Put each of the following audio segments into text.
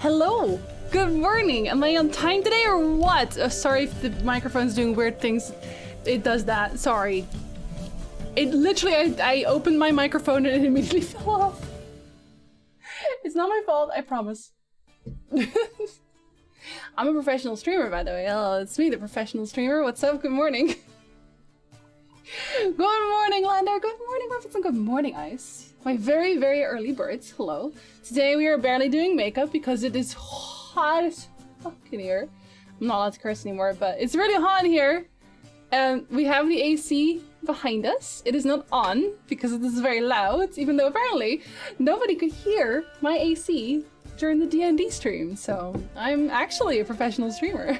Hello! Good morning! Am I on time today or what? Oh, sorry if the microphone's doing weird things. It does that. Sorry. It literally, I opened my microphone and it immediately fell off. It's not my fault, I promise. I'm a professional streamer, by the way. Oh, it's me, the professional streamer. What's up? Good morning. Good morning, Lander. Good morning, Muffins, and good morning, Ice. My very, very early birds. Hello. Today we are barely doing makeup because it is hot as fuck in here. I'm not allowed to curse anymore, but it's really hot in here. And we have the AC behind us. It is not on because it is very loud, even though apparently nobody could hear my AC during the D&D stream. So I'm actually a professional streamer.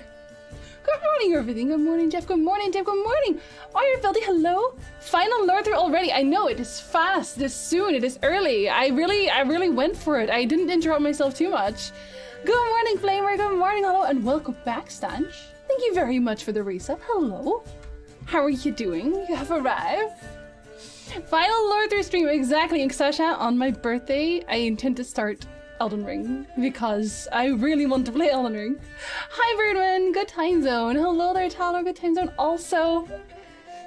Good morning, everything. Good morning, Jeff. Good morning, Dave. Good morning. Firefieldy, hello. Final Lorethrough already. I know it is fast. It is soon. It is early. I really went for it. I didn't interrupt myself too much. Good morning, Flamer. Good morning, hello, and welcome back, Stanch. Thank you very much for the reset. Hello. How are you doing? You have arrived. Final Lorethrough stream, exactly. And Sasha, on my birthday, I intend to start Elden Ring because I really want to play Elden Ring. Hi Birdman, good time zone. Hello there Tyler, good time zone also.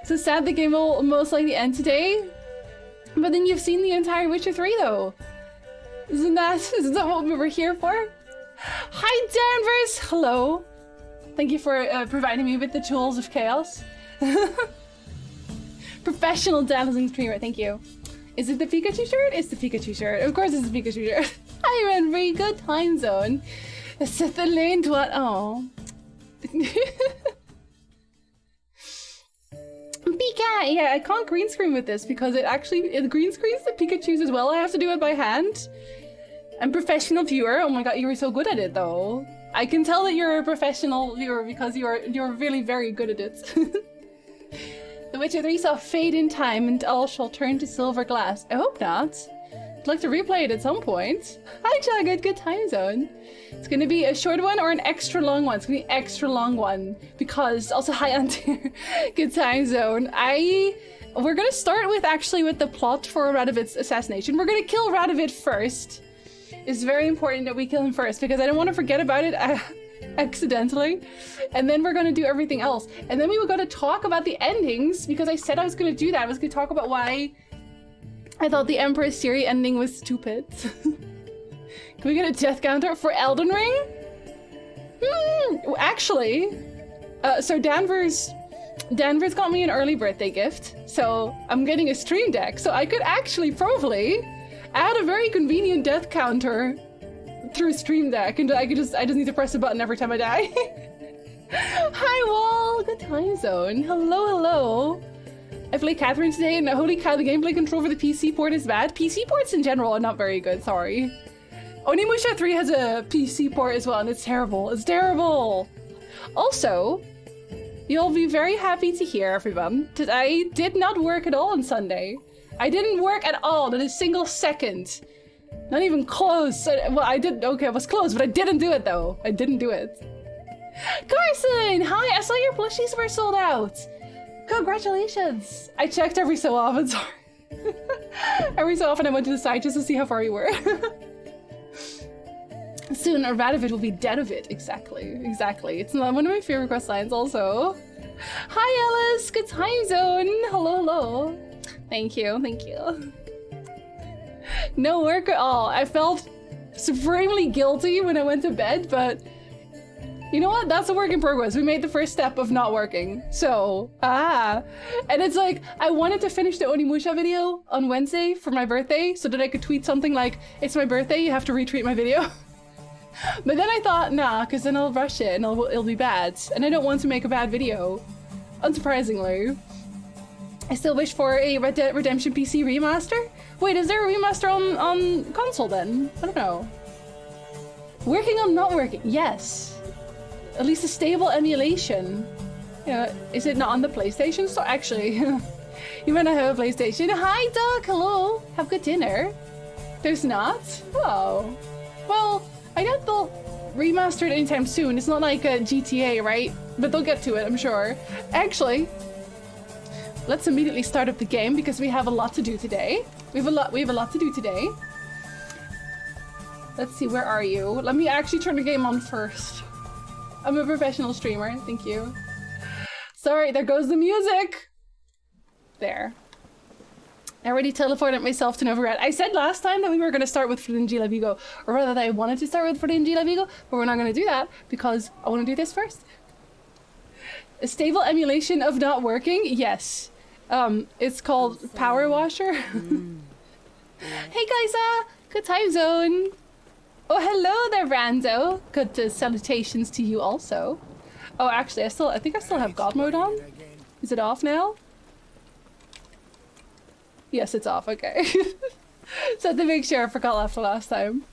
So sad the game will most likely end today, but then you've seen the entire Witcher 3 though. Isn't that what we were here for? Hi Danvers, hello. Thank you for providing me with the tools of chaos. Professional dancing streamer, thank you. Is it the Pikachu shirt? It's the Pikachu shirt. Of course it's the Pikachu shirt. Hi, Renry. Good time zone. Set the lane to what? Oh. Pika! Yeah, I can't green screen with this because it green screens the Pikachus as well. I have to do it by hand. I'm professional viewer. Oh my god, you were so good at it though. I can tell that you're a professional viewer because you're really very good at it. The Witcher 3 saw fade in time and all shall turn to silver glass. I hope not. I'd like to replay it at some point. Hi Jagged, good time zone. It's gonna be a short one or an extra long one. It's gonna be an extra long one because also hi Antir, good time zone. We're gonna start with the plot for Radovid's assassination. We're gonna kill Radovid first. It's very important that we kill him first because I don't want to forget about it accidentally. And then we're gonna do everything else. And then we were gonna talk about the endings because I said I was gonna do that. I was gonna talk about why I thought the Emperor's Theory ending was stupid. Can we get a death counter for Elden Ring? Actually, so Danvers got me an early birthday gift, so I'm getting a stream deck, so I could actually probably add a very convenient death counter through Stream Deck, and I just need to press a button every time I die. Hi Wall, good time zone. Hello, hello. I played Catherine today, and holy cow, the gameplay control for the PC port is bad. PC ports in general are not very good, sorry. Onimusha 3 has a PC port as well, and it's terrible. It's terrible! Also, you'll be very happy to hear, everyone, that I did not work at all on Sunday. I didn't work at all, not a single second. Not even close. Well, I did, okay, I was close, but I didn't do it though. I didn't do it. Carson! Hi, I saw your plushies were sold out. Congratulations! I checked every so often, sorry. Every so often I went to the site just to see how far you were. Soon a Radovid will be dead of it. Exactly, exactly. It's one of my favorite quest lines also. Hi Alice, good time zone. Hello, hello. Thank you, thank you. No work at all. I felt supremely guilty when I went to bed, but you know what? That's a work in progress. We made the first step of not working. So, and it's like, I wanted to finish the Onimusha video on Wednesday for my birthday so that I could tweet something like, it's my birthday, you have to retweet my video. But then I thought, nah, because then I'll rush it and it'll be bad. And I don't want to make a bad video, unsurprisingly. I still wish for a Red Dead Redemption PC remaster? Wait, is there a remaster on console then? I don't know. Working on not working, yes. At least a stable emulation. Yeah, is it not on the PlayStation store? Actually, you might not have a PlayStation. Hi, Doug. Hello. Have good dinner. There's not? Oh. Well, I doubt they'll remaster it anytime soon. It's not like a GTA, right? But they'll get to it, I'm sure. Actually, let's immediately start up the game because we have a lot to do today. We have a lot to do today. Let's see, where are you? Let me actually turn the game on first. I'm a professional streamer, thank you. Sorry, there goes the music! There. I already teleported myself to Novigrad. I said last time that we were going to start with Fringi La Vigo, or rather that I wanted to start with Fringi La Vigo, but we're not going to do that because I want to do this first. A stable emulation of not working? Yes. It's called Power Washer. Hey guys, good time zone. Oh, hello there, Rando. Good salutations to you also. Oh, actually, I think I still have God mode on. Is it off now? Yes, it's off. Okay. So to make sure I forgot after last time.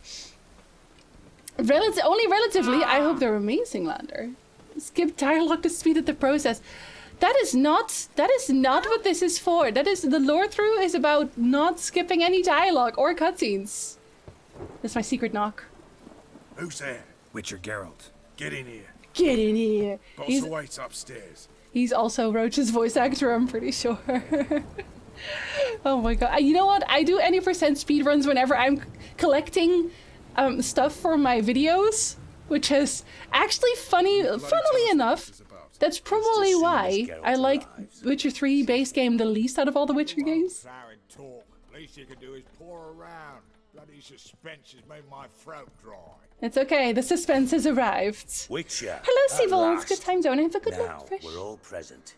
Only relatively. I hope they're amazing, Lander. Skip dialogue to speed up the process. That is not what this is for. That is, the Lorethrough is about not skipping any dialogue or cutscenes. That's my secret knock. Who's there? Witcher Geralt. Get in here. Get in here. Boss awaits upstairs. He's also Roach's voice actor, I'm pretty sure. Oh my god. You know what? I do any percent speedruns whenever I'm collecting stuff for my videos, which is actually funnily enough, that's probably why I like Witcher 3 base game the least out of all the Witcher games. Least you can do is pour around. Bloody suspense has made my throat dry. It's okay, the suspense has arrived. Witcher. Hello, Seavolds. Good time zone. Have a good now look, Fish. We're all present.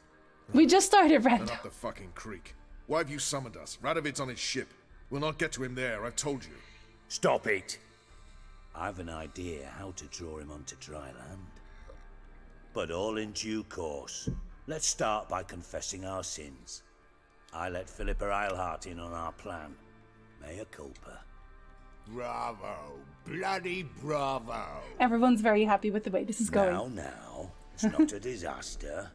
We just started, Run Rand. up the fucking creek. Why have you summoned us? Radovid's on his ship. We'll not get to him there, I've told you. Stop it. I've an idea how to draw him onto dry land. But all in due course. Let's start by confessing our sins. I let Philippa Eilhart in on our plan. Mea culpa. Bravo. Bloody bravo. Everyone's very happy with the way this is going. Now, it's not a disaster.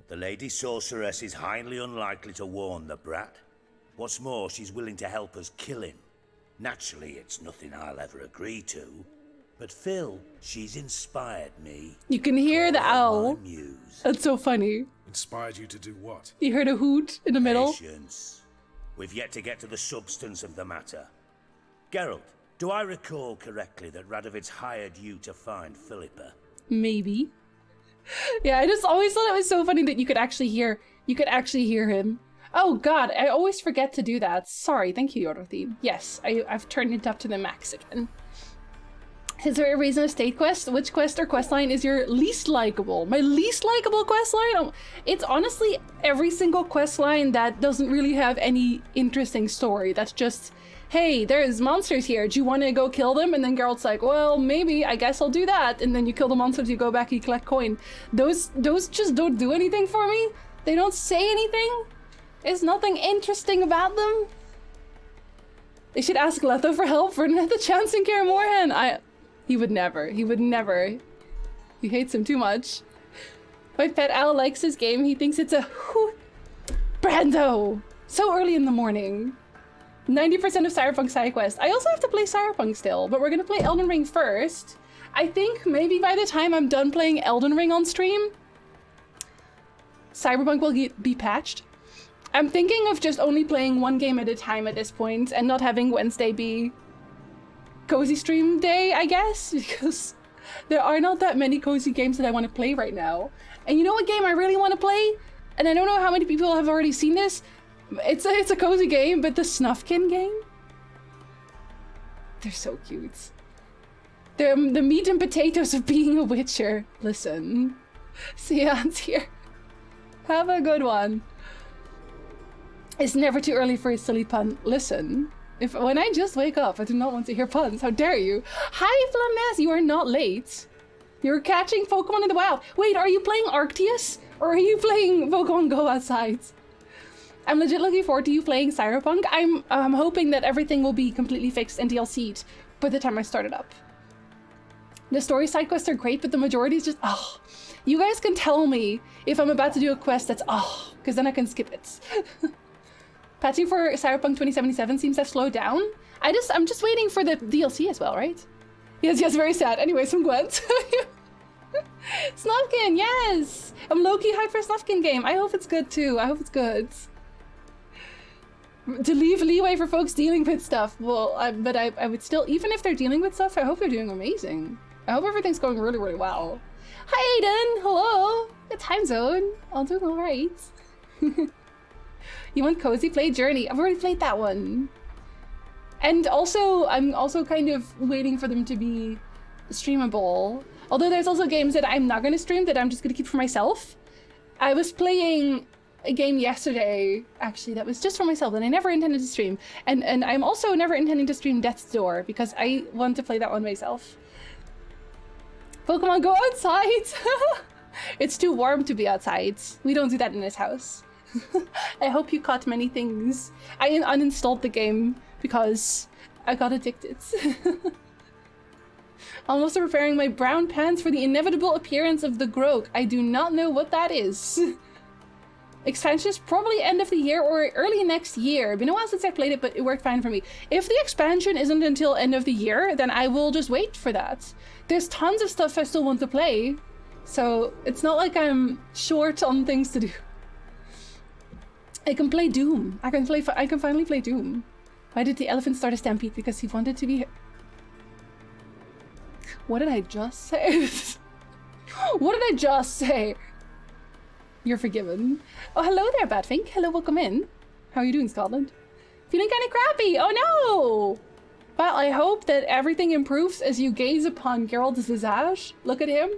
The Lady Sorceress is highly unlikely to warn the brat. What's more, she's willing to help us kill him. Naturally, it's nothing I'll ever agree to. But Phil, she's inspired me. You can hear the owl. Muse. That's so funny. Inspired you to do what? You heard a hoot in the middle. Patience. We've yet to get to the substance of the matter. Geralt, do I recall correctly that Radovid's hired you to find Philippa? Maybe. Yeah, I just always thought it was so funny that you could actually hear him. Oh god, I always forget to do that. Sorry, thank you, Lorethrough. Yes, I've turned it up to the max again. Is there a reason a state quest? Which quest or quest line is your least likable? My least likable quest line? It's honestly every single quest line that doesn't really have any interesting story. That's just, hey, there's monsters here. Do you want to go kill them? And then Geralt's like, well, maybe, I guess I'll do that. And then you kill the monsters, you go back, you collect coin. Those just don't do anything for me. They don't say anything. There's nothing interesting about them. They should ask Letho for help for the chance in Kaer Morhen. He would never. He would never. He hates him too much. My pet owl likes his game. He thinks it's a Brando! So early in the morning. 90% of Cyberpunk side quest. I also have to play Cyberpunk still, but we're gonna play Elden Ring first. I think maybe by the time I'm done playing Elden Ring on stream, Cyberpunk will be patched. I'm thinking of just only playing one game at a time at this point and not having Wednesday be cozy stream day, I guess, because there are not that many cozy games that I want to play right now. And you know what game I really want to play? And I don't know how many people have already seen this. It's a cozy game, but the Snufkin game? They're so cute. They're the meat and potatoes of being a Witcher. Listen. Sean's here. Have a good one. It's never too early for a silly pun. Listen. When I just wake up, I do not want to hear puns. How dare you? Hi, Flames, you are not late. You're catching Pokemon in the wild. Wait, are you playing Arceus? Or are you playing Pokemon Go outside? I'm legit looking forward to you playing Cyberpunk. I'm hoping that everything will be completely fixed and DLC'd by the time I start it up. The story side quests are great, but the majority is just, oh. You guys can tell me if I'm about to do a quest that's, oh, because then I can skip it. Patching for Cyberpunk 2077 seems to have slowed down. I'm just waiting for the DLC as well, right? Yes, very sad. Anyways, from Gwent. Snufkin, yes! I'm low-key hyped for Snufkin game. I hope it's good too. I hope it's good. To leave leeway for folks dealing with stuff. Well, but I would still, even if they're dealing with stuff, I hope they're doing amazing. I hope everything's going really, really well. Hi, Aiden. Hello. The time zone. I'm doing all right. You want Cozy? Play Journey. I've already played that one. And also, I'm also kind of waiting for them to be streamable. Although there's also games that I'm not going to stream that I'm just going to keep for myself. I was playing a game yesterday, actually, that was just for myself that I never intended to stream. And I'm also never intending to stream Death's Door because I want to play that one myself. Pokemon, go outside! It's too warm to be outside. We don't do that in this house. I hope you caught many things. I uninstalled the game because I got addicted. I'm also preparing my brown pants for the inevitable appearance of the Grog. I do not know what that is. Expansions probably end of the year or early next year. Been a while since I played it, but it worked fine for me. If the expansion isn't until end of the year, then I will just wait for that. There's tons of stuff I still want to play, so it's not like I'm short on things to do. I can play Doom. I can finally play Doom. Why did the elephant start a stampede? Because he wanted to be... What did I just say? What did I just say? You're forgiven. Oh, hello there, Badfink. Hello, welcome in. How are you doing, Scotland? Feeling kind of crappy. Oh, no! Well, I hope that everything improves as you gaze upon Geralt's visage. Look at him.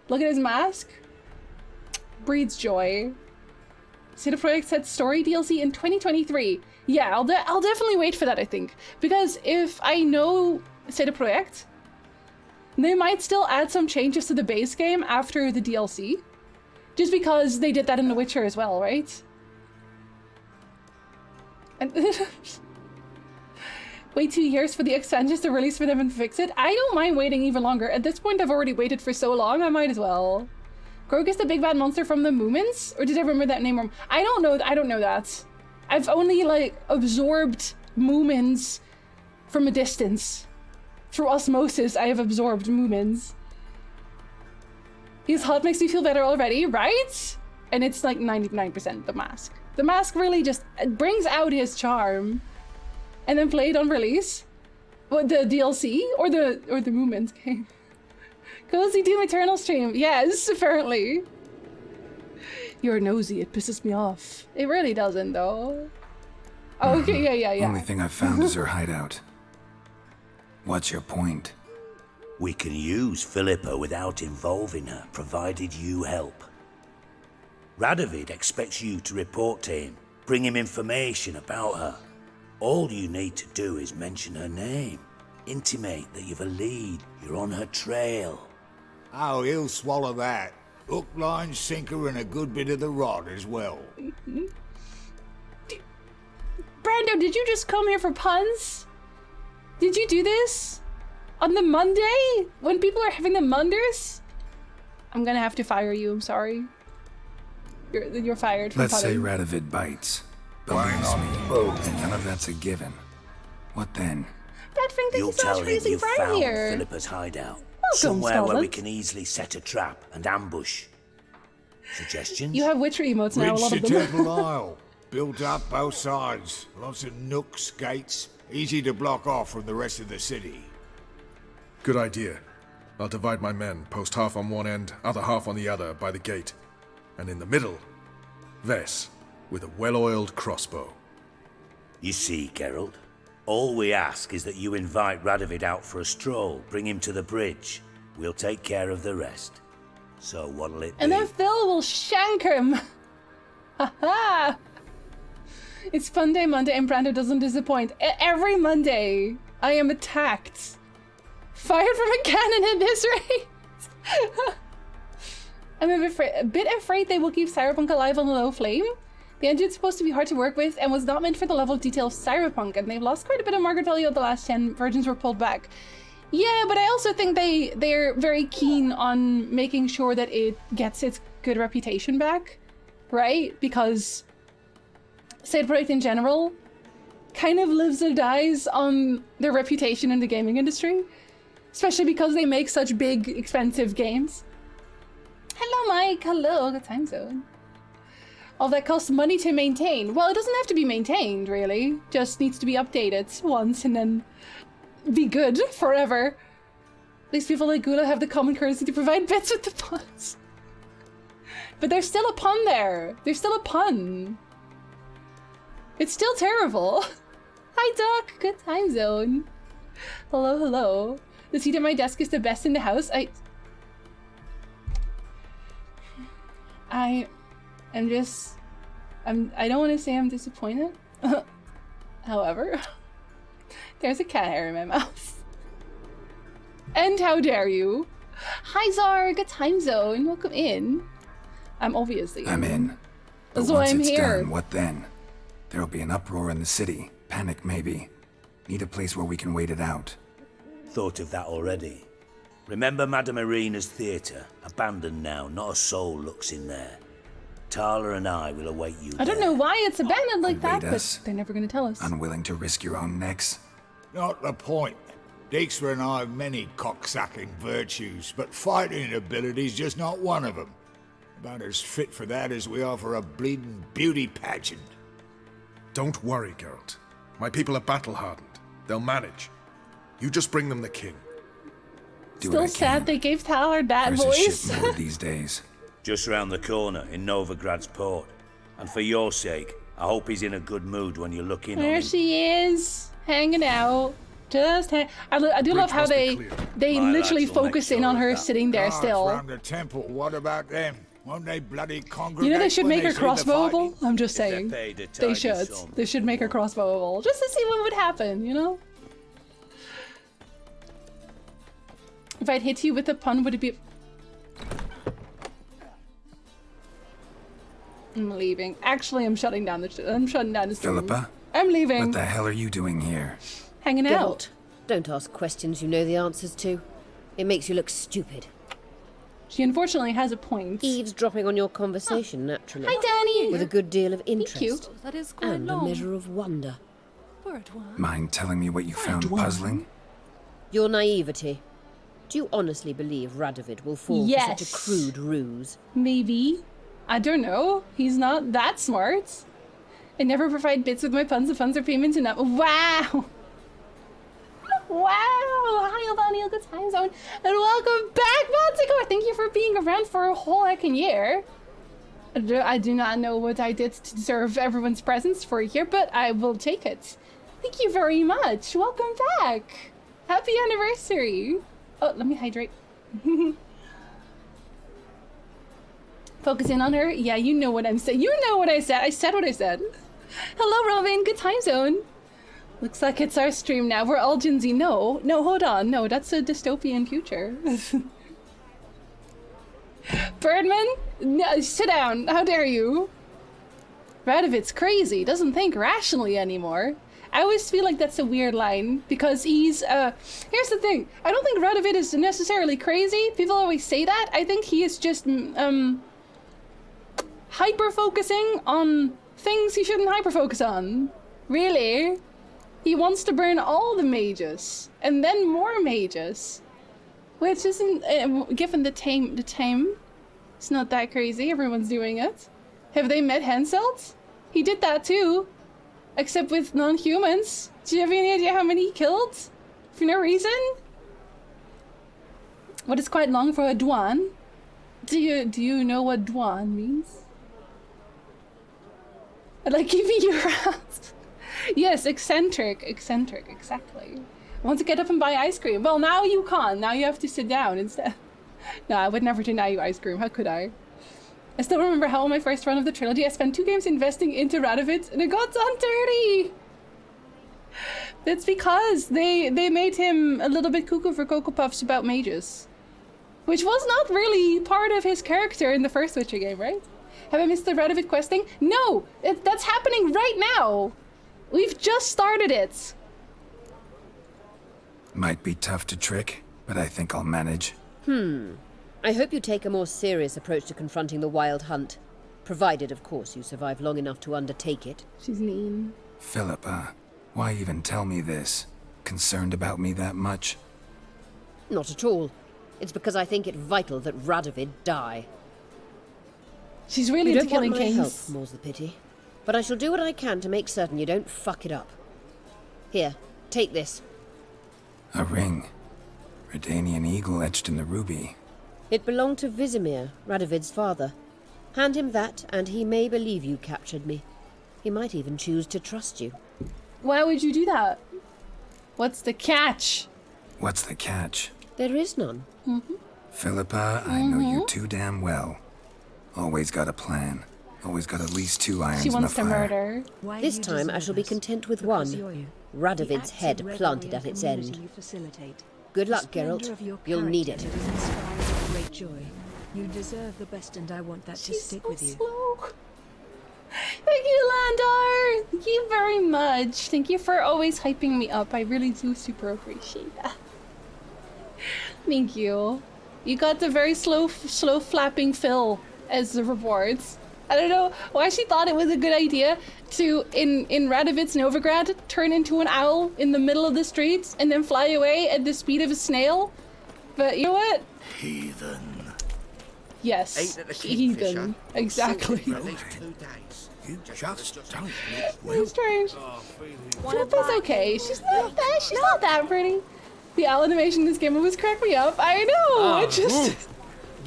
Look at his mask. Breeds joy. CD Projekt said story DLC in 2023. Yeah, I'll definitely wait for that, I think. Because if I know CD Projekt, they might still add some changes to the base game after the DLC. Just because they did that in The Witcher as well, right? And wait 2 years for the expansions to release for them and fix it? I don't mind waiting even longer. At this point, I've already waited for so long, I might as well. Grog is the big bad monster from the Moomins? Or did I remember that name wrong? I don't know that. I've only, like, absorbed Moomins from a distance. Through osmosis, I have absorbed Moomins. His hot makes me feel better already, right? And it's like 99% the mask. The mask really just brings out his charm. And then play it on release. What, the DLC or the Moomins game? Cozy Doom Eternal stream. Yes, apparently. You're nosy, it pisses me off. It really doesn't though. Oh, okay, yeah. Only thing I've found is her hideout. What's your point? We can use Philippa without involving her, provided you help. Radovid expects you to report to him, bring him information about her. All you need to do is mention her name, intimate that you've a lead, you're on her trail. Oh, he'll swallow that. Hook, line, sinker, and a good bit of the rod as well. Brando, did you just come here for puns? Did you do this? On the Monday? When people are having the Munders? I'm gonna have to fire you, I'm sorry. You're fired for Let's say punning. Radovid bites. Believes me. And none of that's a given. What then? Badfink, thank You'll you so tell much for him using you've Prime found here. Philippa's hideout. Welcome, Somewhere where we Scotland. can easily set a trap and ambush. Suggestions? You have Witcher emotes now, a Reach lot the of them. Temple Isle. Built up both sides. Lots of nooks, gates. Easy to block off from the rest of the city. Good idea. I'll divide my men, post half on one end, other half on the other, by the gate. And in the middle, Vess, with a well-oiled crossbow. You see, Geralt, all we ask is that you invite Radovid out for a stroll, bring him to the bridge. We'll take care of the rest. So what'll it be? And then Phil will shank him. Haha. It's Fun Day Monday and Brando doesn't disappoint. Every Monday, I am attacked. Fired from a cannon at this rate. I'm a bit afraid they will keep Cyberpunk alive on a low flame. The engine's supposed to be hard to work with and was not meant for the level of detail of Cyberpunk, and they've lost quite a bit of market value. The last 10 versions were pulled back. Yeah, but I also think they're very keen on making sure that it gets its good reputation back, right? Because CD Projekt in general kind of lives and dies on their reputation in the gaming industry, especially because they make such big, expensive games. Hello, Mike. Hello, good time zone. All that costs money to maintain. Well, it doesn't have to be maintained, really. Just needs to be updated once and then be good forever. These people like Gula have the common courtesy to provide bits with the puns. But there's still a pun there. There's still a pun. It's still terrible. Hi, Doc. Good time zone. Hello, hello. The seat at my desk is the best in the house. I don't want to say I'm disappointed. However, there's a cat hair in my mouth. And how dare you? Hi, Zar. Good time zone. Welcome in. I'm obviously I'm in. But so once I'm it's here. done, what then? There'll be an uproar in the city. Panic, maybe. Need a place where we can wait it out. Thought of that already. Remember Madame Irina's theatre? Abandoned now, not a soul looks in there. Tala and I will await you I don't know why it's abandoned like that, Await us? but they're never going to tell us. Unwilling to risk your own necks? Not the point. Dijkstra and I have many cocksacking virtues, but fighting ability's just not one of them. About as fit for that as we are for a bleeding beauty pageant. Don't worry, Geralt. My people are battle-hardened. They'll manage. You just bring them the king. Do Still what I sad can. they gave Tyler that There's voice. a ship moored these days. Just round the corner in Novigrad's port. And for your sake, I hope he's in a good mood when you look in on There him. she is, hanging out. I do love how must be they My literally lads will make focus in sure on of her that. sitting there Guards still. round the temple, what about them? Won't they bloody congregate? You know they should when make her see the crossbowable? fighting? I'm just If they're saying. paid a They tidy should. sum, They should make her crossbowable. Just to see what would happen, you know? If I'd hit you with a pun, would it be... I'm leaving. Actually, I'm shutting down the stream. Philippa? I'm leaving. What the hell are you doing here? Hanging out. Geralt, don't ask questions you know the answers to. It makes you look stupid. She unfortunately has a point. Eavesdropping on your conversation, naturally. Hi, Danny. With a good deal of interest. you. That is quite And a long. measure of wonder. For a dwarf. Mind telling me what you found puzzling? Your naivety. Do you honestly believe Radovid will fall for Yes. such a crude ruse? Maybe. I don't know. He's not that smart. I never provide bits with my puns. The funds are payments enough. Wow. Wow. Hi, Albaniel. Good time zone. And welcome back, Montigor. Thank you for being around for a whole heckin' year. I do not know what I did to deserve everyone's presence for a year, but I will take it. Thank you very much. Welcome back. Happy anniversary. Oh, let me hydrate. Focus in on her. Yeah, you know what I'm saying. You know what I said. I said what I said. Hello, Robin. Good time zone. Looks like it's our stream now. We're all Gen Z. No, hold on. No, that's a dystopian future. Birdman? No, sit down. How dare you? Radovid's crazy. Doesn't think rationally anymore. I always feel like that's a weird line because he's, here's the thing. I don't think Radovid is necessarily crazy. People always say that. I think he is just, hyper-focusing on things he shouldn't hyper-focus on. Really? He wants to burn all the mages, and then more mages. Which isn't, given the time, it's not that crazy. Everyone's doing it. Have they met Henselt? He did that too. Except with non-humans. Do you have any idea how many he killed? For no reason? What is quite long for a douane? Do you know what douane means? I like keeping you around. Yes, eccentric, exactly. I want to get up and buy ice cream. Well, now you can't. Now you have to sit down instead. No, I would never deny you ice cream. How could I? I still remember how on my first run of the trilogy, I spent 2 games investing into Radovid, and it got done dirty. That's because they made him a little bit cuckoo for Cocoa Puffs about mages. Which was not really part of his character in the first Witcher game, right? Have I missed the Radovid questing? No! That's happening right now! We've just started it! Might be tough to trick, but I think I'll manage. I hope you take a more serious approach to confronting the Wild Hunt. Provided, of course, you survive long enough to undertake it. She's mean. Philippa, why even tell me this? Concerned about me that much? Not at all. It's because I think it vital that Radovid die. She's really You into don't want killing my help, kings. more's the pity. But I shall do what I can to make certain you don't fuck it up. Here, take this. A ring. Redanian eagle etched in the ruby. It belonged to Vizimir, Radovid's father. Hand him that, and he may believe you captured me. He might even choose to trust you. Why would you do that? What's the catch? What's the catch? There is none. Philippa, I know you too damn well. Always got a plan. Always got at least 2 irons She in the wants to fire. murder. This time I shall be content with one. Radovid's head planted at its end. Good luck, Geralt. You'll need it. Great joy. You deserve the best, and I want that to She's stick so with you. slow. Thank you, Landar. Thank you very much. Thank you for always hyping me up. I really do super appreciate that. Thank you. You got the very slow flapping Phil as the rewards. I don't know why she thought it was a good idea to, in Radovid's Novigrad, turn into an owl in the middle of the streets and then fly away at the speed of a snail. But you know what? Heathen. Yes, Ate at the heathen. Kingfisher. Exactly. For at least 2 days. You just don't It's strange. Philippa's okay. She's not that pretty. The owl animation in this game always cracked me up. I know. It just.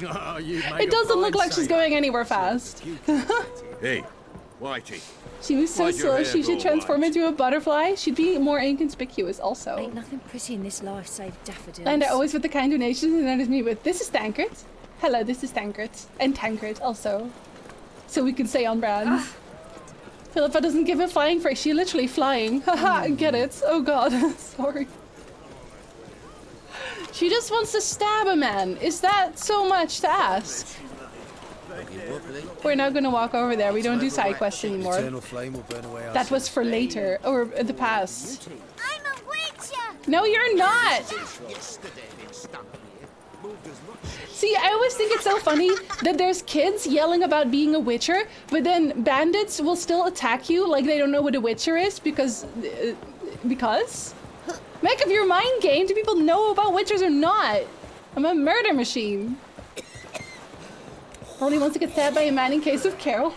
It doesn't look like she's going anywhere fast. Hey, Whitey. She was so Why'd your slow. hair She should go transform white? into a butterfly. She'd be more inconspicuous also. Ain't nothing pretty in this life save daffodils. And I always with the kind donations, and that is me with this is Tancred. Hello, this is Tancred. And Tancred also. So we can say on brand. Philippa doesn't give a flying frick. She literally flying. Haha, get it. Oh god. Sorry. She just wants to stab a man. Is that so much to ask? We're now gonna walk over there. We don't do side quests anymore. That was for later, or the past. I'm a witcher! No, you're not! See, I always think it's so funny that there's kids yelling about being a witcher, but then bandits will still attack you like they don't know what a witcher is because? Make up your mind game. Do people know about witchers or not? I'm a murder machine. Only wants to get stabbed by a man in case of Carol.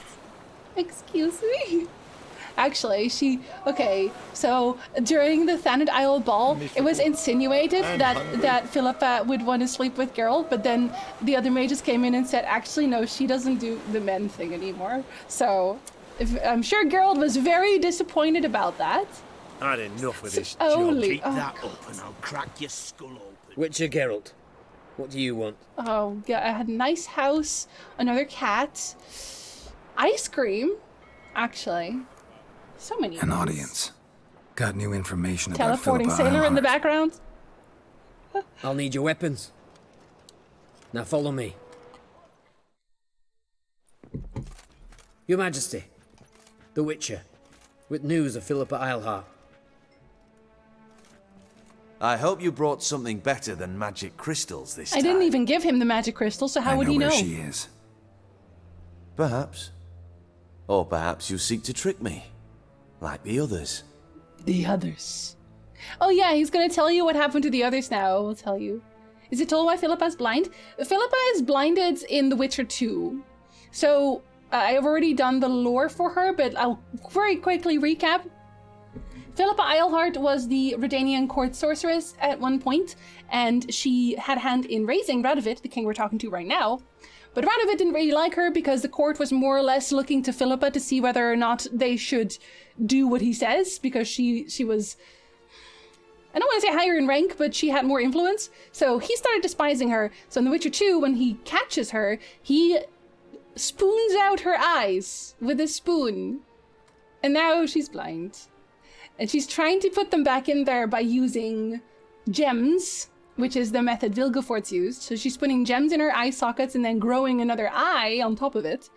Excuse me. Actually, okay, so during the Thanet Isle ball, it was insinuated that Philippa would want to sleep with Geralt, but then the other mages came in and said, actually, no, she doesn't do the men thing anymore. So, I'm sure Geralt was very disappointed about that. I'd enough with this Only, job. oh, Keep that up and I'll crack your skull open. Witcher Geralt, what do you want? oh, yeah, I had a nice house, another cat, ice cream, actually. So many. An audience. Got new information about Teleporting Philippa sailor in the Eilhart. background. I'll need your weapons. Now follow me. Your Majesty, the Witcher, with news of Philippa Eilhart. I hope you brought something better than magic crystals this time. I didn't even give him the magic crystal, so how would he know? I know where she is. Perhaps. Or perhaps you seek to trick me. Like the others. The others. Oh yeah, he's gonna tell you what happened to the others now. We'll tell you. Is it told why Philippa's blind? Philippa is blinded in The Witcher 2. So, I have already done the lore for her, but I'll very quickly recap. Philippa Eilhart was the Redanian court sorceress at one point, and she had a hand in raising Radovid, the king we're talking to right now. But Radovid didn't really like her because the court was more or less looking to Philippa to see whether or not they should do what he says, because she was, I don't want to say higher in rank, but she had more influence. So he started despising her. So in The Witcher 2, when he catches her, he spoons out her eyes with a spoon. And now she's blind. And she's trying to put them back in there by using gems, which is the method Vilgefortz used. So she's putting gems in her eye sockets and then growing another eye on top of it.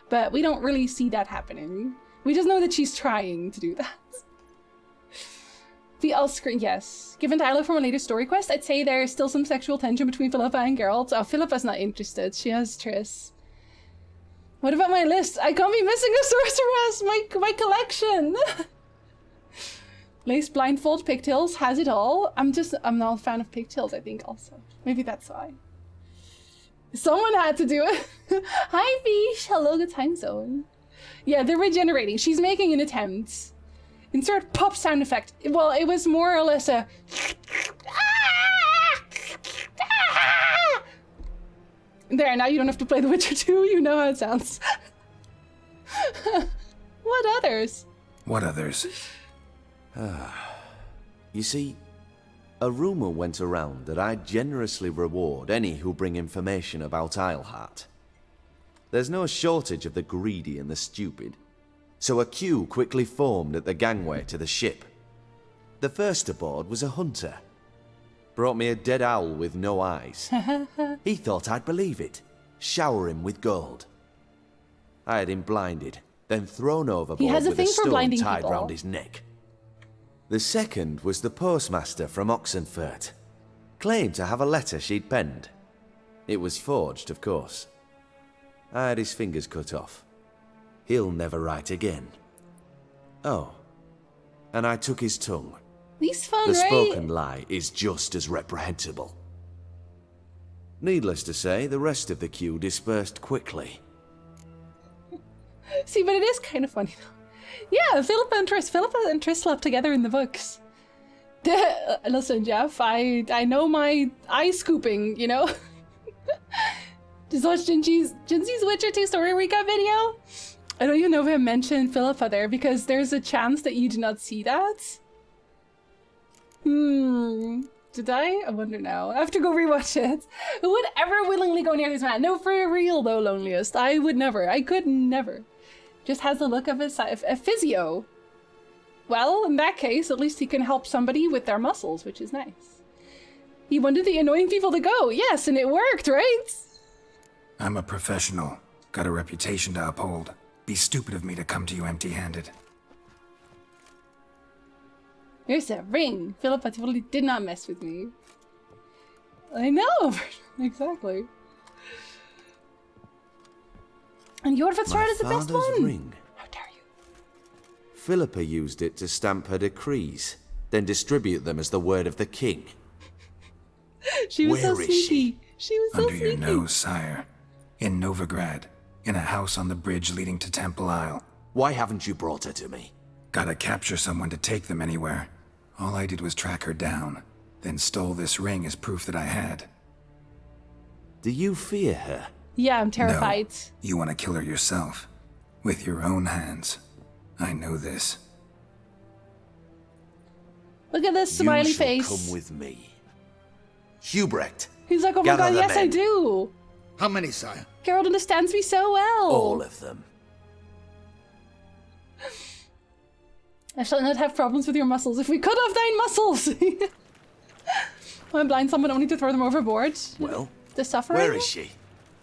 But we don't really see that happening. We just know that she's trying to do that. The Ulskr, yes. Given dialogue from a later story quest, I'd say there's still some sexual tension between Philippa and Geralt. Oh, Philippa's not interested. She has Triss. What about my list? I can't be missing a sorceress! My collection! Lace, blindfold, pigtails, has it all. I'm not a fan of pigtails, I think, also. Maybe that's why. Someone had to do it. Hi, Fish. Hello, good time zone. Yeah, they're regenerating. She's making an attempt. Insert pop sound effect. Well, it was more or less a... There, now you don't have to play The Witcher 2. You know how it sounds. What others? What others? You see, a rumor went around that I'd generously reward any who bring information about Isleheart. There's no shortage of the greedy and the stupid, so a queue quickly formed at the gangway to the ship. The first aboard was a hunter. Brought me a dead owl with no eyes. He thought I'd believe it, shower him with gold. I had him blinded, then thrown overboard with a stone tied round his neck. The second was the postmaster from Oxenfurt. Claimed to have a letter she'd penned. It was forged, of course. I had his fingers cut off. He'll never write again. Oh, and I took his tongue. He's fun, the right? spoken lie is just as reprehensible. Needless to say, the rest of the queue dispersed quickly. See, but it is kind of funny though. Yeah, Philippa and Triss slept together in the books. Listen, Jeff, I know my eye scooping, you know? Just watch Jinji's Witcher 2 story recap video. I don't even know if I mentioned Philippa there because there's a chance that you do not see that. Did I? I wonder now. I have to go rewatch it. Who would ever willingly go near this man? No, for real though, Loneliest. I would never. I could never. Just has the look of a physio. Well, in that case, at least he can help somebody with their muscles, which is nice. He wanted the annoying people to go. Yes, and it worked, right? I'm a professional. Got a reputation to uphold. Be stupid of me to come to you empty-handed. Here's a ring. Philippa totally did not mess with me. I know. Exactly. And your Fitzgerald is the best one. Ring. How dare you? Philippa used it to stamp her decrees, then distribute them as the word of the king. She was so sneaky. She was so Under sneaky. your nose, sire. In Novigrad. In a house on the bridge leading to Temple Isle. Why haven't you brought her to me? Gotta capture someone to take them anywhere. All I did was track her down, then stole this ring as proof that I had. Do you fear her? Yeah, I'm terrified. No, you want to kill her yourself. With your own hands. I know this. Look at this smiley you shall face. Come with me. Hubrecht. He's like, oh my god, yes I do. How many, sire? Geralt understands me so well. All of them. I shall not have problems with your muscles if we cut off thine muscles. I'm blind someone only to throw them overboard. Well, the suffering? Where is she?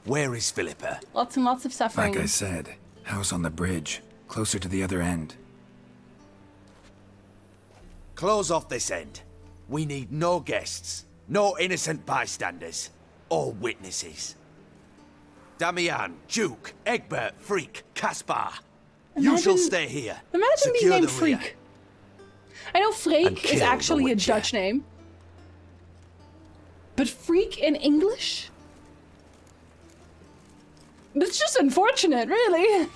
Where is Philippa? Lots and lots of suffering. Like I said, house on the bridge, closer to the other end. Close off this end. We need no guests, no innocent bystanders, or witnesses. Damian, Duke, Egbert, Freak, Caspar. You shall stay here. Imagine being named the rear. Freak. I know Freak is actually a Dutch name. But Freak in English? That's just unfortunate, really.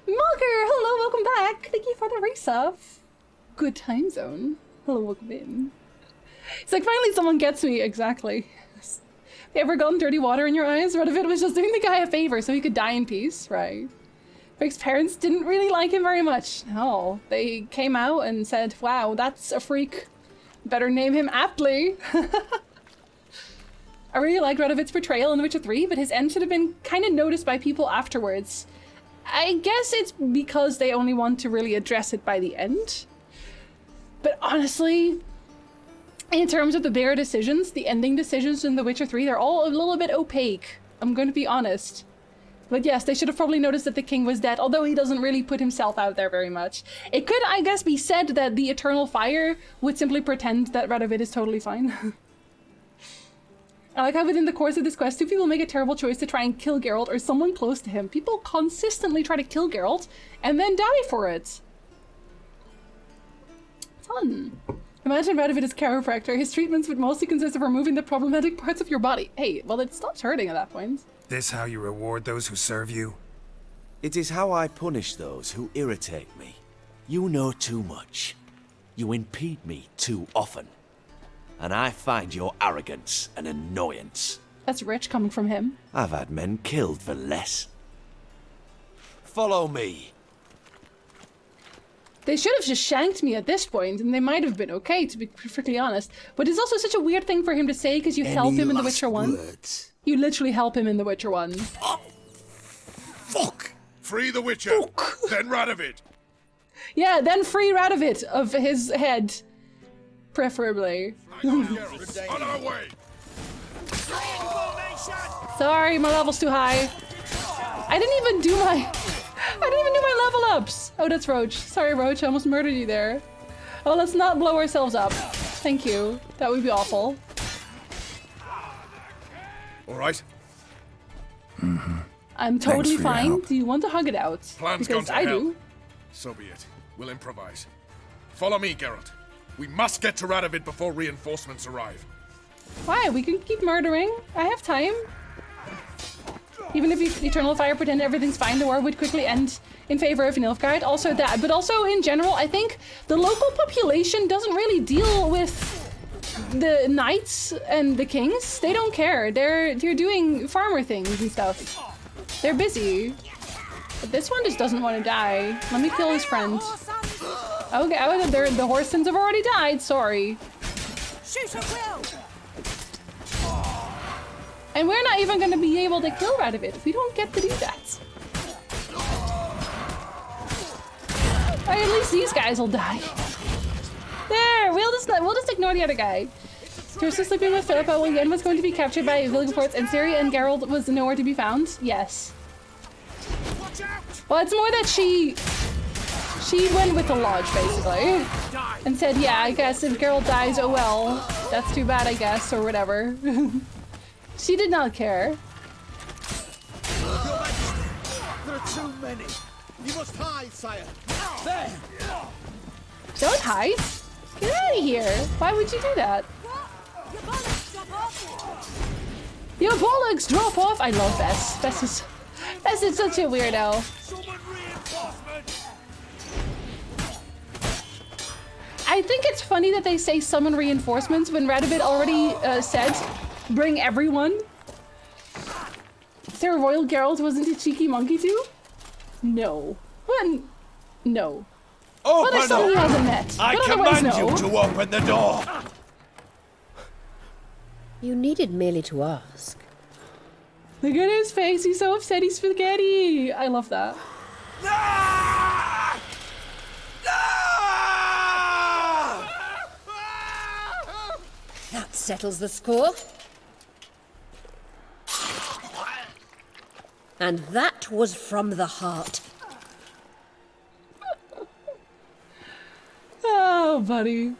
Mulker, hello, welcome back. Thank you for the race off. Good time zone. Hello, welcome in. It's like finally someone gets me, exactly. Have you ever gotten dirty water in your eyes? Radovid was just doing the guy a favor so he could die in peace, right? Freak's parents didn't really like him very much. No, they came out and said, wow, that's a freak. Better name him aptly. I really like Radovid's portrayal in The Witcher 3, but his end should have been kind of noticed by people afterwards. I guess it's because they only want to really address it by the end. But honestly, in terms of the bigger decisions, the ending decisions in The Witcher 3, they're all a little bit opaque. I'm going to be honest. But yes, they should have probably noticed that the king was dead, although he doesn't really put himself out there very much. It could, I guess, be said that the Eternal Fire would simply pretend that Radovid is totally fine. I like how within the course of this quest, two people make a terrible choice to try and kill Geralt or someone close to him. People consistently try to kill Geralt and then die for it. Fun. Imagine Radovid as chiropractor. His treatments would mostly consist of removing the problematic parts of your body. Hey, well, it stops hurting at that point. This how you reward those who serve you? It is how I punish those who irritate me. You know too much. You impede me too often. And I find your arrogance an annoyance. That's rich coming from him. I've had men killed for less. Follow me. They should have just shanked me at this point, and they might have been okay, to be perfectly honest. But it's also such a weird thing for him to say, because you help him in The Witcher 1. You literally help him in The Witcher 1. Oh, fuck! Free the Witcher, then Radovid. Yeah, then free Radovid of his head. Preferably. On our way. Sorry, my level's too high. I didn't even do my level ups. Oh, that's Roach. Sorry, Roach. I almost murdered you there. Oh, let's not blow ourselves up. Thank you. That would be awful. All right. I'm totally fine. Do you want to hug it out? Plan's because gone to I hell. do. So be it. We'll improvise. Follow me, Geralt. We must get to Radovid before reinforcements arrive. Why? We can keep murdering. I have time. Even if Eternal Fire pretend everything's fine, the war would quickly end in favor of Nilfgaard. Also that, but also in general, I think the local population doesn't really deal with the knights and the kings. They don't care. They're doing farmer things and stuff. They're busy. But this one just doesn't want to die. Let me kill his friend. Okay, the Horsons have already died. Sorry. Shoot at will. And we're not even going to be able to kill Radovid. We don't get to do that. Or at least these guys will die. There, we'll just ignore the other guy. You're still sleeping with Philippa when Yen was going to be captured by Vilgefortz and Ciri, and Geralt was nowhere to be found? Yes. Well, it's more that she went with the lodge, basically. And said, yeah, I guess if Geralt dies, oh well. That's too bad, I guess, or whatever. She did not care. There are too many. You must hide, sire. There. Don't hide. Get out of here. Why would you do that? Your bollocks drop off. Your bollocks drop off. I love Bess. Bess is such a weirdo. I think it's funny that they say summon reinforcements when Radovid already said bring everyone. Is there a Royal Geralt wasn't a cheeky monkey too? No. What? No. Open what if someone up. hasn't met? I but command no. you to open the door. You needed merely to ask. Look at his face. He's so upset. He's spaghetti. I love that. That settles the score. And that was from the heart. Oh, buddy.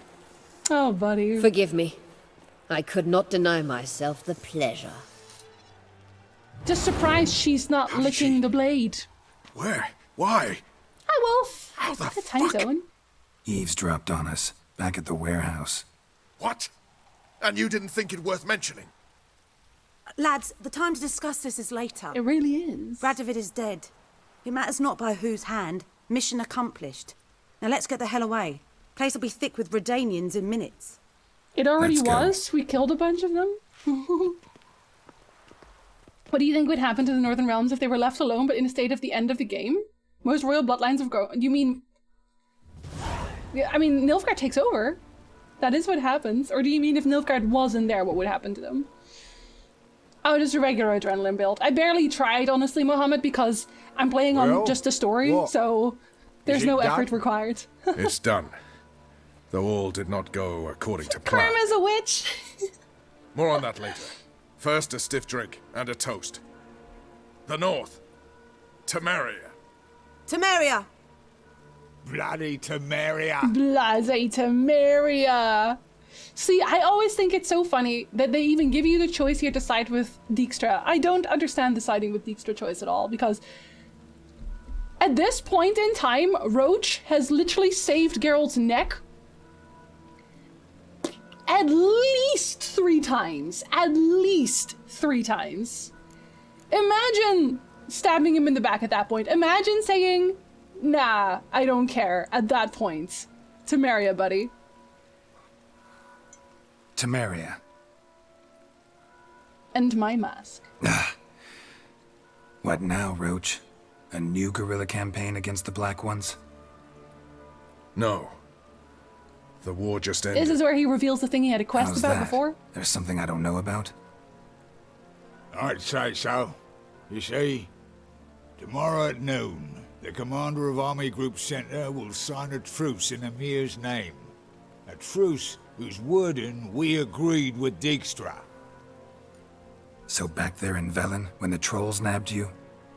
Oh, buddy. Forgive me. I could not deny myself the pleasure. Just surprised she's not licking the blade. Where? Why? Hi, Wolf. How the It's a time fuck? zone. Eavesdropped on us, back at the warehouse. What? And you didn't think it worth mentioning? Lads, the time to discuss this is later. It really is. Radovid is dead. It matters not by whose hand. Mission accomplished. Now let's get the hell away. Place will be thick with Redanians in minutes. It already Let's go. was. We killed a bunch of them. What do you think would happen to the Northern Realms if they were left alone but in a state of the end of the game? Most royal bloodlines have grown. You mean... Yeah, I mean, Nilfgaard takes over. That is what happens. Or do you mean if Nilfgaard wasn't there, what would happen to them? Oh, just a regular adrenaline build. I barely tried, honestly, Mohammed, because I'm playing on just a story, so there's no effort required. It's done. Though all did not go according to plan. Karma's a witch! More on that later. First, a stiff drink and a toast. The North. Temeria. Temeria! Bloody Temeria! Blase Temeria! See, I always think it's so funny that they even give you the choice here to side with Dijkstra. I don't understand the siding with Dijkstra choice at all, because at this point in time, Roach has literally saved Geralt's neck at least 3 times. At least 3 times. Imagine stabbing him in the back at that point. Imagine saying, nah, I don't care at that point. Temeria, buddy. Temeria. And my mask. What now, Roach? A new guerrilla campaign against the Black Ones? No. The war just ended. This is where he reveals the thing he had a quest How's about that? before. There's something I don't know about? I'd say so. You see, tomorrow at noon, the commander of Army Group Center will sign a truce in Emir's name. A truce whose wording we agreed with Dijkstra. So back there in Velen, when the trolls nabbed you?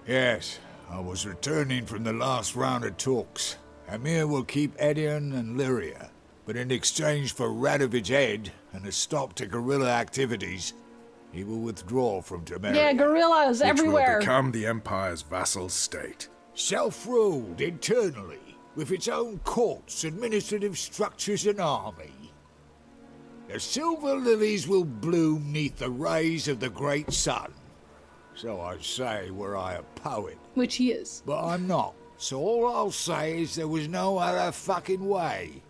Yes, I was returning from the last round of talks. Emir will keep Edion and Lyria, but in exchange for Radovid's head and a stop to guerrilla activities, he will withdraw from Temeria. Yeah, guerrillas everywhere. Which will become the Empire's vassal state. Self-ruled internally, with its own courts, administrative structures and army. The silver lilies will bloom neath the rays of the great sun. So I say were I a poet. Which he is. But I'm not. So all I'll say is there was no other fucking way.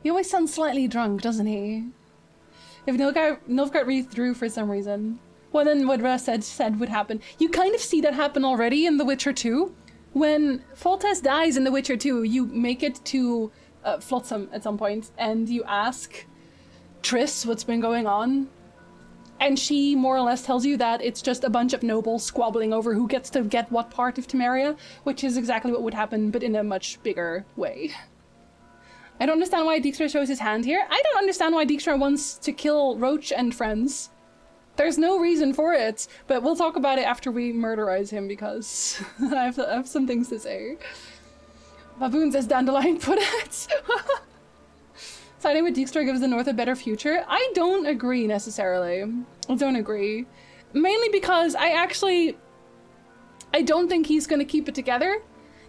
He always sounds slightly drunk, doesn't he? If Nilfgaard read through for some reason, well then what Russ said would happen. You kind of see that happen already in The Witcher 2. When Foltest dies in The Witcher 2, you make it to Flotsam at some point, and you ask Triss what's been going on. And she more or less tells you that it's just a bunch of nobles squabbling over who gets to get what part of Temeria, which is exactly what would happen, but in a much bigger way. I don't understand why Dijkstra shows his hand here. I don't understand why Dijkstra wants to kill Roach and friends. There's no reason for it, but we'll talk about it after we murderize him, because I have some things to say. Baboon says Dandelion Puddets. Siding with Dijkstra gives the North a better future. I don't agree necessarily. I don't agree. Mainly because I don't think he's going to keep it together.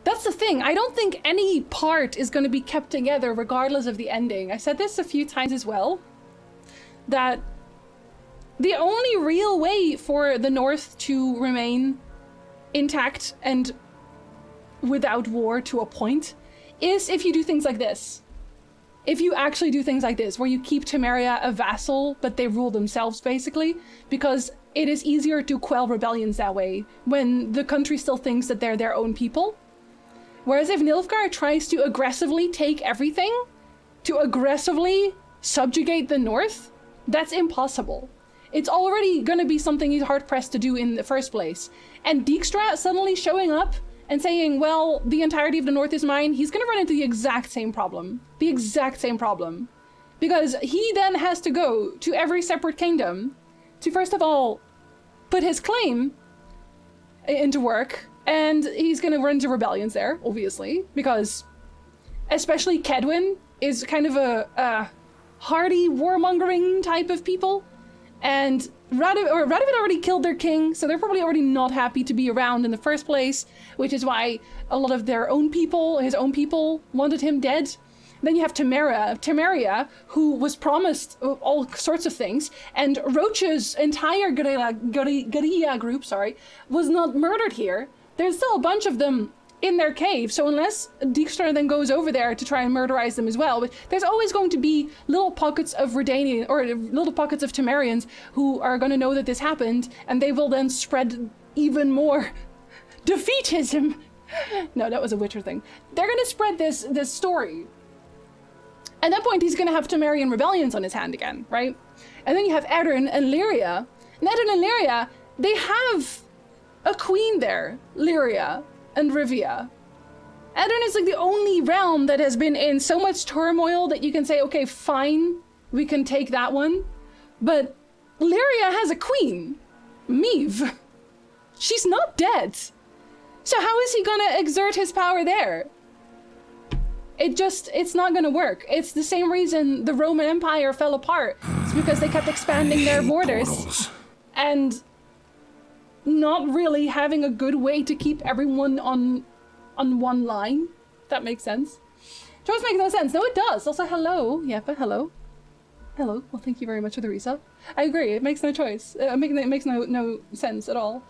That's the thing. I don't think any part is going to be kept together regardless of the ending. I said this a few times as well. That the only real way for the North to remain intact and without war to a point is if you do things like this. If you actually do things like this, where you keep Temeria a vassal, but they rule themselves, basically, because it is easier to quell rebellions that way, when the country still thinks that they're their own people. Whereas if Nilfgaard tries to aggressively take everything, to aggressively subjugate the North, that's impossible. It's already gonna be something he's hard-pressed to do in the first place. And Dijkstra suddenly showing up and saying, well, the entirety of the North is mine, he's gonna run into the exact same problem. The exact same problem. Because he then has to go to every separate kingdom to, first of all, put his claim into work, and he's gonna run into rebellions there, obviously, because especially Kedwin is kind of a hardy warmongering type of people, and Radovid already killed their king, so they're probably already not happy to be around in the first place, which is why a lot of their own people, his own people, wanted him dead. Then you have Temeria, who was promised all sorts of things, and Roach's entire guerrilla group, was not murdered here. There's still a bunch of them in their cave, so unless Dijkstra then goes over there to try and murderize them as well, but there's always going to be little pockets of Redanian, or little pockets of Temerians who are going to know that this happened, and they will then spread even more defeatism. No, that was a Witcher thing. They're going to spread this story. At that point, he's going to have Temerian rebellions on his hand again, right? And then you have Edirn and Lyria. And Edirn and Lyria, they have a queen there, Lyria and Rivia. Edirn is like the only realm that has been in so much turmoil that you can say, okay, fine, we can take that one. But Lyria has a queen, Meve. She's not dead. So how is he gonna exert his power there? It's not gonna work. It's the same reason the Roman Empire fell apart. It's because they kept expanding their borders. Portals. And not really having a good way to keep everyone on one line. If that makes sense. Choice makes no sense. No, it does. Also, hello. Yep, hello. Hello. Well, thank you very much for the resub. I agree. It makes no choice. It makes no sense at all.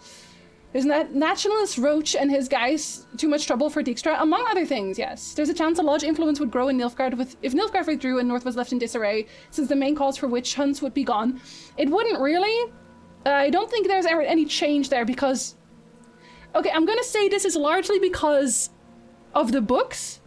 There's Nationalist Roach and his guys too much trouble for Dijkstra, among other things, yes. There's a chance a lodge influence would grow in Nilfgaard if Nilfgaard withdrew and North was left in disarray, since the main cause for witch hunts would be gone. It wouldn't really. I don't think there's ever any change there because... Okay, I'm gonna say this is largely because of the books.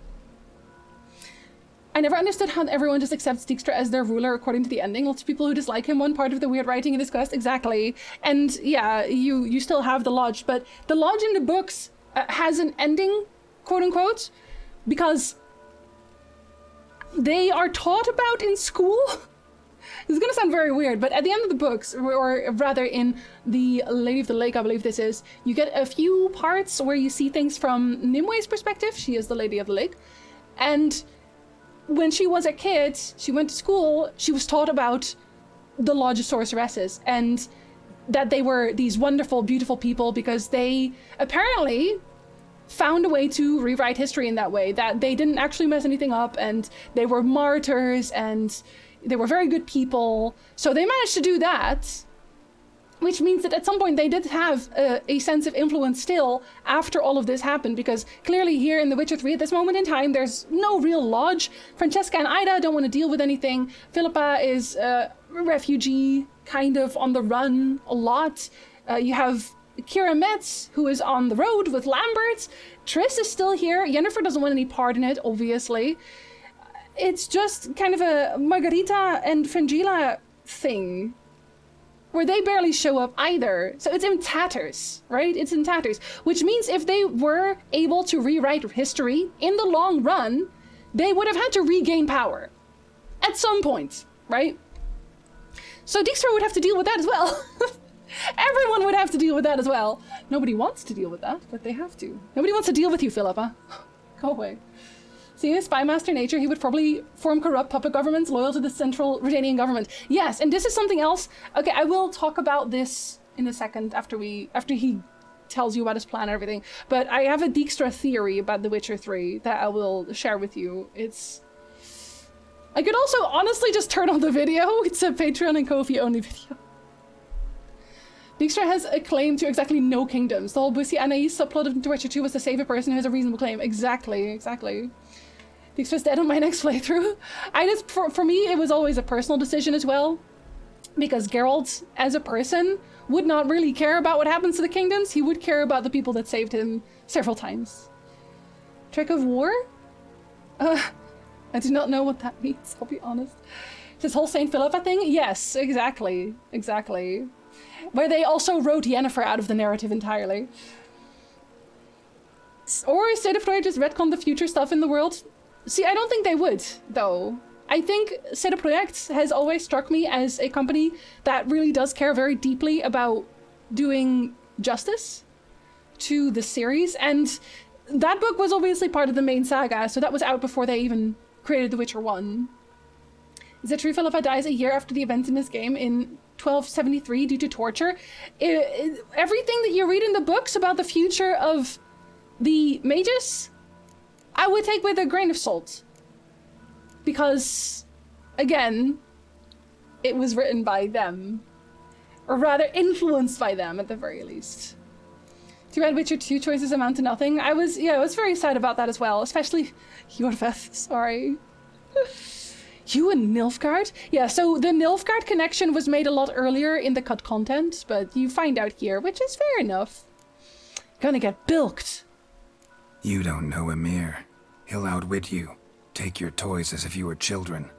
I never understood how everyone just accepts Dijkstra as their ruler according to the ending. Lots of people who dislike him, one part of the weird writing in this quest, exactly. And yeah, you still have the lodge, but the lodge in the books has an ending, quote unquote, because they are taught about in school. This is gonna sound very weird, but at the end of the books, or rather in the Lady of the Lake, I believe this is, you get a few parts where you see things from Nimwe's perspective. She is the Lady of the Lake. And when she was a kid, she went to school, she was taught about the Lodge of Sorceresses and that they were these wonderful, beautiful people because they apparently found a way to rewrite history in that way, that they didn't actually mess anything up and they were martyrs and they were very good people. So they managed to do that, which means that at some point they did have a sense of influence still after all of this happened, because clearly here in The Witcher 3 at this moment in time, there's no real lodge. Francesca and Ida don't want to deal with anything. Philippa is a refugee, kind of on the run a lot. You have Kira Metz, who is on the road with Lambert. Triss is still here. Yennefer doesn't want any part in it, obviously. It's just kind of a Margarita and Fringilla thing, where they barely show up either. So it's in tatters, right? It's in tatters, which means if they were able to rewrite history in the long run, they would have had to regain power at some point, right? So Dijkstra would have to deal with that as well. Everyone would have to deal with that as well. Nobody wants to deal with that, but they have to. Nobody wants to deal with you, Philippa. Go away. Seeing his spymaster nature, he would probably form corrupt puppet governments loyal to the central Redanian government. Yes, and this is something else. Okay, I will talk about this in a second after he tells you about his plan and everything. But I have a Dijkstra theory about The Witcher 3 that I will share with you. I could also honestly just turn on the video. It's a Patreon and Ko-fi only video. Dijkstra has a claim to exactly no kingdoms. The whole Bussy Anais subplot of The Witcher 2 was to save a person who has a reasonable claim. Exactly. Dijkstra's dead on my next playthrough. For me, it was always a personal decision as well, because Geralt, as a person, would not really care about what happens to the kingdoms. He would care about the people that saved him several times. Trick of War? I do not know what that means, I'll be honest. This whole Saint Philippa thing? Yes, exactly. Where they also wrote Yennefer out of the narrative entirely. Or State of Projekt just retcon the future stuff in the world? See, I don't think they would, though. I think State of Projekt has always struck me as a company that really does care very deeply about doing justice to the series, and that book was obviously part of the main saga, so that was out before they even created The Witcher 1. Is it true Philippa dies a year after the events in this game in 1273 due to torture? Everything that you read in the books about the future of the mages, I would take with a grain of salt. Because, again, it was written by them. Or rather, influenced by them, at the very least. Too bad Witcher 2 choices amount to nothing. I was very sad about that as well. Especially Yorveth, sorry. You and Nilfgaard? Yeah, so the Nilfgaard connection was made a lot earlier in the cut content, but you find out here, which is fair enough. Gonna get bilked. You don't know Emir. He'll outwit you. Take your toys as if you were children.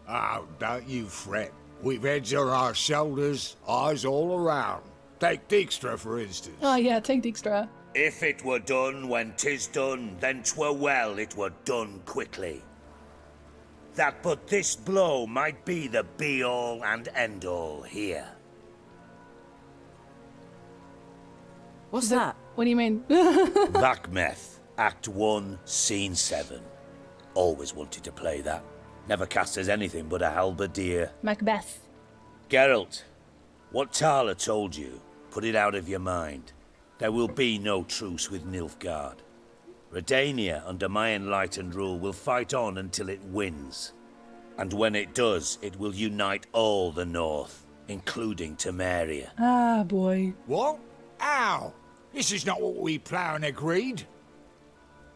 Oh, don't you fret. We've heads on our shoulders, eyes all around. Take Dijkstra, for instance. Oh yeah, take Dijkstra. If it were done when 'tis done, then 'twere well it were done quickly. That but this blow might be the be-all and end-all here. What's that? What do you mean? Vakmeth, Act 1, Scene 7. Always wanted to play that. Never cast as anything but a halberdier. Macbeth. Geralt, what Tala told you, put it out of your mind. There will be no truce with Nilfgaard. Redania, under my enlightened rule, will fight on until it wins. And when it does, it will unite all the North, including Temeria. Ah, boy. What? How? This is not what we plough and agreed.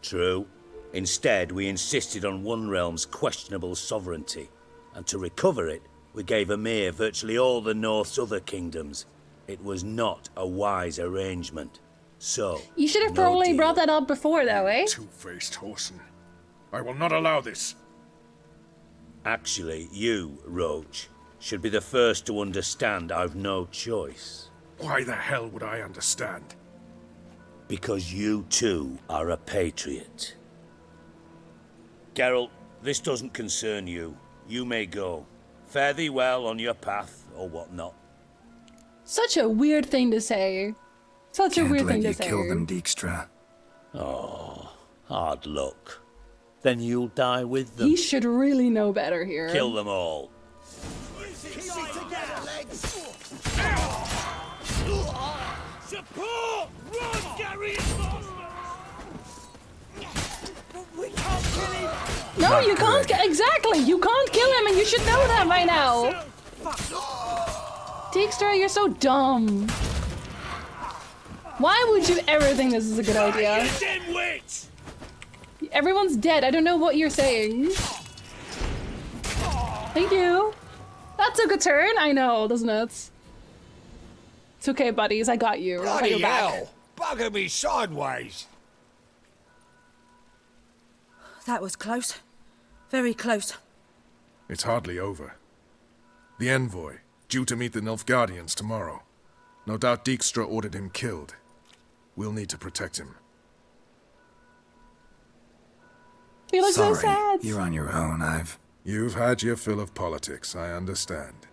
True. Instead, we insisted on one realm's questionable sovereignty. And to recover it, we gave Emir virtually all the North's other kingdoms. It was not a wise arrangement. So, you should have no probably deal. brought that up before, though, eh? Two-faced Horson. I will not allow this. Actually, you, Roach, should be the first to understand I've no choice. Why the hell would I understand? Because you, too, are a patriot. Geralt, this doesn't concern you. You may go. Fare thee well on your path, or whatnot. Such a weird thing to say. Such a weird thing to say. Can't let you kill them, Dijkstra. Oh, hard luck. Then you'll die with them. He should really know better here. Kill them all. Support! Run, Gary! We can't kill him! No, you can't. Exactly. You can't kill him, and you should know that by now. Dijkstra, you're so dumb. Why would you ever think this is a good idea? Everyone's dead. I don't know what you're saying. Thank you. That took a turn. I know, doesn't it? It's okay, buddies. I got you. I got Bloody your back. hell! Bugger me sideways! That was close. Very close. It's hardly over. The envoy, due to meet the Nilfgaardians tomorrow. No doubt Dijkstra ordered him killed. We'll need to protect him. You look so Sorry, sad. you're on your own. You've had your fill of politics, I understand.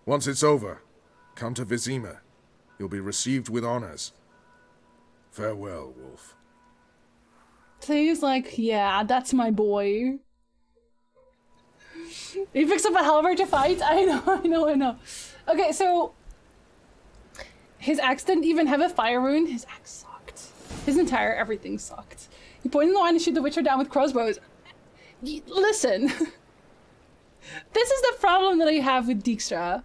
Once it's over, come to Vizima. You'll be received with honors. Farewell, Wolf. So he's like, yeah, that's my boy. He picks up a halberd to fight. I know. Okay, so his axe didn't even have a fire wound. His axe sucked. His entire everything sucked. He pointed the line to shoot the Witcher down with crossbows. Listen. This is the problem that I have with Dijkstra.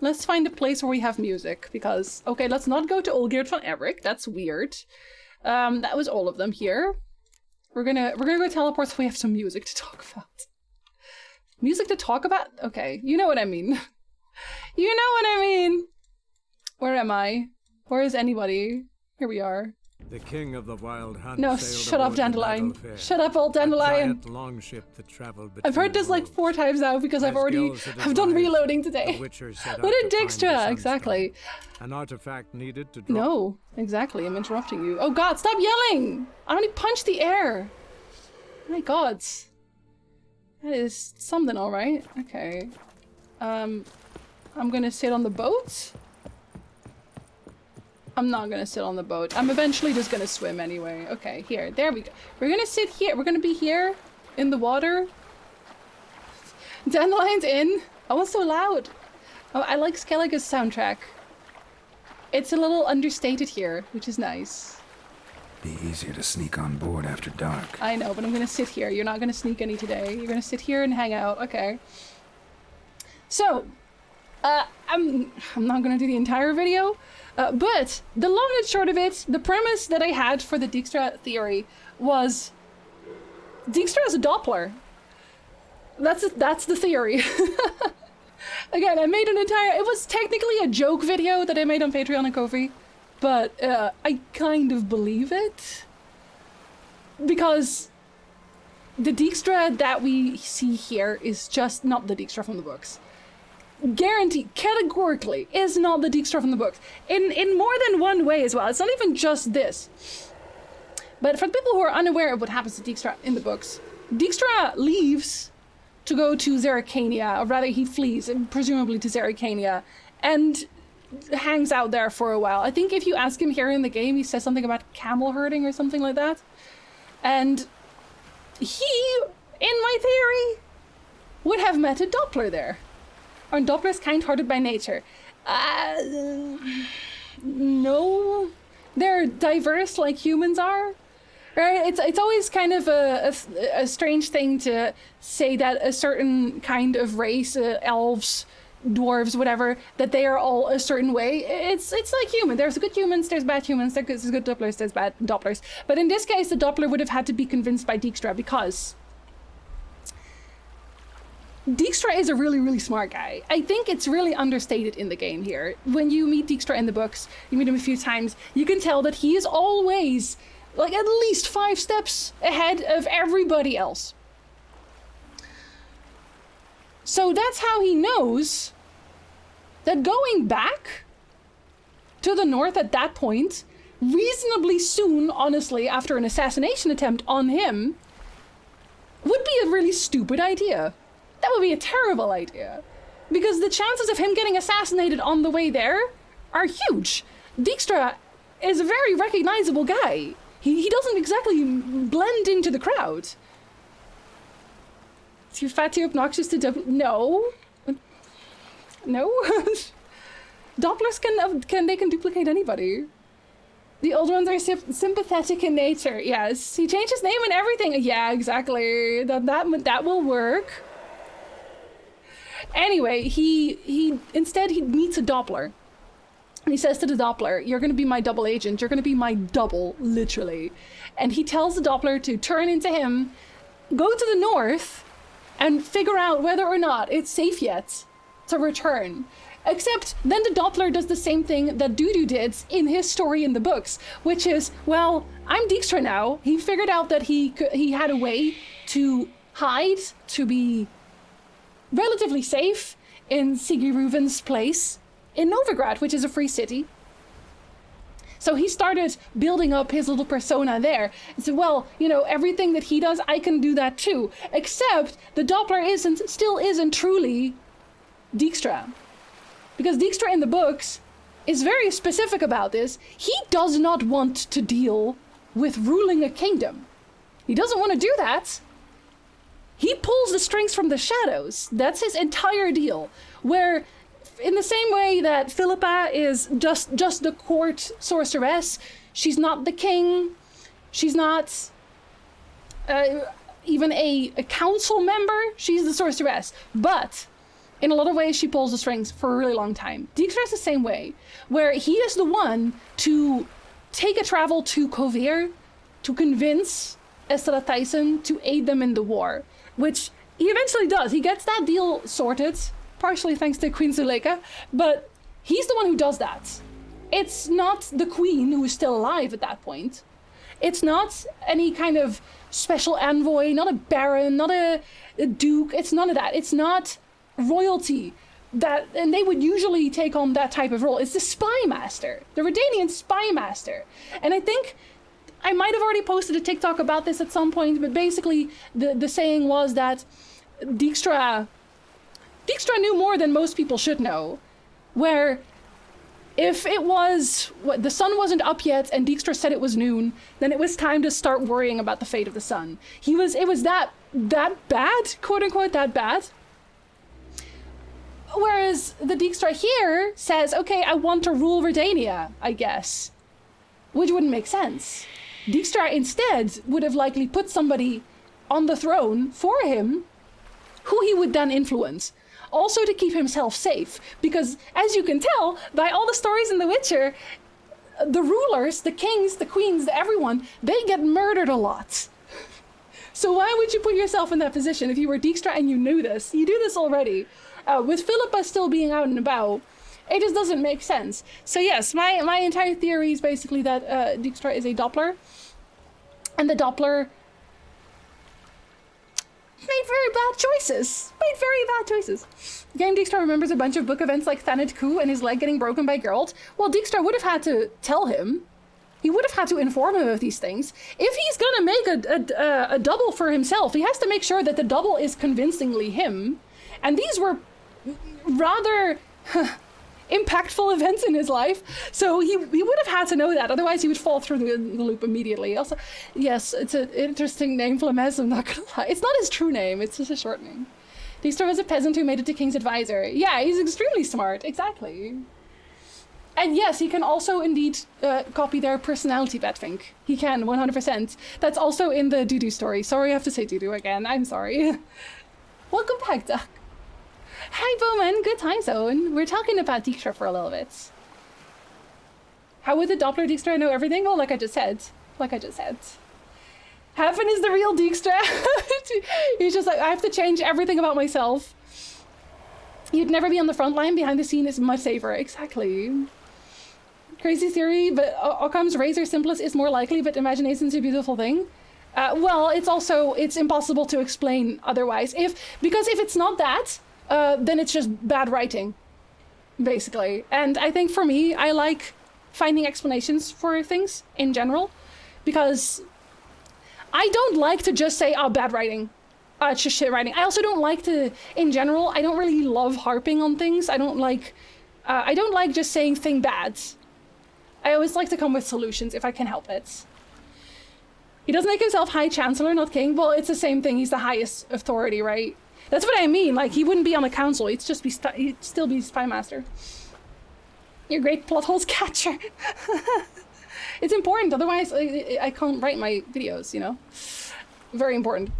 Let's find a place where we have music, because, okay, let's not go to Olgierd van Everik. That's weird. That was all of them here. We're gonna go teleport so we have some music to talk about. Music to talk about? Okay, you know what I mean. You know what I mean. Where am I? Where is anybody? Here we are. The king of the wild hunt. No, sailed shut up, aboard the Dandelion. Battle Fair, Shut up, old Dandelion. a giant longship that traveled I've heard this like 4 times now because I've done reloading today. What did Dijkstra? Exactly. An artifact needed to drop. No, exactly. I'm interrupting you. Oh God, stop yelling! I only punched the air. My God. That is something, all right. Okay. I'm gonna sit on the boat. I'm not gonna sit on the boat. I'm eventually just gonna swim anyway. Okay, here. There we go. We're gonna sit here. We're gonna be here in the water. Dandelion's in. Oh, it's so loud. Oh, I like Skellige's soundtrack. It's a little understated here, which is nice. Be easier to sneak on board after dark. I know, but I'm gonna sit here. You're not gonna sneak any today. You're gonna sit here and hang out. Okay. So, I'm not gonna do the entire video, but the long and short of it, the premise that I had for the Dijkstra theory was Dijkstra is a Doppler. That's the theory. Again, I made it was technically a joke video that I made on Patreon and Ko-fi, but I kind of believe it. Because the Dijkstra that we see here is just not the Dijkstra from the books. Guaranteed, categorically, is not the Dijkstra from the books. In more than one way as well. It's not even just this. But for the people who are unaware of what happens to Dijkstra in the books, Dijkstra leaves to go to Zerrikania, or rather he flees, presumably to Zerrikania, and hangs out there for a while. I think if you ask him here in the game, he says something about camel herding or something like that. And he, in my theory, would have met a Doppler there. Are Dopplers kind-hearted by nature? No. They're diverse like humans are, Right? It's always kind of a strange thing to say that a certain kind of race, elves, dwarves, whatever, that they are all a certain way. It's like human. There's good humans, there's bad humans, there's good Dopplers, there's bad Dopplers. But in this case, the Doppler would have had to be convinced by Dijkstra because Dijkstra is a really, really smart guy. I think it's really understated in the game here. When you meet Dijkstra in the books, you meet him a few times, you can tell that he is always like at least 5 steps ahead of everybody else. So that's how he knows that going back to the north at that point, reasonably soon, honestly, after an assassination attempt on him, would be a really stupid idea. That would be a terrible idea. Because the chances of him getting assassinated on the way there are huge. Dijkstra is a very recognizable guy. He doesn't exactly blend into the crowd. Is your fat too obnoxious to No. No? Dopplers can duplicate anybody. The old ones are sympathetic in nature. Yes, he changed his name and everything. Yeah, exactly. That will work. Anyway, he instead meets a Doppler. And he says to the Doppler, "You're going to be my double agent. You're going to be my double, literally." And he tells the Doppler to turn into him, go to the north, and figure out whether or not it's safe yet to return. Except then the Doppler does the same thing that Dudu did in his story in the books, which is, well, I'm Dijkstra now. He figured out that he had a way to hide, to be relatively safe in Sigiruven's place in Novigrad, which is a free city. So he started building up his little persona there. And said, well, you know, everything that he does, I can do that too. Except the Doppler still isn't truly Dijkstra. Because Dijkstra in the books is very specific about this. He does not want to deal with ruling a kingdom. He doesn't want to do that. He pulls the strings from the shadows. That's his entire deal. Where, in the same way that Philippa is just the court sorceress, she's not the king, she's not even a council member, she's the sorceress. But in a lot of ways, she pulls the strings for a really long time. Dijkstra is the same way, where he is the one to take a travel to Kovir to convince Estella Tyson to aid them in the war, which he eventually does. He gets that deal sorted, partially thanks to Queen Zuleika, but he's the one who does that. It's not the queen who is still alive at that point. It's not any kind of special envoy, not a baron, not a duke. It's none of that. It's not royalty, and they would usually take on that type of role. It's the spy master, the Redanian spy master. And I think I might have already posted a TikTok about this at some point, but basically the saying was that Dijkstra knew more than most people should know, where if it was, the sun wasn't up yet and Dijkstra said it was noon, then it was time to start worrying about the fate of the sun. It was that bad, quote unquote, that bad. Whereas the Dijkstra here says, okay, I want to rule Redania, I guess. Which wouldn't make sense. Dijkstra instead would have likely put somebody on the throne for him, who he would then influence. Also to keep himself safe, because as you can tell by all the stories in The Witcher, the rulers, the kings, the queens, everyone, they get murdered a lot. So why would you put yourself in that position if you were Dijkstra and you knew this? You do this already. With Philippa still being out and about, it just doesn't make sense. So yes, my entire theory is basically that Dijkstra is a Doppler, and the Doppler made very bad choices. Game Dijkstra remembers a bunch of book events like Thanet Ku and his leg getting broken by Geralt. Well, Dijkstra would have had to tell him. He would have had to inform him of these things. If he's gonna make a double for himself, he has to make sure that the double is convincingly him. And these were rather impactful events in his life, so he would have had to know that, otherwise he would fall through the loop immediately. Also, yes, it's an interesting name, Flamez, I'm not gonna lie. It's not his true name, it's just a short name. Dijkstra was a peasant who made it to King's advisor. Yeah, he's extremely smart, exactly. And yes, he can also indeed copy their personality, Batfink. He can, 100%. That's also in the Dudu story. Sorry, I have to say Dudu again. I'm sorry. Welcome back, Duck. Hi, Bowman. Good time zone. We're talking about Dijkstra for a little bit. How would the Doppler Dijkstra know everything? Well, like I just said. Hafen is the real Dijkstra. He's just like, I have to change everything about myself. You'd never be on the front line. Behind the scene is much safer. Exactly. Crazy theory, but Occam's razor simplest is more likely, but imagination's a beautiful thing. Well, it's impossible to explain otherwise. Because if it's not that, then it's just bad writing, basically. And I think for me, I like finding explanations for things in general, because I don't like to just say, oh, bad writing. It's just shit writing. I also don't like to, in general, I don't really love harping on things. I don't like just saying thing bad. I always like to come with solutions if I can help it. He doesn't make himself High Chancellor, not King. Well, it's the same thing. He's the highest authority, right? That's what I mean. Like, he wouldn't be on the council. He'd still be Spy Master. You're great plot holes catcher. It's important. Otherwise, I can't write my videos, you know? Very important.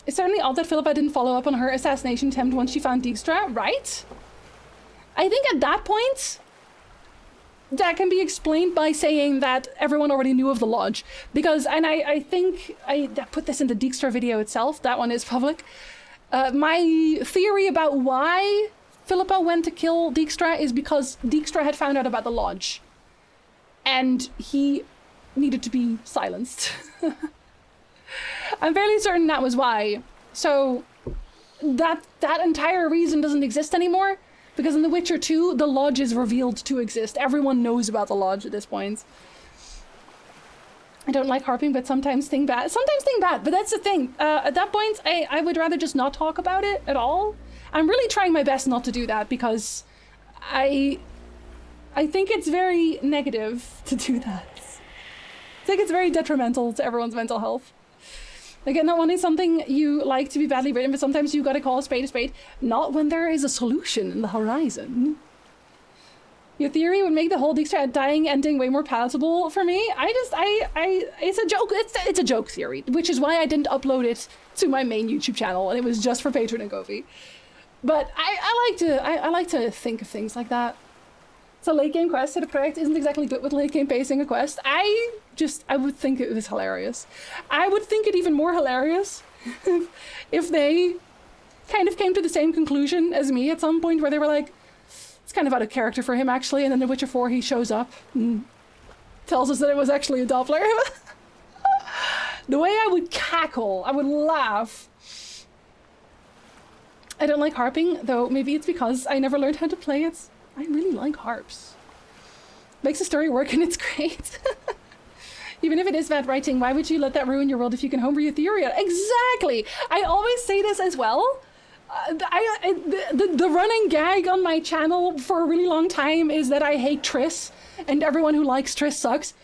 It's certainly odd that Philippa didn't follow up on her assassination attempt once she found Dijkstra, right? I think at that point, that can be explained by saying that everyone already knew of the lodge. Because, and I think I put this in the Dijkstra video itself, that one is public. My theory about why Philippa went to kill Dijkstra is because Dijkstra had found out about the lodge. And he needed to be silenced. I'm fairly certain that was why. So that entire reason doesn't exist anymore, because in The Witcher 2, the lodge is revealed to exist. Everyone knows about the lodge at this point. I don't like harping, but sometimes think bad. Sometimes think bad, but that's the thing. At that point, I would rather just not talk about it at all. I'm really trying my best not to do that, because I think it's very negative to do that. I think it's very detrimental to everyone's mental health. Again, not wanting something you like to be badly written, but sometimes you gotta call a spade a spade. Not when there is a solution in the horizon. Your theory would make the whole Dijkstra dying ending way more palatable for me. It's a joke. It's a joke theory, which is why I didn't upload it to my main YouTube channel, and it was just for Patron and Govi. But I like to think of things like that. So late game quest, so the project isn't exactly good with late game pacing a quest. I would think it was hilarious. I would think it even more hilarious if they kind of came to the same conclusion as me at some point, where they were like, it's kind of out of character for him actually, and then in Witcher 4 he shows up and tells us that it was actually a Doppler. The way I would cackle, I would laugh. I don't like harping, though maybe it's because I never learned how to play it. I really like harps. Makes the story work and it's great. Even if it is bad writing, why would you let that ruin your world if you can homebrew your theory? Exactly! I always say this as well. The running gag on my channel for a really long time is that I hate Triss, and everyone who likes Triss sucks.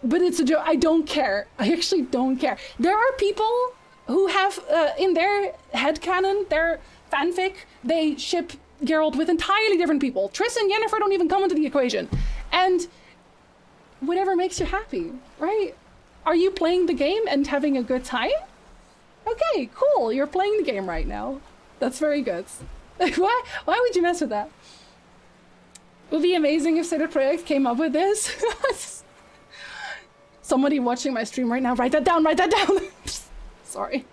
But it's a joke. I don't care. I actually don't care. There are people who have, in their headcanon, their fanfic, they ship Geralt with entirely different people. Triss and Yennefer don't even come into the equation. And whatever makes you happy, right? Are you playing the game and having a good time? Okay, cool. You're playing the game right now. That's very good. Why would you mess with that? It would be amazing if CD Projekt came up with this. Somebody watching my stream right now, write that down, write that down. Sorry.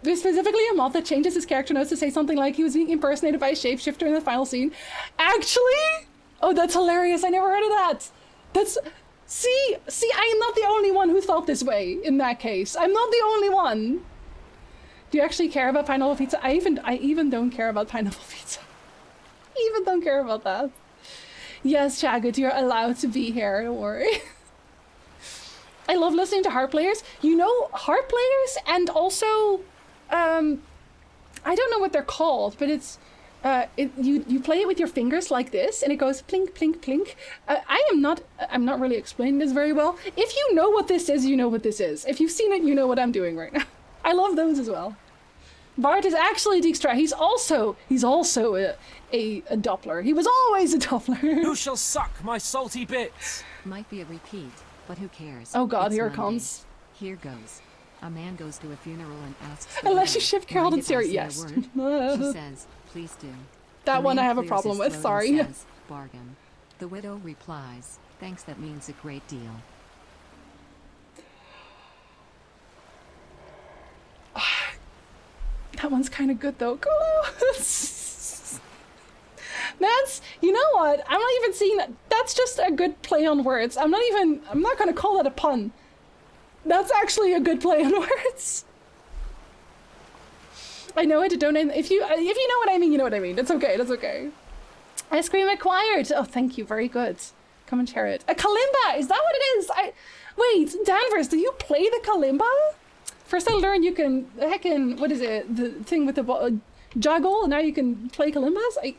There's specifically a mod that changes his character notes to say something like he was being impersonated by a shapeshifter in the final scene. Actually? Oh, that's hilarious. I never heard of that. That's... See, I am not the only one who thought this way in that case. I'm not the only one. Do you actually care about pineapple pizza? I even don't care about pineapple pizza. I even don't care about that. Yes, Chagut, you're allowed to be here. Don't worry. I love listening to harp players. You know, harp players and also... I don't know what they're called, but it's you play it with your fingers like this, and it goes plink, plink, plink. I'm not really explaining this very well. If you know what this is, you know what this is. If you've seen it, you know what I'm doing right now. I love those as well. Bart is actually Dijkstra. He's also a Doppler. He was always a Doppler. Who shall suck my salty bits? Might be a repeat, but who cares? Oh god, It's here it Monday. comes. Here goes. A man goes to a funeral and asks Unless you ship Carol and Sarah, She yes. says, please do. That The one I man have a clears problem his with, throat sorry. and says, bargain. The widow replies, thanks, that means a great deal. That one's kind of good though. That's, you know what? I'm not even seeing that. That's just a good play on words. I'm not gonna call that a pun. That's actually a good play on words. I know I don't. If you know what I mean, you know what I mean. It's okay. That's okay. Ice cream acquired. Oh, thank you. Very good. Come and share it. A kalimba. Is that what it is? Wait, Danvers. Do you play the kalimba? First, I learned you can heckin', what is it? The thing with the juggle. And now you can play kalimbas.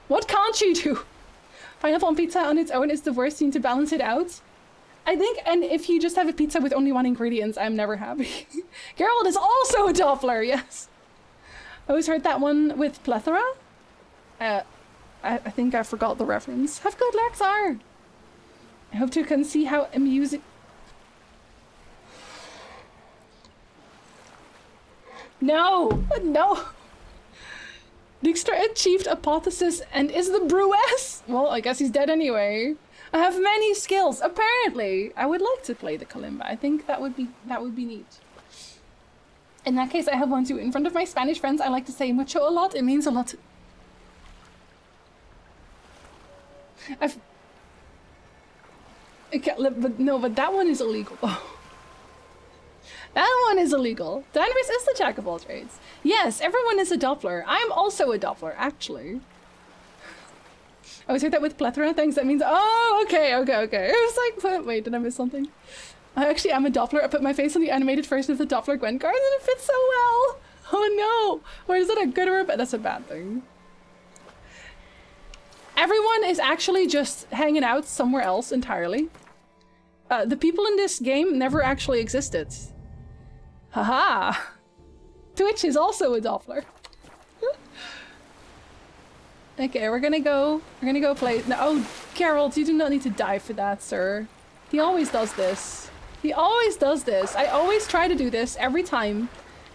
What can't you do? Pineapple on pizza on its own is the worst. You need to balance it out. I think, and if you just have a pizza with only one ingredient, I'm never happy. Geralt is also a Doppler, yes. I always heard that one with plethora. I think I forgot the reference. Have good Lexar. I hope you can see how amusing. No. Dijkstra achieved apotheosis and is the Brewess. Well, I guess he's dead anyway. I have many skills. Apparently, I would like to play the kalimba. I think that would be neat. In that case, I have one too. In front of my Spanish friends, I like to say mucho a lot. It means a lot. But that one is illegal. That one is illegal. Danvers is the jack of all trades. Yes, everyone is a Doppler. I'm also a Doppler, actually. I always heard that with plethora things. That means, oh, okay. I was like, wait, did I miss something? I actually am a Doppler. I put my face on the animated version of the Doppler Gwen card and it fits so well. Oh no. Wait, is that a good or a bad? That's a bad thing. Everyone is actually just hanging out somewhere else entirely. The people in this game never actually existed. Haha! Twitch is also a Doppler. Okay, we're gonna go play. No, oh, Geralt, you do not need to die for that, sir. He always does this. He always does this. I always try to do this every time,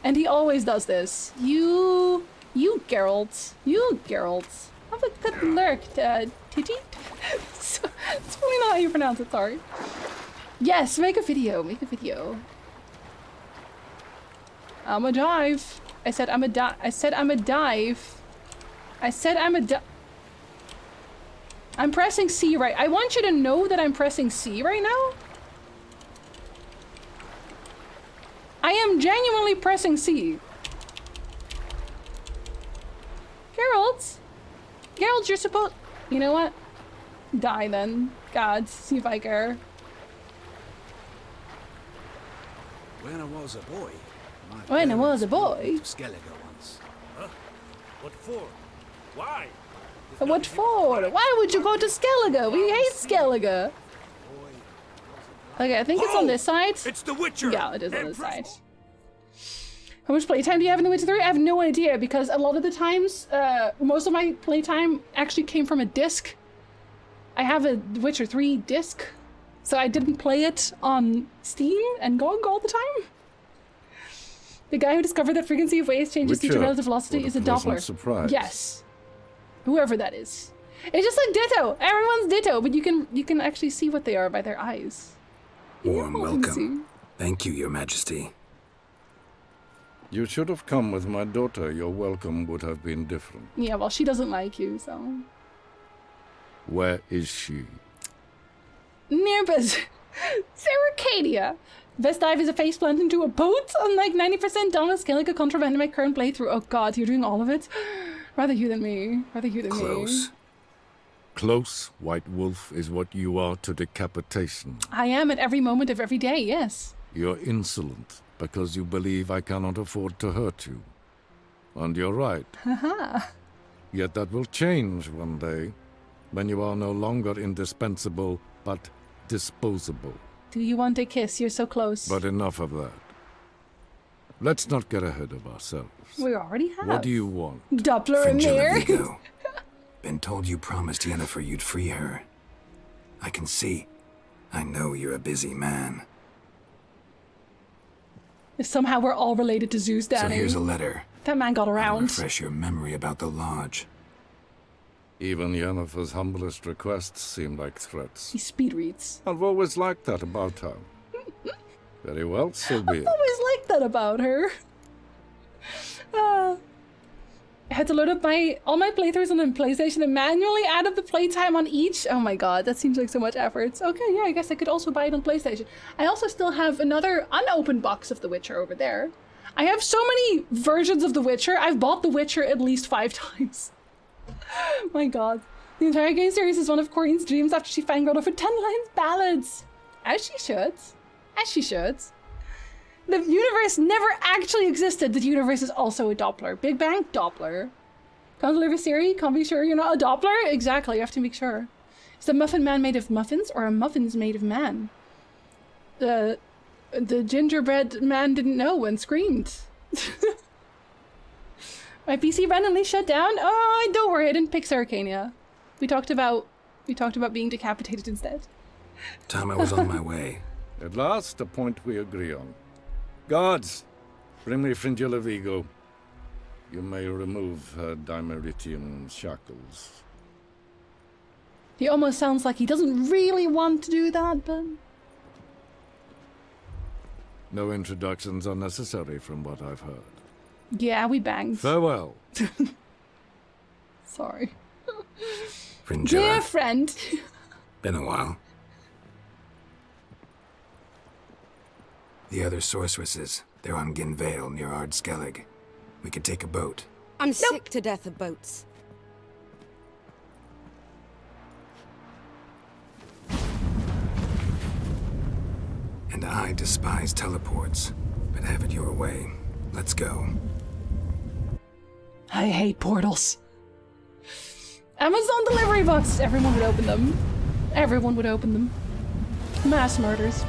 and he always does this. You Geralt. Have a good lurk, Titty. It's really not how you pronounce it, sorry. Yes, make a video. I'm a dive. I said I'm a dive. I'm pressing C right. I want you to know that I'm pressing C right now. I am genuinely pressing C. Geralt, you're supposed. You know what? Die then. God, see if I care. When I was a boy. Skellige once. Huh? What for? Why? What for? Why would you go to Skellige? We hate Skellige. Okay, I think it's on this side. It's the Witcher. Yeah, it is on this side. How much playtime do you have in The Witcher 3? I have no idea because a lot of the times, most of my playtime actually came from a disc. I have a Witcher 3 disc, so I didn't play it on Steam and GOG all the time. The guy who discovered that frequency of waves changes due to relative velocity is a Doppler. Surprise. Yes. Whoever that is. It's just like Ditto. Everyone's Ditto, but you can actually see what they are by their eyes. Warm welcome. Thank you, Your Majesty. You should have come with my daughter. Your welcome would have been different. Yeah, well, she doesn't like you, so. Where is she? Nirbus. Seracadia. Best dive is a faceplant into a boat. Unlike 90% done with Skellige contraband in my current playthrough. Oh god, you're doing all of it? Rather you than me. Close. Close, White Wolf, is what you are to decapitation. I am at every moment of every day, yes. You're insolent because you believe I cannot afford to hurt you. And you're right. Haha. Yet that will change one day, when you are no longer indispensable, but disposable. Do you want a kiss? You're so close. But enough of that. Let's not get ahead of ourselves. We already have. What do you want? Doppler and Fringilla Mir. Vigo. Been told you promised Yennefer you'd free her. I can see. I know you're a busy man. If somehow we're all related to Zeus, Danny. So here's a letter. That man got I'll around. refresh your memory about the lodge. Even Yennefer's humblest requests seem like threats. He speed reads. I've always liked that about her. Very well, so be it. I've always liked that about her. I had to load up all my playthroughs on the PlayStation and manually add up the playtime on each. Oh my god, that seems like so much effort. Okay, yeah, I guess I could also buy it on PlayStation. I also still have another unopened box of The Witcher over there. I have so many versions of The Witcher. I've bought The Witcher at least 5 times. My god. The entire game series is one of Corinne's dreams after she fangirled over 10 lines ballads. As she should. As she should. The universe never actually existed. The universe is also a Doppler. Big Bang, Doppler. Can't deliver Siri? Can't be sure you're not a Doppler? Exactly, you have to make sure. Is the muffin man made of muffins or a muffin's made of man? The gingerbread man didn't know and screamed. My PC randomly shut down? Oh, don't worry, I didn't pick Saracania. We talked about being decapitated instead. Time I was on my way. At last, a point we agree on. Guards, bring me Fringilla Vigo. You may remove her Dimeritian shackles. He almost sounds like he doesn't really want to do that, but... No introductions are necessary from what I've heard. Yeah, we banged. Farewell. Sorry. Fringilla. Dear friend. Been a while. The other sorceresses, they're on Ginvale near Ardskellig. We could take a boat. I'm sick to death of boats. And I despise teleports, but have it your way. Let's go. I hate portals. Amazon delivery box. Everyone would open them. Everyone would open them. Mass murders.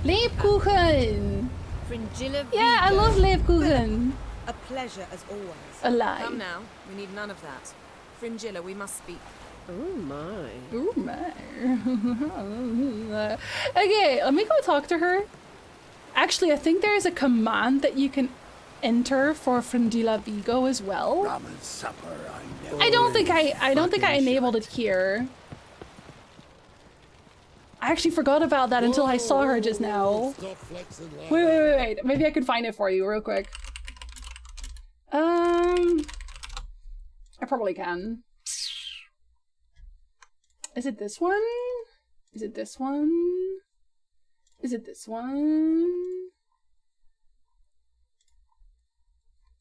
Lebkuchen! Fringilla Yeah, I love Lebkuchen. A pleasure as always. A lie. Come now, we need none of that. Fringilla, we must speak. Oh my. Oh my. Okay, let me go talk to her. Actually, I think there is a command that you can enter for Fringilla Vigo as well. Ramen supper, I don't think I enabled it here. I actually forgot about that until I saw her just now. Wait. Maybe I could find it for you real quick. I probably can. Is it this one? Is it this one? Is it this one?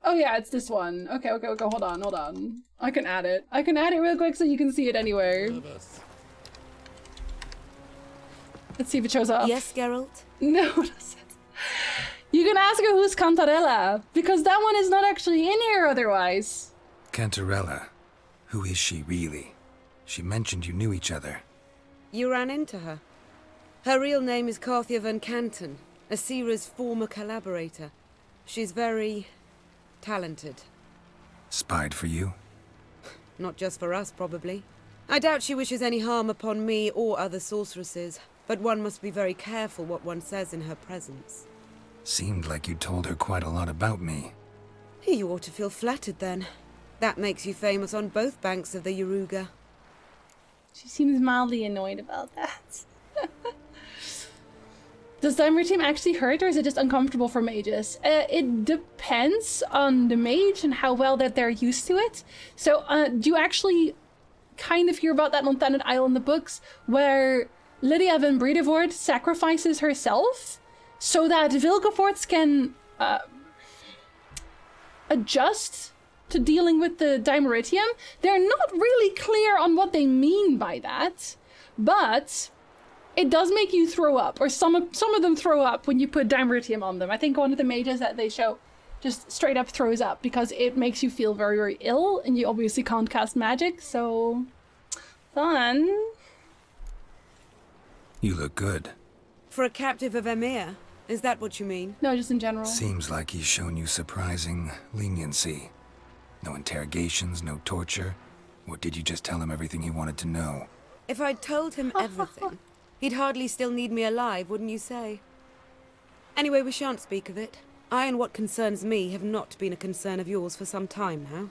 Oh yeah, it's this one. Okay, hold on. I can add it. I can add it real quick so you can see it anywhere. Let's see if it shows up. Yes, Geralt? No, it doesn't. You can ask her who's Cantarella, because that one is not actually in here otherwise. Cantarella? Who is she really? She mentioned you knew each other. You ran into her. Her real name is Carthia van Canton, Asira's former collaborator. She's very talented. Spied for you? Not just for us, probably. I doubt she wishes any harm upon me or other sorceresses, but one must be very careful what one says in her presence. Seemed like you told her quite a lot about me. You ought to feel flattered then. That makes you famous on both banks of the Yaruga. She seems mildly annoyed about that. Does Dimeritium actually hurt, or is it just uncomfortable for mages? It depends on the mage and how well that they're used to it. So, do you actually kind of hear about that on Thanet Isle in the books, where Lydia van Bredevoort sacrifices herself so that Vilgefortz can adjust to dealing with the Dimeritium? They're not really clear on what they mean by that, but it does make you throw up, or some of them throw up when you put Dimeritium on them. I think one of the mages that they show just straight up throws up because it makes you feel very, very ill, and you obviously can't cast magic, so fun. You look good. For a captive of Emir, Is that what you mean? No, just in general. Seems like he's shown you surprising leniency. No interrogations, no torture. Or did you just tell him everything he wanted to know? If I'd told him everything, he'd hardly still need me alive, wouldn't you say? Anyway, we shan't speak of it. I and what concerns me have not been a concern of yours for some time now.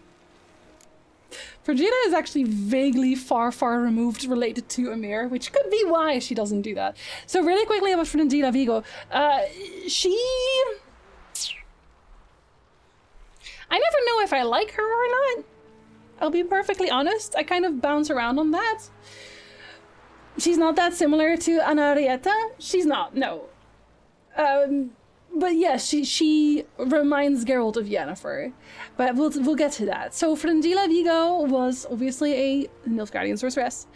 Fringilla is actually vaguely far related to Emir, which could be why she doesn't do that. So really quickly about Fringilla Vigo. I never know if I like her or not. I'll be perfectly honest. I kind of bounce around on that. She's not that similar to Anarietta. She's not, no. But yes, she reminds Geralt of Yennefer. But we'll get to that. So Fringilla Vigo was obviously a Nilfgaardian sorceress.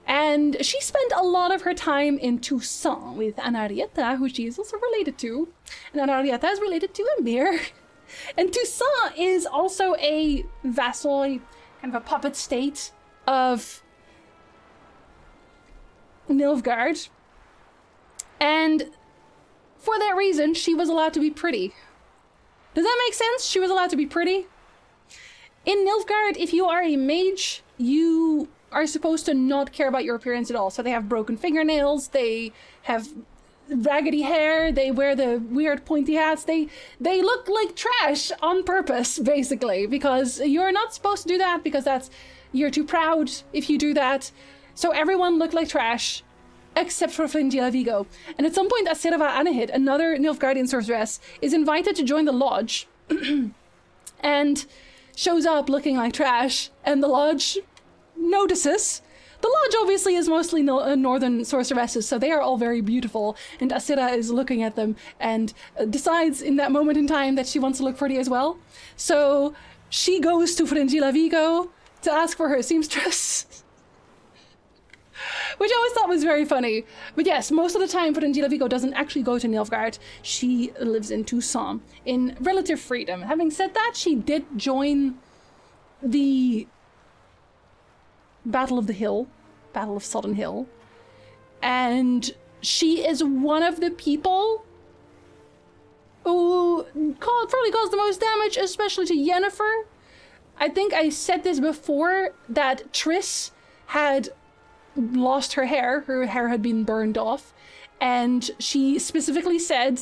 And she spent a lot of her time in Toussaint with Anarietta, who she is also related to. And Anarietta is related to Emir. And Toussaint is also a vassal, kind of a puppet state of Nilfgaard. And for that reason, she was allowed to be pretty. Does that make sense? She was allowed to be pretty. In Nilfgaard, if you are a mage, you are supposed to not care about your appearance at all. So they have broken fingernails, they have raggedy hair, they wear the weird pointy hats, they look like trash on purpose, basically, because you're not supposed to do that, because you're too proud if you do that. So everyone looked like trash, except for Fringilla Vigo. And at some point, Asirava Anahid, another Nilfgaardian sorceress, is invited to join the lodge, and shows up looking like trash, and the lodge notices. The lodge obviously is mostly northern sorceresses, so they are all very beautiful, and Asira is looking at them and decides in that moment in time that she wants to look pretty as well. So she goes to Fringilla Vigo to ask for her seamstress, which I always thought was very funny. But yes, most of the time Fringilla Vigo doesn't actually go to Nilfgaard. She lives in Toussaint in relative freedom. Having said that, she did join the Battle of the Hill, Battle of Sodden Hill, and she is one of the people who probably caused the most damage, especially to Yennefer. I think I said this before, that Triss had lost her hair had been burned off, and she specifically said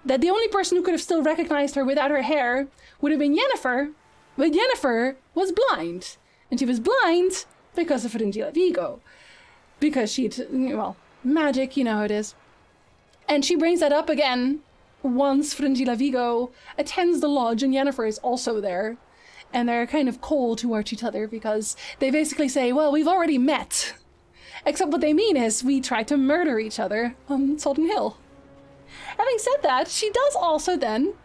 that the only person who could have still recognized her without her hair would have been Yennefer, but Yennefer was blind, and she was blind because of Fringilla Vigo. Because magic, you know how it is. And she brings that up again once Fringilla Vigo attends the lodge and Yennefer is also there. And they're kind of cold towards each other because they basically say, well, we've already met. Except what they mean is we tried to murder each other on Sodden Hill. Having said that, she does also then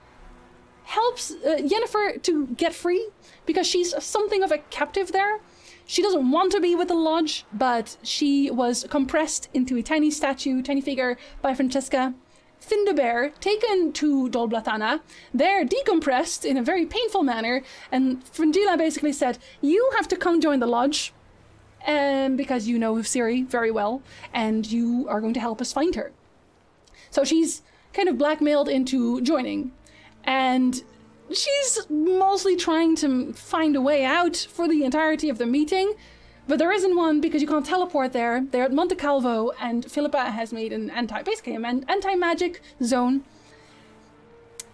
helps Yennefer to get free because she's something of a captive there. She doesn't want to be with the lodge, but she was compressed into a tiny figure by Francesca Findabair, taken to Dol Blatana. They're decompressed in a very painful manner, and Fringilla basically said, you have to come join the lodge, because you know Ciri very well, and you are going to help us find her. So she's kind of blackmailed into joining, and she's mostly trying to find a way out for the entirety of the meeting, but there isn't one because you can't teleport there. They're at Monte Calvo, and Philippa has made an anti-magic zone.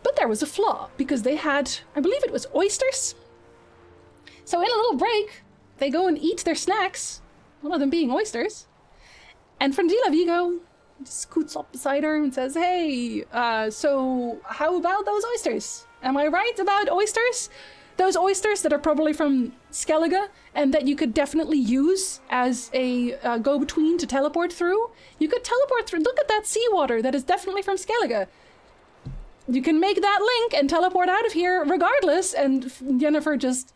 But there was a flaw, because they had, I believe it was oysters. So in a little break, they go and eat their snacks, one of them being oysters. And Fringilla Vigo scoots up beside her and says, hey, so how about those oysters? Am I right about oysters? Those oysters that are probably from Skellige and that you could definitely use as a go-between to teleport through. You could teleport through. Look at that seawater that is definitely from Skellige. You can make that link and teleport out of here regardless. And Yennefer just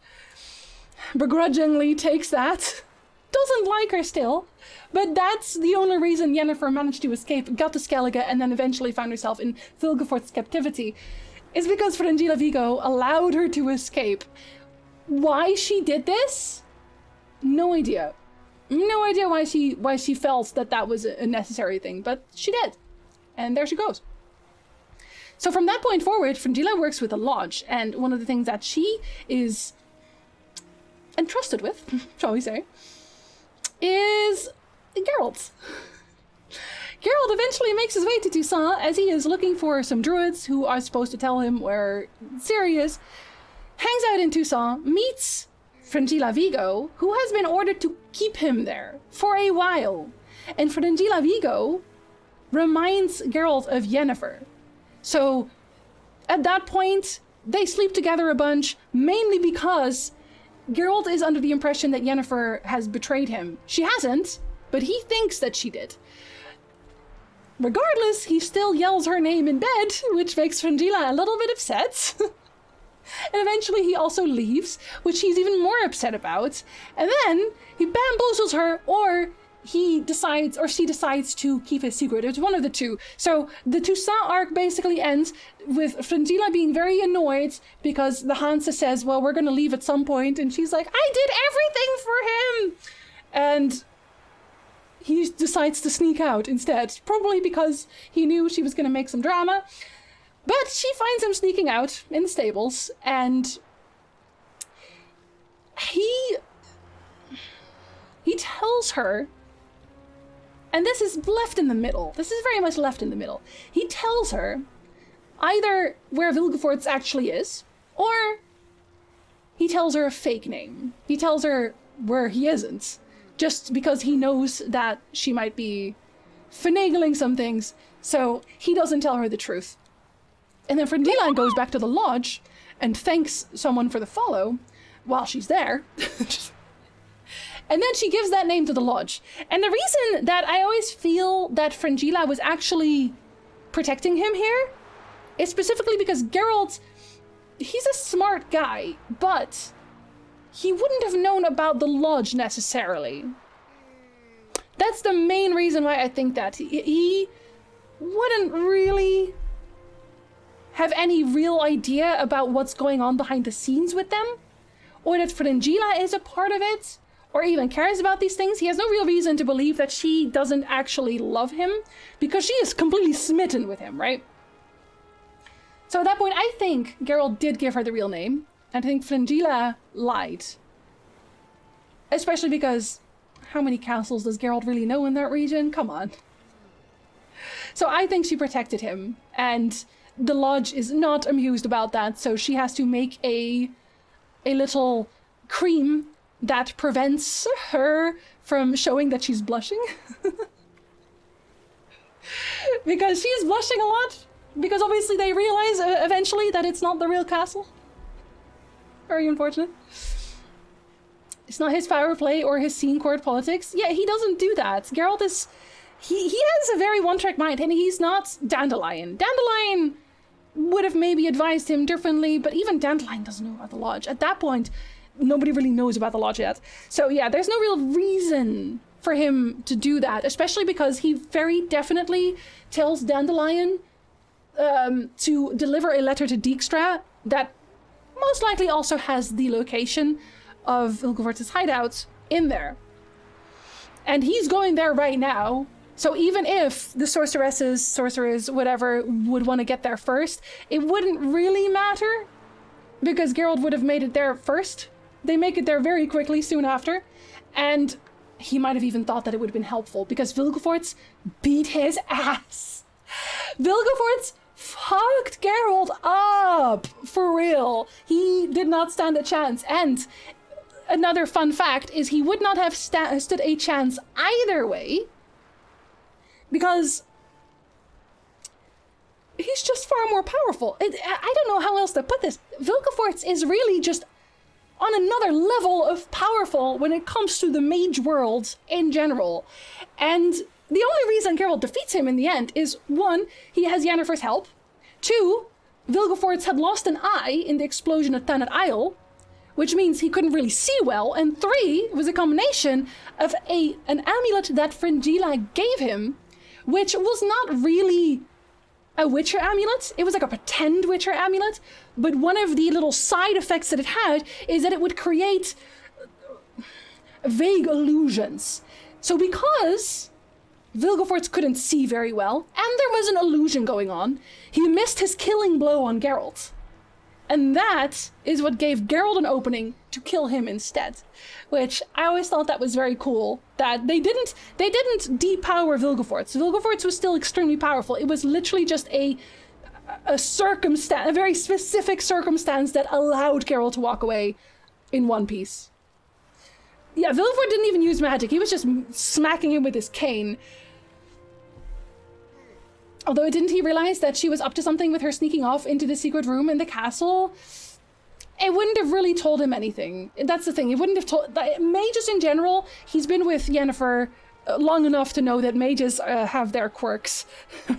begrudgingly takes that. Doesn't like her still. But that's the only reason Yennefer managed to escape, got to Skellige, and then eventually found herself in Vilgeforth's captivity. Is because Fringilla Vigo allowed her to escape. Why she did this? No idea. No idea why she felt that was a necessary thing, but she did. And there she goes. So from that point forward, Fringilla works with the Lodge, and one of the things that she is entrusted with, shall we say, is Geralt. Geralt eventually makes his way to Toussaint as he is looking for some druids who are supposed to tell him where Ciri is, hangs out in Toussaint, meets Fringilla Vigo, who has been ordered to keep him there for a while. And Fringilla Vigo reminds Geralt of Yennefer. So at that point, they sleep together a bunch, mainly because Geralt is under the impression that Yennefer has betrayed him. She hasn't, but he thinks that she did. Regardless, he still yells her name in bed, which makes Fringilla a little bit upset. And eventually he also leaves, which he's even more upset about. And then he bamboozles her, or he decides, or she decides to keep his secret. It's one of the two. So the Toussaint arc basically ends with Fringilla being very annoyed because the Hansa says, well, we're going to leave at some point. And she's like, I did everything for him. And he decides to sneak out instead, probably because he knew she was going to make some drama. But she finds him sneaking out in the stables, and he tells her, and this is left in the middle. This is very much left in the middle. He tells her either where Vilgefortz actually is, or he tells her a fake name. He tells her where he isn't, just because he knows that she might be finagling some things, so he doesn't tell her the truth. And then Fringilla goes back to the Lodge and thanks someone for the follow while she's there. And then she gives that name to the Lodge. And the reason that I always feel that Fringilla was actually protecting him here is specifically because Geralt, he's a smart guy, but he wouldn't have known about the Lodge necessarily. That's the main reason why I think that. He wouldn't really have any real idea about what's going on behind the scenes with them, or that Fringilla is a part of it, or even cares about these things. He has no real reason to believe that she doesn't actually love him, because she is completely smitten with him, right? So at that point, I think Geralt did give her the real name, and I think Fringilla lied. Especially because how many castles does Geralt really know in that region? Come on. So I think she protected him, and the Lodge is not amused about that, so she has to make a little cream that prevents her from showing that she's blushing. Because she's blushing a lot, because obviously they realize eventually that it's not the real castle. Very unfortunate. It's not his power play or his scene court politics. Yeah, he doesn't do that. Geralt is... He has a very one-track mind, and he's not Dandelion. Dandelion would have maybe advised him differently, but even Dandelion doesn't know about the Lodge. At that point, nobody really knows about the Lodge yet. So yeah, there's no real reason for him to do that, especially because he very definitely tells Dandelion to deliver a letter to Dijkstra that most likely also has the location of Vilgefortz's hideout in there. And he's going there right now. So even if the sorcerers, whatever, would want to get there first, it wouldn't really matter, because Geralt would have made it there first. They make it there very quickly soon after, and he might have even thought that it would have been helpful, because Vilgefortz beat his ass. Vilgefortz fucked Geralt up, for real. He did not stand a chance, and another fun fact is he would not have stood a chance either way, because he's just far more powerful. I don't know how else to put this. Vilgefortz is really just on another level of powerful when it comes to the mage world in general. And the only reason Geralt defeats him in the end is, one, he has Yennefer's help. Two, Vilgefortz had lost an eye in the explosion at Tannet Isle, which means he couldn't really see well. And three, it was a combination of an amulet that Fringilla gave him, which was not really a Witcher amulet. It was like a pretend Witcher amulet, but one of the little side effects that it had is that it would create vague illusions. So because Vilgefortz couldn't see very well, and there was an illusion going on. He missed his killing blow on Geralt. And that is what gave Geralt an opening to kill him instead. Which I always thought that was very cool. That they didn't depower Vilgefortz. Vilgefortz was still extremely powerful. It was literally just a circumstance, a very specific circumstance that allowed Geralt to walk away in one piece. Yeah, Vilgefortz didn't even use magic. He was just smacking him with his cane. Although didn't he realize that she was up to something with her sneaking off into the secret room in the castle? It wouldn't have really told him anything. That's the thing. It wouldn't have told... Mages in general, he's been with Yennefer long enough to know that mages have their quirks.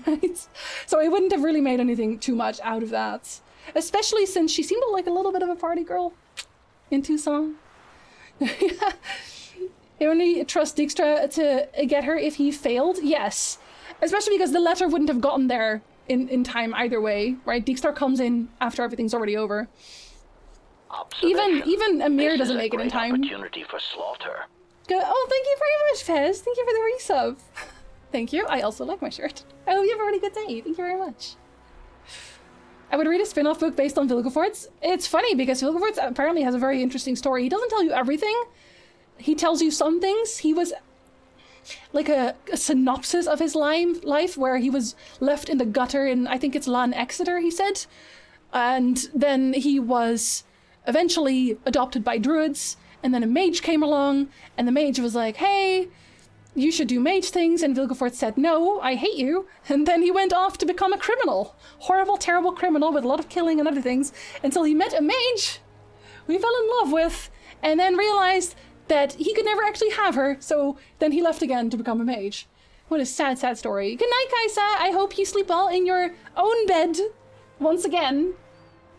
Right? So it wouldn't have really made anything too much out of that. Especially since she seemed like a little bit of a party girl in Tucson. He only trust Dijkstra to get her if he failed? Yes. Especially because the letter wouldn't have gotten there in time either way, right? Dijkstra comes in after everything's already over. Even Amir doesn't make it in time. Opportunity for slaughter. Oh, thank you very much, Fez. Thank you for the resub. Thank you. I also like my shirt. I hope you have a really good day. Thank you very much. I would read a spin-off book based on Vilgefortz. It's funny because Vilgefortz apparently has a very interesting story. He doesn't tell you everything. He tells you some things. He was like a synopsis of his life where he was left in the gutter in, I think it's Lan Exeter, he said. And then he was eventually adopted by druids, and then a mage came along, and the mage was like, hey, you should do mage things, and Vilgefortz said, no, I hate you, and then he went off to become a criminal. Horrible, terrible criminal with a lot of killing and other things, until he met a mage we fell in love with, and then realized that he could never actually have her, so then he left again to become a mage. What a sad, sad story. Good night, Kaisa. I hope you sleep well in your own bed once again.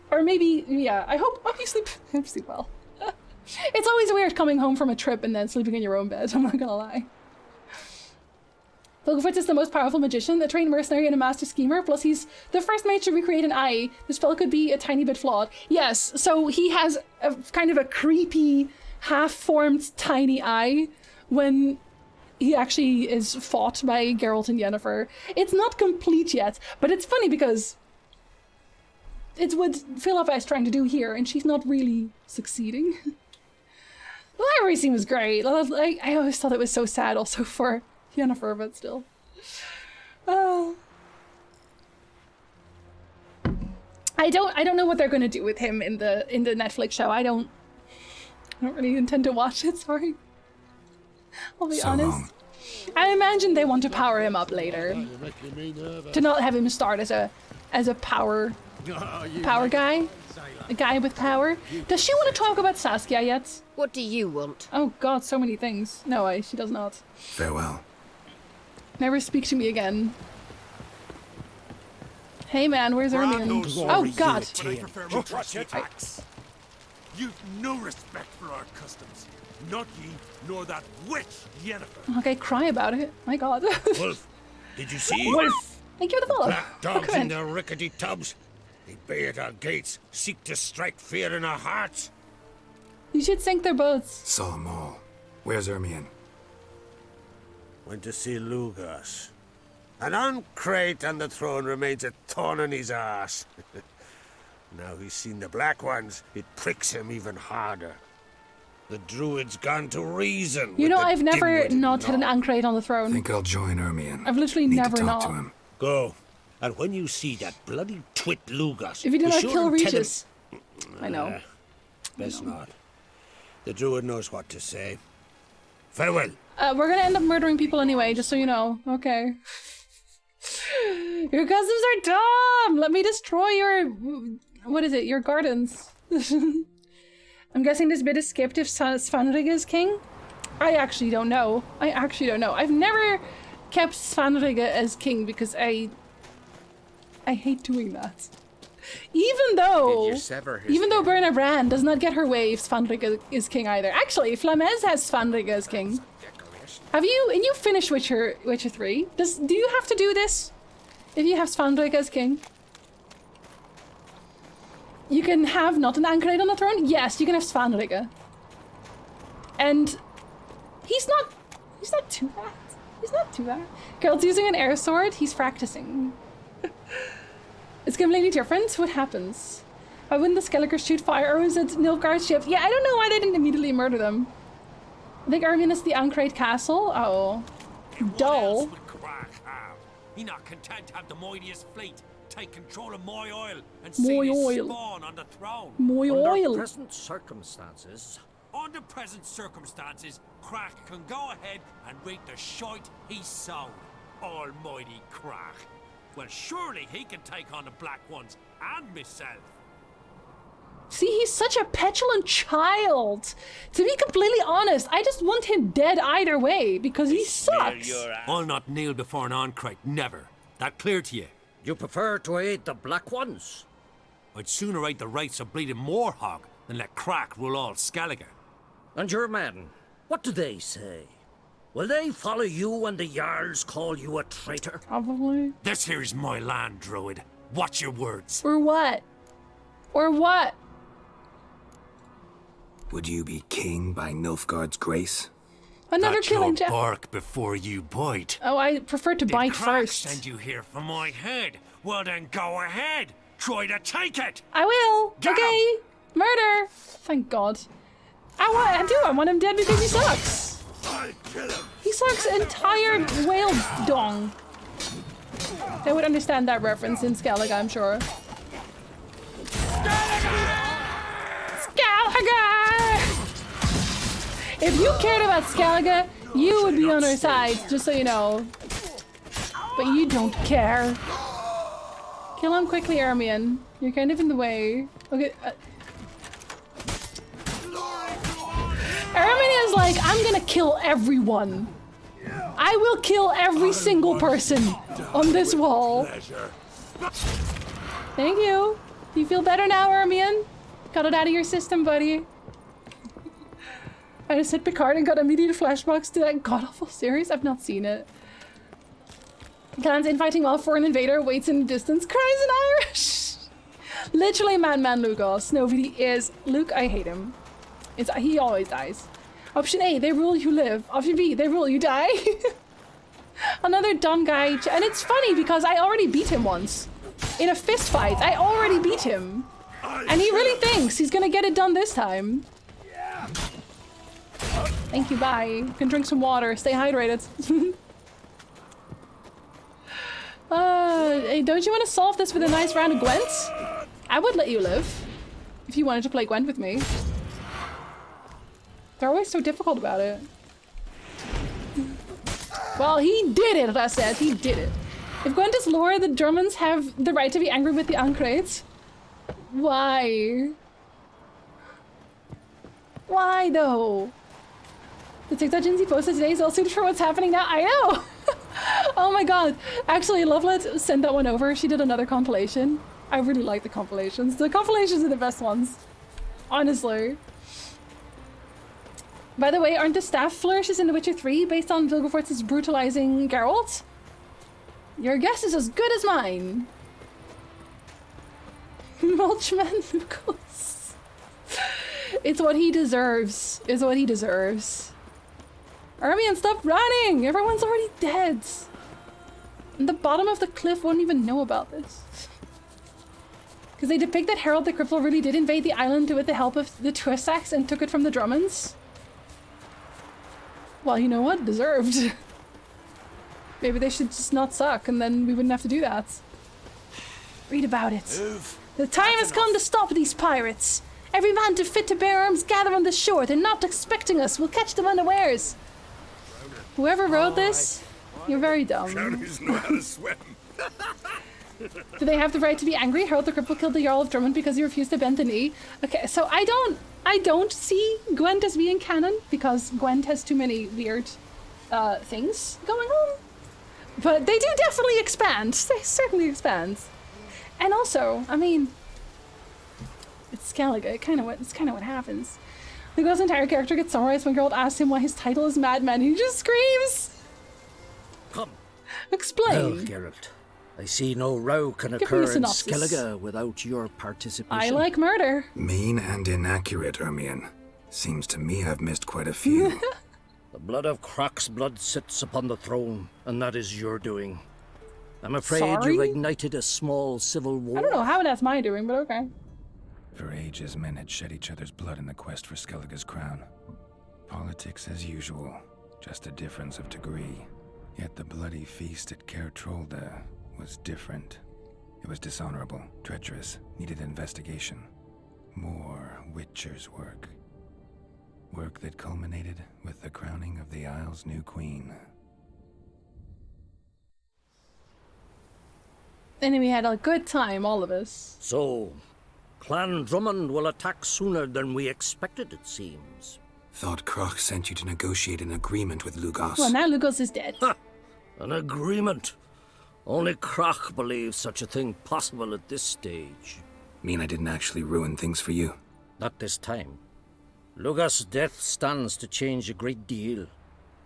Or maybe, yeah, I hope you sleep well. It's always weird coming home from a trip and then sleeping in your own bed, I'm not gonna lie. Vilgefortz is the most powerful magician, a trained mercenary and a master schemer, plus he's the first mage to recreate an eye. The spell could be a tiny bit flawed. Yes, so he has a kind of a creepy, half-formed tiny eye when he actually is fought by Geralt and Yennefer. It's not complete yet, but it's funny because it's what Philippa is trying to do here, and she's not really succeeding. The library scene was great. I always thought it was so sad also for Yennefer, but still. I don't know what they're gonna do with him in the Netflix show. I don't really intend to watch it, sorry. I'll be honest. I imagine they want to power him up later. To not have him start as a power guy. A guy with power. Does she want to talk about Saskia yet? What do you want? Oh god, so many things. No, she does not. Farewell. Never speak to me again. Hey man, where's Ermion? Oh god! You've no respect for our customs. Not ye, nor that witch Yennefer. Okay, cry about it. My god. Wolf, did you see? Wolf! Thank you for the follow. Black dogs in their rickety tubs. They bay at our gates, seek to strike fear in our hearts. You should sink their boats. Saw 'em all. Where's Ermion? Went to see Lugas. An uncrate on the throne remains a thorn in his arse. Now he's seen the Black Ones, it pricks him even harder. The Druid's gone to reason. You know, I've never not had an Ancrate on the throne. Think I'll join Ermion. I've literally never not. To him. Go. And when you see that bloody twit Lugas... If you do not kill Regis. I know. Best not. The Druid knows what to say. Farewell. We're gonna end up murdering people anyway, just so you know. Okay. Your customs are dumb! Let me destroy your... What is it? Your gardens. I'm guessing this bit is skipped if Svanrig is king? I actually don't know. I've never kept Svanrig as king because I hate doing that. Even though Berna Brand does not get her way if Svanrig is king either. Actually, Flamez has Svanrig as king. Have you, and you finished Witcher 3, do you have to do this if you have Svanrig as king? You can have not an Ancrate on the throne? Yes, you can have Svanrig. And he's not too bad. He's not too bad. Geralt's using an air sword. He's practicing. It's completely different. What happens? Why wouldn't the Skelligers shoot fire arrows at Nilfgaard's ship? Yeah, I don't know why they didn't immediately murder them. I think Ermin is the Ancrate Castle. Oh. Dull. He not content to have the mightiest fleet take control of my oil and My see his oil. spawn on the throne. My oil. Under present circumstances, Crack can go ahead and reap the shite he sowed. Almighty Crack. Well, surely he can take on the Black Ones and myself. See, he's such a petulant child. To be completely honest, I just want him dead either way because he sucks. I'll not kneel before an Ancrate, never. That clear to you? You prefer to aid the Black Ones? I'd sooner aid the rights of bleeding Moorhog than let Crack rule all Skellige. And your men, what do they say? Will they follow you when the Jarls call you a traitor? Probably. This here's my land, Druid. Watch your words. Or what? Or what? Would you be king by Nilfgaard's grace? Another killing Jeff. Jeff. Bark before you bite. Oh, I prefer to bite Crack first. Send you here for my head. Well then, go ahead. Try to take it. I will. Get okay. Murder. Thank God. I want him dead because he sucks. I'll kill him. He sucks entire whale dong. They would understand that reference in Skellige, I'm sure. Skellige! If you cared about Skellige, you would be on our side, just so you know. But you don't care. Kill him quickly, Ermion. You're kind of in the way. Okay. Ermion is like, I'm gonna kill everyone. I will kill every single person on this wall. Thank you. You feel better now, Ermion? Got it out of your system, buddy. I just hit Picard and got immediate flashbacks to that god-awful series. I've not seen it. Clan's infighting while foreign invader waits in the distance, cries in Irish. Literally Madman Lugos. No, he is. Luke, I hate him. He always dies. Option A, they rule, you live. Option B, they rule, you die. Another dumb guy. And it's funny because I already beat him once. In a fist fight, I already beat him. And he really thinks he's gonna get it done this time. Thank you, bye. You can drink some water, stay hydrated. Hey, don't you want to solve this with a nice round of Gwent? I would let you live. If you wanted to play Gwent with me. They're always so difficult about it. Well, he did it, I said. He did it. If Gwent is lore, the Germans have the right to be angry with the Ancrates. Why? Why, though? The TikTok Jinsey posted today is all suited for what's happening now. I know! Oh my god. Actually, Lovelet sent that one over. She did another compilation. I really like the compilations. The compilations are the best ones. Honestly. By the way, aren't the staff flourishes in The Witcher 3 based on Vilgefortz's brutalizing Geralt? Your guess is as good as mine. Mulchman Lucas. It's what he deserves. It's what he deserves. Ermion, stop running! Everyone's already dead. And the bottom of the cliff won't even know about this. Because they depict that Harold the Cripple really did invade the island with the help of the Twisacs and took it from the Drummonds. Well, you know what? Deserved. Maybe they should just not suck and then we wouldn't have to do that. Read about it. The time has come to stop these pirates. Every man fit to bear arms gather on the shore. They're not expecting us. We'll catch them unawares. Whoever wrote this, you're very dumb. Clownies know how to swim. Do they have the right to be angry? Harold the Cripple killed the Jarl of Drummond because he refused to bend the knee. Okay, so I don't see Gwent as being canon because Gwent has too many weird things going on. But they do definitely expand. They certainly expand. And also, I mean, it's Skellige. It's kind of what happens. Lugo's entire character gets summarized when Geralt asks him why his title is Madman. He just screams. Come. Explain. Well, Geralt, I see no row can occur in Skellige without your participation. I like murder. Mean and inaccurate, Ermion. Seems to me I've missed quite a few. The blood of Crach's blood sits upon the throne, and that is your doing. I'm afraid Sorry? you've ignited a small civil war. I don't know how that's my doing, but okay. For ages, men had shed each other's blood in the quest for Skellige's crown. Politics as usual, just a difference of degree. Yet the bloody feast at Caer Trolda was different. It was dishonorable, treacherous, needed investigation. More Witcher's work. Work that culminated with the crowning of the Isle's new queen. And we had a good time, all of us. So, Clan Drummond will attack sooner than we expected, it seems. Thought Crach sent you to negotiate an agreement with Lugos. Well, now Lugos is dead. Ha! An agreement. Only Crach believes such a thing possible at this stage. Mean I didn't actually ruin things for you? Not this time. Lugos' death stands to change a great deal.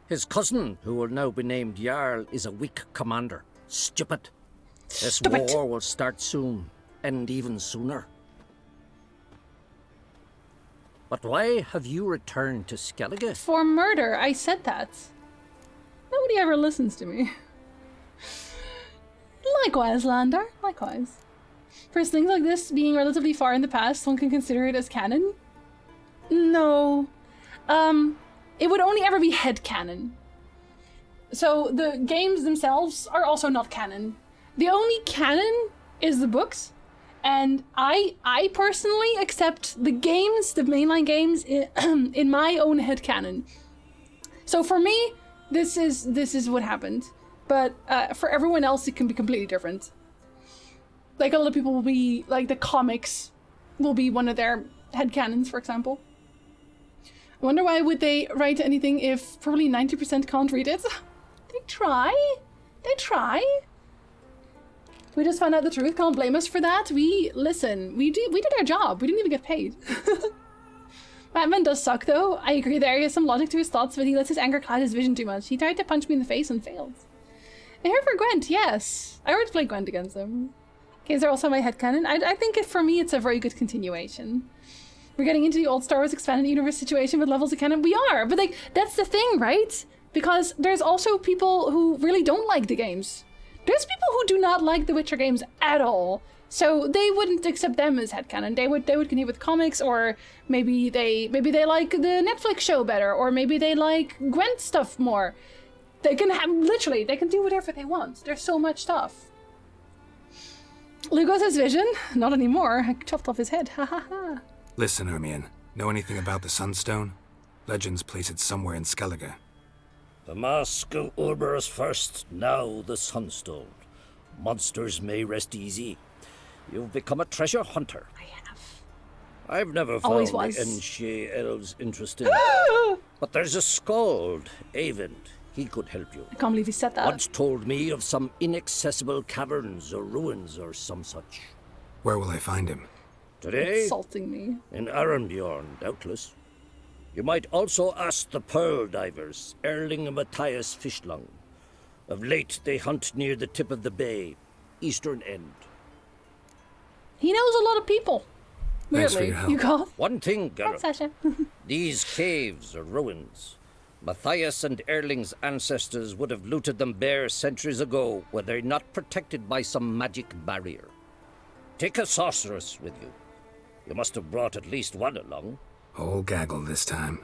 His cousin, who will now be named Jarl, is a weak commander. Stupid. This war will start soon, end even sooner. But why have you returned to Skellige? For murder, I said that. Nobody ever listens to me. Likewise, Landar, likewise. For things like this being relatively far in the past, one can consider it as canon? No. It would only ever be headcanon. So the games themselves are also not canon. The only canon is the books, and I personally accept the games, the mainline games, in my own headcanon. So for me, this is what happened. But for everyone else, it can be completely different. Like, a lot of people will be, like, the comics will be one of their headcanons, for example. I wonder why would they write anything if probably 90% can't read it? They try. They try. We just found out the truth. Can't blame us for that. Listen, we did our job. We didn't even get paid. Batman does suck, though. I agree there is some logic to his thoughts, but he lets his anger cloud his vision too much. He tried to punch me in the face and failed. And here for Gwent, yes. I already played Gwent against him. Games are also my headcanon. I think for me, it's a very good continuation. We're getting into the old Star Wars expanded universe situation with levels of canon. We are, but like, that's the thing, right? Because there's also people who really don't like the games. There's people who do not like the Witcher games at all. So they wouldn't accept them as headcanon. They would continue with comics, or maybe they like the Netflix show better, or maybe they like Gwent stuff more. They can have, literally, they can do whatever they want. There's so much stuff. Lugos' vision? Not anymore. I chopped off his head. Ha ha ha. Listen, Ermion. Know anything about the Sunstone? Legends place it somewhere in Skellige. The Mask of Urberus first, now the Sunstone. Monsters may rest easy. You've become a treasure hunter. I have. I've never Always found was. the Enshe elves interesting. But there's a skald, Avend. He could help you. I can't believe he said that. Once told me of some inaccessible caverns or ruins or some such. Where will I find him? Today? Insulting me. In Arenbjorn, doubtless. You might also ask the pearl divers, Erling and Matthias Fishlung. Of late, they hunt near the tip of the bay, eastern end. He knows a lot of people. Thanks for Weirdly. your help. You got? One thing, Thanks, Gareth. Sasha. These caves are ruins. Matthias and Erling's ancestors would have looted them bare centuries ago were they not protected by some magic barrier. Take a sorceress with you. You must have brought at least one along. Whole gaggle this time.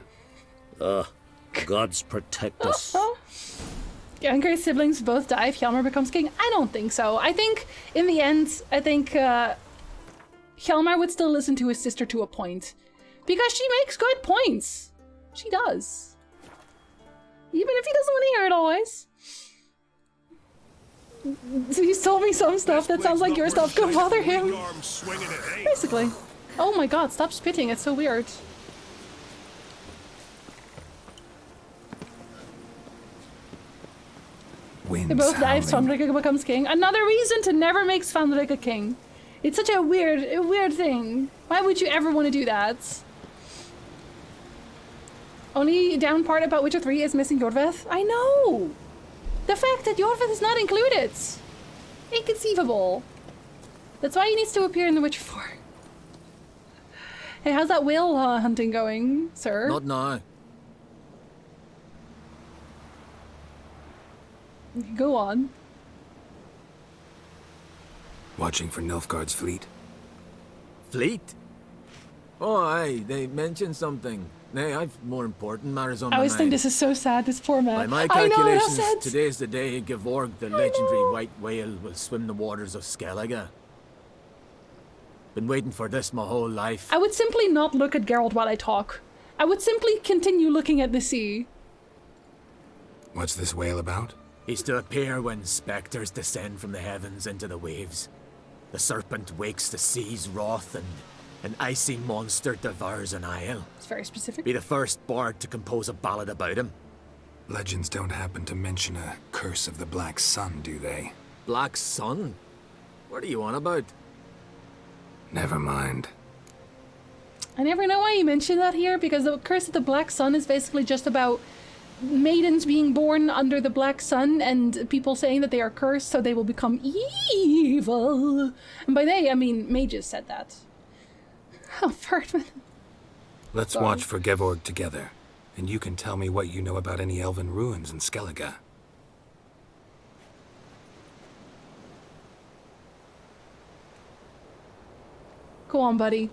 Gods protect us. Younger siblings both die if Hjalmar becomes king? I don't think so. I think, in the end, Hjalmar would still listen to his sister to a point. Because she makes good points. She does. Even if he doesn't want to hear it always. So he's told me some stuff that sounds like your stuff could bother him. Basically. Oh my god, stop spitting, it's so weird. They both die if Svanrika becomes king. Another reason to never make Svanrika king. It's such a weird thing. Why would you ever want to do that? Only down part about Witcher 3 is missing Jorveth. I know! The fact that Jorveth is not included. Inconceivable. That's why he needs to appear in The Witcher 4. Hey, how's that whale hunting going, sir? Not now. Go on. Watching for Nilfgaard's fleet? Fleet? Oh, aye, they mentioned something. Nay, I've more important matters on my I always mind. think this is so sad, this poor man. By my I know, calculations, enough said. today's the day Gevorg, the legendary white whale, will swim the waters of Skellige. Been waiting for this my whole life. I would simply not look at Geralt while I talk. I would simply continue looking at the sea. What's this whale about? He's to appear when spectres descend from the heavens into the waves. The serpent wakes the sea's wrath and an icy monster devours an isle. It's very specific. Be the first bard to compose a ballad about him. Legends don't happen to mention a curse of the Black Sun, do they? Black Sun? What are you on about? Never mind. I never know why you mentioned that here, because the Curse of the Black Sun is basically just about maidens being born under the Black Sun and people saying that they are cursed so they will become evil. And by they, I mean mages said that. Oh, Ferdman. Let's Sorry. watch for Gevorg together, and you can tell me what you know about any elven ruins in Skellige. Go on, buddy.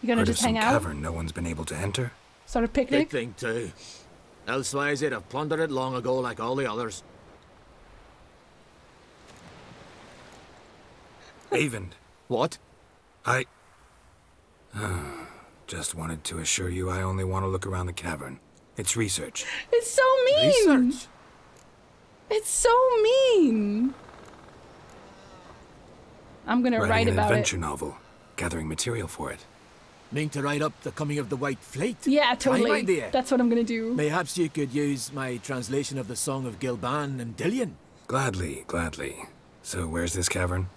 You gonna Heard just of some hang out? cavern no one's been able to enter? Start a Big picnic? thing too. Elsewise they'd have plundered it long ago like all the others. Eyvind. What? I... just wanted to assure you I only want to look around the cavern. It's research. It's so mean! Research? It's so mean! I'm gonna write Writing an about adventure it. novel. Gathering material for it. Mean to write up the coming of the White Fleet? Yeah, Prime totally. idea. That's what I'm gonna do. Perhaps you could use my translation of the Song of Gilban and Dillion. Gladly, gladly. So where's this cavern?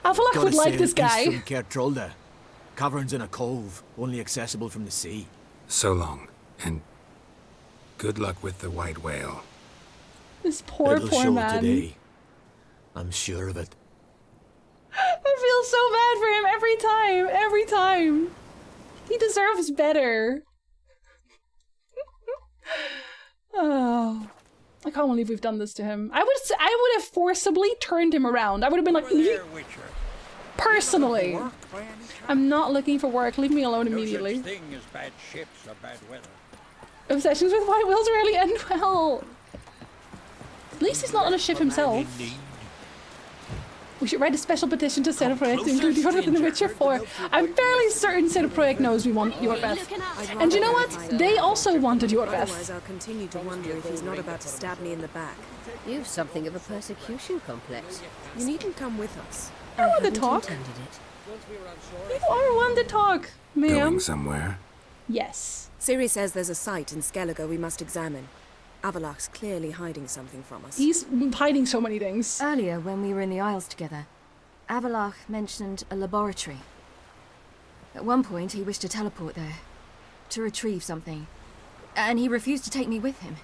Avalok Gotta would like sail this east guy. from Kertrolda. Caverns in a cove, only accessible from the sea. So long, and good luck with the white whale. This poor, It'll poor show man. today. I'm sure of it. I feel so bad for him every time. Every time. He deserves better. Oh, I can't believe we've done this to him. I would have forcibly turned him around. I would have been like, personally, I'm not looking for work. Leave me alone immediately. No such thing as bad ships or bad weather. Obsessions with white whales rarely end well. At least he's not on a ship himself. We should write a special petition to Center Project to include Jorveth in The Witcher 4. I'm fairly certain Center Project knows we want Jorveth. And you know what? They also wanted Otherwise, Jorveth. I'll continue to wonder if he's not about to stab me in the back. You've something of a persecution complex. You needn't come with us. I want to hadn't talk. intended it. You are one to talk, ma'am. Going somewhere? Yes. Siri says there's a site in Skellige we must examine. Avalok's clearly hiding something from us. He's hiding so many things. Earlier, when we were in the Isles together, Avalok mentioned a laboratory. At one point, he wished to teleport there, to retrieve something, and he refused to take me with him.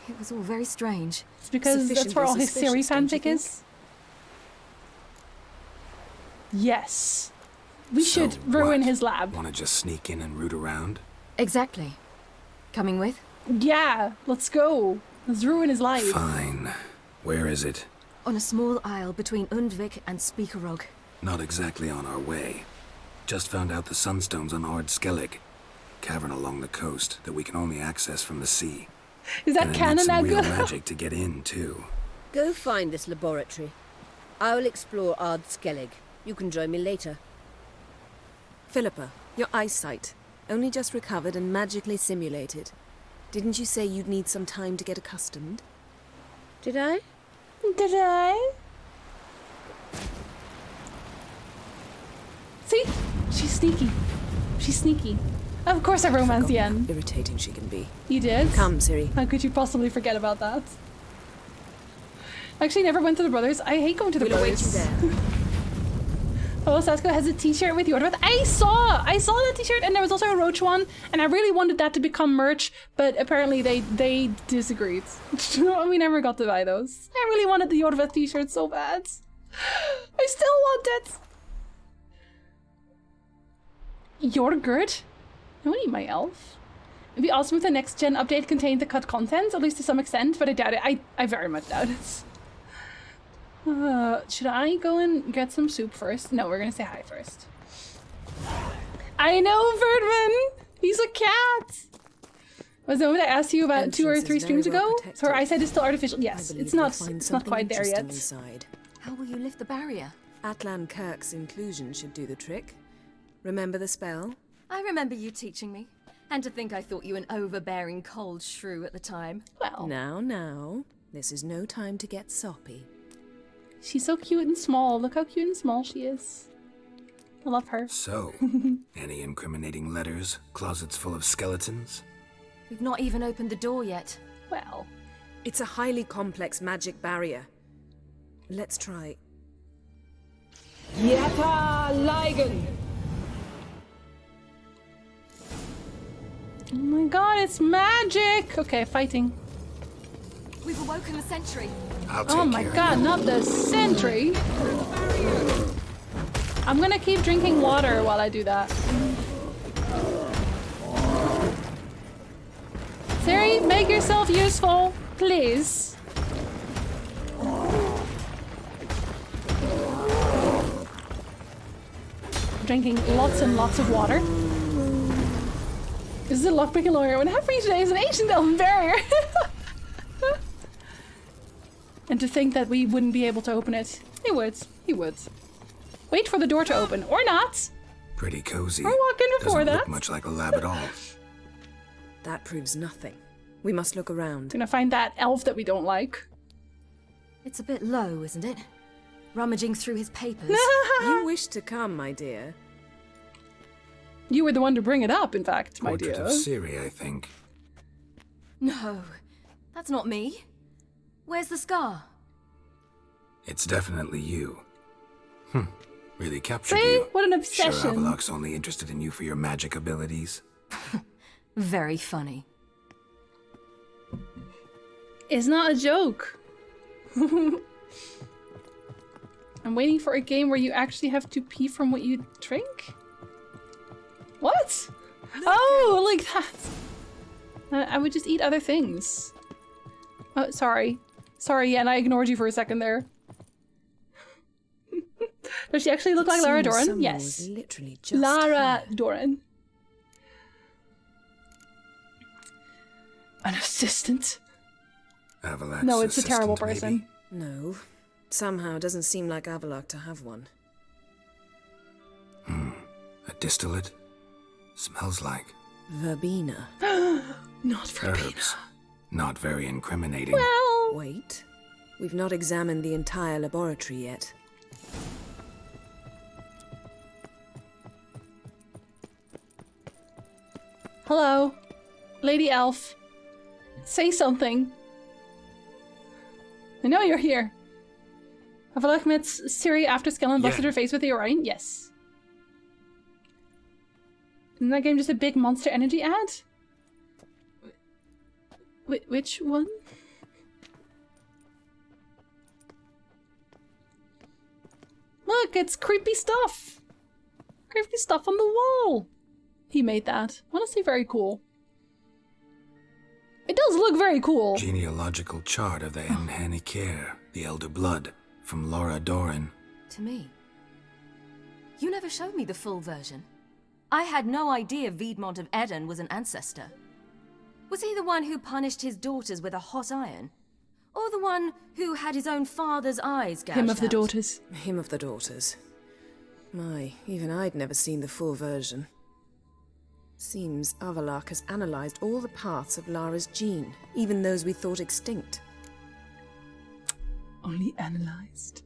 It was all very strange. It's because that's where all his Siri fanfic is. Yes. We So should ruin what? his lab. Want to just sneak in and root around? Exactly. Coming with? Yeah, let's go. Let's ruin his life. Fine. Where is it? On a small isle between Undvik and Speakerog. Not exactly on our way. Just found out the sunstones on Ard Skellig. Cavern along the coast that we can only access from the sea. Is that and canon some now? real magic to get in, too. Go find this laboratory. I will explore Ard Skellig. You can join me later. Philippa, your eyesight. Only just recovered and magically simulated. Didn't you say you'd need some time to get accustomed? Did I? Did I? See? She's sneaky. She's sneaky. Of course I romance the end. Irritating she can be. You did? Come, Siri. How could you possibly forget about that? I actually never went to the Brothers. I hate going to the We'll await Brothers. you there. Oh, Sasko has a t-shirt with Jorveth. I saw that t-shirt, and there was also a Roach one, and I really wanted that to become merch, but apparently they disagreed. We never got to buy those. I really wanted the Jorveth t-shirt so bad. I still want it. Jorgurt? I want to eat my elf. It'd be awesome if the next gen update contained the cut content, at least to some extent, but I doubt it. I very much doubt it. Should I go and get some soup first? No, we're gonna say hi first. I know, Birdman! He's a cat! Was the one I asked you about 2 or 3 streams ago? So her eyesight is still artificial. Yes, it's not quite there yet. Inside. How will you lift the barrier? Atlan Kirk's inclusion should do the trick. Remember the spell? I remember you teaching me. And to think I thought you an overbearing cold shrew at the time. Well. Now. This is no time to get soppy. She's so cute and small. Look how cute and small she is. I love her. So, any incriminating letters? Closets full of skeletons? We've not even opened the door yet. Well. It's a highly complex magic barrier. Let's try. Yeta Ligen! Oh my god, it's magic! Okay, fighting. We've awoken the sentry. Oh my god, not the sentry! I'm gonna keep drinking water while I do that. Siri, make yourself useful, please. Drinking lots and lots of water. This is a lockpicking lawyer. What I have for you today is an ancient elven barrier. And to think that we wouldn't be able to open it. He would. He would. Wait for the door to open. Or not. Pretty cozy. Or walk in before Doesn't that. look much like a lab at all. That proves nothing. We must look around. Gonna find that elf that we don't like. It's a bit low, isn't it? Rummaging through his papers. You wish to come, my dear. You were the one to bring it up, in fact, my Portrait dear. of Ciri, I think. No, that's not me. Where's the scar? It's definitely you. Really captured See? you. What an obsession. Sure Avalok's only interested in you for your magic abilities. Very funny. It's not a joke. I'm waiting for a game where you actually have to pee from what you drink? What? Oh, like that. I would just eat other things. Oh, sorry. Sorry, yeah, and I ignored you for a second there. Does she actually look like Lara Doran? Yes. Literally just Lara Doran. An assistant? Avalok's No, it's a terrible assistant, person. maybe? No. Somehow doesn't seem like Avalok to have one. A distillate? Smells like Verbena. Not verbena. herbs. Not very incriminating. Well... Wait. We've not examined the entire laboratory yet. Hello, Lady Elf. Say something. I know you're here. Avalok met Ciri after Skellen busted her face with the Orion? Yes. Isn't that game just a big Monster Energy ad? Which one? Look, it's creepy stuff. Creepy stuff on the wall. He made that. Honestly, very cool. It does look very cool. Genealogical chart of the Enhanikir, the Elder Blood, from Lara Doran. To me. You never showed me the full version. I had no idea Viedmont of Eden was an ancestor. Was he the one who punished his daughters with a hot iron? Or the one who had his own father's eyes gouged Him of the out? daughters. Him of the daughters. My, even I'd never seen the full version. Seems Avalok has analysed all the paths of Lara's gene, even those we thought extinct. Only analyzed.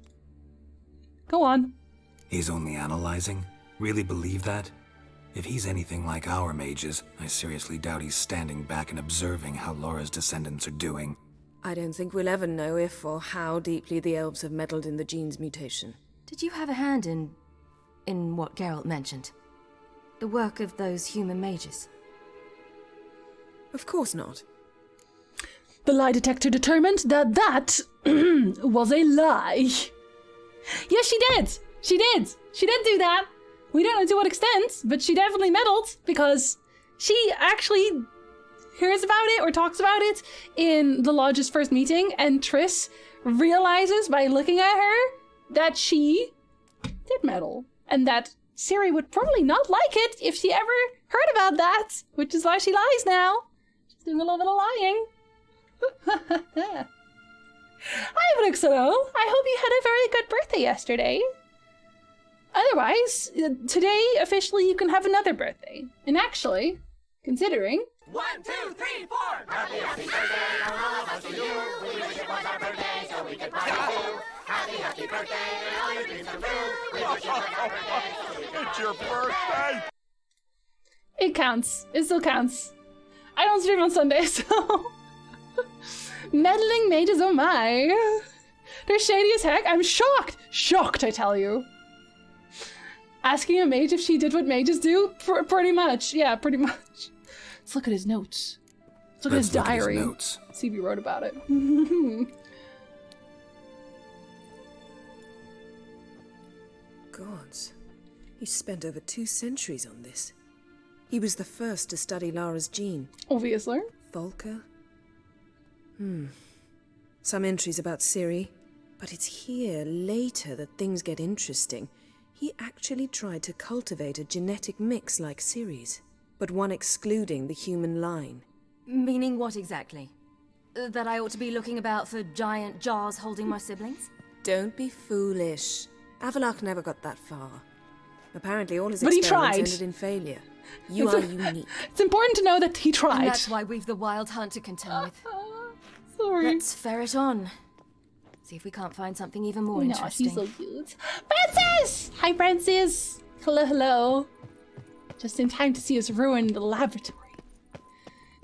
Go on. He's only analyzing? Really believe that? If he's anything like our mages, I seriously doubt he's standing back and observing how Laura's descendants are doing. I don't think we'll ever know if or how deeply the elves have meddled in the gene's mutation. Did you have a hand in what Geralt mentioned? The work of those human mages? Of course not. The lie detector determined that that was a lie. Yes, she did. She did. She did do that. We don't know to what extent, but she definitely meddled because she actually hears about it or talks about it in the Lodge's first meeting, and Triss realizes by looking at her that she did meddle, and that Ciri would probably not like it if she ever heard about that, which is why she lies now. She's doing a little bit of lying. Hi, Bruxero. I hope you had a very good birthday yesterday. Otherwise, today, officially, you can have another birthday. And actually, considering... 1, 2, 3, 4! Happy, happy birthday, all of us to you. We wish it was our birthday so we could party too. Happy, happy birthday, and all your dreams come true. We wish it was our birthday so we could It's your birthday! It counts. It still counts. I don't stream on Sunday, so... Meddling mages, oh my. They're shady as heck. I'm shocked. Shocked, I tell you. Asking a mage if she did what mages do? Pretty much. Yeah, pretty much. Let's look at his notes. Let's look at his diary. See if he wrote about it. Gods. He spent over 2 centuries on this. He was the first to study Lara's gene. Obviously. Volker? Some entries about Ciri, but it's here, later, that things get interesting. He actually tried to cultivate a genetic mix like Ciri's, but one excluding the human line. Meaning what exactly? That I ought to be looking about for giant jars holding my siblings? Don't be foolish. Avalach never got that far. Apparently all his But he experiments tried. ended in failure. You are unique. It's important to know that he tried. And that's why we've the wild hunt to contend with. Sorry. Let's ferret on. See if we can't find something even more interesting. She's so cute. Francis! Hi, Francis. Hello, hello. Just in time to see us ruin the laboratory.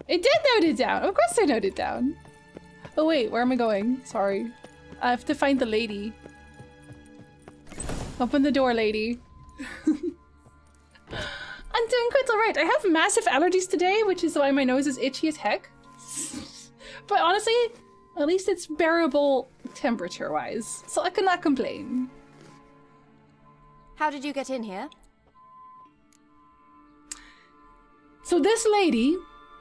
I did note it down. Of course I noted it down. Oh wait, where am I going? Sorry. I have to find the lady. Open the door, lady. I'm doing quite alright. I have massive allergies today, which is why my nose is itchy as heck. But honestly, at least it's bearable temperature-wise, so I cannot complain. How did you get in here? So this lady,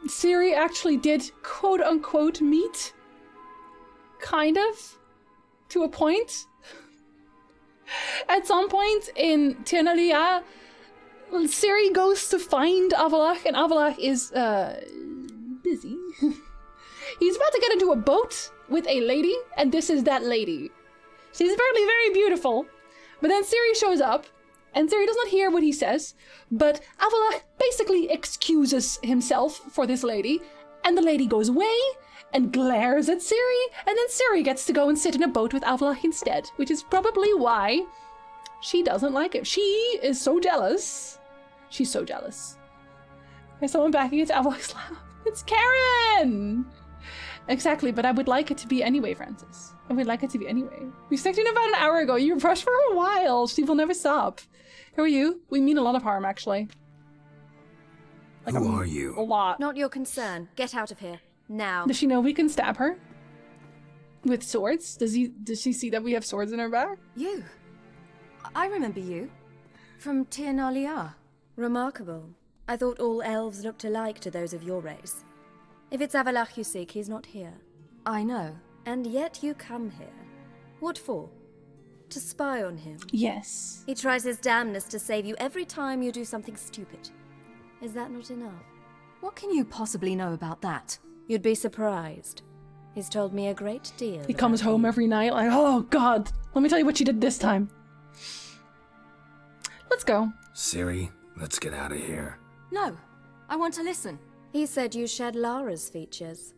Ciri actually did quote-unquote meet. Kind of. To a point. At some point in Tenalia, Ciri goes to find Avalach, and Avalach is, busy. He's about to get into a boat with a lady, and this is that lady. She's apparently very beautiful. But then Ciri shows up, and Ciri does not hear what he says, but Avalach basically excuses himself for this lady, and the lady goes away and glares at Ciri, and then Ciri gets to go and sit in a boat with Avalach instead, which is probably why she doesn't like him. She is so jealous. She's so jealous. There's someone backing into Avalach's lap. It's Karen! Exactly, but I would like it to be anyway, Francis. I would like it to be anyway. We snuck in about an hour ago. You rushed for a while. She will never stop. Who are you? We mean a lot of harm, actually. Like Who are you? A lot. Not your concern. Get out of here. Now. Does she know we can stab her? With swords? Does she see that we have swords in our back? You. I remember you. From Tir Nalia. Remarkable. I thought all elves looked alike to those of your race. If it's Avalach you seek, he's not here. I know. And yet you come here. What for? To spy on him? Yes. He tries his damnedest to save you every time you do something stupid. Is that not enough? What can you possibly know about that? You'd be surprised. He's told me a great deal. He comes home every night like, oh god, let me tell you what she did this time. Let's go. Ciri, let's get out of here. No, I want to listen. He said you shared Lara's features.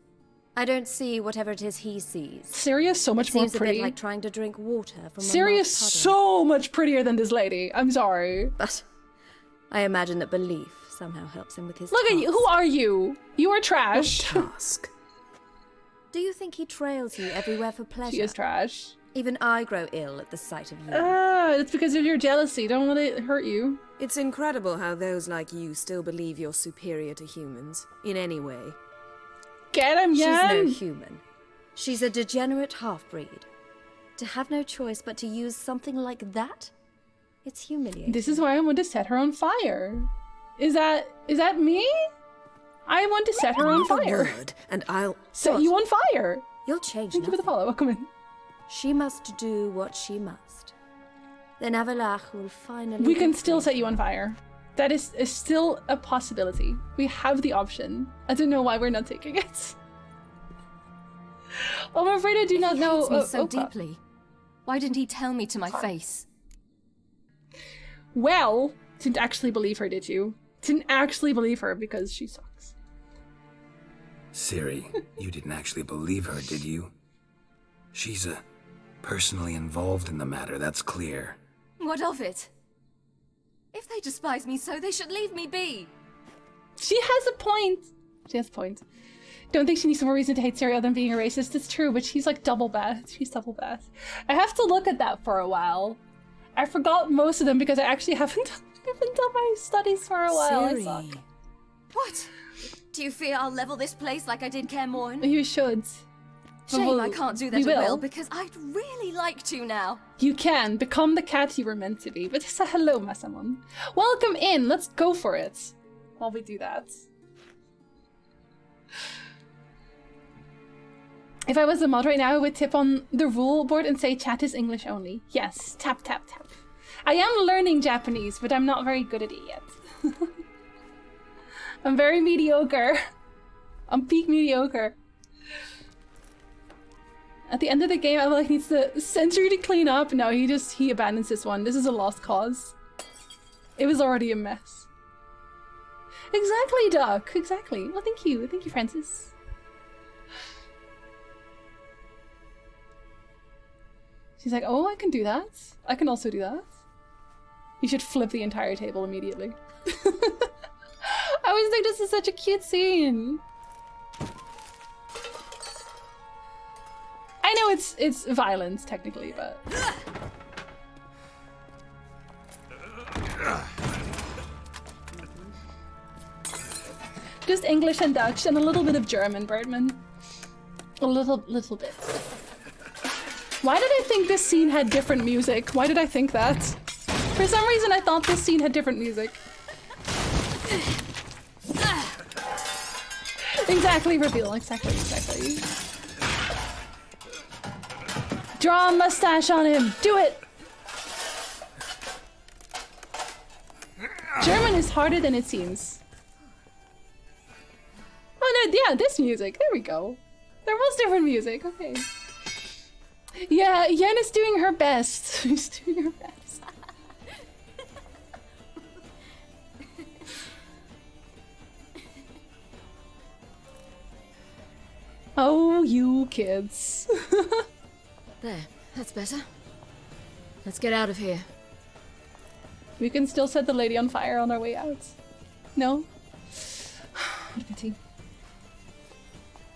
I don't see whatever it is he sees. Ciri is so much more Seems a pretty. bit like trying to drink water from a Ciri is puddle. so much prettier than this lady. I'm sorry. But I imagine that belief somehow helps him with his Look task. at you. Who are you? You are trash. Task. Do you think he trails you everywhere for pleasure? She is trash. Even I grow ill at the sight of you. It's because of your jealousy. Don't let it hurt you. It's incredible how those like you still believe you're superior to humans, in any way. Get him, She's Jan! no human. She's a degenerate half-breed. To have no choice but to use something like that? It's humiliating. This is why I want to set her on fire. Is that me? I want to set her on fire. Word, and I'll set you on fire. You'll change. Thank you for the follow. Welcome in. She must do what she must. Then Avalach will finally. We can still set you on fire. That is still a possibility. We have the option. I don't know why we're not taking it. I'm afraid I do not know. He hates me so deeply. Why didn't he tell me to my face? Well, didn't actually believe her, did you? Didn't actually believe her because she sucks. Ciri, you didn't actually believe her, did you? She's personally involved in the matter, that's clear. What of it? If they despise me so, they should leave me be. She has a point. She has a point. Don't think she needs some more reason to hate Ciri other than being a racist. It's true, but she's like double bad. She's double bad. I have to look at that for a while. I forgot most of them because I actually haven't done my studies for a while. I suck. What? Do you fear I'll level this place like I did Kaer Morhen? You should. Shame I can't do that we at will. will, because I'd really like to now. You can become the cat you were meant to be. But just a hello, Masamon. Welcome in. Let's go for it. While we do that. If I was a mod right now, I would tip on the rule board and say chat is English only. Yes, tap, tap, tap. I am learning Japanese, but I'm not very good at it yet. I'm very mediocre. I'm peak mediocre. At the end of the game, Avalach needs the sentry to clean up. No, he abandons this one. This is a lost cause. It was already a mess. Exactly, Doc. Exactly. Well, thank you. Thank you, Francis. She's like, oh, I can do that. I can also do that. You should flip the entire table immediately. I always think this is such a cute scene. I know it's violence technically, but just English and Dutch and a little bit of German, Birdman. A little bit. Why did I think this scene had different music? Why did I think that? For some reason I thought this scene had different music. Exactly, reveal. Exactly. Draw a mustache on him. Do it. German is harder than it seems. Oh no, yeah, this music. There we go. There was different music. Okay. Yeah, Yen is doing her best. She's doing her best. Oh, you kids. There, that's better. Let's get out of here. We can still set the lady on fire on our way out. No? What a pity.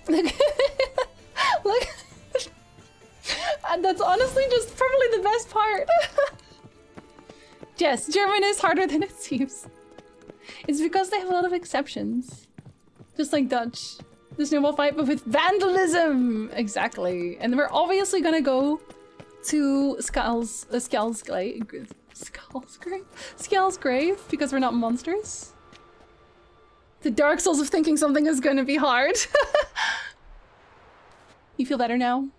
Look. Look. And that's honestly just probably the best part. Yes, German is harder than it seems. It's because they have a lot of exceptions. Just like Dutch. The snowball fight, but with vandalism! Exactly. And we're obviously gonna go to Skell's grave, because we're not monsters. The Dark Souls of thinking something is gonna be hard. You feel better now?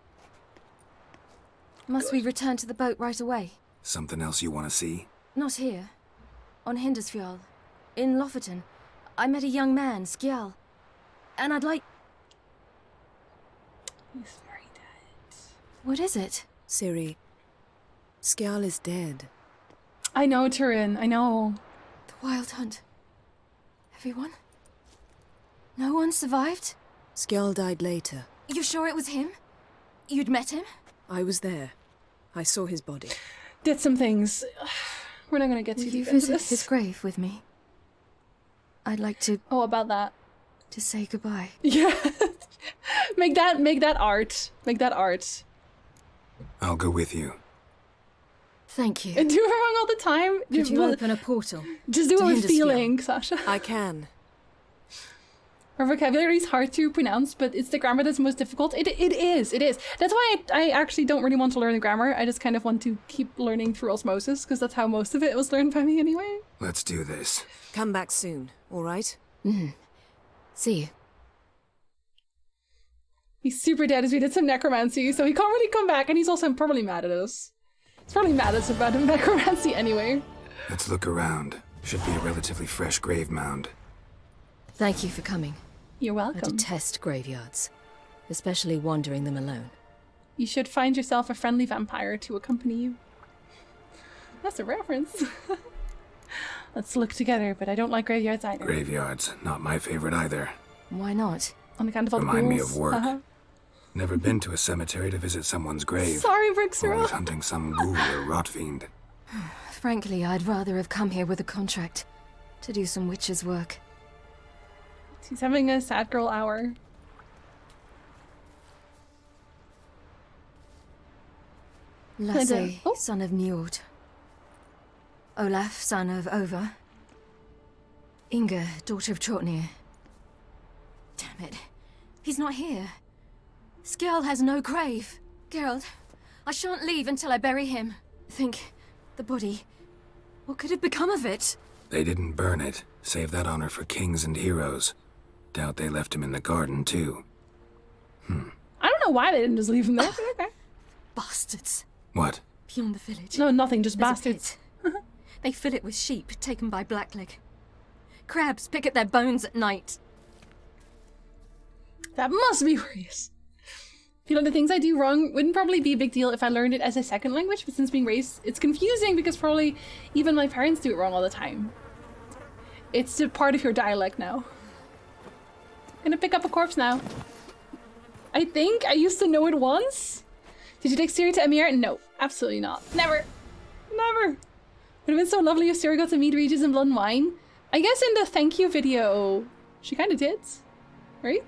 Must we return to the boat right away? Something else you want to see? Not here. On Hindersfjall. In Lofoten. I met a young man, Skjal. And I'd like... He's very dead. What is it? Ciri, Skjal is dead. I know, Turin, I know. The Wild Hunt. Everyone? No one survived? Skjal died later. You sure it was him? You'd met him? I was there. I saw his body. Did some things. We're not gonna get too Will deep you into visit this. his grave with me? I'd like to... Oh, about that. To say goodbye. Yeah. Make that art. Make that art. I'll go with you. Thank you. And do it wrong all the time. Could you open a portal? Just do to it with Hindersfjall? feeling, Sasha. I can. Her vocabulary is hard to pronounce, but it's the grammar that's most difficult. It is. That's why I actually don't really want to learn the grammar. I just kind of want to keep learning through osmosis, because that's how most of it was learned by me anyway. Let's do this. Come back soon, all right? Mm. See you. He's super dead as we did some necromancy, so he can't really come back, and he's also probably mad at us. He's probably mad at us about necromancy anyway. Let's look around. Should be a relatively fresh grave mound. Thank you for coming. You're welcome. I detest graveyards, especially wandering them alone. You should find yourself a friendly vampire to accompany you. That's a reference. Let's look together, but I don't like graveyards either. Graveyards, not my favorite either. Why not? On account of all the Remind me ghouls. of work. Never been to a cemetery to visit someone's grave. Sorry, Brixera. Always hunting some ghoul or rot fiend. Frankly, I'd rather have come here with a contract to do some witch's work. He's having a sad girl hour. Lasse, son of Njord. Olaf, son of Over. Inga, daughter of Trotnir. Damn it. He's not here. Skjall has no grave. Geralt, I shan't leave until I bury him. Think, the body. What could have become of it? They didn't burn it. Save that honor for kings and heroes. Doubt they left him in the garden, too. I don't know why they didn't just leave him there, but okay. Bastards. What? Beyond the village. No, nothing, just There's bastards. a pit. They fill it with sheep taken by Blackleg. Crabs pick at their bones at night. That must be where he is. I feel like the things I do wrong wouldn't probably be a big deal if I learned it as a second language, but since being raised, it's confusing because probably even my parents do it wrong all the time. It's a part of your dialect now. I'm gonna pick up a corpse now. I think I used to know it once. Did you take Ciri to Emir? No, absolutely not. Never. Never. Would have been so lovely if Ciri got to meet Regis in Blood and Wine. I guess in the thank you video, she kind of did, right?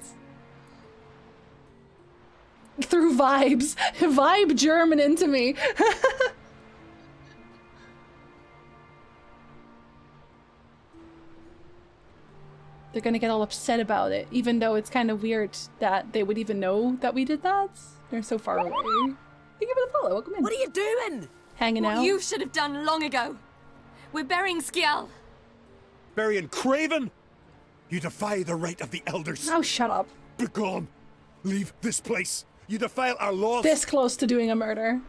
Through vibes. Vibe German into me. They're gonna get all upset about it, even though it's kind of weird that they would even know that we did that. They're so far away. Thank you for the follow. Welcome in. What are you doing? Hanging out. What you should have done long ago. We're burying Skjall. Burying Craven? You defy the right of the elders. Oh, shut up. Begone. Leave this place. You defile our laws. This close to doing a murder.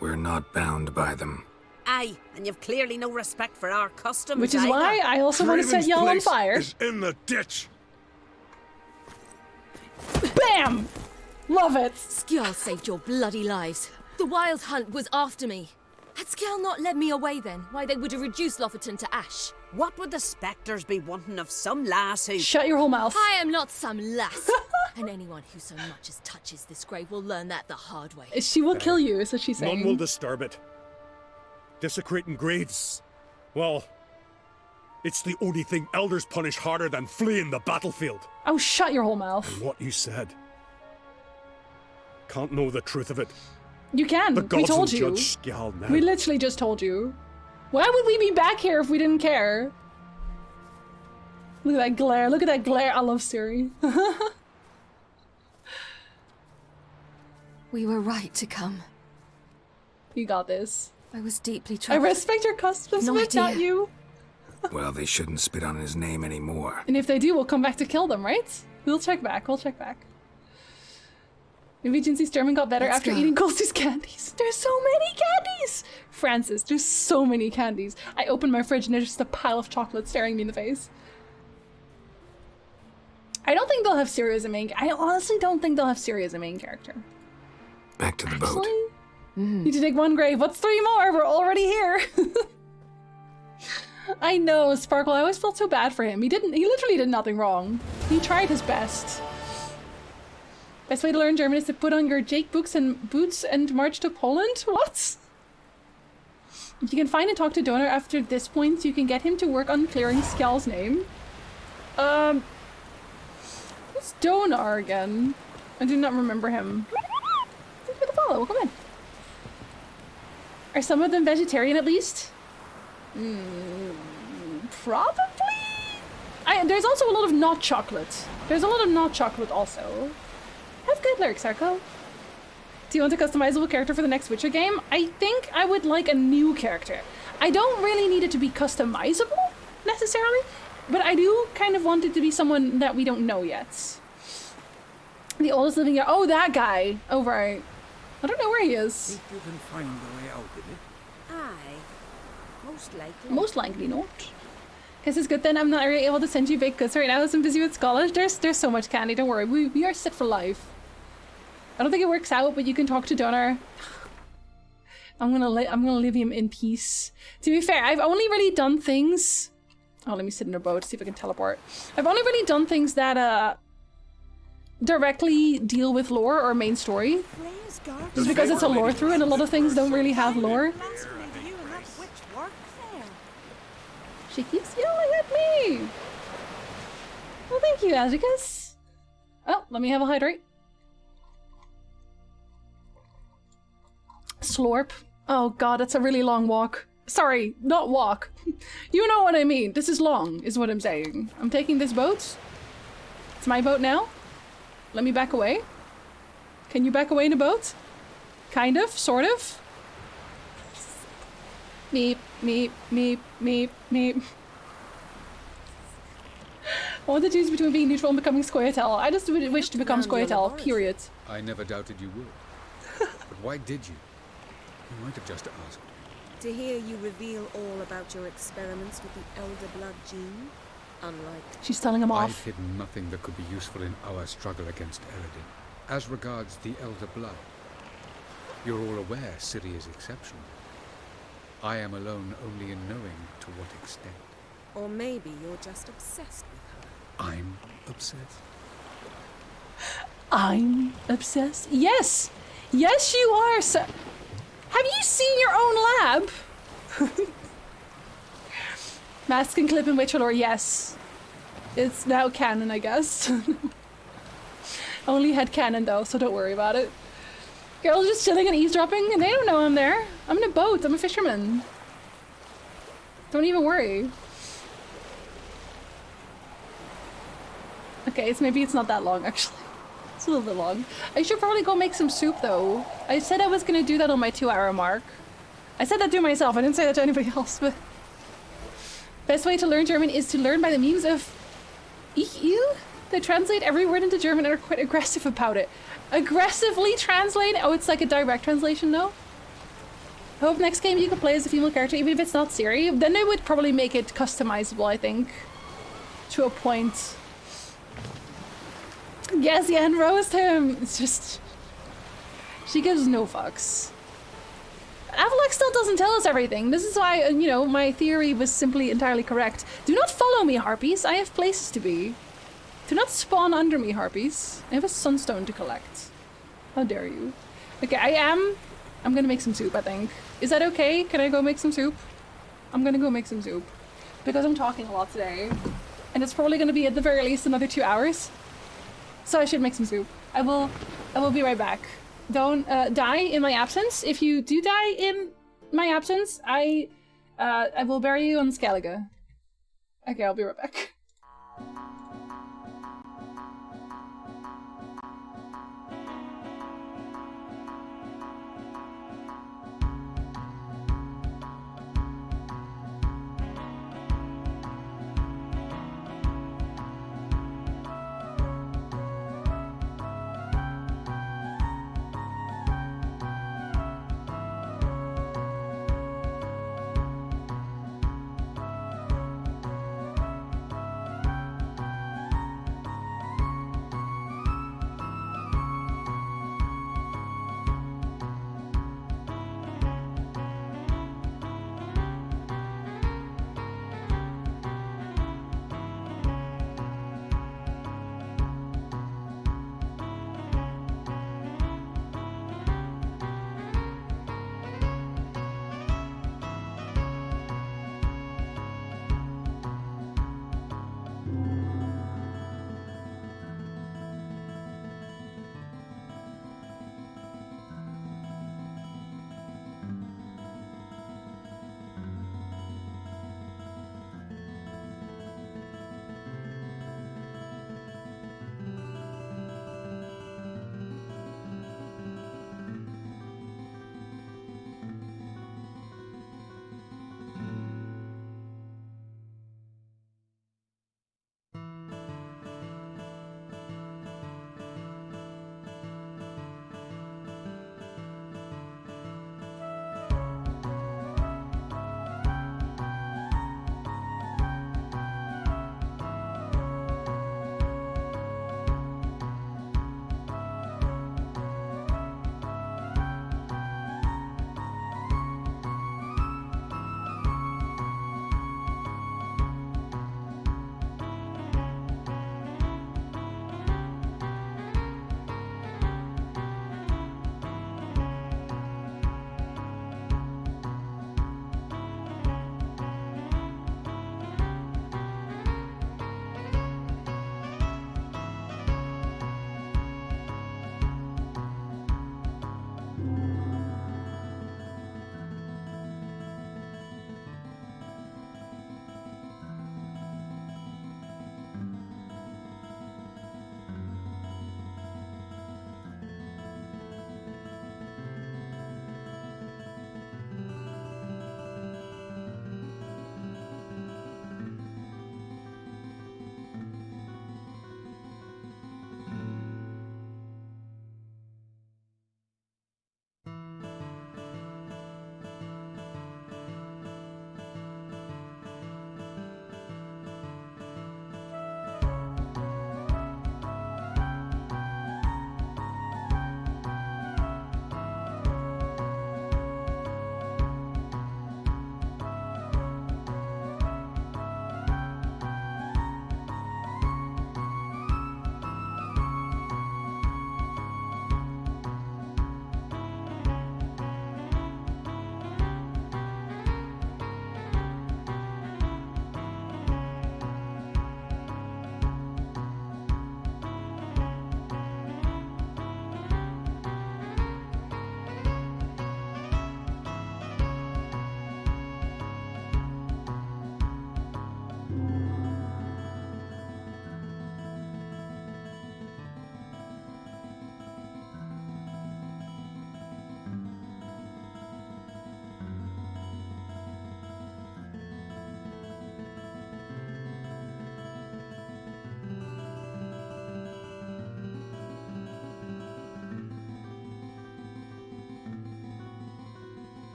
We're not bound by them. Aye, and you've clearly no respect for our customs. Which is either. why I also want to set Craven's y'all on place fire. is in the ditch. Bam! Love it. Skjall saved your bloody lives. The Wild Hunt was after me. Had Skjall not led me away then, why they would have reduced Lofoten to ash. What would the spectres be wanting of some lass who... Shut your whole mouth. I am not some lass. And anyone who so much as touches this grave will learn that the hard way. She will kill you, is what she's saying. None will disturb it. Desecrating graves. Well, it's the only thing elders punish harder than fleeing the battlefield. Oh, shut your whole mouth. And what you said. Can't know the truth of it. You can. The We gods told will you. judge Skjall now. We literally just told you. Why would we be back here if we didn't care? Look at that glare. Look at that glare. I love Ciri. We were right to come. You got this. I was deeply I troubled. respect your customs, No but not idea. you. Well, they shouldn't spit on his name anymore. And if they do, we'll come back to kill them, right? We'll check back. We'll check back. Maybe Jinxie's German got better Let's after go. eating Ghostie's candies. There's so many candies! Francis, there's so many candies. I opened my fridge and there's just a pile of chocolate staring me in the face. I don't think they'll have Ciri as a main... I honestly don't think they'll have Ciri as a main character. Back to the boat. Need to dig one grave. What's 3 more? We're already here. I know, Sparkle. I always felt so bad for him. He literally did nothing wrong. He tried his best. Best way to learn German is to put on your Jake boots and march to Poland? What? If you can find and talk to Donor after this point, you can get him to work on clearing Skjall's name. Who's Donar again? I do not remember him. Thank you for the follow. Welcome in. Are some of them vegetarian at least? Probably? There's also a lot of not chocolate. There's a lot of not chocolate also. Have good lyrics, Arco. Do you want a customizable character for the next Witcher game? I think I would like a new character. I don't really need it to be customizable, necessarily. But I do kind of want it to be someone that we don't know yet. The oldest living here. Oh, that guy. Oh, right. I don't know where he is. Think you can find the way out of it? Aye. Most likely. Most likely not. Guess it's good then I'm not really able to send you baked goods right now as I'm busy with college. There's so much candy, don't worry. We are set for life. I don't think it works out, but you can talk to Donner. I'm gonna leave him in peace. To be fair, I've only really done things. Oh, let me sit in a boat, see if I can teleport. I've only really done things that directly deal with lore or main story. Just because it's a lore through and a lot of things don't really have lore. She keeps yelling at me! Well, thank you, Azicus. Oh, let me have a hydrate. Slorp. Oh god, that's a really long walk. Sorry, not walk. You know what I mean. This is long, is what I'm saying. I'm taking this boat. It's my boat now. Let me back away. Can you back away in a boat? Kind of, sort of. Meep, meep, meep, meep, meep. I want to choose between being neutral and becoming Scoia'tael. I just wish to become Scoia'tael, period. I never doubted you would. But why did you? You might have just asked. To hear you reveal all about your experiments with the Elder Blood gene, unlike... She's telling him off. I've hidden nothing that could be useful in our struggle against Eredin. As regards the Elder Blood, you're all aware Ciri is exceptional. I am alone only in knowing to what extent. Or maybe you're just obsessed with her. I'm obsessed. I'm obsessed? Yes! Yes, you are, sir! Have you seen your own lab? Mask and clip and Witcher lore, yes. It's now canon, I guess. Only had canon though, so don't worry about it. Girls just chilling and eavesdropping, and they don't know I'm there. I'm in a boat, I'm a fisherman. Don't even worry. Okay, maybe it's not that long, actually. It's a little bit long. I should probably go make some soup, though. I said I was gonna do that on my 2-hour mark. I said that to myself, I didn't say that to anybody else, but... Best way to learn German is to learn by the memes of... Ich you? They translate every word into German and are quite aggressive about it. Aggressively translate? Oh, it's like a direct translation, though? I hope next game you can play as a female character, even if it's not Ciri. Then they would probably make it customizable, I think. To a point. Yes, yeah, and roast him! It's just... She gives no fucks. Avalok still doesn't tell us everything. This is why, you know, my theory was simply entirely correct. Do not follow me, Harpies. I have places to be. Do not spawn under me, Harpies. I have a sunstone to collect. How dare you? Okay, I'm gonna make some soup, I think. Is that okay? Can I go make some soup? I'm gonna go make some soup. Because I'm talking a lot today. And it's probably gonna be at the very least another 2 hours. So I should make some soup. I will be right back. Don't die in my absence. If you do die in my absence, I will bury you on Skellige. Okay, I'll be right back.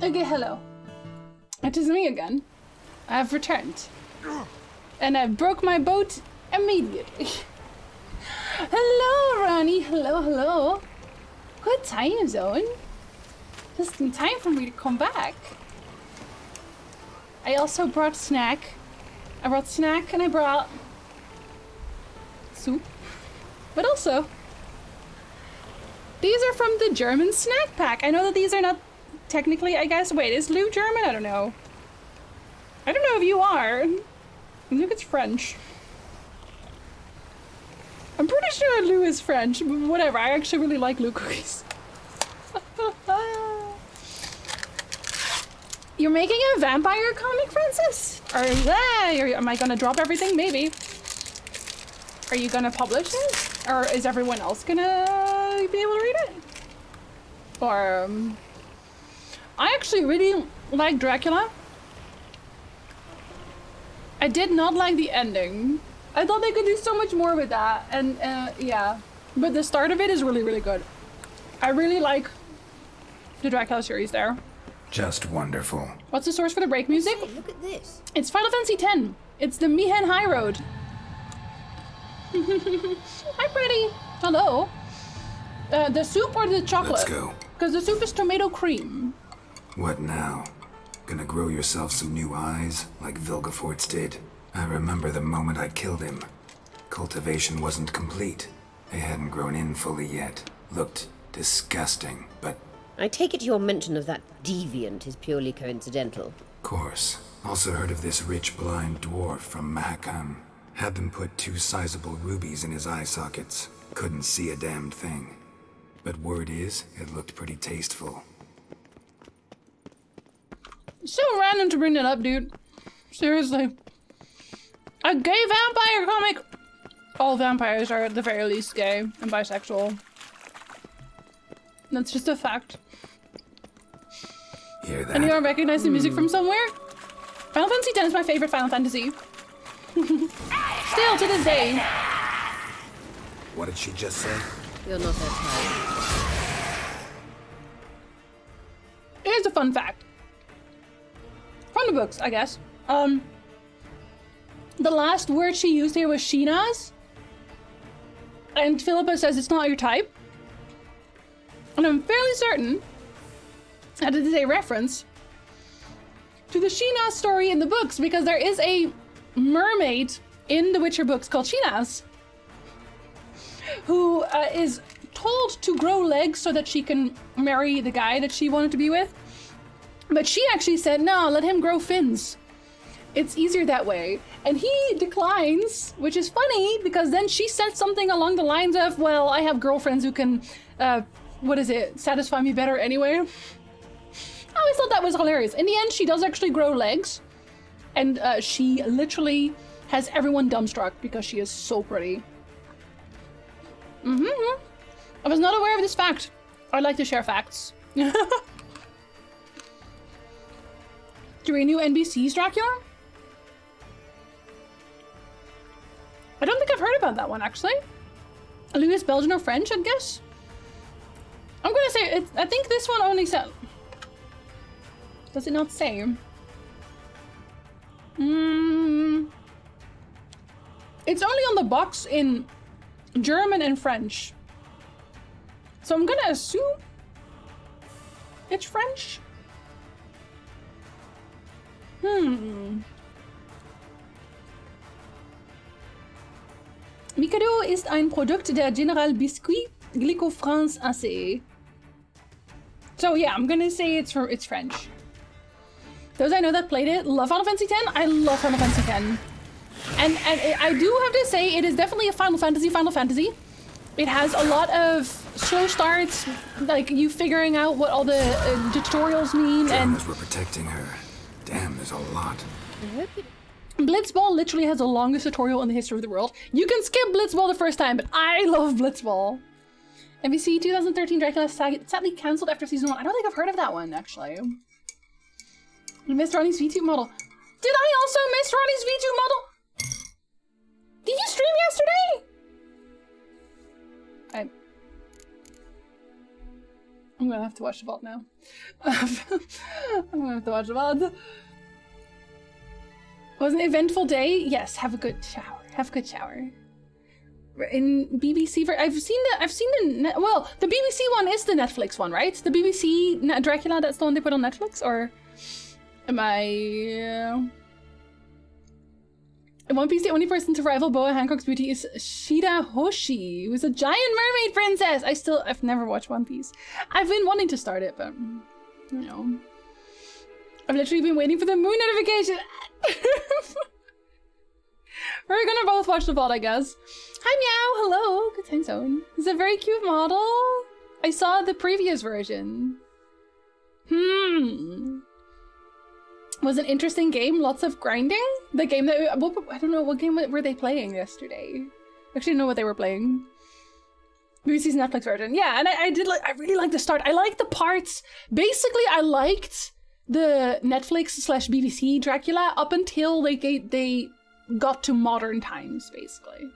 Okay, hello. It is me again. I have returned. And I broke my boat immediately. Hello, Ronnie. Hello, hello. Good time zone. Just in time for me to come back. I also brought snack. I brought snack and I brought soup. But also, these are from the German snack pack. I know that these are not technically, I guess. Wait, is Lou German? I don't know. I don't know if you are. I think it's French. I'm pretty sure Lou is French, but whatever. I actually really like Lou cookies. You're making a vampire comic, Francis? Am I gonna drop everything? Maybe. Are you gonna publish it? Or is everyone else gonna be able to read it? Or, I actually really like Dracula. I did not like the ending. I thought they could do so much more with that, and yeah. But the start of it is really, really good. I really like the Dracula series there. Just wonderful. What's the source for the break music? Hey, look at this. It's Final Fantasy X. It's the Mihen High Road. Hi, pretty. Hello. The soup or the chocolate? Let's go. Because the soup is tomato cream. What now? Gonna grow yourself some new eyes, like Vilgefortz did? I remember the moment I killed him. Cultivation wasn't complete. They hadn't grown in fully yet. Looked disgusting, but... I take it your mention of that deviant is purely coincidental. Course. Also heard of this rich blind dwarf from Mahakam. Had them put 2 sizable rubies in his eye sockets. Couldn't see a damned thing. But word is, it looked pretty tasteful. So random to bring that up, dude. Seriously. A gay vampire comic! All vampires are at the very least gay and bisexual. That's just a fact. Hear that? Anyone recognize the music from somewhere? Final Fantasy X is my favorite Final Fantasy. Still to this day. What did she just say? You're not that tired. Here's a fun fact. From the books, I guess. The last word she used here was Sheenaz. And Philippa says it's not your type. And I'm fairly certain that it is a reference to the Sheenaz story in the books, because there is a mermaid in the Witcher books called Sheenaz who is told to grow legs so that she can marry the guy that she wanted to be with. But she actually said, no, let him grow fins. It's easier that way. And he declines, which is funny because then she said something along the lines of, well, I have girlfriends who can, satisfy me better anyway. I always thought that was hilarious. In the end, she does actually grow legs. And she literally has everyone dumbstruck because she is so pretty. I was not aware of this fact. I like to share facts. Do we new NBC's Dracula? I don't think I've heard about that one, actually. Louis Belgian or French, I guess? I'm gonna say, I think this one only said... Does it not say? It's only on the box in German and French. So I'm gonna assume it's French. Mikado ist ein Produkt der General Biscuit Glycofrance AC. So yeah, I'm gonna say it's French. Those I know that played it love Final Fantasy X. I love Final Fantasy X. And I do have to say, it is definitely a Final Fantasy. It has a lot of slow starts, like you figuring out what all the tutorials mean, and we're protecting her. Damn, there's a lot. Blitzball literally has the longest tutorial in the history of the world. You can skip Blitzball the first time, but I love Blitzball. MVC 2013 Dracula sadly cancelled after season 1. I don't think I've heard of that one, actually. You missed Ronnie's VTube model. Did I also miss Ronnie's VTube model? Did you stream yesterday? I'm gonna have to watch the VOD now. I'm gonna have to watch the VOD. Was an eventful day? Yes, have a good shower. Have a good shower. In BBC, I've seen the, well, the BBC one is the Netflix one, right? The BBC Dracula, that's the one they put on Netflix, or am I... In One Piece, the only person to rival Boa Hancock's beauty is Shida Hoshi, who's a giant mermaid princess. I've never watched One Piece. I've been wanting to start it, but, you know. I've literally been waiting for the moon notification. We're gonna both watch the VOD, I guess. Hi, Meow. Hello. Good time zone. It's a very cute model. I saw the previous version. Was an interesting game. Lots of grinding. The game that I don't know what game were they playing yesterday. I actually know what they were playing. BBC's Netflix version. Yeah, and I really liked the start. I liked the parts. Basically, I liked the Netflix/BBC Dracula up until they got to modern times, basically.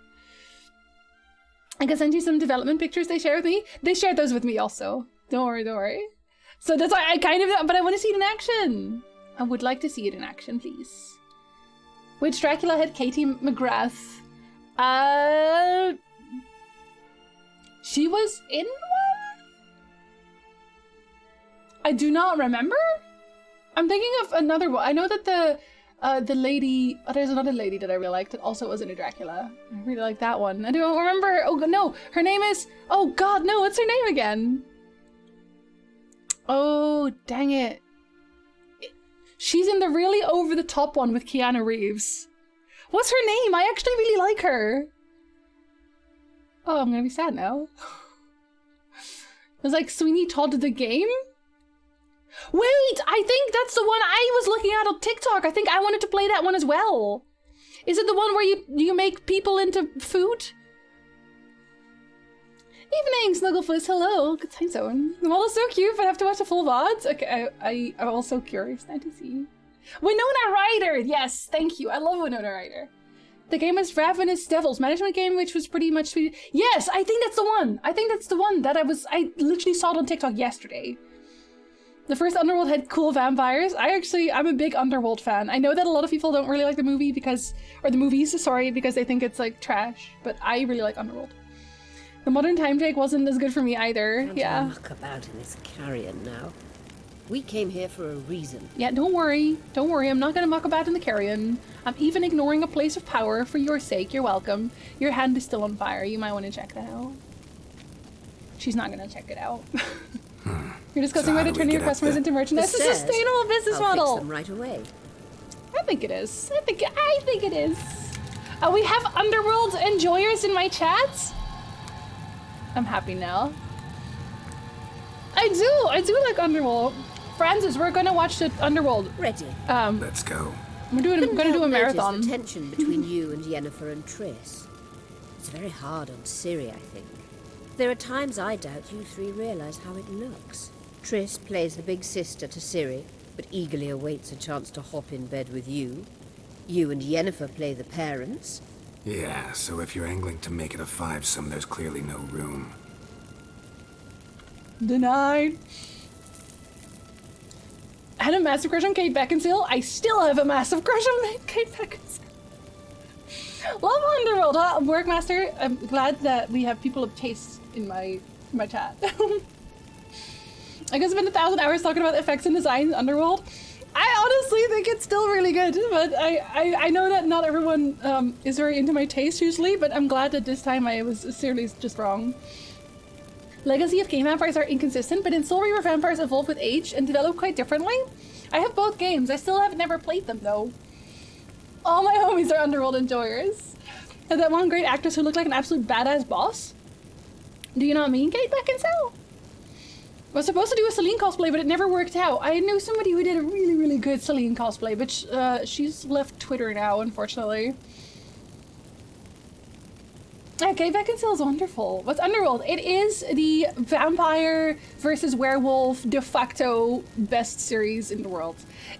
I can send you some development pictures they shared with me. They shared those with me also. Don't worry, don't worry. So that's why I kind of, but I want to see it in action. I would like to see it in action, please. Which Dracula had Katie McGrath? She was in one? I do not remember. I'm thinking of another one. I know that the lady, there's another lady that I really liked that also was in a Dracula. I really like that one. I don't remember. Oh no, her name is, oh god, no, what's her name again? Oh, dang it. She's in the really over-the-top one with Keanu Reeves. What's her name? I actually really like her. Oh, I'm gonna be sad now. It was like Sweeney Todd the game? Wait, I think that's the one I was looking at on TikTok. I think I wanted to play that one as well. Is it the one where you make people into food? Evening, Snugglefuss, hello. Good time zone. The model is so cute, but I have to watch the full VODs. Okay, I'm also curious now to see. Winona Ryder! Yes, thank you. I love Winona Ryder. The game is Ravenous Devils management game, which was pretty much... Yes, I think that's the one. I think that's the one that I literally saw it on TikTok yesterday. The first Underworld had cool vampires. I'm a big Underworld fan. I know that a lot of people don't really like the movie because they think it's like trash, but I really like Underworld. The modern time take wasn't as good for me either. Yeah. Muck about in this carrion now. We came here for a reason. Yeah, don't worry. Don't worry, I'm not gonna muck about in the carrion. I'm even ignoring a place of power for your sake. You're welcome. Your hand is still on fire. You might want to check that out. She's not gonna check it out. You're discussing whether turning your customers into merchandise is a sustainable business model. I'll fix them right away. I think it is. I think it is. We have Underworld enjoyers in my chat. I'm happy now. I do like Underworld. Francis, we're gonna watch the Underworld. Ready. Let's go. We're gonna do a marathon. The tension between you and Yennefer and Triss. It's very hard on Ciri, I think. There are times I doubt you three realize how it looks. Triss plays the big sister to Ciri, but eagerly awaits a chance to hop in bed with you. You and Yennefer play the parents. Yeah, so if you're angling to make it a fivesome, there's clearly no room. Denied. I had a massive crush on Kate Beckinsale. I still have a massive crush on Kate Beckinsale. Love Underworld, huh? Workmaster, I'm glad that we have people of taste in my chat. I could spend 1,000 hours talking about effects and design in Underworld. I honestly think it's still really good, but I know that not everyone is very into my taste usually, but I'm glad that this time I was seriously just wrong. Legacy of game vampires are inconsistent, but in Soul Reaver vampires evolve with age and develop quite differently. I have both games. I still have never played them though. All my homies are Underworld enjoyers. And that one great actress who looked like an absolute badass boss. Do you know what I mean, Kate Beckinsale? I was supposed to do a Celine cosplay, but it never worked out. I knew somebody who did a really, really good Celine cosplay, but she's left Twitter now, unfortunately. Okay, Beckinsale is wonderful. What's Underworld? It is the vampire versus werewolf de facto best series in the world.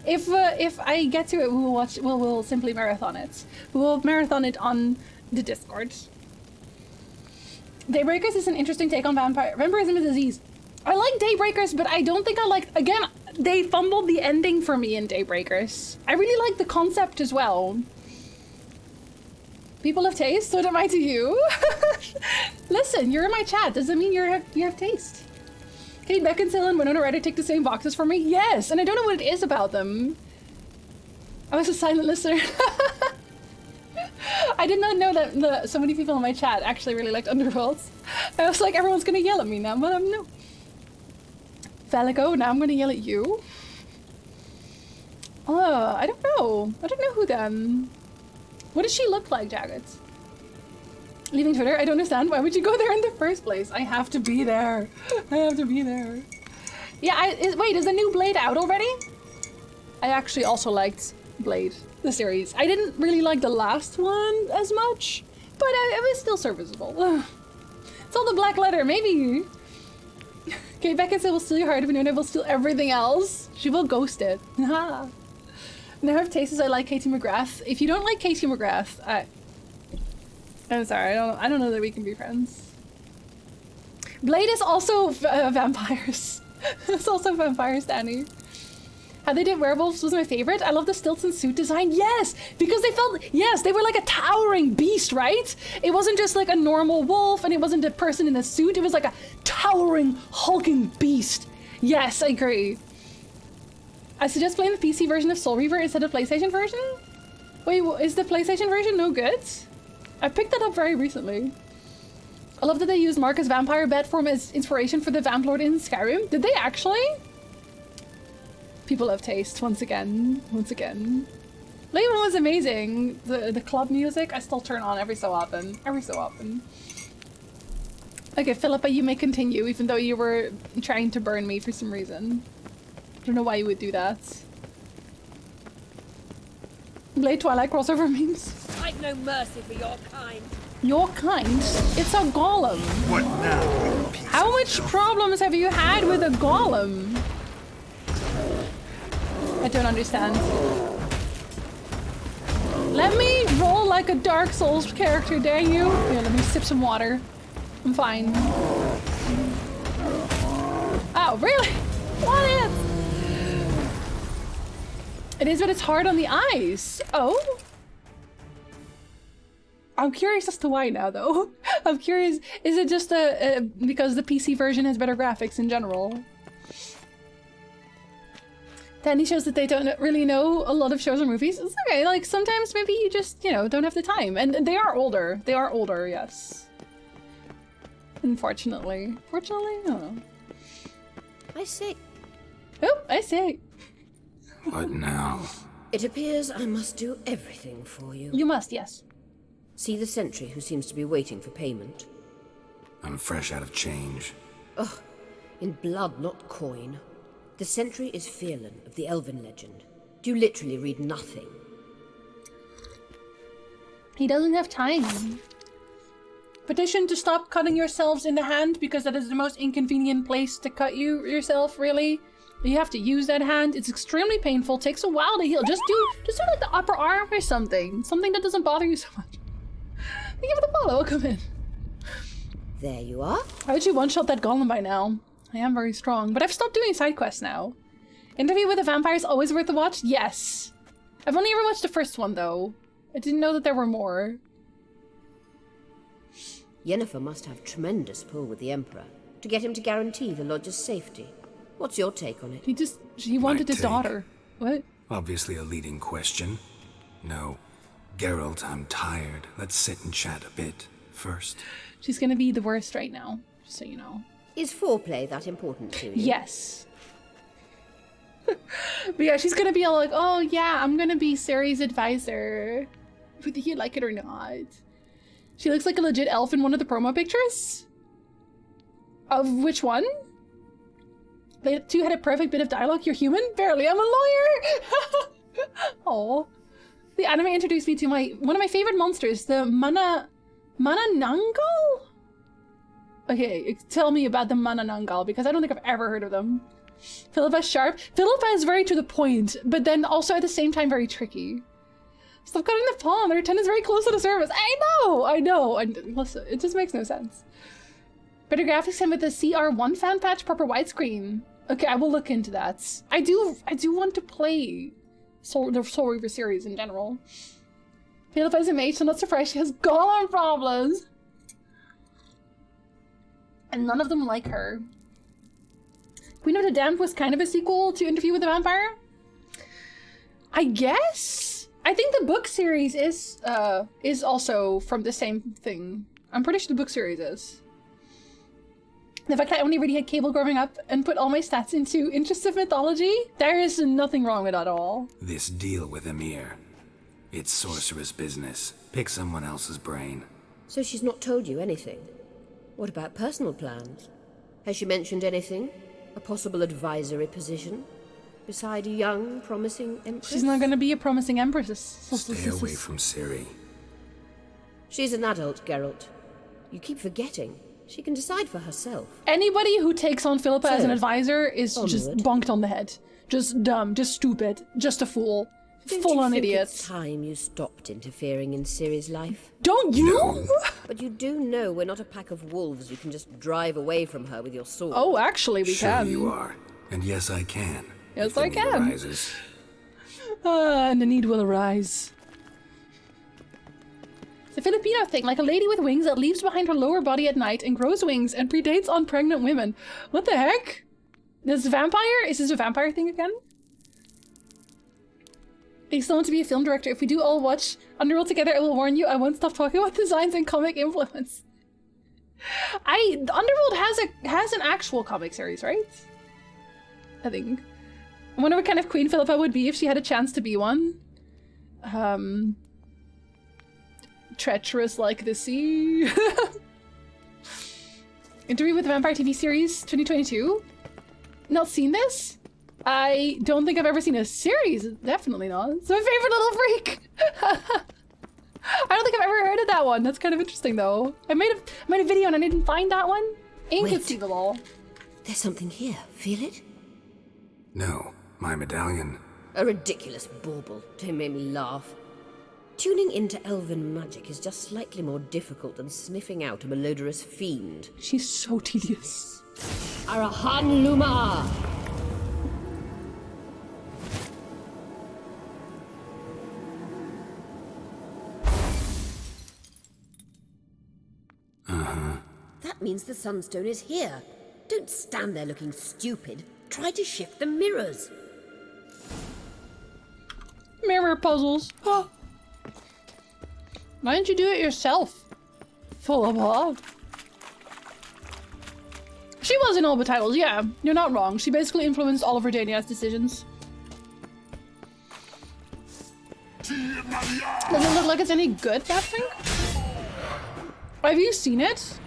If I get to it, we'll simply marathon it. We'll marathon it on the Discord. Daybreakers is an interesting take on vampirism is a disease. I like Daybreakers, but I don't think I like... Again, they fumbled the ending for me in Daybreakers. I really like the concept as well. People have taste, so am I to you. Listen, you're in my chat. Does that mean you have taste? Kate Beckinsale and Winona Ryder tick the same boxes for me? Yes, and I don't know what it is about them. I was a silent listener. I did not know that so many people in my chat actually really liked Underworlds. I was like, everyone's gonna yell at me now, but no. Valico, now I'm gonna yell at you. I don't know. I don't know who then. What does she look like, Jagged? Leaving Twitter? I don't understand. Why would you go there in the first place? I have to be there. I have to be there. Yeah, wait, is the new Blade out already? I actually also liked Blade, the series. I didn't really like the last one as much, but it was still serviceable. It's all the black letter, maybe. Kate Beckinsale will steal your heart, Winona will steal everything else. She will ghost it. Now I have tastes. I like Katie McGrath. If you don't like Katie McGrath, I'm sorry. I don't know that we can be friends. Blade is also vampires. It's also vampires, Danny. How they did werewolves was my favorite. I love the Stilton suit design. Yes, because they were like a towering beast, right? It wasn't just like a normal wolf, and it wasn't a person in a suit. It was like a towering, hulking beast. Yes, I agree. I suggest playing the PC version of Soul Reaver instead of PlayStation version. Wait, is the PlayStation version no good? I picked that up very recently. I love that they used Marcus Vampire Bat form as inspiration for the Vamp Lord in Skyrim. Did they actually? People have taste once again. Once again. Late one was amazing. The club music I still turn on every so often. Every so often. Okay, Philippa, you may continue, even though you were trying to burn me for some reason. I don't know why you would do that. Blade Twilight crossover memes. I've no mercy for your kind. Your kind? It's a golem. What now? How much problems have you had with a golem? I don't understand. Let me roll like a Dark Souls character, dare you? Here, let me sip some water. I'm fine. Oh, really? What is? It is, but it's hard on the eyes. Oh? I'm curious as to why now, though. I'm curious, is it just because the PC version has better graphics in general? Danny shows that they don't really know a lot of shows or movies. It's okay, like sometimes maybe you just, you know, don't have the time. And they are older. They are older, yes. Unfortunately. Fortunately? I don't know. I see. Oh, I see. What now? It appears I must do everything for you. You must, yes. See the sentry who seems to be waiting for payment. I'm fresh out of change. Ugh, in blood, not coin. The sentry is Fearlan of the Elven legend. Do you literally read nothing? He doesn't have time. Petition to stop cutting yourselves in the hand because that is the most inconvenient place to cut yourself, really. You have to use that hand. It's extremely painful. Takes a while to heal. Just do like the upper arm or something. Something that doesn't bother you so much. Thank you for the follow. Welcome in. There you are. How did you one-shot that golem by now? I am very strong, but I've stopped doing side quests now. Interview with a Vampire is always worth a watch? Yes. I've only ever watched the first one, though. I didn't know that there were more. Yennefer must have tremendous pull with the Emperor to get him to guarantee the lodge's safety. What's your take on it? He wanted his daughter. What? Obviously a leading question. No. Geralt, I'm tired. Let's sit and chat a bit first. She's gonna be the worst right now, just so you know. Is foreplay that important to you? Yes. But yeah, she's gonna be all like, oh yeah, I'm gonna be Ciri's advisor. Whether you like it or not. She looks like a legit elf in one of the promo pictures. Of which one? They two had a perfect bit of dialogue. You're human? Barely, I'm a lawyer! Oh. The anime introduced me to one of my favorite monsters, the Manananggal? Okay, tell me about the Manananggal, because I don't think I've ever heard of them. Philippa's sharp. Philippa is very to the point, but then also at the same time very tricky. Stop cutting the palm. Their tongue is very close to the surface. I know. And listen, it just makes no sense. Better graphics and with the CR1 fan patch, proper widescreen. Okay, I will look into that. I do want to play the Soul Reaver series in general. Philippa is a mage, so I'm not surprised she has golem problems. And none of them like her. Queen of the Damned was kind of a sequel to Interview with the Vampire? I guess? I think the book series is also from the same thing. I'm pretty sure the book series is. The fact that I only really had cable growing up and put all my stats into Interests of Mythology, there is nothing wrong with that at all. This deal with Emir. It's sorceress business. Pick someone else's brain. So she's not told you anything? What about personal plans? Has she mentioned anything? A possible advisory position? Beside a young, promising empress? She's not gonna be a promising empress. Stay away from Ciri. She's an adult, Geralt. You keep forgetting. She can decide for herself. Anybody who takes on Philippa as an So, advisor is just bonked on the head. Just dumb, just stupid, just a fool. Full-on idiot. It's time you stopped interfering in Ciri's life. Don't you? No. But you do know we're not a pack of wolves you can just drive away from her with your sword. Oh, actually, we Sure can. you are. And yes, I can. Yes, if the I need can. arises. And the need will arise. It's a Filipino thing, like a lady with wings that leaves behind her lower body at night and grows wings and predates on pregnant women. What the heck? This vampire? Is this a vampire thing again? I still want to be a film director. If we do all watch Underworld together, I will warn you, I won't stop talking about designs and comic influence. Underworld has an actual comic series, right? I think. I wonder what kind of Queen Philippa would be if she had a chance to be one. Treacherous like the sea. Interview with the Vampire TV series 2022. Not seen this? I don't think I've ever seen a series. Definitely not. It's my favorite little freak. I don't think I've ever heard of that one. That's kind of interesting though. I made a video and I didn't find that one. Inconceivable. There's something here. Feel it? No, my medallion. A ridiculous bauble. Don't make me laugh. Tuning into elven magic is just slightly more difficult than sniffing out a malodorous fiend. She's so tedious. Arahan Luma! That means the Sunstone is here. Don't stand there looking stupid. Try to shift the mirrors. Mirror puzzles. Oh. Why didn't you do it yourself? Full of heart. She was in all the titles, yeah. You're not wrong. She basically influenced all of Redania's decisions. Does it look like it's any good, that thing? Have you seen it?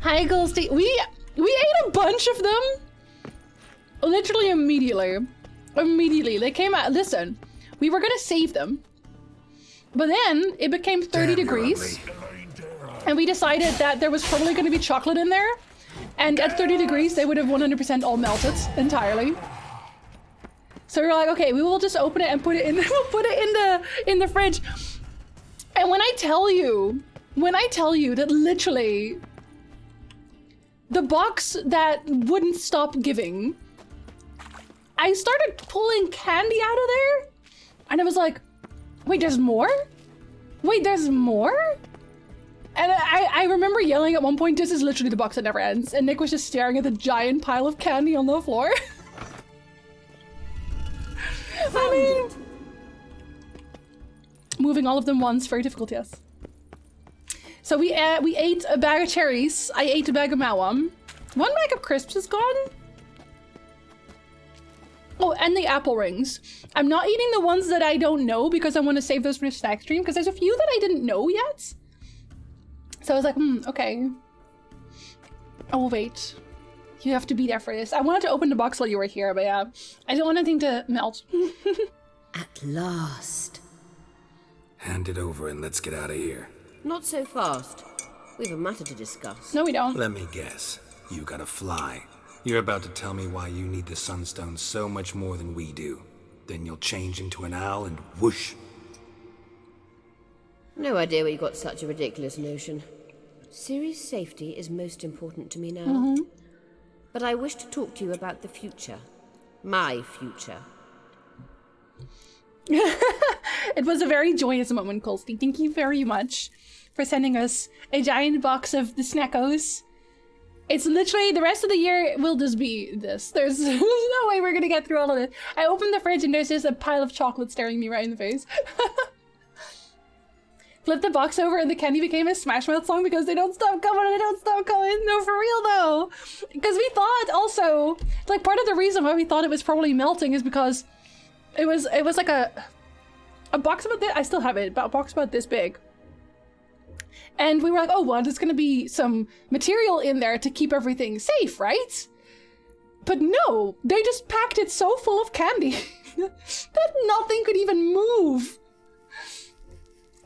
Hi, Goldstein. We ate a bunch of them. Literally immediately. Immediately. They came out. Listen, we were gonna save them. But then it became 30 degrees. And we decided that there was probably gonna be chocolate in there. And at 30 degrees, they would have 100% all melted entirely. So we were like, okay, we will just open it and put it in. We'll put it in the fridge. And when I tell you that literally the box that wouldn't stop giving, I started pulling candy out of there, and I was like, wait, there's more? Wait, there's more? And I remember yelling at one point, this is literally the box that never ends, and Nick was just staring at the giant pile of candy on the floor. I mean, moving all of them once, very difficult, yes. So we ate a bag of cherries. I ate a bag of Mawam. One bag of crisps is gone. Oh, and the apple rings. I'm not eating the ones that I don't know because I want to save those for the snack stream because there's a few that I didn't know yet. So I was like, okay. I will wait. You have to be there for this. I wanted to open the box while you were here, but yeah. I don't want anything to melt. At last. Hand it over and let's get out of here. Not so fast. We've a matter to discuss. No, we don't. Let me guess. You gotta fly. You're about to tell me why you need the Sunstone so much more than we do. Then you'll change into an owl and whoosh. No idea where you got such a ridiculous notion. Ciri's safety is most important to me now. But I wish to talk to you about the future. My future. It was a very joyous moment, Colsty. Thank you very much for sending us a giant box of the snackos. It's literally, the rest of the year will just be this. There's no way we're gonna get through all of this. I opened the fridge and there's just a pile of chocolate staring me right in the face. Flipped the box over and the candy became a Smash Mouth song because they don't stop coming and they don't stop coming. No, for real though. Because we thought also, like part of the reason why we thought it was probably melting is because it was like a box about this, I still have it, but a box about this big. And we were like, oh, well, there's gonna be some material in there to keep everything safe, right? But no, they just packed it so full of candy that nothing could even move.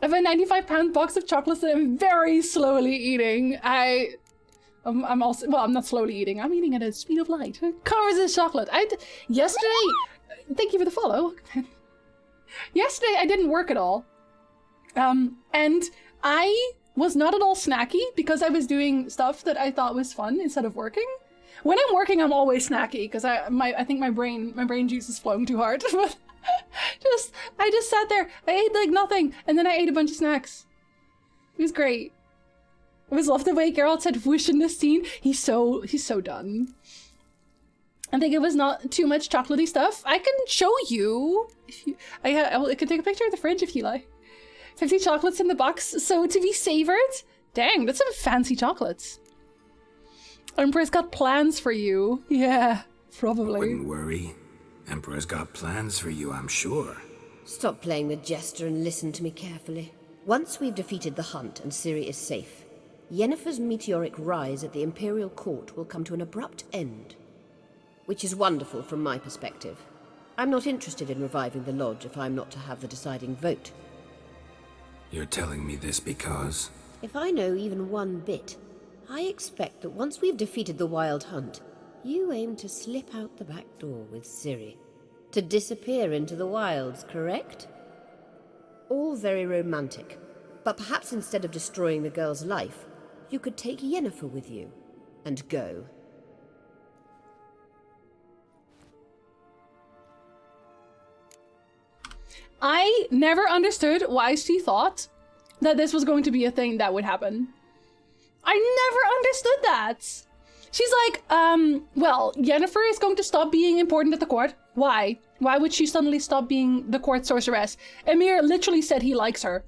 I have a 95-pound box of chocolates that I'm very slowly eating. I'm also, well, I'm not slowly eating. I'm eating at a speed of light. Covers in chocolate. Yesterday, thank you for the follow. Yesterday, I didn't work at all. And I was not at all snacky because I was doing stuff that I thought was fun instead of working. When I'm working, I'm always snacky because I think my brain juice is flowing too hard. But I just sat there. I ate like nothing, and then I ate a bunch of snacks. It was great. It was loved the way Geralt said "whoosh" in this scene. He's so done. I think it was not too much chocolatey stuff. I can show you. I can take a picture of the fridge if you like. 50 chocolates in the box, so to be savored. Dang, that's some fancy chocolates. Emperor's got plans for you. Yeah, probably. Wouldn't worry. Emperor's got plans for you, I'm sure. Stop playing the jester and listen to me carefully. Once we've defeated the hunt and Ciri is safe, Yennefer's meteoric rise at the Imperial Court will come to an abrupt end. Which is wonderful from my perspective. I'm not interested in reviving the Lodge if I'm not to have the deciding vote. You're telling me this because... If I know even one bit, I expect that once we've defeated the Wild Hunt, you aim to slip out the back door with Ciri. To disappear into the wilds, correct? All very romantic. But perhaps instead of destroying the girl's life, you could take Yennefer with you and go. I never understood why she thought that this was going to be a thing that would happen. I never understood that. She's like, well, Yennefer is going to stop being important at the court. Why? Why would she suddenly stop being the court sorceress? Emir literally said he likes her.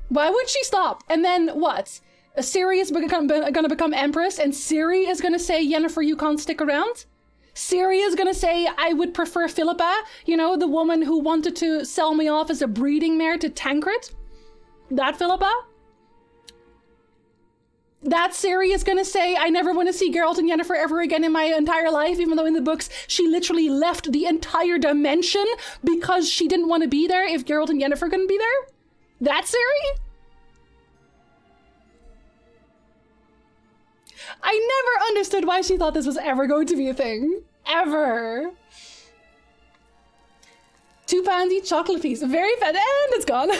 Why would she stop? And then what? Ciri is gonna become empress and Ciri is gonna say, Yennefer, you can't stick around? Ciri is gonna say, I would prefer Philippa, you know, the woman who wanted to sell me off as a breeding mare to Tancred? That Philippa? That Ciri is gonna say, I never want to see Geralt and Yennefer ever again in my entire life, even though in the books she literally left the entire dimension because she didn't want to be there if Geralt and Yennefer couldn't be there? That Ciri? I never understood why she thought this was ever going to be a thing. Ever. 2 pounds each chocolate piece. Very fat, and it's gone.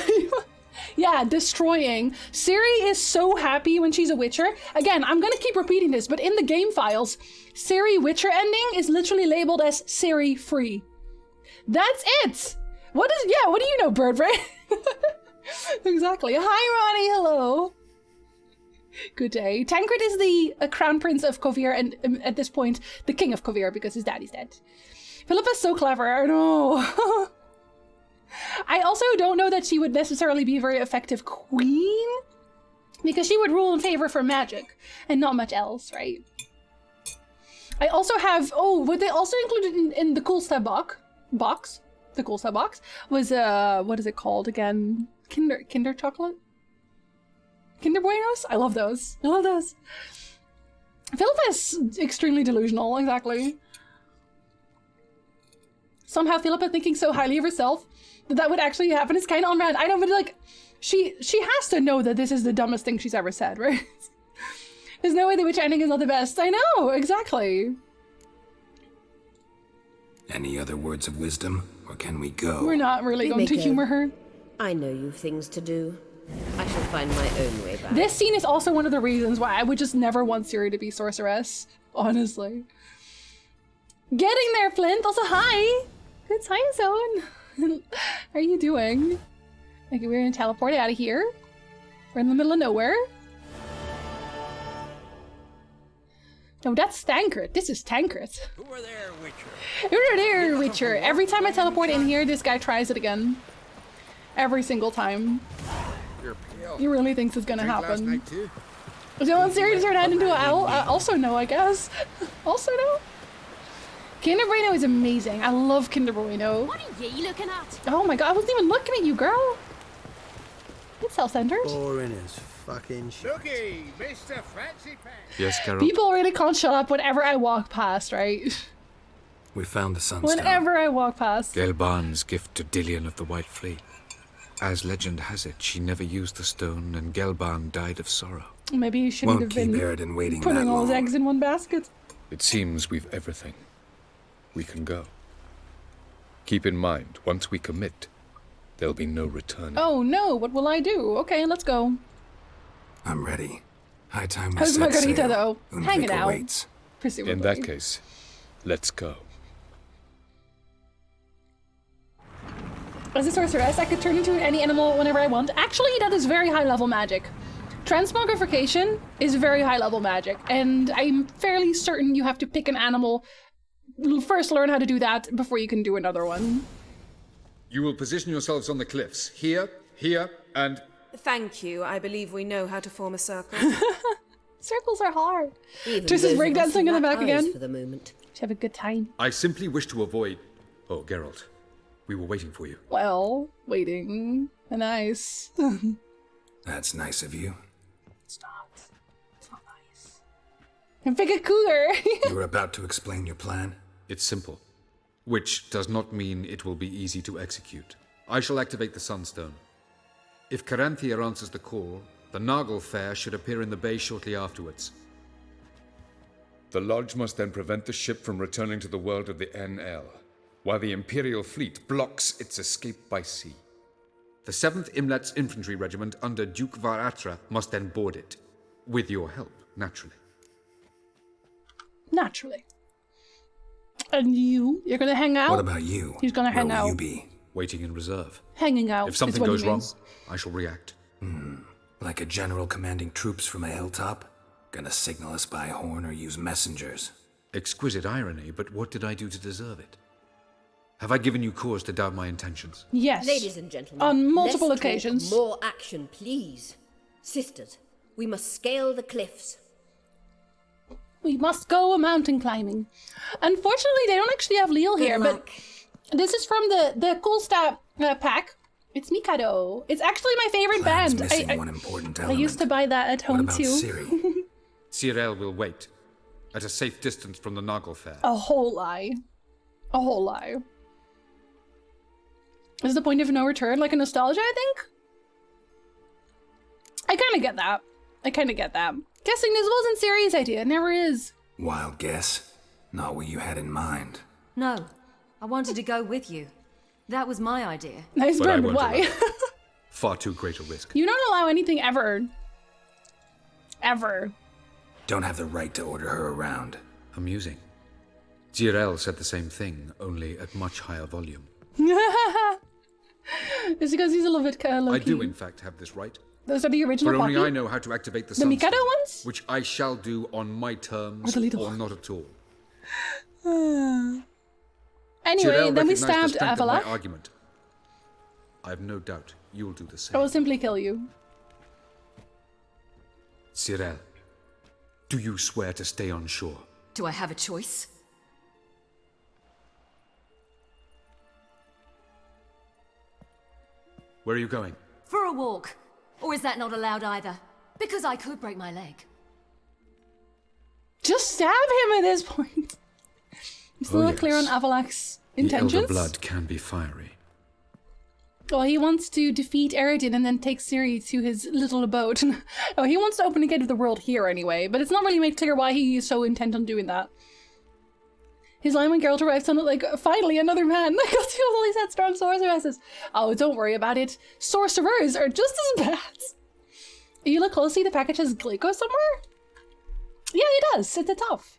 Yeah, destroying. Ciri is so happy when she's a Witcher. Again, I'm gonna keep repeating this, but in the game files, Ciri Witcher ending is literally labeled as Ciri free. That's it. What do you know, Birdbrain? Exactly. Hi, Ronnie. Hello. Good day. Tancred is the crown prince of Kovir and at this point, the king of Kovir because his daddy's dead. Philippa's so clever. I know. I also don't know that she would necessarily be a very effective queen because she would rule in favor for magic and not much else, right? I also have, what they also included in the Cool Stuff box, the Cool Stuff box was, what is it called again? Kinder chocolate? Kinder Buenos? I love those. I love those. Philippa is extremely delusional, exactly. Somehow Philippa thinking so highly of herself that would actually happen is kind of on brand. I know, but like, she has to know that this is the dumbest thing she's ever said, right? There's no way the witch ending is not the best. I know, exactly. Any other words of wisdom, or can we go? We're not really going to humor her. I know you've things to do. I shall find my own way back. This scene is also one of the reasons why I would just never want Ciri to be sorceress, honestly. Getting there, Flint. Also, hi. Good time zone. How are you doing? Okay, we're gonna teleport out of here. We're in the middle of nowhere. No, that's Tancred. This is Tancred. Who are there, Witcher? Who are there, Witcher? Every time I teleport in here, this guy tries it again. Every single time. You're pale. He really thinks it's gonna Drink last happen. night too? Do you want Ciri to turn out into an owl? Also no, I guess. Also no. Kinder Bueno is amazing. I love Kinder Bueno. What are you looking at? Oh my god, I wasn't even looking at you, girl. It's self-centered. Boring as fucking shit. Looky, Mr. Fancy Pants. Yes, Carol? People really can't shut up whenever I walk past, right? We found the sunstone. Whenever I walk past. Gelban's gift to Dillion of the White Fleet. As legend has it, she never used the stone, and Gelban died of sorrow. Maybe you shouldn't Won't have keep been Aradin waiting putting that all his long. eggs in one basket. It seems we've everything. We can go. Keep in mind, once we commit, there'll be no returning. Oh no, what will I do? Okay, let's go. I'm ready. High time we How's set Margarita sail. though? Hanging Unvicar out. waits. Presumably. In that case, let's go. As a sorceress, I could turn into any animal whenever I want. Actually, that is very high level magic. Transmogrification is very high level magic, and I'm fairly certain you have to pick an animal. First learn how to do that before you can do another one. You will position yourselves on the cliffs. Here, and... Thank you. I believe we know how to form a circle. Circles are hard. Even Triss is those breakdancing in the black back eyes again. For the moment. Should have a good time. I simply wish to avoid... Oh, Geralt. We were waiting for you. Well, waiting. Nice. That's nice of you. It's not. It's not nice. And pick a cooler. You were about to explain your plan? It's simple. Which does not mean it will be easy to execute. I shall activate the Sunstone. If Caranthia answers the call, the Nargle Fair should appear in the bay shortly afterwards. The Lodge must then prevent the ship from returning to the world of the NL, while the Imperial fleet blocks its escape by sea. The 7th Imlet's Infantry Regiment under Duke Varatra must then board it. With your help, naturally. Naturally. And you're gonna hang out? What about you? He's gonna hang Where will out. you be? Waiting in reserve. Hanging out. If something is what goes he wrong, means. I shall react. Like a general commanding troops from a hilltop? Gonna signal us by horn or use messengers? Exquisite irony, but what did I do to deserve it? Have I given you cause to doubt my intentions? Yes. Ladies and gentlemen. On multiple less talk, occasions. More action, please. Sisters, we must scale the cliffs. We must go mountain climbing. Unfortunately, they don't actually have Leal here, but this is from the Cool Stat pack. It's Mikado. It's actually my favorite Plan's band. missing one important I element. used to buy that at What home about too. Ciri? Cyril will wait, at a safe distance from the Nargle Fair. A whole lie. A whole lie. Is the point of no return like a nostalgia, I think? I kind of get that. Guessing this wasn't Ciri's idea. It never is. Wild guess. Not what you had in mind. No, I wanted to go with you. That was my idea. Nice But I bird, but won't why? allow. Far too great a risk. You don't allow anything ever. Ever. Don't have the right to order her around. Amusing. Cyril said the same thing, only at much higher volume. It's because he's a little bit low-key. I do, in fact, have this right. Those are the original For only Poppy? I know how to activate the The Mikado Sunstone, ones? which I shall do on my terms, Or the little or one? not at all. Anyway, Cyril then we recognized the stabbed strength of my Avalach. argument. I have no doubt you'll do the same. I will simply kill you. Cyril, do you swear to stay on shore? Do I have a choice? Where are you going? For a walk. Or is that not allowed either? Because I could break my leg. Just stab him at this point. I'm still not clear on Avalach's intentions. The elder blood can be fiery. Well, he wants to defeat Eredin and then take Ciri to his little abode. Oh, he wants to open the gate of the world here anyway, but it's not really made clear why he is so intent on doing that. His line when Geralt arrived sounded like, finally, another man. I got to all these headstrong sorceresses. Oh, don't worry about it. Sorcerers are just as bad. You look closely, the package has Glico somewhere? Yeah, it does. It's a tough.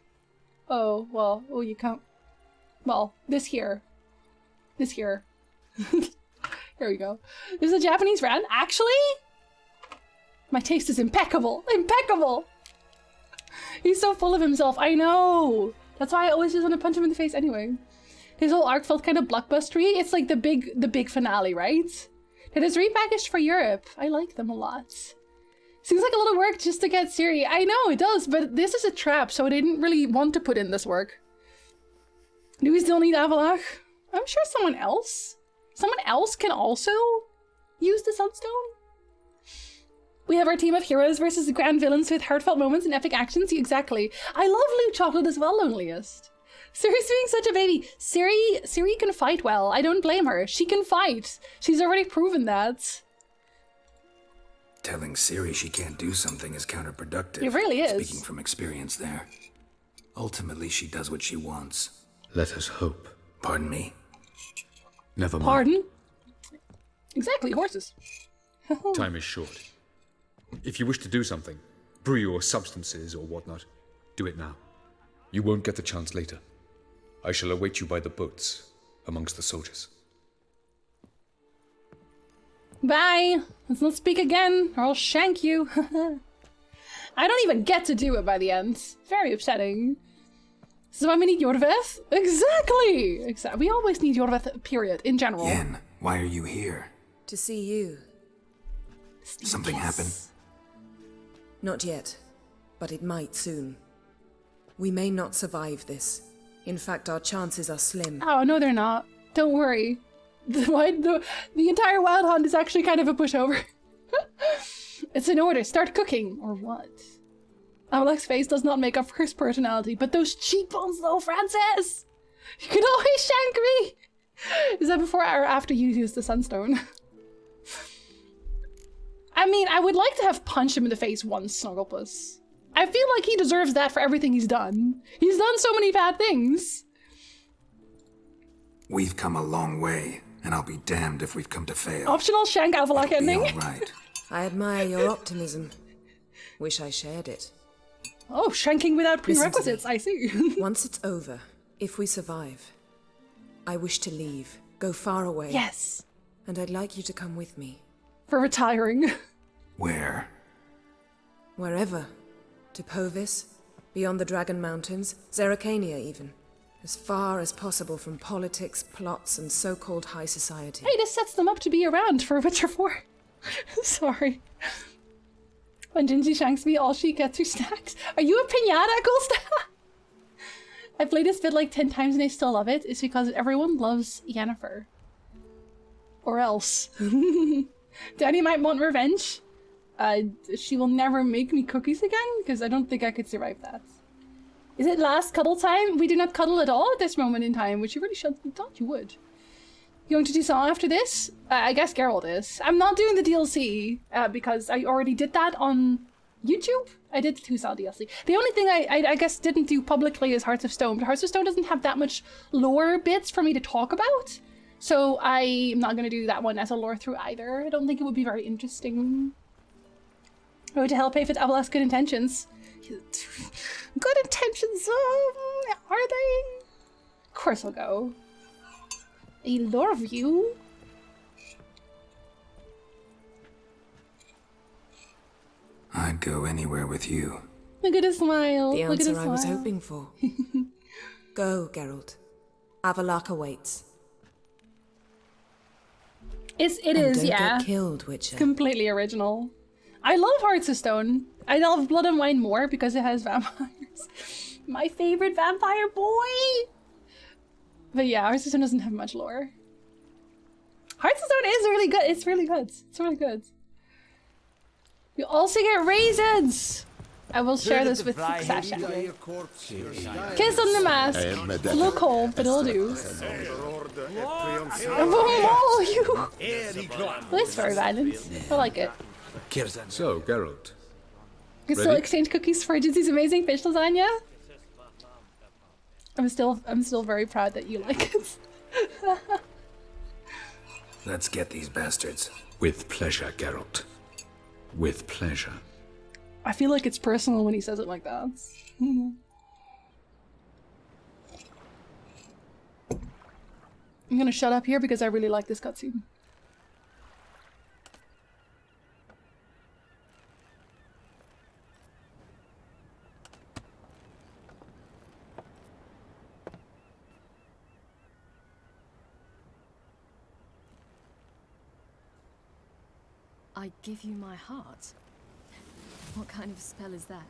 Oh, well, oh, you can't. Well, this here. This here. Here we go. This is a Japanese brand. Actually, my taste is impeccable. Impeccable! He's so full of himself. I know! That's why I always just want to punch him in the face anyway. His whole arc felt kind of blockbustery. It's like the big finale, right? It is repackaged for Europe. I like them a lot. Seems like a lot of work just to get Ciri. I know, it does, but this is a trap, so I didn't really want to put in this work. Do we still need Avalach? I'm sure someone else can also use the Sunstone. We have our team of heroes versus grand villains with heartfelt moments and epic actions. Exactly. I love Loot Chocolate as well, Loneliest. Ciri's being such a baby. Ciri can fight well. I don't blame her. She can fight. She's already proven that. Telling Ciri she can't do something is counterproductive. It really is. Speaking from experience there. Ultimately, she does what she wants. Let us hope. Pardon me? Never mind. Pardon? Exactly, horses. Time is short. If you wish to do something, brew your substances or whatnot, do it now. You won't get the chance later. I shall await you by the boats, amongst the soldiers. Bye! Let's not speak again, or I'll shank you. I don't even get to do it by the end. Very upsetting. This is why we need Yorveth? Exactly! We always need Yorveth, period, in general. Yen, why are you here? To see you. Something happened? Not yet, but it might soon. We may not survive this. In fact, our chances are slim. Oh, no they're not. Don't worry. The entire Wild Hunt is actually kind of a pushover. It's an order. Start cooking. Or what? Avalak's face does not make up for his personality, but those cheekbones though, Francis! You can always shank me! Is that before or after you use the Sunstone? I mean, I would like to have punched him in the face once, Snugglepuss. I feel like he deserves that for everything he's done. He's done so many bad things. We've come a long way, and I'll be damned if we've come to fail. Optional shank Avalak ending. All right. I admire your optimism. Wish I shared it. Oh, shanking without prerequisites, I see. Once it's over, if we survive, I wish to leave, go far away. Yes. And I'd like you to come with me. For retiring. Where? Wherever. To Povis, beyond the Dragon Mountains, Zeracania even. As far as possible from politics, plots, and so-called high society. Hey, this sets them up to be around for Witcher 4. Sorry. When Gingy shanks me, all she gets are snacks. Are you a pinata, Costa? I played this bit like 10 times and I still love it. It's because everyone loves Yennefer. Or else. Daddy might want revenge. She will never make me cookies again, because I don't think I could survive that. Is it last cuddle time? We do not cuddle at all at this moment in time, which you really should. Thought you would. You going to do something after this? I guess Geralt is. I'm not doing the DLC, because I already did that on YouTube. I did the Tucson DLC. The only thing I guess didn't do publicly is Hearts of Stone, but Hearts of Stone doesn't have that much lore bits for me to talk about. So I'm not going to do that one as a lore through either. I don't think it would be very interesting. Going to help pay for Avalak's good intentions. Good intentions, are they? Of course I'll go. I love you. I'd go anywhere with you. Look at his smile. The Look at his answer I was smile. hoping for. Go, Geralt. Avalak awaits. It is, don't yeah. Get killed, Witcher. Completely original. I love Hearts of Stone. I love Blood and Wine more because it has vampires. My favorite vampire boy! But yeah, Hearts of Stone doesn't have much lore. Hearts of Stone is really good. It's really good. It's really good. You also get raisins! I will share this with Sasha. Kiss on the mask. It's a little cold, but it'll do. I will maul you! Well, it's very violent. I like it. So, Geralt. You can still exchange cookies for Jinzy's amazing fish lasagna? I'm still very proud that you like it. Let's get these bastards. With pleasure, Geralt. With pleasure. I feel like it's personal when he says it like that. I'm gonna shut up here because I really like this cutscene. I give you my heart? What kind of spell is that?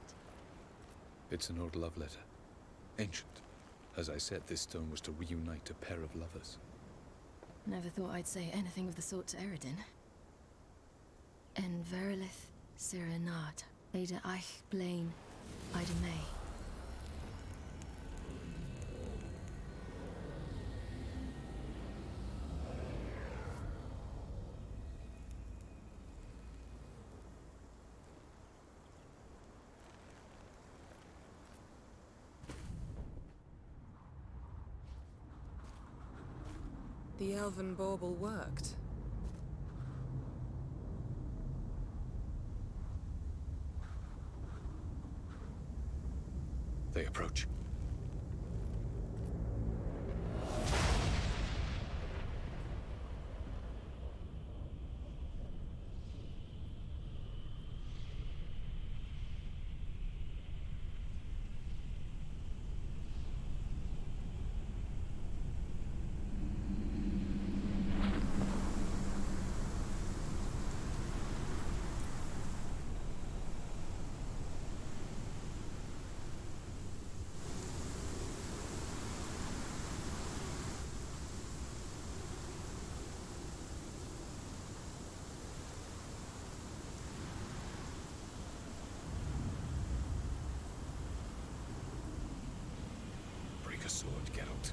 It's an old love letter. Ancient. As I said, this stone was to reunite a pair of lovers. Never thought I'd say anything of the sort to Eredin. En verilith serenata, Ada eich blaen, Ida May. The elven bauble worked. They approach. Break a sword, Geralt.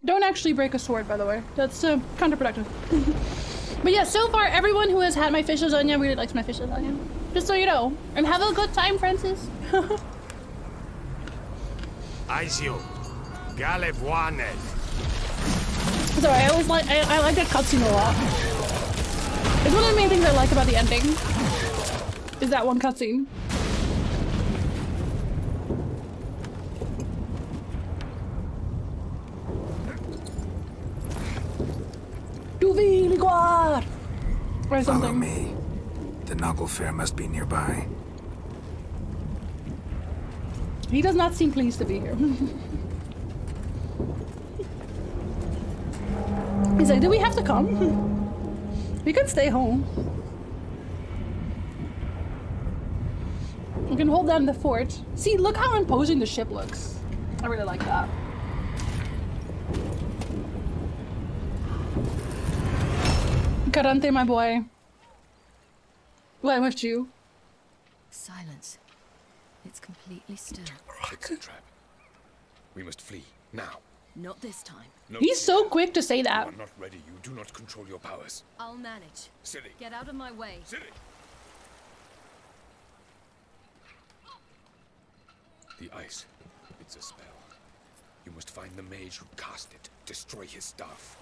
Don't actually break a sword, by the way. That's counterproductive. But yeah, so far everyone who has had my fish lasagna really likes my fish lasagna. Just so you know. And have a good time, Francis. Aizio, Galevoine. Sorry, I always like I like that cutscene a lot. It's one of the main things I like about the ending. Is that one cutscene. Or something. Follow me. The Naglfar must be nearby. He does not seem pleased to be here. He's like, do we have to come? We can stay home. We can hold down the fort. See, look how imposing the ship looks. I really like that. Carante, my boy. Why must you? Silence. It's completely still. It's a trap. We must flee, now. Not this time. No, He's so quick to say that. You are not ready. You do not control your powers. I'll manage. Silly. Get out of my way. Silly. The ice. It's a spell. You must find the mage who cast it. Destroy his staff.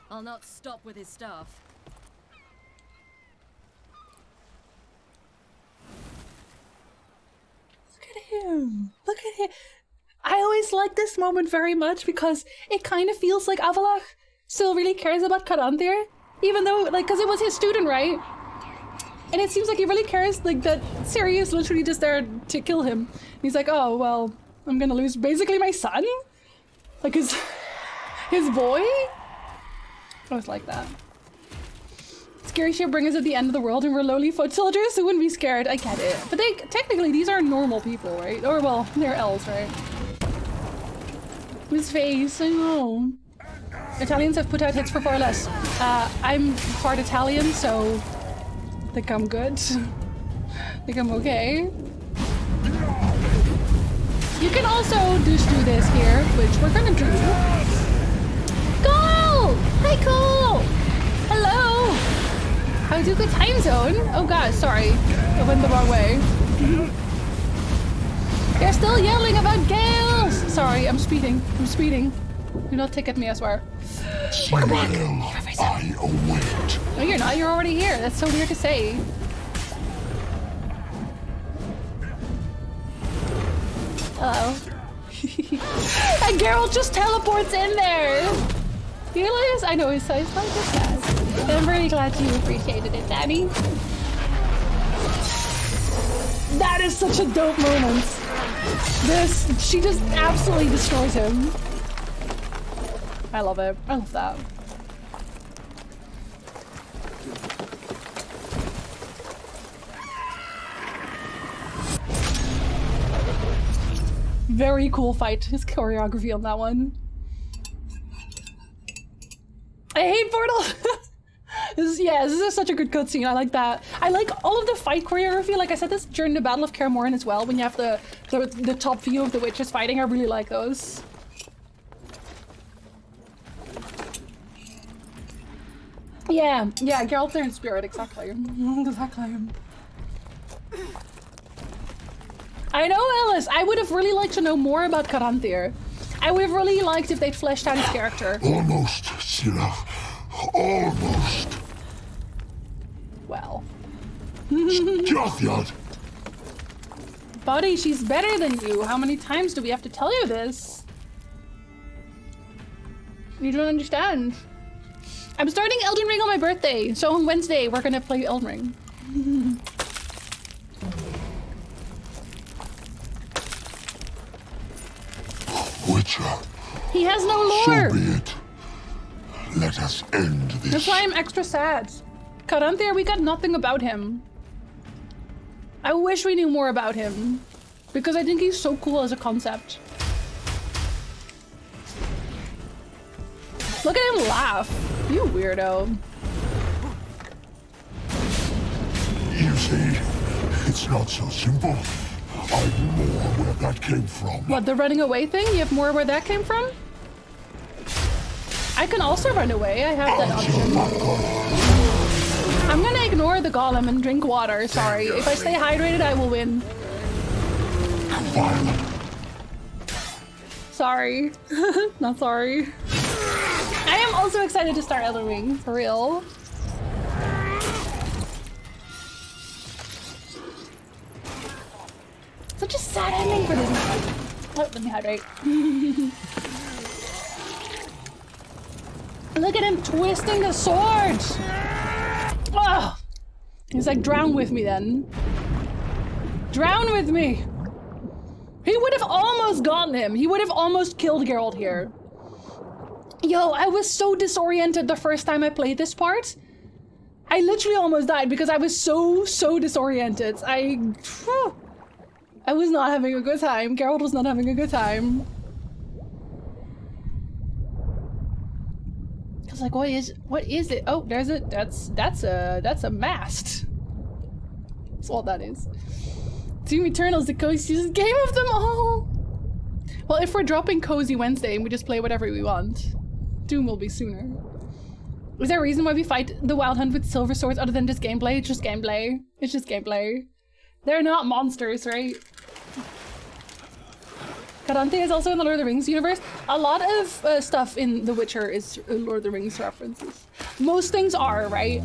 I'll not stop with his staff. Look at him. Look at him. I always like this moment very much because it kind of feels like Avalach still really cares about Caranthir. Even though, like, because it was his student, right? And it seems like he really cares, like, that Ciri is literally just there to kill him. And he's like, oh, well, I'm gonna lose basically my son? Like, his boy? I was like that. Scary shit bring us at the end of the world and we're lowly foot soldiers, so wouldn't be scared. I get it. But technically these are normal people, right? Or well, they're elves, right? His face, I know. Italians have put out hits for far less. I'm part Italian, so I think I'm good. I think I'm okay. You can also just do this here, which we're gonna do. Go! Hi, Cole! Hello! Paducah time zone? Oh god, sorry. I went the wrong way. They're still yelling about Gales! Sorry, I'm speeding. I'm speeding. Do not ticket me, I swear. Welcome back! I await. No, you're not. You're already here. That's so weird to say. Hello. And Geralt just teleports in there! You realize? I know his size like this guys. I'm really glad you appreciated it, Danny. That is such a dope moment. She just absolutely destroys him. I love it. I love that. Very cool fight. His choreography on that one. I hate Portal! This is such a good cutscene. I like that. I like all of the fight choreography. Like I said this during the Battle of Kaer Morhen as well, when you have the top view of the witches fighting. I really like those. Yeah, Geralt there in spirit, exactly. Exactly. I know, Alice. I would have really liked to know more about Caranthir. I would have really liked if they'd fleshed out his character. Almost, Sirach. Almost. Well. Jothyard. Buddy, she's better than you. How many times do we have to tell you this? You don't understand. I'm starting Elden Ring on my birthday, so on Wednesday we're gonna play Elden Ring. Witcher. He has no lore. So be it. Let us end this. That's why I'm extra sad. Caranthir, we got nothing about him. I wish we knew more about him, because I think he's so cool as a concept. Look at him laugh. You weirdo. You see, it's not so simple. I've more where that came from. What, the running away thing? You have more where that came from? I can also run away. I have that option. I'm gonna ignore the golem and drink water. Sorry. If I stay hydrated, I will win. Sorry. Not sorry. I am also excited to start Elden Ring, for real. Such a sad ending for this one. Oh, let me hydrate. Look at him twisting the sword! Oh! He's like, drown with me then. Drown with me! He would have almost gotten him. He would have almost killed Geralt here. Yo, I was so disoriented the first time I played this part. I literally almost died because I was so disoriented. I was not having a good time. Geralt was not having a good time. I was like, what is it? Oh, there's it. That's a mast. That's all that is. Doom Eternal's the coziest game of them all. Well, if we're dropping Cozy Wednesday and we just play whatever we want, Doom will be sooner. Is there a reason why we fight the Wild Hunt with silver swords other than just gameplay? It's just gameplay. It's just gameplay. They're not monsters, right? Caranthir is also in the Lord of the Rings universe. A lot of stuff in The Witcher is Lord of the Rings references. Most things are, right?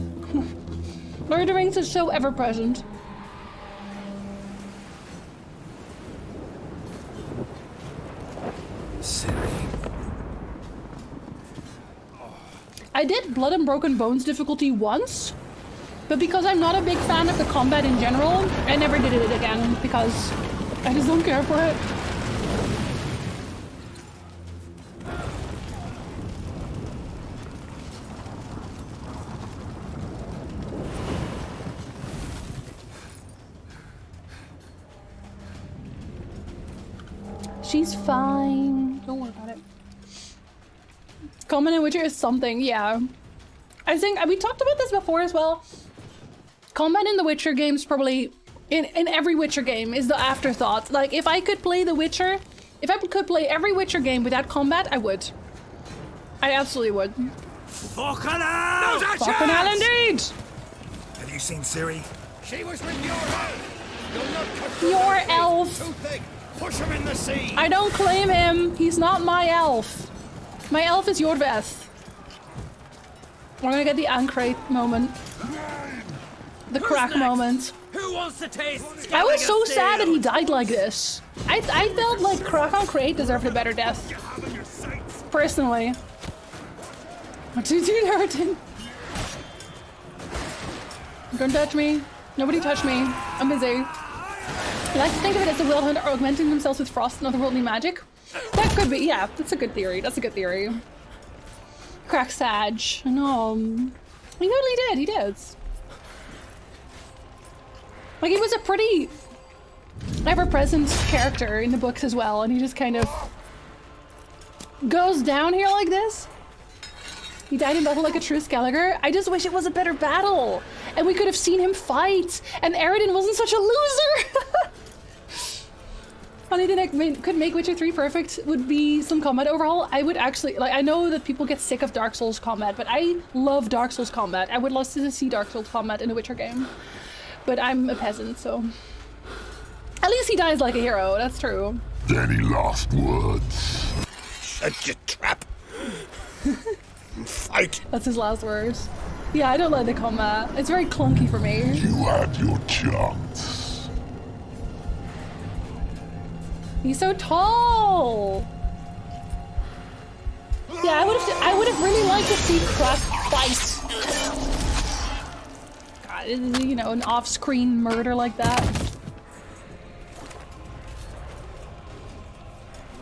Lord of the Rings is so ever-present. I did Blood and Broken Bones difficulty once, but because I'm not a big fan of the combat in general, I never did it again because I just don't care for it. She's fine. Don't worry about it. Combat in Witcher is something, yeah. I think we talked about this before as well. Combat in the Witcher games probably in every Witcher game is the afterthought. Like if I could play The Witcher, if I could play every Witcher game without combat, I would. I absolutely would. Fucking hell! Fucking hell indeed! you seen Ciri? She was with your elf. You'll not cut Your her elf. Too thick. Push him in the sea. I don't claim him. He's not my elf. My elf is Jorveth. We're gonna get the Ancrate moment. The crack moment. Who wants to taste? I was so Skellige sad that he steel? died like this. I felt like Crack on Crate deserved a better death. Personally. What did you do, Harrington? Don't touch me. Nobody touch me. I'm busy. I like to think of it as the Will Hunt augmenting themselves with frost and otherworldly magic. That could be, yeah, that's a good theory. That's a good theory. Crack Sag. No. He totally did, he did. Like, he was a pretty ever-present character in the books as well, and he just kind of goes down here like this. He died in battle like a true Skellige. I just wish it was a better battle, and we could have seen him fight, and Eredin wasn't such a loser! Only thing that could make Witcher 3 perfect would be some combat overhaul. I would actually, like, I know that people get sick of Dark Souls combat, but I love Dark Souls combat. I would love to see Dark Souls combat in a Witcher game. But I'm a peasant, so... At least he dies like a hero, that's true. Any last words? Shut your trap. Fight. That's his last words. Yeah, I don't like the combat. It's very clunky for me. You had your chance. He's so tall! Yeah, I would have really liked to see Crack fight. God, you know, an off-screen murder like that.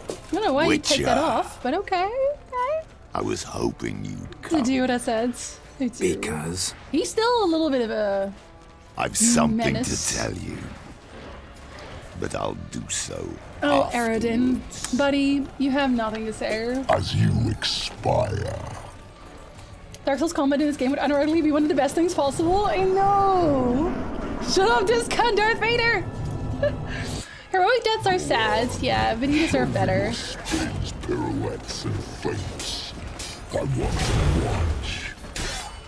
I don't know why you take that off, but okay, okay. I was hoping you'd come. I do what I said. I do. Because He's still a little bit of a I've something menace. to tell you, but I'll do so. Oh, Eredin. Buddy, you have nothing to say. As you expire. Dark Souls combat in this game would undoubtedly be one of the best things possible. I know. Shut up, discount Darth Vader. Heroic deaths are sad, yeah, but you deserve better. Spins, pirouettes, and feints. I want to watch.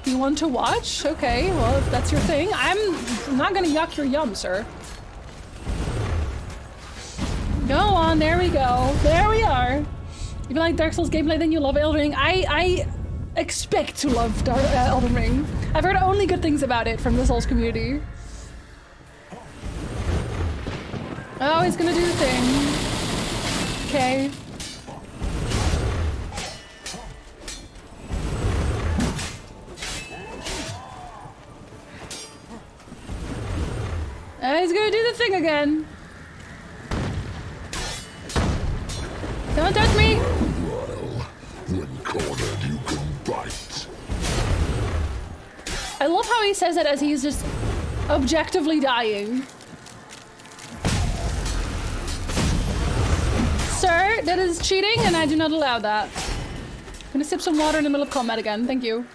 You want to watch? Okay, well, if that's your thing, I'm not gonna yuck your yum, sir. Go on, there we go. There we are. If you like Dark Souls gameplay, then you love Elden Ring. I expect to love Elden Ring. I've heard only good things about it from the Souls community. Oh, he's gonna do the thing. Okay. He's gonna do the thing again. Don't touch me! Well, when cornered, you can bite. I love how he says it as he's just objectively dying. Sir, that is cheating and I do not allow that. I'm gonna sip some water in the middle of combat again, thank you.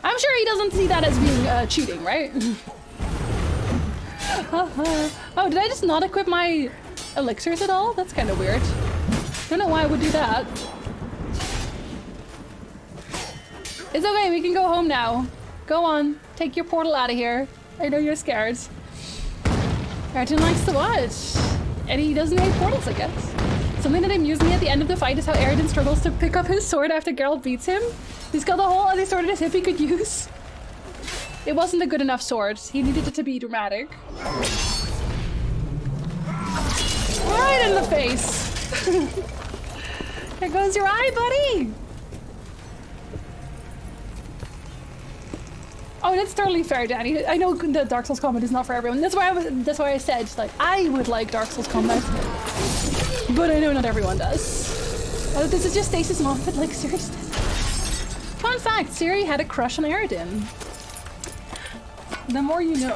I'm sure he doesn't see that as being cheating, right? Oh, did I just not equip my elixirs at all? That's kind of weird. Don't know why I would do that. It's okay, we can go home now. Go on, take your portal out of here. I know you're scared. Arjun likes to watch. And he doesn't hate portals, I guess. Something that amused me at the end of the fight is how Eredin struggles to pick up his sword after Geralt beats him. He's got the whole other sword in his hip he could use. It wasn't a good enough sword. He needed it to be dramatic. Right in the face. There goes your eye, buddy. Oh, that's totally fair, Danny. I know that Dark Souls combat is not for everyone. That's why I said, like, I would like Dark Souls combat, but I know not everyone does. This is just Stasis mom, but like, seriously. Fun fact: Ciri had a crush on Eredin. The more you know.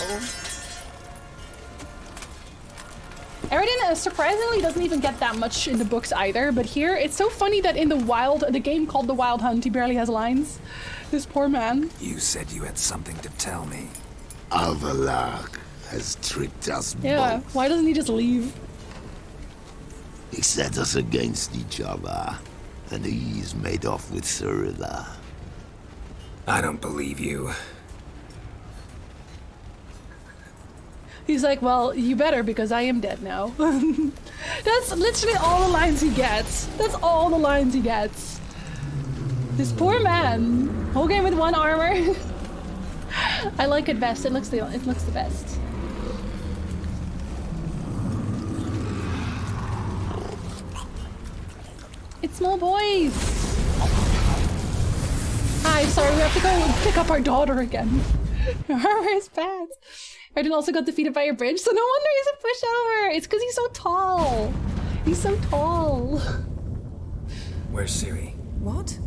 Eredin surprisingly doesn't even get that much in the books either, but here it's so funny that in the game called The Wild Hunt, he barely has lines. This poor man. You said you had something to tell me. Avalark has tricked us Yeah, both. why doesn't he just leave? He set us against each other, and he's made off with Cirilla. I don't believe you. He's like, well, you better because I am dead now. That's literally all the lines he gets. That's all the lines he gets. This poor man. Whole game with 1 armor. I like it best. It looks the best. It's small boys. Hi, sorry, we have to go pick up our daughter again. Your armor is bad. Arden also got defeated by a bridge, so no wonder he's a pushover. It's because he's so tall. He's so tall. Where's Ciri? What?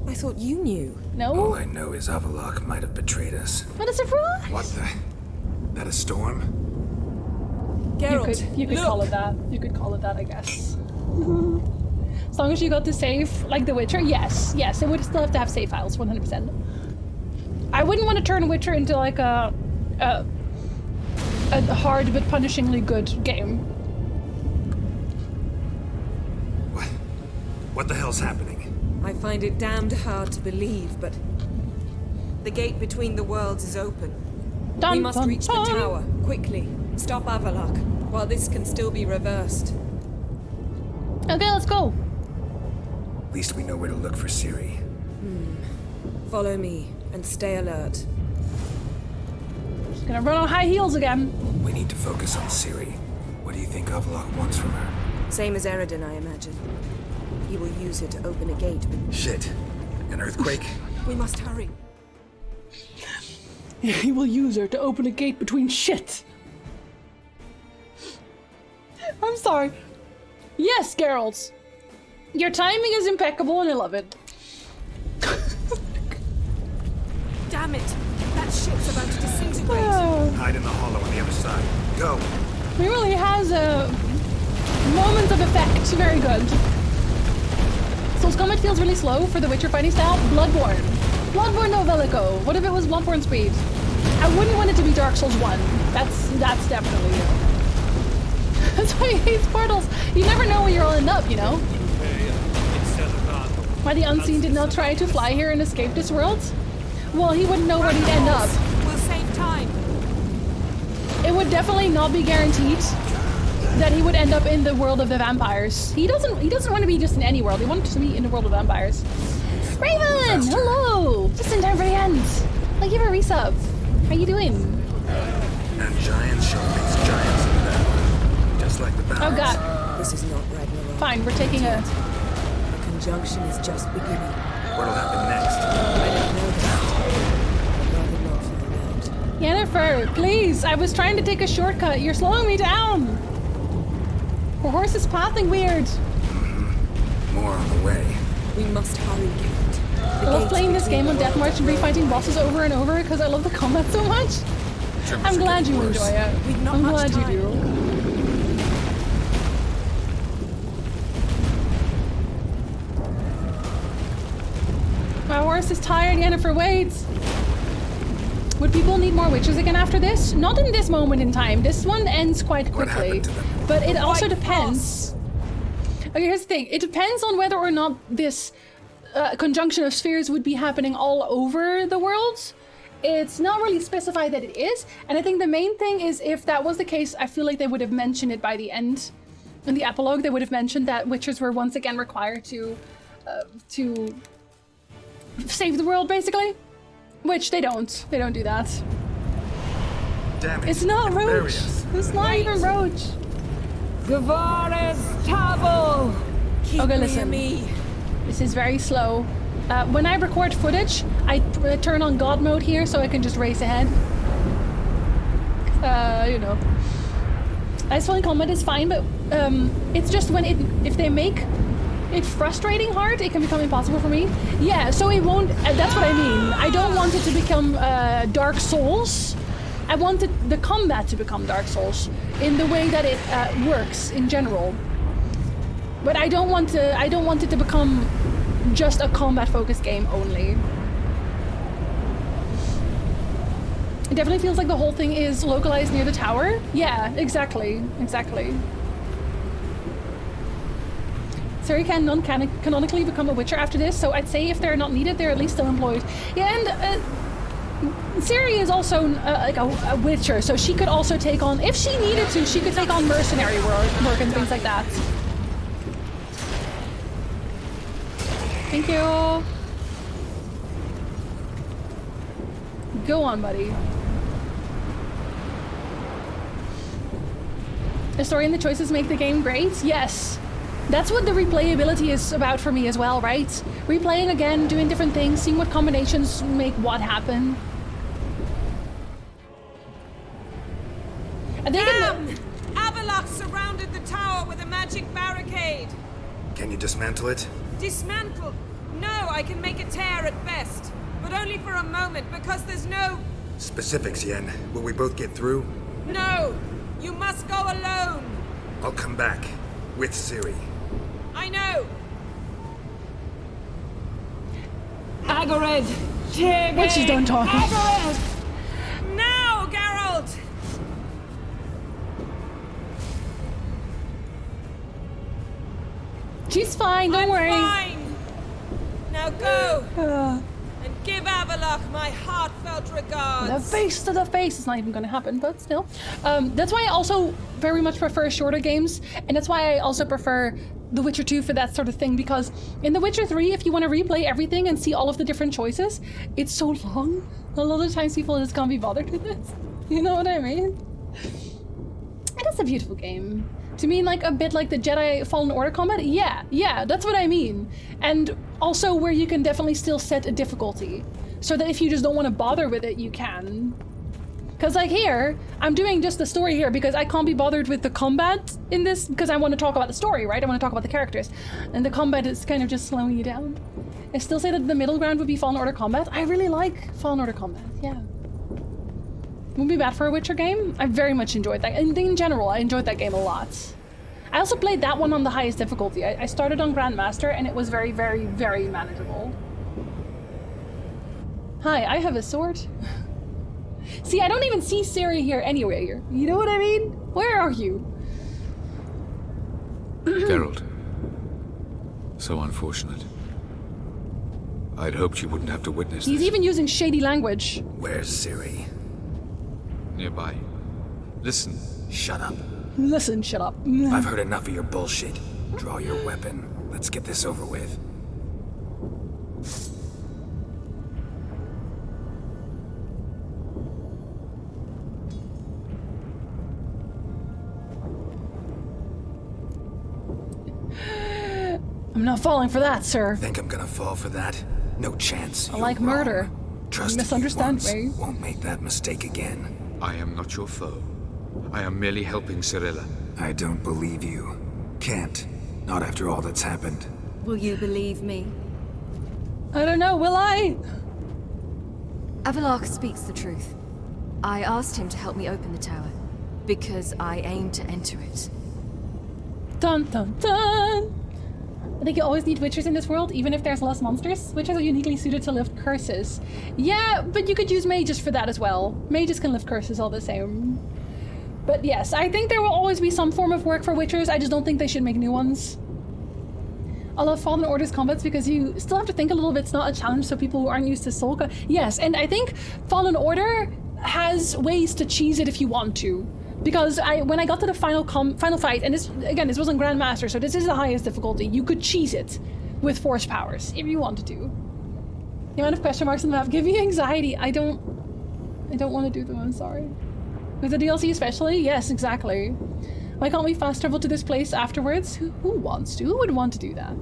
I thought you knew. No? All I know is Avallac'h might have betrayed us. What a surprise! What the? That a storm? Geralt, you could call it that. You could call it that, I guess. As long as you got to save, like The Witcher, yes. Yes, it would still have to have save files, 100%. I wouldn't want to turn Witcher into like a hard but punishingly good game. What the hell's happening? I find it damned hard to believe, but the gate between the worlds is open. Dun, We must dun, reach dun. the tower, quickly. Stop Avallac'h, while this can still be reversed. Okay, let's go. At least we know where to look for Ciri. Follow me, and stay alert. Just gonna run on high heels again. We need to focus on Ciri. What do you think Avallac'h wants from her? Same as Eredin, I imagine. He will use it to open a gate. Shit. An earthquake? We must hurry. He will use her to open a gate between shit. I'm sorry. Yes, Geralt. Your timing is impeccable and I love it. Damn it! That ship's about to disintegrate. Hide in the hollow on the other side. Go! He really has a moment of effect. Very good. Soul's Combat feels really slow for the Witcher fighting style. Bloodborne. Bloodborne no Velico. What if it was Bloodborne speed? I wouldn't want it to be Dark Souls 1. That's definitely it. That's why he hates portals. You never know where you'll end up, you know? Why the Unseen did not try to fly here and escape this world? Well, he wouldn't know where he'd end up. We'll save time. It would definitely not be guaranteed that he would end up in the world of the vampires. He doesn't want to be just in any world. He wants to be in the world of vampires. Raven! Hello! Just in time for the end. Thank you for a resub. How you doing? And giants shall face giants in battle. Just like the battles. Oh god. This is not Ragnarok. Fine, we're taking a... The conjunction is just beginning. What'll happen next? I don't know that. I'd rather not find out. Yennefer, please! I was trying to take a shortcut. You're slowing me down! Her horse is pathing weird. More on the way. We must hurry, Geralt. I love playing this game on Death March and refighting bosses over and over because I love the combat so much. I'm glad you enjoy it. I'm glad you do. My horse is tired, Yennefer, wait! Would people need more witches again after this? Not in this moment in time. This one ends quite quickly. But it also depends. Okay, here's the thing. It depends on whether or not this conjunction of spheres would be happening all over the world. It's not really specified that it is. And I think the main thing is if that was the case, I feel like they would have mentioned it by the end. In the epilogue, they would have mentioned that witchers were once again required to save the world, basically. Which they don't. They don't do that. Damn it. It's not Roach. It's not even Roach. Gavares Tavo! Okay, listen. This is very slow. When I record footage, I turn on God mode here so I can just race ahead. You know. Ice-Falling combat is fine, but it's just when if they make it frustrating hard, it can become impossible for me. Yeah, so it won't, that's what I mean. I don't want it to become Dark Souls. I want the combat to become Dark Souls in the way that it works in general. But I don't want it to become just a combat-focused game only. It definitely feels like the whole thing is localized near the tower. Yeah, exactly. Ciri can non-canonically become a Witcher after this, so I'd say if they're not needed, they're at least still employed. Yeah, and Ciri is also like a Witcher, so she could also take on, if she needed to, she could take on mercenary work and things like that. Thank you. Go on, buddy. The story and the choices make the game great? Yes. That's what the replayability is about for me as well, right? Replaying again, doing different things, seeing what combinations make what happen. I think Avallac'h surrounded the tower with a magic barricade. Can you dismantle it? Dismantle? No, I can make a tear at best. But only for a moment, because there's no... Specifics, Yen. Will we both get through? No! You must go alone! I'll come back. With Ciri. I know! Agared! When she's done talking. Agared! Now, Geralt! She's fine, don't worry. Fine! Now go! And give Avallac'h my heartfelt regards. The face to the face. It's not even going to happen, but still. That's why I also very much prefer shorter games, and that's why I also prefer The Witcher 2 for that sort of thing, because in The Witcher 3, if you want to replay everything and see all of the different choices, it's so long. A lot of times people just can't be bothered with it. You know what I mean? It is a beautiful game. To me, like a bit like the Jedi Fallen Order combat? Yeah, that's what I mean. And also where you can definitely still set a difficulty, so that if you just don't want to bother with it, you can. Because like here, I'm doing just the story here because I can't be bothered with the combat in this, because I want to talk about the story, right? I want to talk about the characters. And the combat is kind of just slowing you down. I still say that the middle ground would be Fallen Order combat. I really like Fallen Order combat, yeah. Wouldn't be bad for a Witcher game. I very much enjoyed that. And in general, I enjoyed that game a lot. I also played that one on the highest difficulty. I started on Grandmaster and it was very, very, very manageable. Hi, I have a sword. See, I don't even see Ciri here anyway. You know what I mean? Where are you? Geralt. So unfortunate. I'd hoped you wouldn't have to witness He's this. even using shady language. Where's Ciri? Nearby. Listen. Shut up. Listen, shut up. I've heard enough of your bullshit. Draw your weapon. Let's get this over with. I'm not falling for that, sir. Think I'm gonna fall for that? No chance. I like murder. Trust you misunderstand me. me. Won't make that mistake again. I am not your foe. I am merely helping Cirilla. I don't believe you. Can't. Not after all that's happened. Will you believe me? I don't know, will I? Avallac'h speaks the truth. I asked him to help me open the tower, because I aim to enter it. Dun dun dun! I think you always need witchers in this world, even if there's less monsters. Witchers are uniquely suited to lift curses. Yeah, but you could use mages for that as well. Mages can lift curses all the same. But yes, I think there will always be some form of work for witchers. I just don't think they should make new ones. I love Fallen Order's combats because you still have to think a little bit. It's not a challenge, so people who aren't used to Soul. Yes, and I think Fallen Order has ways to cheese it if you want to. Because when I got to the final fight, and this wasn't Grandmaster, so this is the highest difficulty, you could cheese it with force powers if you wanted to. The amount of question marks on the map give me anxiety. I don't want to do them, I'm sorry. With the DLC especially? Yes, exactly. Why can't we fast travel to this place afterwards? Who wants to? Who would want to do that?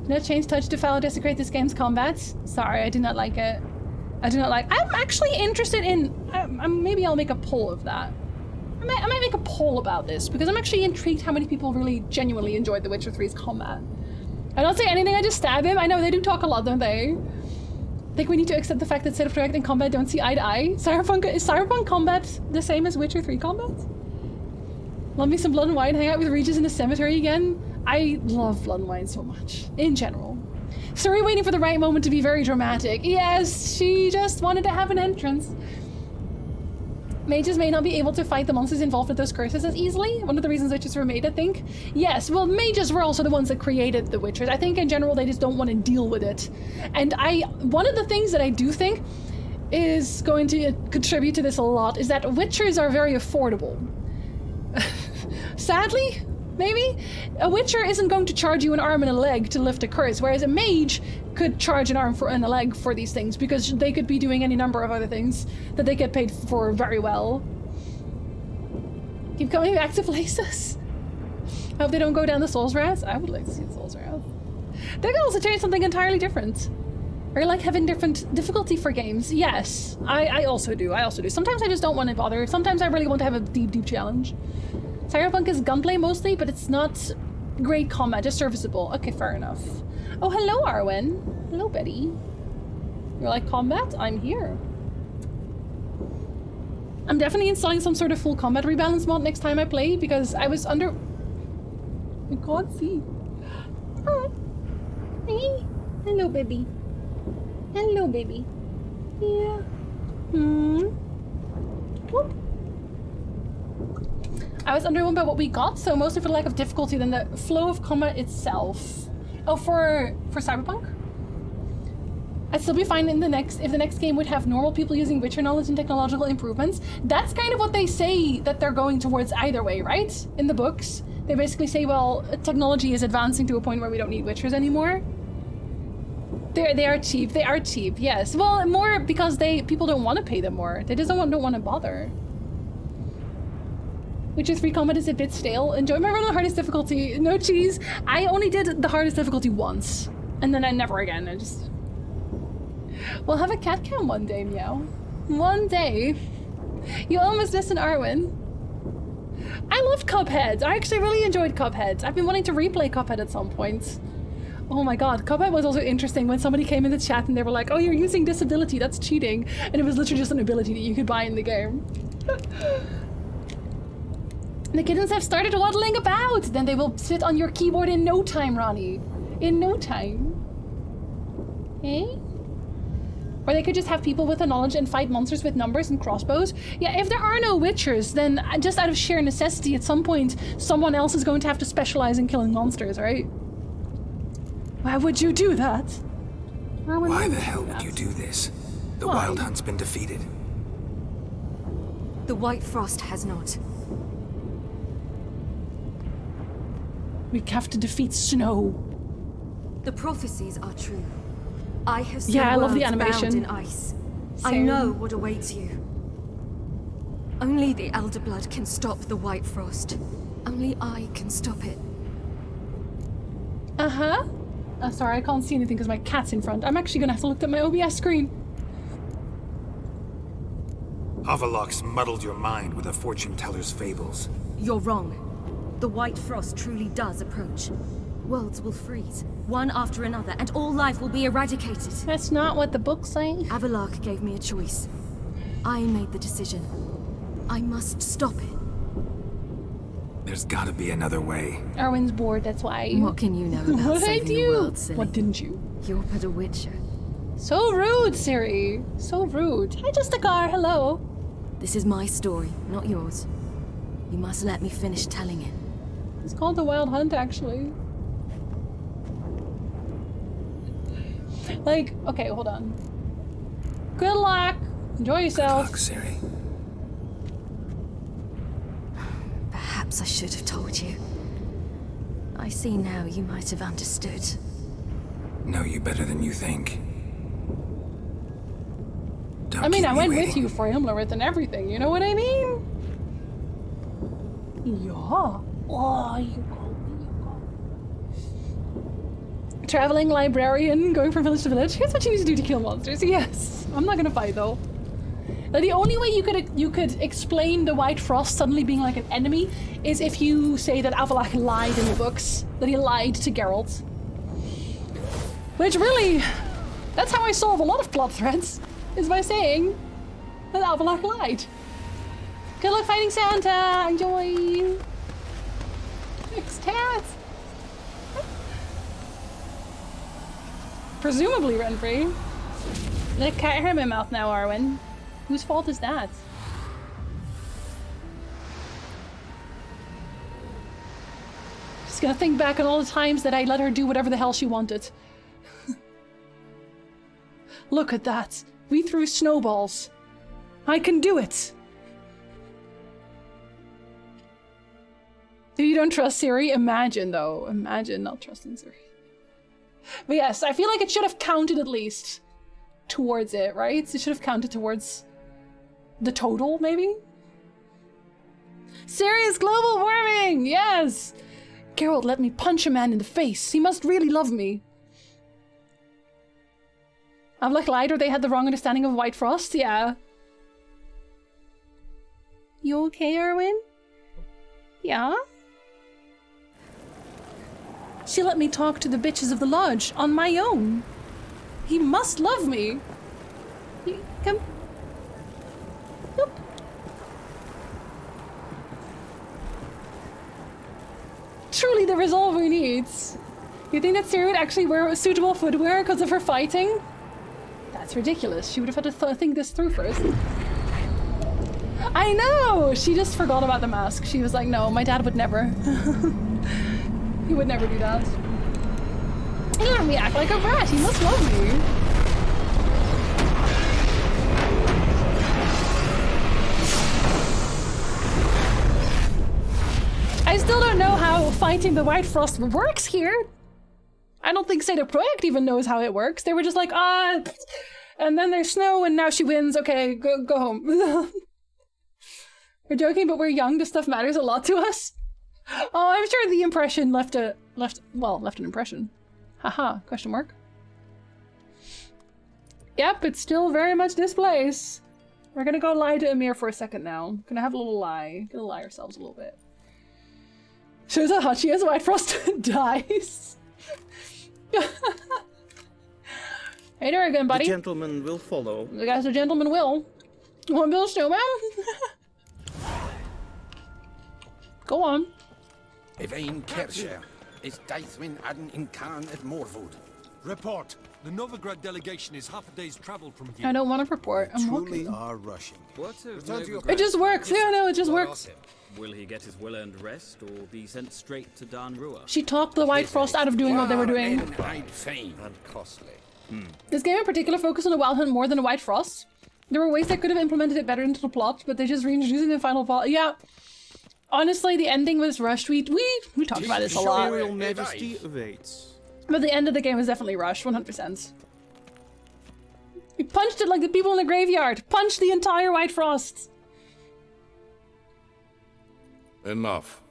No change touch to foul desecrate this game's combat. Sorry, I do not like it. I'm actually interested in... maybe I'll make a poll of that. I might make a poll about this, because I'm actually intrigued how many people really genuinely enjoyed The Witcher 3's combat. I don't say anything, I just stab him. I know they do talk a lot, don't they? I think we need to accept the fact that City Projekt and combat don't see eye to eye. Is Cyberpunk combat the same as Witcher 3 combat? Love me some Blood and Wine, hang out with Regis in the cemetery again. I love Blood and Wine so much, in general. Ciri waiting for the right moment to be very dramatic. Yes, she just wanted to have an entrance. Mages may not be able to fight the monsters involved with those curses as easily. One of the reasons witches were made, I think. Yes, well, mages were also the ones that created the witches. I think in general they just don't want to deal with it. And one of the things that I do think is going to contribute to this a lot is that witchers are very affordable. Sadly, maybe? A witcher isn't going to charge you an arm and a leg to lift a curse, whereas a mage could charge an arm and a leg for these things because they could be doing any number of other things that they get paid for very well. Keep coming back to places. I hope they don't go down the Souls route. I would like to see the Souls route. They could also change something entirely different. Or like having different difficulty for games. Yes, I also do. Sometimes I just don't want to bother. Sometimes I really want to have a deep challenge. Cyberpunk is gunplay mostly, but it's not great combat, just serviceable. Okay, fair enough. Oh, hello, Arwen. Hello, Betty. You're like combat? I'm here. I'm definitely installing some sort of full combat rebalance mod next time I play because I was under... I can't see. Oh. Hey. Hello, baby. Hello, baby. Yeah. Whoop. I was underwhelmed by what we got, so mostly for the lack of difficulty than the flow of combat itself. Oh, for Cyberpunk? I'd still be fine in if the next game would have normal people using Witcher knowledge and technological improvements. That's kind of what they say that they're going towards either way, right? In the books. They basically say, well, technology is advancing to a point where we don't need Witchers anymore. They are cheap. They are cheap, yes. Well, more because people don't want to pay them more. They just don't want to bother. Witcher 3 combat is a bit stale. Enjoy my run on hardest difficulty. No cheese. I only did the hardest difficulty once. And then I never again. I just... We'll have a cat cam one day, Meow. One day. You almost missed an Arwen. I loved Cuphead. I actually really enjoyed Cuphead. I've been wanting to replay Cuphead at some point. Oh my god, Cuphead was also interesting when somebody came in the chat and they were like, oh, you're using this ability, that's cheating. And it was literally just an ability that you could buy in the game. The kittens have started waddling about. Then they will sit on your keyboard in no time, Ronnie. In no time. Eh? Or they could just have people with the knowledge and fight monsters with numbers and crossbows. Yeah, if there are no witchers, then just out of sheer necessity, at some point, someone else is going to have to specialize in killing monsters, right? Why would you do that? Why the hell would you do this? The Wild Hunt's been defeated. The White Frost has not. We have to defeat Snow. The prophecies are true. I have seen I love the worlds animation. bound in ice. Same. I know what awaits you. Only the Elder Blood can stop the White Frost. Only I can stop it. Uh-huh. Sorry, I can't see anything because my cat's in front. I'm actually gonna have to look at my OBS screen. Avaloch's muddled your mind with a fortune teller's fables. You're wrong. The White Frost truly does approach. Worlds will freeze, one after another, and all life will be eradicated. That's not what the books say. Avaloch gave me a choice. I made the decision. I must stop it. There's gotta be another way. Arwen's bored, that's why. What can you know about What saving did the you? world, silly? What didn't you? You're but a witcher. So rude, Siri. So rude. Hi, Justicar. Hello. This is my story, not yours. You must let me finish telling it. It's called The Wild Hunt, actually. Like, okay, hold on. Good luck. Enjoy yourself. Good luck, Siri. Perhaps I should have told you. I see now you might have understood. Know you better than you think. I mean, I went with you for Himlerith and everything, you know what I mean? Yeah. Oh, you go. Traveling librarian, going from village to village. Here's what you need to do to kill monsters. Yes. I'm not gonna fight, though. Like, the only way you could explain the White Frost suddenly being like an enemy is if you say that Avaloch lied in the books. That he lied to Geralt. Which really, that's how I solve a lot of plot threads. Is by saying that Avaloch lied. Good luck fighting Santa! Enjoy! Thanks, cat! Presumably rent-free. The cat hair in my mouth now, Arwen. Whose fault is that? gonna think back on all the times that I let her do whatever the hell she wanted. Look at that. We threw snowballs. I can do it. If you don't trust Siri, imagine though. Imagine not trusting Siri. But yes, I feel like it should have counted at least towards it, right? It should have counted towards the total, maybe? Serious global warming! Yes! Geralt let me punch a man in the face. He must really love me. Avlach lied, or they had the wrong understanding of White Frost? Yeah. You okay, Erwin? Yeah? She let me talk to the bitches of the lodge on my own. He must love me. Come. Oop. Truly the resolve we need. You think that Ciri would actually wear suitable footwear because of her fighting? That's ridiculous. She would have had to think this through first. I know! She just forgot about the mask. She was like, no, my dad would never. He would never do that. He let me act like a brat. He must love me. I still don't know how fighting the White Frost works here. I don't think Seda Projekt even knows how it works. They were just like, and then there's snow and now she wins. Okay, go home. We're joking, but we're young. This stuff matters a lot to us. Oh, I'm sure the impression left an impression. Haha, question mark. Yep, it's still very much this place. We're gonna go lie to Emir for a second now. Gonna have a little lie. Gonna lie ourselves a little bit. Shows how hot she is, White Frost dies. Hey there again, buddy. The gentleman will follow. I guess the gentleman will. Want to build a snowman? Go on. Evain Kershire is Daithwin Adden in Khan at Morwood. Report. The Novigrad delegation is half a day's travel from here. I don't want to report. I'm Truly walking. are rushing. It just works. Yeah, no, it just works. Will he get his well-earned rest or be sent straight to Darnrua? She talked the White Frost out of doing what they were doing. And costly. This game in particular focused on the Wild Hunt more than the White Frost. There were ways they could have implemented it better into the plot, but they just reintroduced it in the final plot. Yeah. Honestly, the ending was rushed. We talked about this a lot. Royal Majesty awaits. But the end of the game was definitely rushed, 100%. We punched it like the people in the graveyard. Punched the entire White Frost. Enough.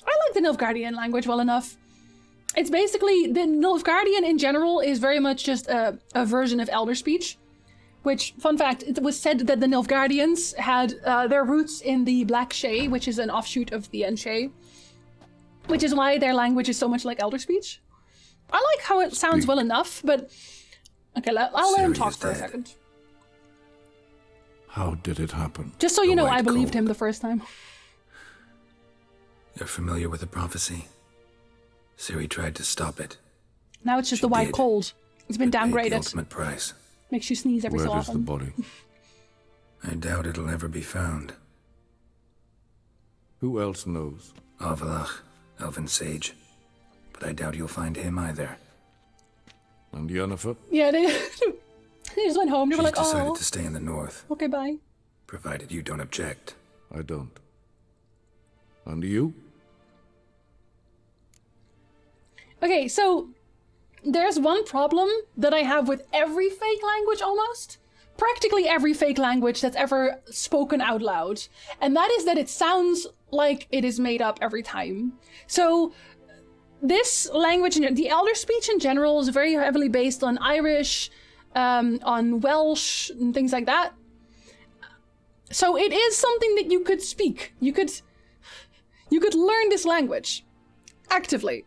I like the Nilfgaardian language well enough. It's basically, the Nilfgaardian in general is very much just a version of Elder Speech. Which, fun fact, it was said that the Nilfgaardians had their roots in the Black Shay, which is an offshoot of the Enshay. Which is why their language is so much like Elder Speech. I like how it sounds well enough, but... Okay, I'll let him talk for a second. How did it happen? Just so you know, I believed him the first time. You're familiar with the prophecy? Ciri tried to stop it. Now it's just the White Cold. It's been Paid the downgraded. ultimate price. Makes you sneeze every so Where is often. the body? I doubt it'll ever be found. Who else knows? Avlach, Elven Sage. But I doubt you'll find him either. And Yennefer? Yeah, they just went home. They were She's like, decided oh, to stay in the north, okay, bye. provided you don't object. I don't. And you? Okay, so there's one problem that I have with every fake language almost. Practically every fake language that's ever spoken out loud. And that is that it sounds like it is made up every time. So this language, the Elder Speech in general, is very heavily based on Irish, on Welsh, and things like that. So it is something that you could speak. You could learn this language actively.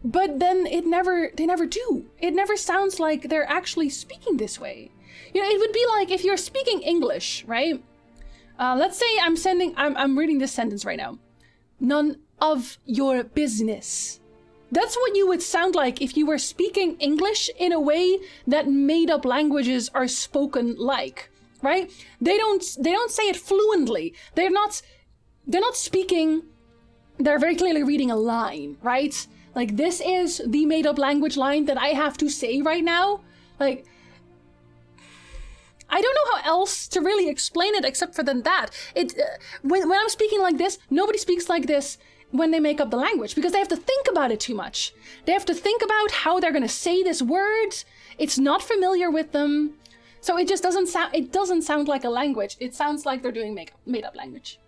But then they never do. It never sounds like they're actually speaking this way. You know, it would be like if you're speaking English, right? Let's say I'm reading this sentence right now. None of your business. That's what you would sound like if you were speaking English in a way that made up languages are spoken like, right? They don't say it fluently. They're not speaking they're very clearly reading a line, right? Like, this is the made-up language line that I have to say right now. Like, I don't know how else to really explain it except for that. When I'm speaking like this, nobody speaks like this when they make up the language, because they have to think about it too much. They have to think about how they're going to say this word. It's not familiar with them. So it just doesn't sound like a language. It sounds like they're doing made-up language.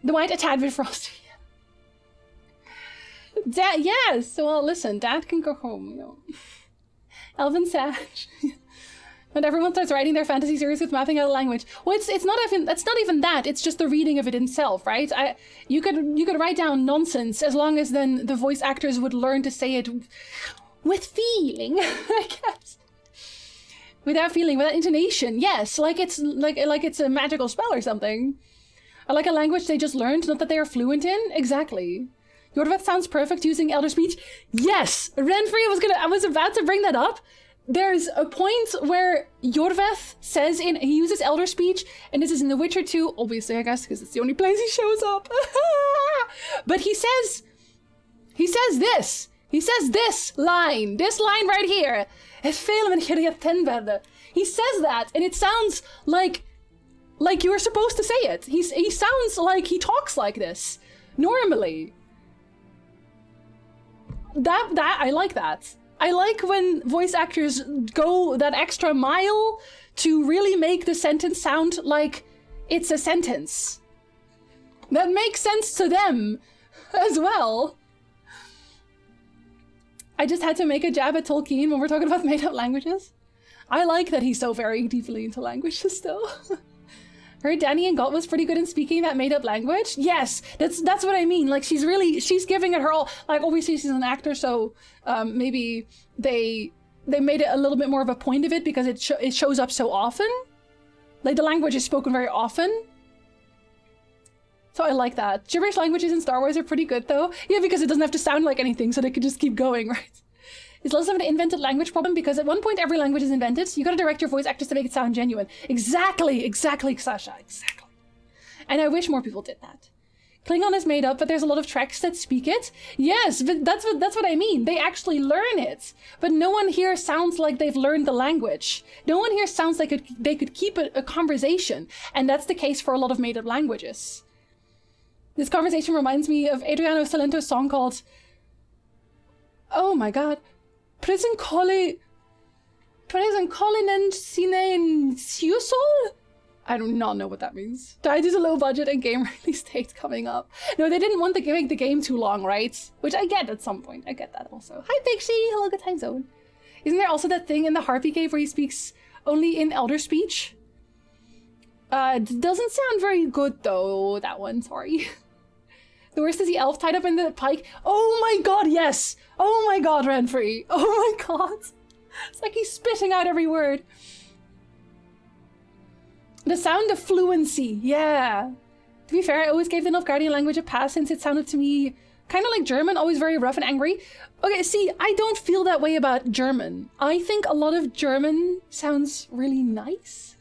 The white a tad bit frosty. Dad, yes. Well, listen, Dad can go home, you know. Elven Sage. When everyone starts writing their fantasy series with mapping out a language. Well, it's not even that. It's just the reading of it itself, right? You could write down nonsense as long as then the voice actors would learn to say it with feeling, I guess. Without feeling, without intonation. Yes, like it's a magical spell or something. Or like a language they just learned, not that they are fluent in. Exactly. Jorveth sounds perfect using Elder Speech. Yes! Renfrey, I was about to bring that up. There's a point where Jorveth says he uses Elder Speech, and this is in The Witcher 2, obviously, I guess, because it's the only place he shows up. But he says this. He says this line right here. He says that, and it sounds like you were supposed to say it. He sounds like he talks like this normally. That I like that. I like when voice actors go that extra mile to really make the sentence sound like it's a sentence. That makes sense to them as well. I just had to make a jab at Tolkien when we're talking about made-up languages. I like that he's so very deeply into languages still. Heard Danny and Galt was pretty good in speaking that made-up language. Yes, that's what I mean. Like, she's giving it her all. Like, obviously she's an actor, so maybe they made it a little bit more of a point of it because it shows up so often. Like, the language is spoken very often. So I like that. Gibberish languages in Star Wars are pretty good, though. Yeah, because it doesn't have to sound like anything, so they can just keep going, right? It's less of an invented language problem because at one point every language is invented, so you gotta direct your voice actors to make it sound genuine. Exactly, Sasha, exactly. And I wish more people did that. Klingon is made up, but there's a lot of treks that speak it. Yes, but that's what I mean. They actually learn it. But no one here sounds like they've learned the language. No one here sounds like they could keep a conversation. And that's the case for a lot of made up languages. This conversation reminds me of Adriano Salento's song called... Oh my god. Prison Collinen Sine Siusol? I do not know what that means. Died is a low budget and game release date coming up. No, they didn't want to make the game too long, right? Which I get at some point. I get that also. Hi, Pixie! Hello, good time zone. Isn't there also that thing in the Harpy Cave where he speaks only in Elder Speech? Doesn't sound very good though, that one, sorry. The worst is the elf tied up in the pike. Oh my god, yes! Oh my god, Renfrey! Oh my god! It's like he's spitting out every word. The sound of fluency, yeah. To be fair, I always gave the Nilfgaardian language a pass since it sounded to me kind of like German, always very rough and angry. Okay, see, I don't feel that way about German. I think a lot of German sounds really nice.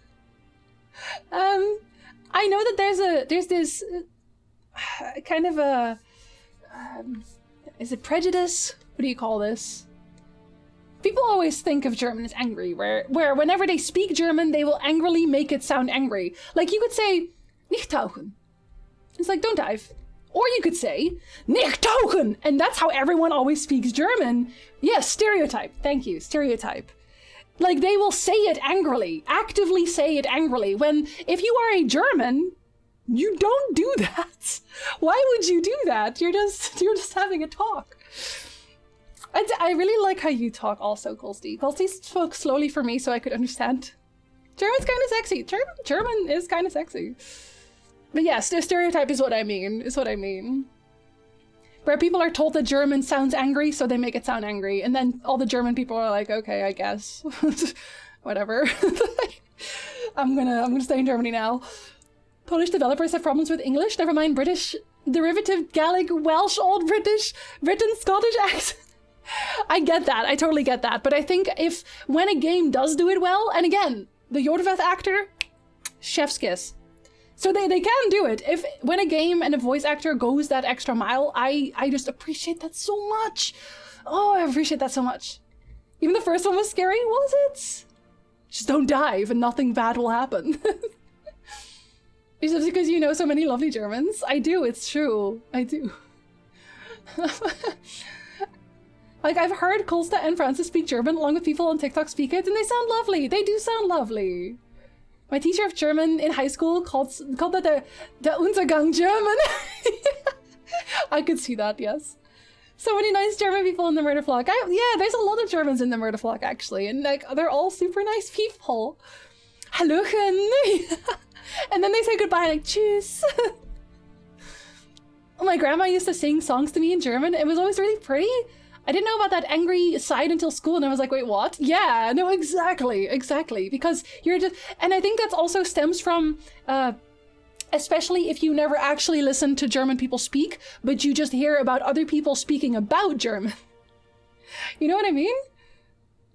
I know that there's this kind of a is it prejudice? What do you call this? People always think of German as angry, where whenever they speak German, they will angrily make it sound angry. Like you could say, nicht tauchen. It's like, don't dive. Or you could say, nicht tauchen! And that's how everyone always speaks German. Yes, stereotype. Thank you, stereotype. Like, they will say it angrily, actively say it angrily, when if you are a German, you don't do that. Why would you do that? You're just having a talk. I really like how you talk also, Colsty. Colsty spoke slowly for me so I could understand. German's kind of sexy. German is kind of sexy. But yes, the stereotype is what I mean. Where people are told that German sounds angry, so they make it sound angry. And then all the German people are like, okay, I guess. Whatever. I'm gonna stay in Germany now. Polish developers have problems with English, never mind British, derivative, Gaelic, Welsh, Old British, Britain, Scottish accent. I get that, I totally get that, but I think when a game does do it well, and again, the Jorveth actor, chef's kiss. So they can do it. When a game and a voice actor goes that extra mile, I just appreciate that so much. Oh, I appreciate that so much. Even the first one was scary, was it? Just don't dive and nothing bad will happen. It's just because you know so many lovely Germans. I do, it's true. I do. Like, I've heard Kolsta and Francis speak German along with people on TikTok speak it, and they sound lovely. They do sound lovely. My teacher of German in high school called that the Untergang German. I could see that, yes. So many nice German people in the murder flock. Yeah, there's a lot of Germans in the murder flock, actually. And, like, they're all super nice people. Hallöchen. And then they say goodbye, like, tschüss. My grandma used to sing songs to me in German. It was always really pretty. I didn't know about that angry side until school, and I was like, wait, what? Yeah, no, exactly. Because you're just... And I think that also stems from... especially if you never actually listen to German people speak, but you just hear about other people speaking about German. You know what I mean?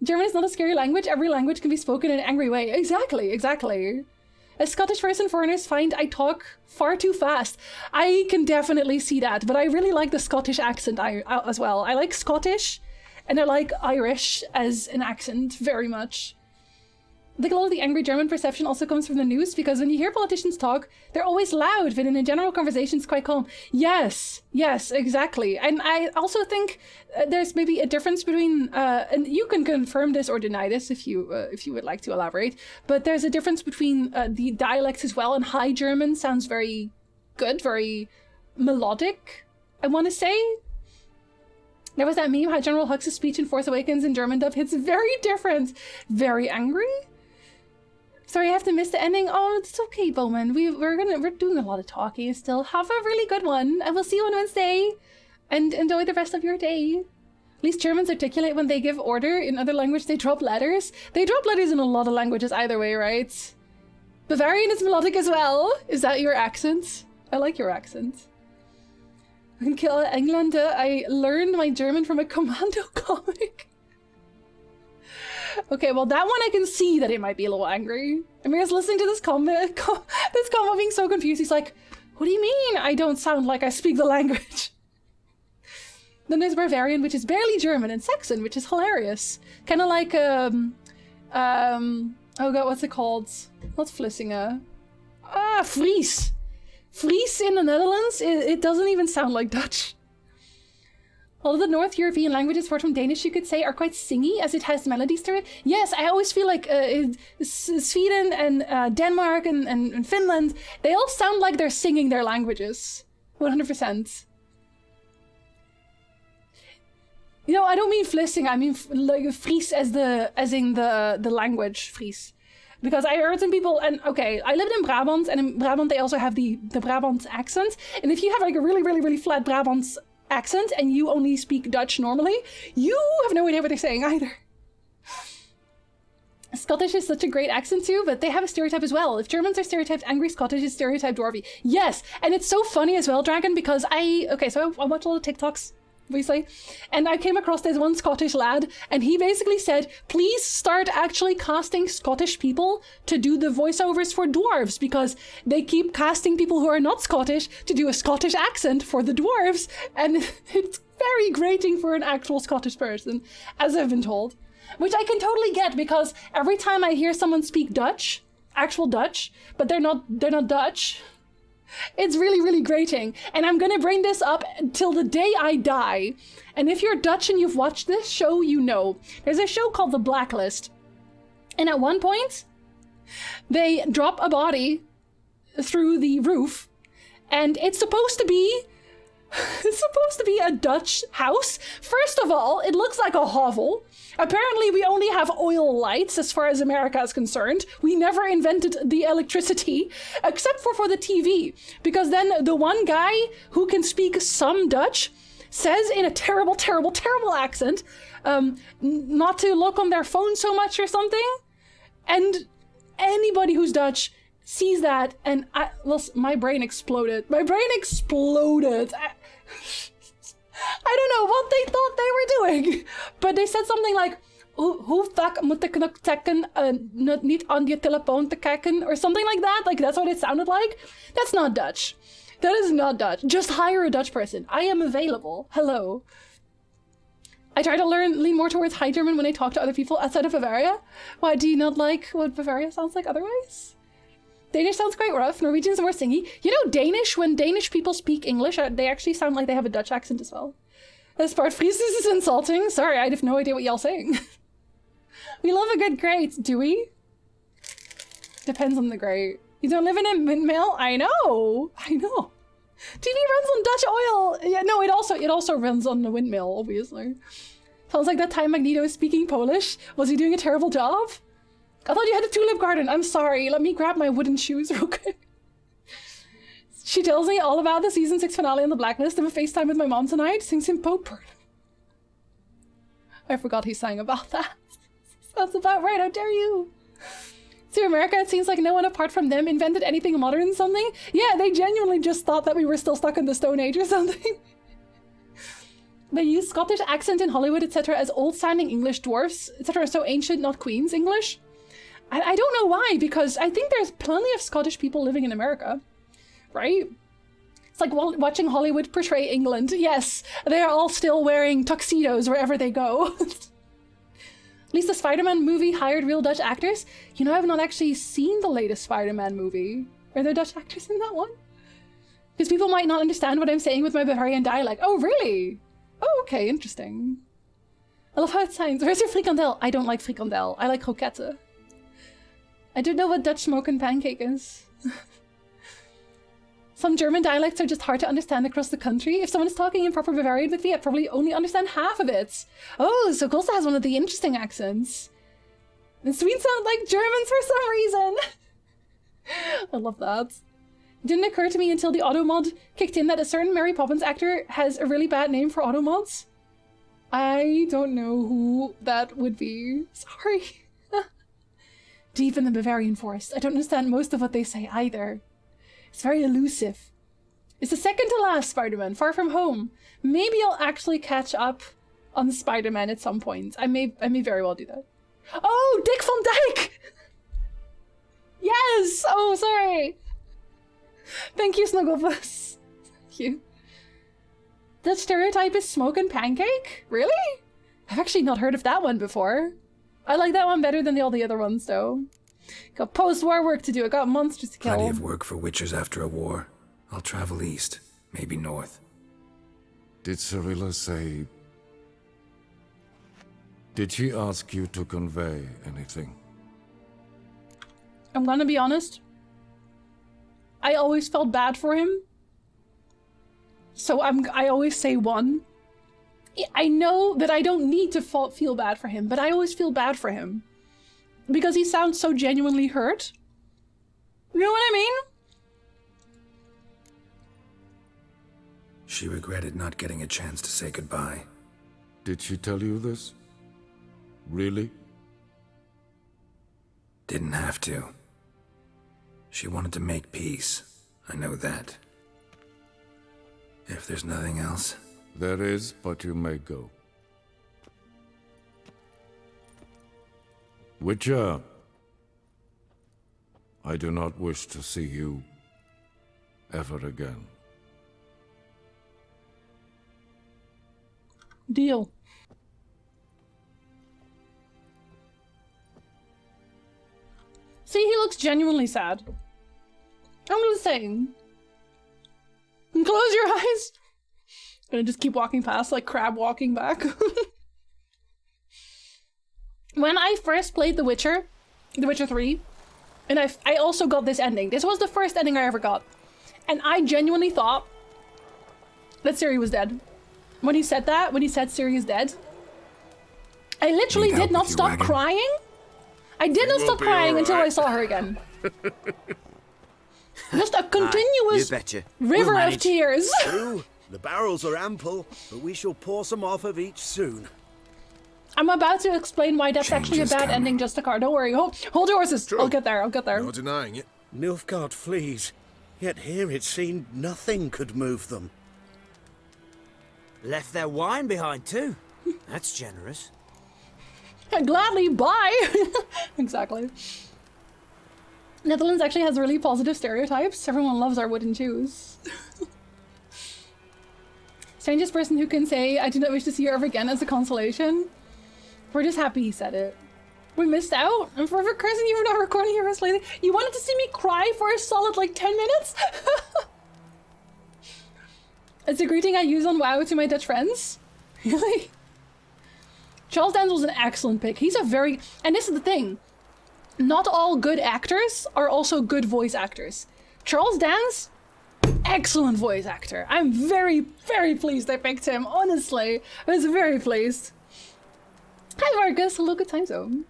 German is not a scary language. Every language can be spoken in an angry way. Exactly. As Scottish person, foreigners find I talk far too fast. I can definitely see that, but I really like the Scottish accent as well. I like Scottish, and I like Irish as an accent very much. I think a lot of the angry German perception also comes from the news, because when you hear politicians talk, they're always loud, but in a general conversation, it's quite calm. Yes, exactly. And I also think there's maybe a difference between, and you can confirm this or deny this if you would like to elaborate, but there's a difference between the dialects as well, and High German sounds very good, very melodic, I want to say. There was that meme how General Hux's speech in Force Awakens in German dub hits very different, very angry. Sorry, I have to miss the ending. Oh, it's okay, Bowman. We're doing a lot of talking still. Have a really good one. I will see you on Wednesday. And enjoy the rest of your day. At least Germans articulate when they give order. In other languages, they drop letters. They drop letters in a lot of languages either way, right? Bavarian is melodic as well. Is that your accent? I like your accent. In Kill Englander, I learned my German from a Commando comic. Okay, well, that one I can see that it might be a little angry. Amir's listening to this comment being so confused. He's like, what do you mean I don't sound like I speak the language? Then there's Bavarian, which is barely German, and Saxon, which is hilarious. Kind of like, oh god, what's it called? Not Vlissingen. Fries. Fries in the Netherlands, it doesn't even sound like Dutch. All of the North European languages, apart from Danish, you could say, are quite singy, as it has melodies to it. Yes, I always feel like Sweden and Denmark and Finland, they all sound like they're singing their languages. 100%. You know, I don't mean Vlissingen, I mean like Fries as in the language Fries. Because I heard some people, and okay, I lived in Brabant, and in Brabant they also have the Brabant accent. And if you have like a really, really, really flat Brabant accent and you only speak Dutch normally, you have no idea what they're saying either. Scottish is such a great accent too, but they have a stereotype as well. If Germans are stereotyped angry, Scottish is stereotyped dwarvy. Yes, and it's so funny as well, Dragon, because I watch all the TikToks, obviously, and I came across this one Scottish lad, and he basically said, please start actually casting Scottish people to do the voiceovers for dwarves, because they keep casting people who are not Scottish to do a Scottish accent for the dwarves, and it's very grating for an actual Scottish person, as I've been told. Which I can totally get, because every time I hear someone speak Dutch, actual Dutch, but they're not Dutch, it's really, really grating. And I'm gonna bring this up till the day I die. And if you're Dutch and you've watched this show, you know. There's a show called The Blacklist. And at one point, they drop a body through the roof. And it's supposed to be a Dutch house. First of all, it looks like a hovel. Apparently, we only have oil lights as far as America is concerned. We never invented the electricity, except for the TV. Because then the one guy who can speak some Dutch says in a terrible, terrible, terrible accent, not to look on their phone so much or something. And anybody who's Dutch sees that, and my brain exploded. My brain exploded. I don't know what they thought they were doing, but they said something like, hoe vaak moet ik nog checken, niet aan je telefoon te kijken, or something like that. Like, that's what it sounded like. That's not Dutch. That is not Dutch. Just hire a Dutch person. I am available. Hello. I try to lean more towards High German when I talk to other people outside of Bavaria. Why, do you not like what Bavaria sounds like otherwise? Danish sounds quite rough. Norwegian's more singy. You know, Danish, when Danish people speak English, they actually sound like they have a Dutch accent as well. This part, Fries is insulting. Sorry, I have no idea what y'all saying. We love a good grate, do we? Depends on the grate. You don't live in a windmill? I know. TV runs on Dutch oil. Yeah, no, it also runs on the windmill, obviously. Sounds like that time Magneto is speaking Polish. Was he doing a terrible job? I thought you had a tulip garden. I'm sorry. Let me grab my wooden shoes real quick. She tells me all about the season 6 finale on the Blacklist. I have a FaceTime with my mom tonight. Sings him Pope. I forgot he sang about that. Sounds about right. How dare you? To America, it seems like no one apart from them invented anything modern something. Yeah, they genuinely just thought that we were still stuck in the Stone Age or something. They use Scottish accent in Hollywood, etc. as old-sounding English dwarfs, etc. so ancient, not Queen's English. I don't know why, because I think there's plenty of Scottish people living in America. Right? It's like watching Hollywood portray England. Yes, they're all still wearing tuxedos wherever they go. At least the Spider-Man movie hired real Dutch actors. You know, I've not actually seen the latest Spider-Man movie. Are there Dutch actors in that one? Because people might not understand what I'm saying with my Bavarian dialect. Oh, really? Oh, okay, interesting. I love how it sounds. Where's your frikandel? I don't like frikandel. I like croquette. I don't know what Dutch smoke and pancake is. Some German dialects are just hard to understand across the country. If someone is talking in proper Bavarian with me, I probably only understand half of it. Oh, so Costa has one of the interesting accents. And Swedes sound like Germans for some reason. I love that. It didn't occur to me until the automod kicked in that a certain Mary Poppins actor has a really bad name for automods. I don't know who that would be. Sorry. Deep in the Bavarian forest. I don't understand most of what they say either. It's very elusive. It's the second to last Spider-Man, Far From Home. Maybe I'll actually catch up on Spider-Man at some point. I may very well do that. Oh, Dick Van Dyke! Yes! Oh, sorry. Thank you, Snugglepuss. Thank you. That stereotype is smoke and pancake? Really? I've actually not heard of that one before. I like that one better than all the other ones, though. Got post-war work to do. I got monsters to kill. Plenty of work for witchers after a war. I'll travel east, maybe north. Did Cirilla say... Did she ask you to convey anything? I'm gonna be honest. I always felt bad for him. So I always say one. I know that I don't need to feel bad for him, but I always feel bad for him. Because he sounds so genuinely hurt. You know what I mean? She regretted not getting a chance to say goodbye. Did she tell you this? Really? Didn't have to. She wanted to make peace. I know that. If there's nothing else... There is, but you may go. Witcher, I do not wish to see you ever again. Deal. See, he looks genuinely sad. I'm just saying. And close your eyes. Gonna just keep walking past like crab walking back. When I first played The Witcher 3, and I also got this ending. This was the first ending I ever got. And I genuinely thought that Ciri was dead. When he said that, when he said Ciri is dead, I literally did not stop crying. I did not stop crying until I saw her again. Just a continuous river of tears. True. The barrels are ample, but we shall pour some off of each soon. I'm about to explain why that's actually a bad ending, just a car. Don't worry. Hold your horses. True. I'll get there. No denying it. Nilfgaard flees, yet here it seemed nothing could move them. Left their wine behind too. That's generous. Gladly, bye! Exactly. Netherlands actually has really positive stereotypes. Everyone loves our wooden shoes. Strangest person who can say, I do not wish to see you ever again as a consolation. We're just happy he said it. We missed out. I'm forever cursing you for not recording your first lately. You wanted to see me cry for a solid like 10 minutes? It's a greeting I use on WoW to my Dutch friends. Really? Charles Dance was an excellent pick. He's a very... And this is the thing. Not all good actors are also good voice actors. Charles Dance, excellent voice actor. I'm very, very pleased I picked him. Honestly, I was very pleased. Hi Marcus, hello, good time zone.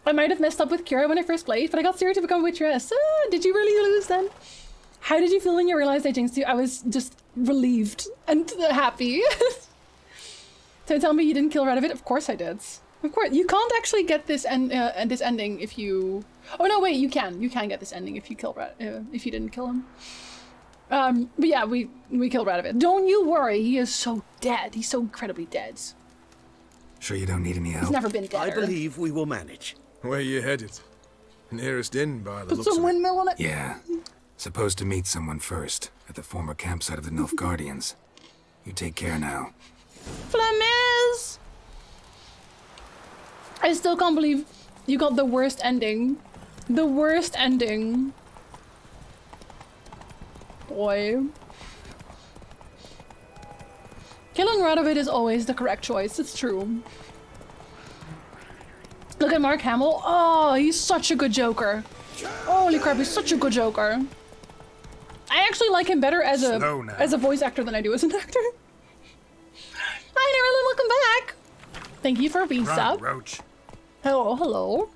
I might have messed up with Kira when I first played, but I got Siri to become a witcheress. Did you really lose then? How did you feel when you realized I jinxed you? I was just relieved and happy. So tell me you didn't kill Radovid? Of course I did. Of course. You can't actually get this this ending if you... Oh no, wait, you can. You can get this ending if you kill if you didn't kill him. But yeah, we killed Radovid. Don't you worry, he is so dead. He's so incredibly dead. Sure you don't need any help? He's never been dead. I believe we will manage. Where you headed? Nearest inn by the Put some windmill on it. Yeah. Supposed to meet someone first, at the former campsite of the Nilfgaardians. You take care now. Flames! I still can't believe you got the worst ending. The worst ending. Boy. Killing Radovid is always the correct choice, it's true. Look at Mark Hamill. Oh, he's such a good Joker. Holy crap, he's such a good Joker. I actually like him better as a voice actor than I do as an actor. Hi, Nerlin, welcome back. Thank you for being sub. Roach. Hello, hello.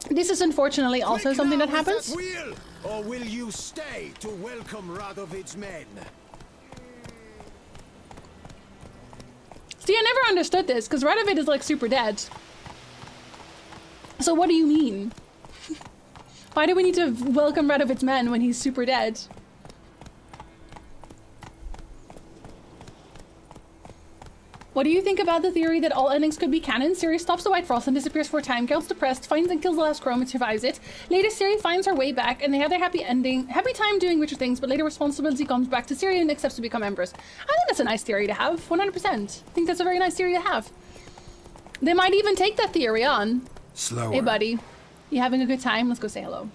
This is unfortunately also something that happens. Wheel, or will you stay to welcome Radovid's men? See, I never understood this, because Radovid is like super dead. So what do you mean? Why do we need to welcome Radovid's men when he's super dead? What do you think about the theory that all endings could be canon? Ciri stops the White Frost and disappears for a time, Geralt's depressed, finds and kills the last Chrome and survives it. Later, Ciri finds her way back and they have their happy time doing Witcher things, but later responsibility comes back to Ciri and accepts to become Empress. I think that's a nice theory to have, 100%. I think that's a very nice theory to have. They might even take that theory on. Slower. Hey buddy, you having a good time? Let's go say hello.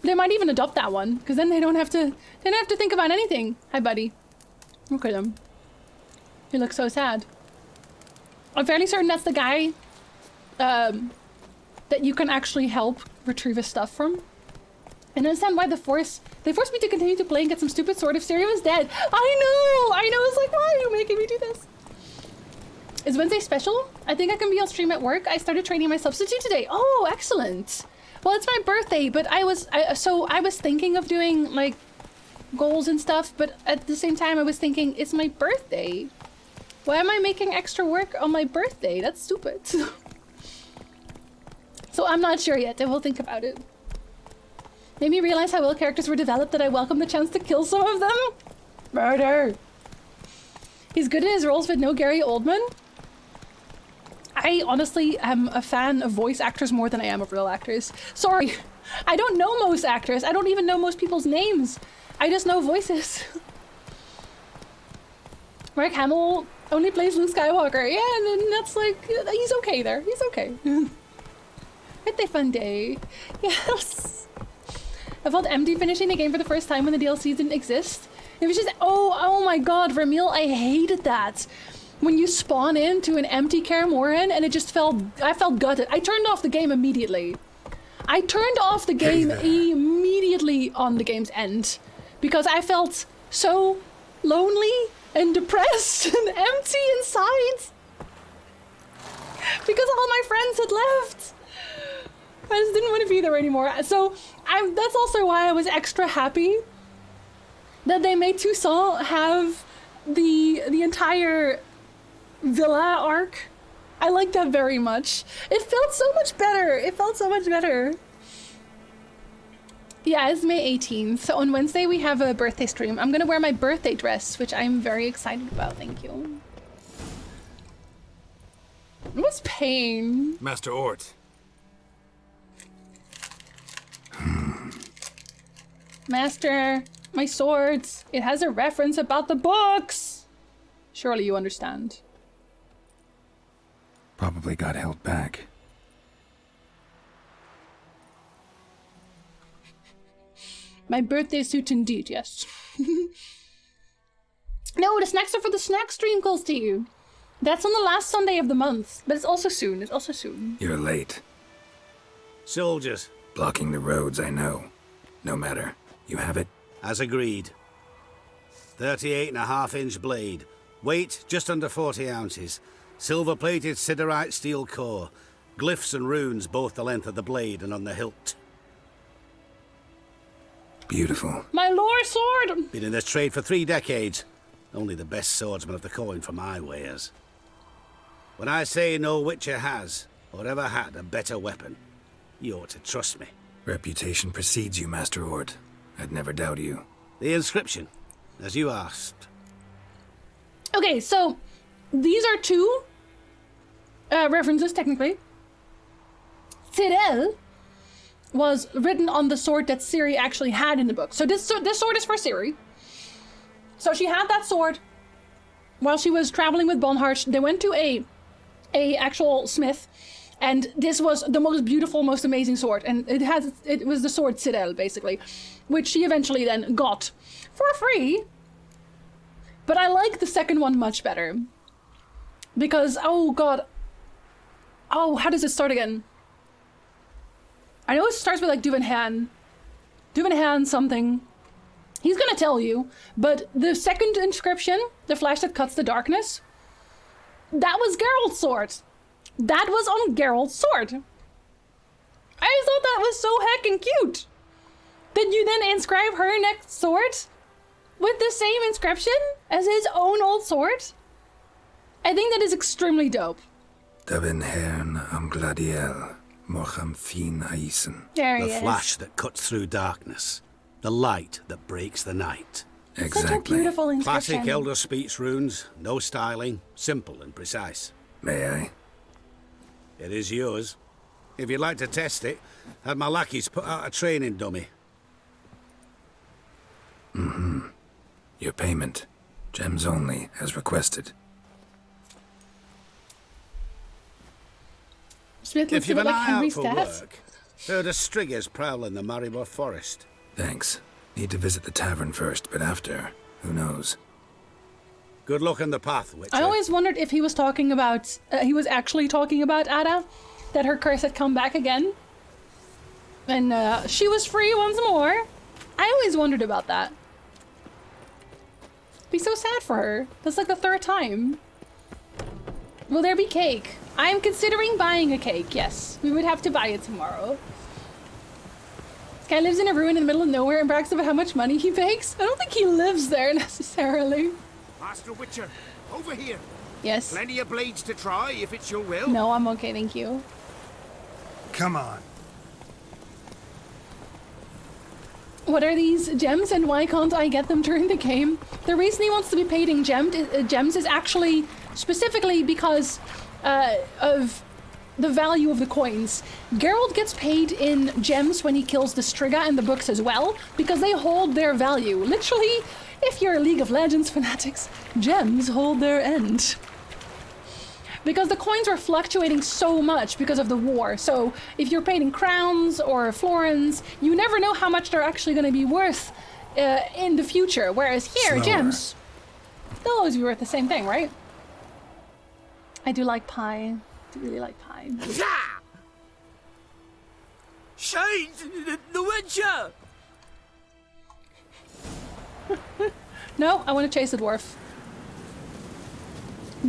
They might even adopt that one, because then they don't have to think about anything. Hi buddy. Look at him. He looks so sad. I'm fairly certain that's the guy that you can actually help retrieve his stuff from. I understand why they forced me to continue to play and get some stupid sword if Ciri was dead. I know, it's like, why are you making me do this? Is Wednesday special? I think I can be on stream at work. I started training my substitute today. Oh, excellent. Well, it's my birthday, but I was thinking of doing like goals and stuff, but at the same time I was thinking it's my birthday. Why am I making extra work on my birthday? That's stupid. So I'm not sure yet. I will think about it. Made me realize how well characters were developed that I welcome the chance to kill some of them. Murder. He's good in his roles with no Gary Oldman. I honestly am a fan of voice actors more than I am of real actors. Sorry, I don't know most actors. I don't even know most people's names. I just know voices. Mark Hamill only plays Luke Skywalker. Yeah, and then that's like, he's okay there. He's okay. Birthday fun day. Yes. I felt empty finishing the game for the first time when the DLC didn't exist. It was just, oh my god, Ramil, I hated that. When you spawn into an empty Kaer Morhen and it just I felt gutted. I turned off the game immediately. I turned off the game immediately on the game's end. Because I felt so lonely and depressed and empty inside. Because all my friends had left. I just didn't want to be there anymore. So that's also why I was extra happy that they made Toussaint have the entire villa arc. I like that very much. It felt so much better. It felt so much better. Yeah, it's May 18th. So on Wednesday we have a birthday stream. I'm gonna wear my birthday dress, which I'm very excited about. Thank you. It was pain. Master Ort. Master, my swords. It has a reference about the books. Surely you understand. Probably got held back. My birthday suit indeed, yes. No, the snacks are for the snack stream, calls to you. That's on the last Sunday of the month. But it's also soon. It's also soon. You're late. Soldiers. Blocking the roads, I know. No matter. You have it? As agreed. 38.5-inch blade. Weight just under 40 ounces. Silver-plated siderite steel core. Glyphs and runes both the length of the blade and on the hilt. Beautiful. My lore sword! Been in this trade for 3 decades. Only the best swordsman of the coin for my wares. When I say no Witcher has, or ever had, a better weapon, you ought to trust me. Reputation precedes you, Master Ort. I'd never doubt you. The inscription, as you asked. Okay, so these are 2 references, technically. Cyril was written on the sword that Ciri actually had in the book. So this sword is for Ciri. So she had that sword while she was traveling with Bonhart. They went to a actual smith, and this was the most beautiful, most amazing sword. And it was the sword Cyril, basically, which she eventually then got for free. But I like the second one much better. Because, oh god. Oh, how does it start again? I know it starts with like Duvenhan. Duvenhan something. He's gonna tell you, but the second inscription, the flash that cuts the darkness, that was Geralt's sword. That was on Geralt's sword. I thought that was so heckin' cute. Did you then inscribe her next sword with the same inscription as his own old sword? I think that is extremely dope. Duvenhern am Gladiel, Mocham fin Aisen. There he The is. flash that cuts through darkness. The light that breaks the night. Exactly. Such a beautiful inscription. Classic Elder Speech runes, no styling, simple and precise. May I? It is yours. If you'd like to test it, had my lackeys put out a training dummy. Mm-hmm. Your payment. Gems only, as requested. Smith If looks a you've bit an like eye Henry out for Stats. work, heard of striggers prowling the Maribor Forest. Thanks. Need to visit the tavern first, but after, who knows? Good luck on the path, Witcher. I always wondered if he was talking about, he was actually talking about Ada, that her curse had come back again. And she was free once more. I always wondered about that. Be so sad for her. That's like the 3rd time. Will there be cake? I am considering buying a cake, yes. We would have to buy it tomorrow. This guy lives in a ruin in the middle of nowhere and brags about how much money he makes. I don't think he lives there necessarily. Master Witcher, over here. Yes. Plenty of blades to try, if it's your will. No, I'm okay, thank you. Come on. What are these gems and why can't I get them during the game? The reason he wants to be paid in gems is actually specifically because of the value of the coins. Geralt gets paid in gems when he kills the Striga in the books as well, because they hold their value. Literally, if you're League of Legends fanatics, gems hold their end. Because the coins were fluctuating so much because of the war. So if you're paid in crowns or florins, you never know how much they're actually going to be worth in the future. Whereas here, Slower. gems, they'll always be worth the same thing, right? I do like pie. I do really like pie. Shade! The Witcher! No, I want to chase the dwarf.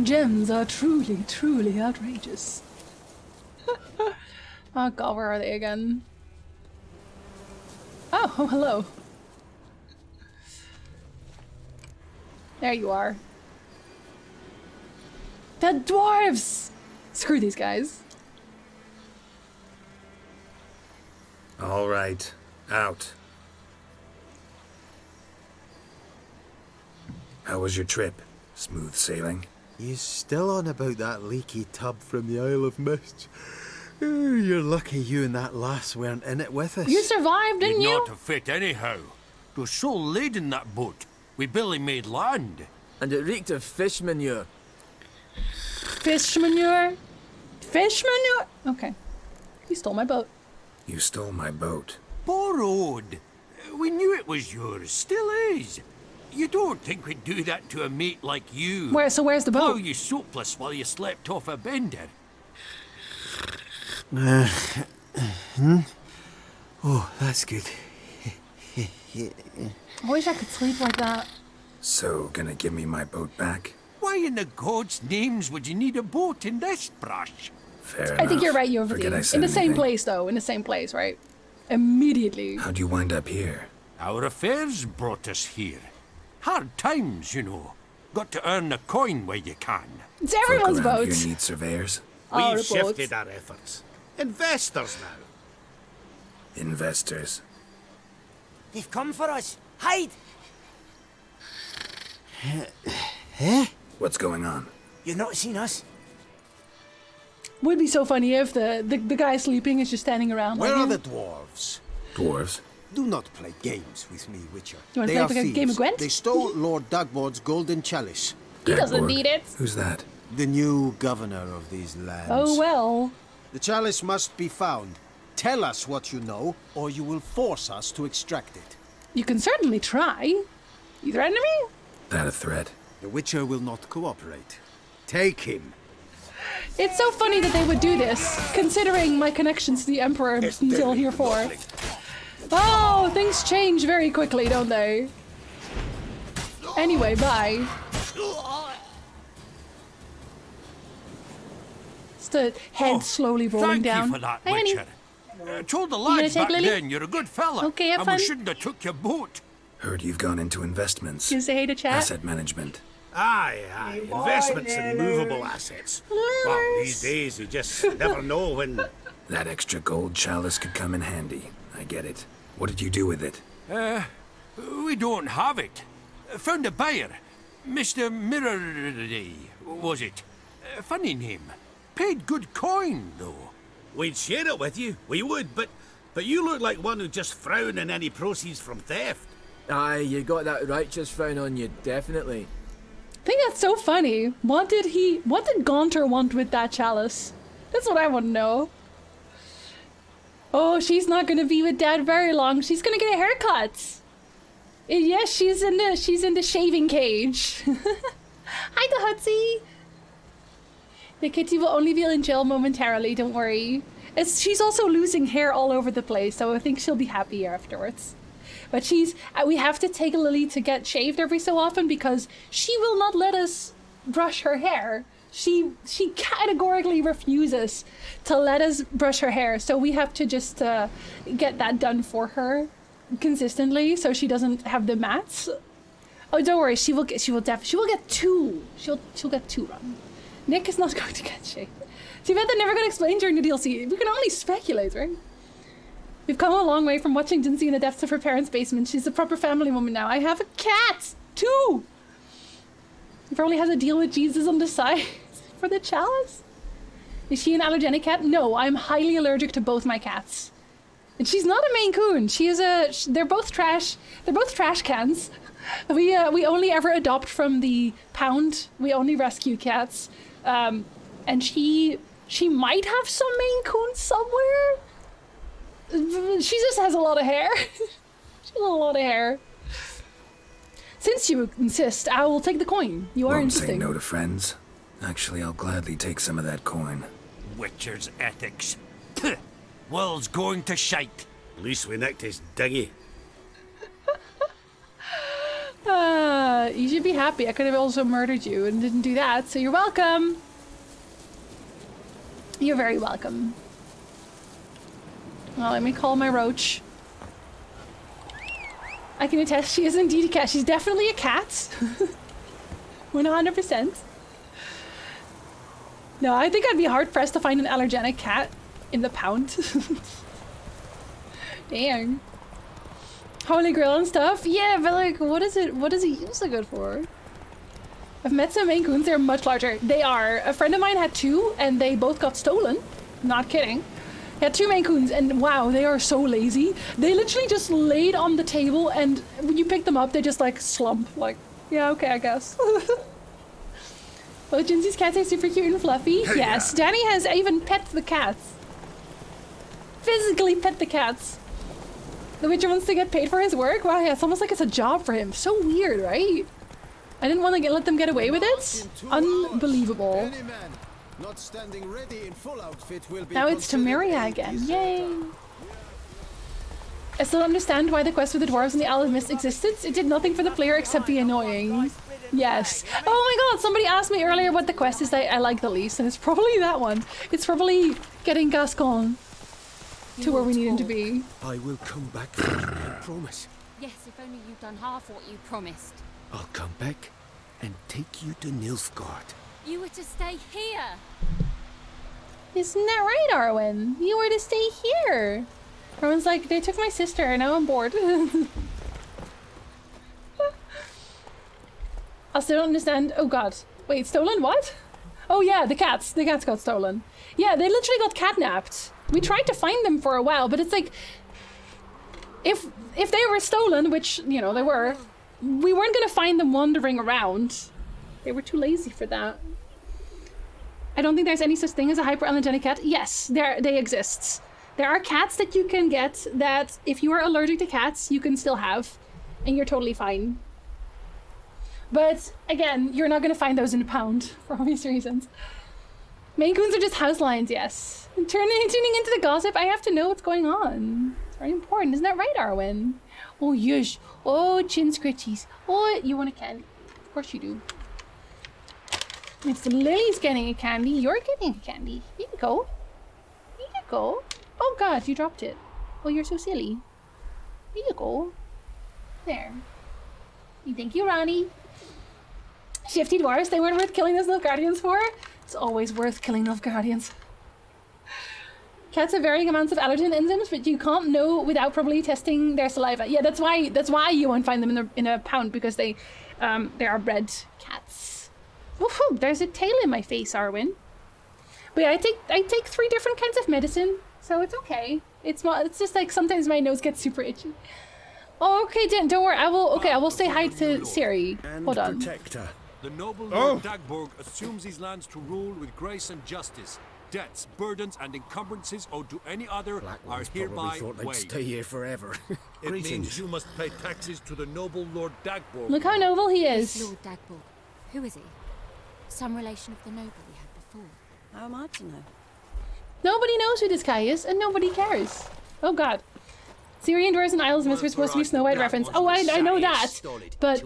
Gems are truly, truly outrageous. Oh god, where are they again? Oh, hello. There you are. The dwarves! Screw these guys. All right, out. How was your trip? Smooth sailing? You still on about that leaky tub from the Isle of Mist? Oh, you're lucky you and that lass weren't in it with us. You survived, didn't you? Not a fit anyhow. It was so laden, that boat. We barely made land. And it reeked of fish manure. Fish manure? Fish manure? Okay. You stole my boat. You stole my boat. Borrowed. We knew it was yours. Still is. You don't think we'd do that to a mate like you? Where's the boat? Plow you soapless while you slept off a bender. Oh, that's good. I wish I could sleep like that. So, gonna give me my boat back? Why in the God's names would you need a boat in this brush? Fair enough. I think you're right, you Forget I overthink. said In the same anything. place, though. In the same place, right? Immediately. How'd you wind up here? Our affairs brought us here. Hard times, you know. Got to earn the coin where you can. It's everyone's Folk around boat. here need surveyors. We've shifted our efforts. Investors now. Investors. They've come for us. Hide! What's going on? You've not seen us? Would be so funny if the guy sleeping is just standing around. Where like, are "Hmm." the dwarves? Dwarves? Do not play games with me, Witcher. You wanna They play are like a thieves. game of Gwent? They stole Lord Dagboard's golden chalice. He doesn't need it. Who's that? The new governor of these lands. Oh well. The chalice must be found. Tell us what you know, or you will force us to extract it. You can certainly try. You threaten me? That a threat? The Witcher will not cooperate. Take him. It's so funny that they would do this, considering my connections to the Emperor I'm still here for. Oh, things change very quickly, don't they? Anyway, bye. It's the head slowly rolling Thank down. you for that, Hi, honey. Witcher. Told the You gonna lads take back Lily? then you're a good fella. Okay, have and fun. we shouldn't have took your boat. Heard you've gone into investments. You say hey to chat? Asset management. Aye. Investments in movable assets. Well, these days you just never know when... That extra gold chalice could come in handy. I get it. What did you do with it? We don't have it. Found a buyer. Mr. Mirrordy, was it? Funny name. Paid good coin, though. We'd share it with you. We would, but you look like one who just frown on any proceeds from theft. Aye, you got that righteous frown on you, definitely. I think that's so funny. What did Gaunter want with that chalice? That's what I want to know. Oh, she's not gonna be with Dad very long. She's gonna get a haircut. Yes, she's in the shaving cage. Hi, the Hutsie. The kitty will only be in jail momentarily. Don't worry. She's also losing hair all over the place, so I think she'll be happy afterwards. But we have to take Lily to get shaved every so often because she will not let us brush her hair. She categorically refuses to let us brush her hair, so we have to just get that done for her consistently, so she doesn't have the mats. Oh, don't worry, she will get two. She'll get two run. Nick is not going to get shaved. Too bad they're never going to explain during the DLC. We can only speculate, right? We've come a long way from watching Dincy in the depths of her parents' basement. She's a proper family woman now. I have a cat! 2! He probably has a deal with Jesus on the side for the chalice. Is she an allergenic cat? No, I'm highly allergic to both my cats. And she's not a Maine Coon. She is they're both trash. They're both trash cans. We only ever adopt from the pound. We only rescue cats. And she might have some Maine Coons somewhere. She just has a lot of hair. She has a lot of hair. Since you insist, I will take the coin. You are Won't insisting. say no to friends. Actually, I'll gladly take some of that coin. Witcher's ethics. Puh. World's going to shite. At least we nicked his dinghy. You should be happy. I could have also murdered you and didn't do that, so you're welcome. You're very welcome. Well, let me call my roach. I can attest she is indeed a cat. She's definitely a cat. 100%. No, I think I'd be hard-pressed to find an allergenic cat in the pound. Dang. Holy Grail and stuff? Yeah, but like, what is it used so good for? I've met some Maine Coons, they're much larger. They are. A friend of mine had 2 and they both got stolen. Not kidding. He had 2 Maine Coons and wow, they are so lazy. They literally just laid on the table and when you pick them up, they just like slump. Like, yeah, okay, I guess. Well, Jinzy's cats are super cute and fluffy. Yes, Danny has even pet the cats. Physically pet the cats. The Witcher wants to get paid for his work? Wow, yeah, it's almost like it's a job for him. So weird, right? I didn't want to let them get away with it. Unbelievable. Not standing ready in full outfit will be Now it's Temeria again. Yay! I still don't understand why the quest with the dwarves and the Isle of Mist existed. It did nothing for the player except be annoying. Yes. Oh my god, somebody asked me earlier what the quest is that I like the least, and it's probably that one. It's probably getting Gascon to where we need him to be. I will come back for you, I promise. Yes, if only you'd done half what you promised. I'll come back and take you to Nilfgaard. You were to stay here. Isn't that right, Arwen? You were to stay here. Arwen's like, they took my sister, and now I'm bored. I still don't understand. Oh god. Wait, stolen what? Oh yeah, the cats. The cats got stolen. Yeah, they literally got catnapped. We tried to find them for a while, but it's like... If they were stolen, which, you know, they were, we weren't gonna find them wandering around. They were too lazy for that. I don't think there's any such thing as a hyperallergenic cat. Yes, they exist. There are cats that you can get that if you are allergic to cats, you can still have, and you're totally fine. But again, you're not gonna find those in a pound for obvious reasons. Maine Coons are just house lions, yes. And tuning into the gossip, I have to know what's going on. It's very important, isn't that right, Arwen? Oh yes. Oh, chin scritchies. Oh, you want a candy? Of course you do. It's Lily's getting a candy. You're getting a candy. Here you go. Here you go. Oh god, you dropped it. Oh, you're so silly. Here you go. There. Thank you, Ronnie. Shifty dwarves, they weren't worth killing those Nilfgaardians for. It's always worth killing Nilfgaardians. Cats have varying amounts of allergen enzymes, but you can't know without probably testing their saliva. Yeah, that's why you won't find them in a pound, because they are bred cats. Woohoo! There's a tail in my face, Arwen. But yeah, I take 3 different kinds of medicine, so it's okay. It's just like sometimes my nose gets super itchy. Oh, okay, don't worry. I will say hi to Ciri. Hold on. Protector. The noble Lord Dagborg assumes these lands to rule with grace and justice. Debts, burdens, and encumbrances owed to any other are hereby thought they'd waived. stay here forever. It means you must pay taxes to the noble Lord Dagborg. Look how noble he is. This Lord Dagborg. Who is he? Some relation of the noble we had before. How am I to know? Nobody knows who this guy is, and nobody cares. Oh god. Syrian dwarves and Isles of Mist were supposed to be Snow White reference. Oh, I know that, but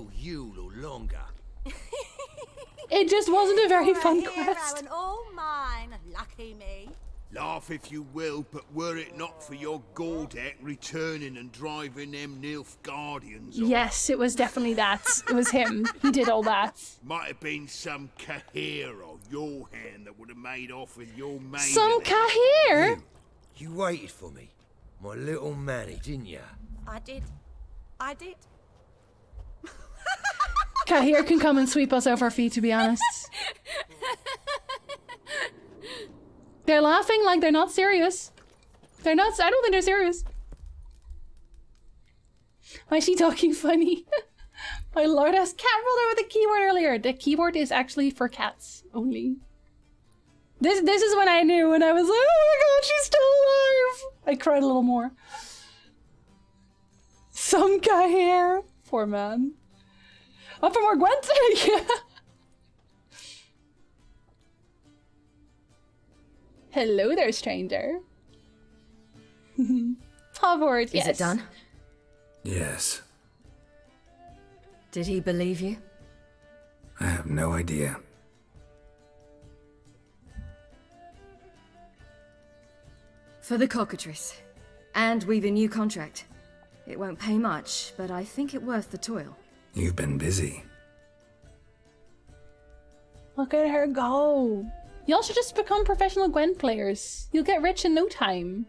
it just wasn't a very fun quest. And all mine. Lucky me. Laugh if you will, but were it not for your Gordek returning and driving them Nilfgaardians off. Yes, it was definitely that. It was him. He did all that. Might have been some Cahir or your hand that would have made off with your maid. Some Cahir? You waited for me, my little Manny, didn't you? I did. Cahir can come and sweep us off our feet, to be honest. They're laughing like they're not serious. They're not. I don't think they're serious. Why is she talking funny? My lord ass cat rolled over the keyboard earlier. The keyboard is actually for cats only. This is when I knew, and I was like, oh my god, she's still alive. I cried a little more. Some guy here. Poor man. Up for more Gwent? Yeah. Hello there, stranger. Hogwarts, yes. Is it done? Yes. Did he believe you? I have no idea. For the cockatrice. And we've a new contract. It won't pay much, but I think it worth the toil. You've been busy. Look at her go. Y'all should just become professional Gwent players. You'll get rich in no time.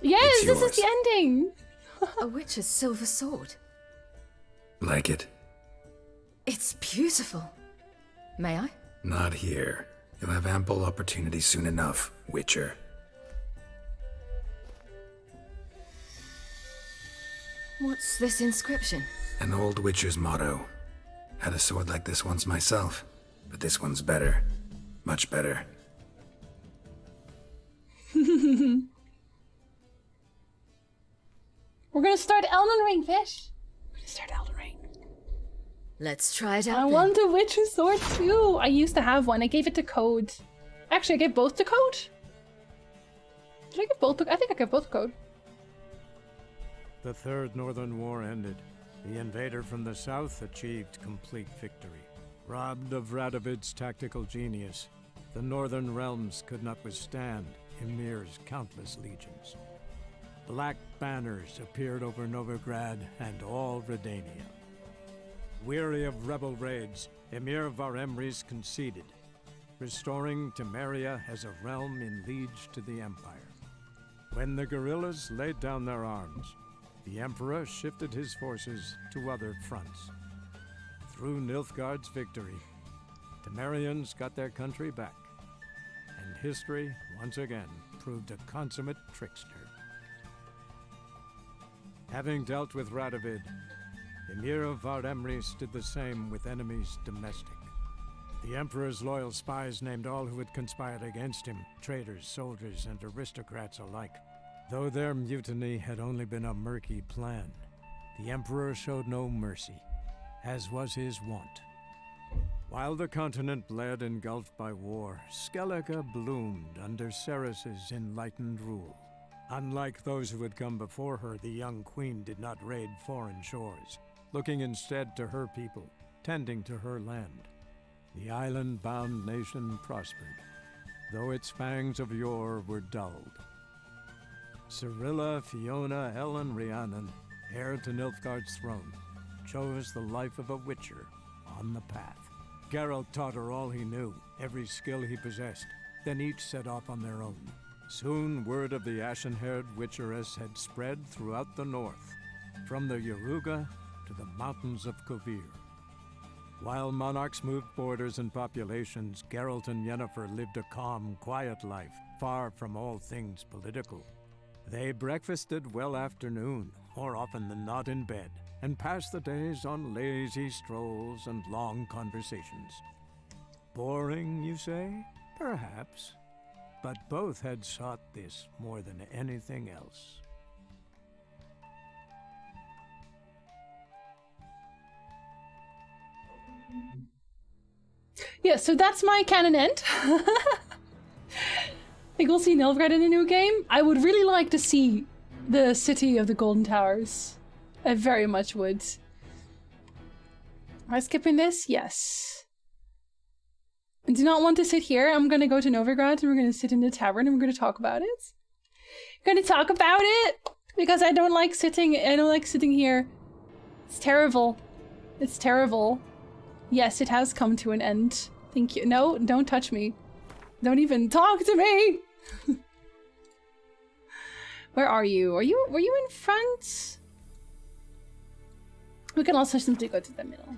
Yes, this is the ending. A witch's silver sword. Like it? It's beautiful. May I? Not here. You'll have ample opportunity soon enough, Witcher. What's this inscription? An old Witcher's motto. Had a sword like this once myself, but this one's better. Much better. We're gonna start Elden Ring, Fish. We're gonna start Elden Ring. Let's try it out. I want a Witcher sword too. I used to have one. I gave it to Code. Actually, I gave both to Code. Did I give both to... I think I gave both to Code. The Third Northern War ended. The invader from the south achieved complete victory. Robbed of Radovid's tactical genius, the Northern realms could not withstand Ymir's countless legions. Black banners appeared over Novigrad and all Redania. Weary of rebel raids, Ymir var Emreis conceded, restoring Temeria as a realm in liege to the Empire. When the guerrillas laid down their arms, the Emperor shifted his forces to other fronts. Through Nilfgaard's victory, Temerians got their country back, and history once again proved a consummate trickster. Having dealt with Radovid, Ymir var Emreis did the same with enemies domestic. The Emperor's loyal spies named all who had conspired against him, traitors, soldiers, and aristocrats alike. Though their mutiny had only been a murky plan, the Emperor showed no mercy, as was his wont. While the continent bled engulfed by war, Skellige bloomed under Ceres's enlightened rule. Unlike those who had come before her, the young queen did not raid foreign shores, looking instead to her people, tending to her land. The island-bound nation prospered, though its fangs of yore were dulled. Cirilla, Fiona, Ellen, Rhiannon, heir to Nilfgaard's throne, chose the life of a witcher on the path. Geralt taught her all he knew, every skill he possessed, then each set off on their own. Soon word of the ashen-haired witcheress had spread throughout the north, from the Yaruga to the mountains of Kovir. While monarchs moved borders and populations, Geralt and Yennefer lived a calm, quiet life, far from all things political. They breakfasted well after noon, more often than not in bed, and passed the days on lazy strolls and long conversations. Boring, you say? Perhaps. But both had sought this more than anything else. Yeah, so that's my canon end. I think we'll see Nilfgaard in a new game. I would really like to see the City of the Golden Towers. I very much would. Am I skipping this? Yes. I do not want to sit here. I'm going to go to Novigrad and we're going to sit in the tavern and we're going to talk about it. I'm going to talk about it because I don't like sitting here. It's terrible. It's terrible. Yes, it has come to an end. Thank you. No, don't touch me. Don't even talk to me! Where are you? Were you in front? We can also simply go to the middle.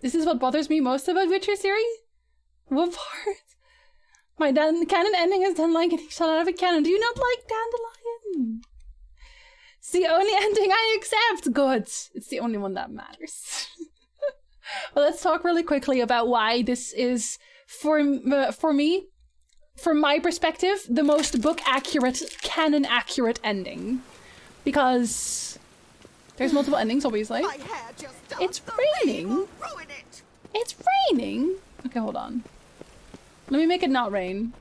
This is what bothers me most about Witcher series? What part? My canon ending is done like getting shot out of a cannon. Do you not like Dandelion? It's the only ending I accept! Good. It's the only one that matters. Well, let's talk really quickly about why this is, for me, from my perspective, the most book-accurate, canon-accurate ending. Because there's multiple endings, obviously. It's raining. It's raining. Okay, hold on. Let me make it not rain.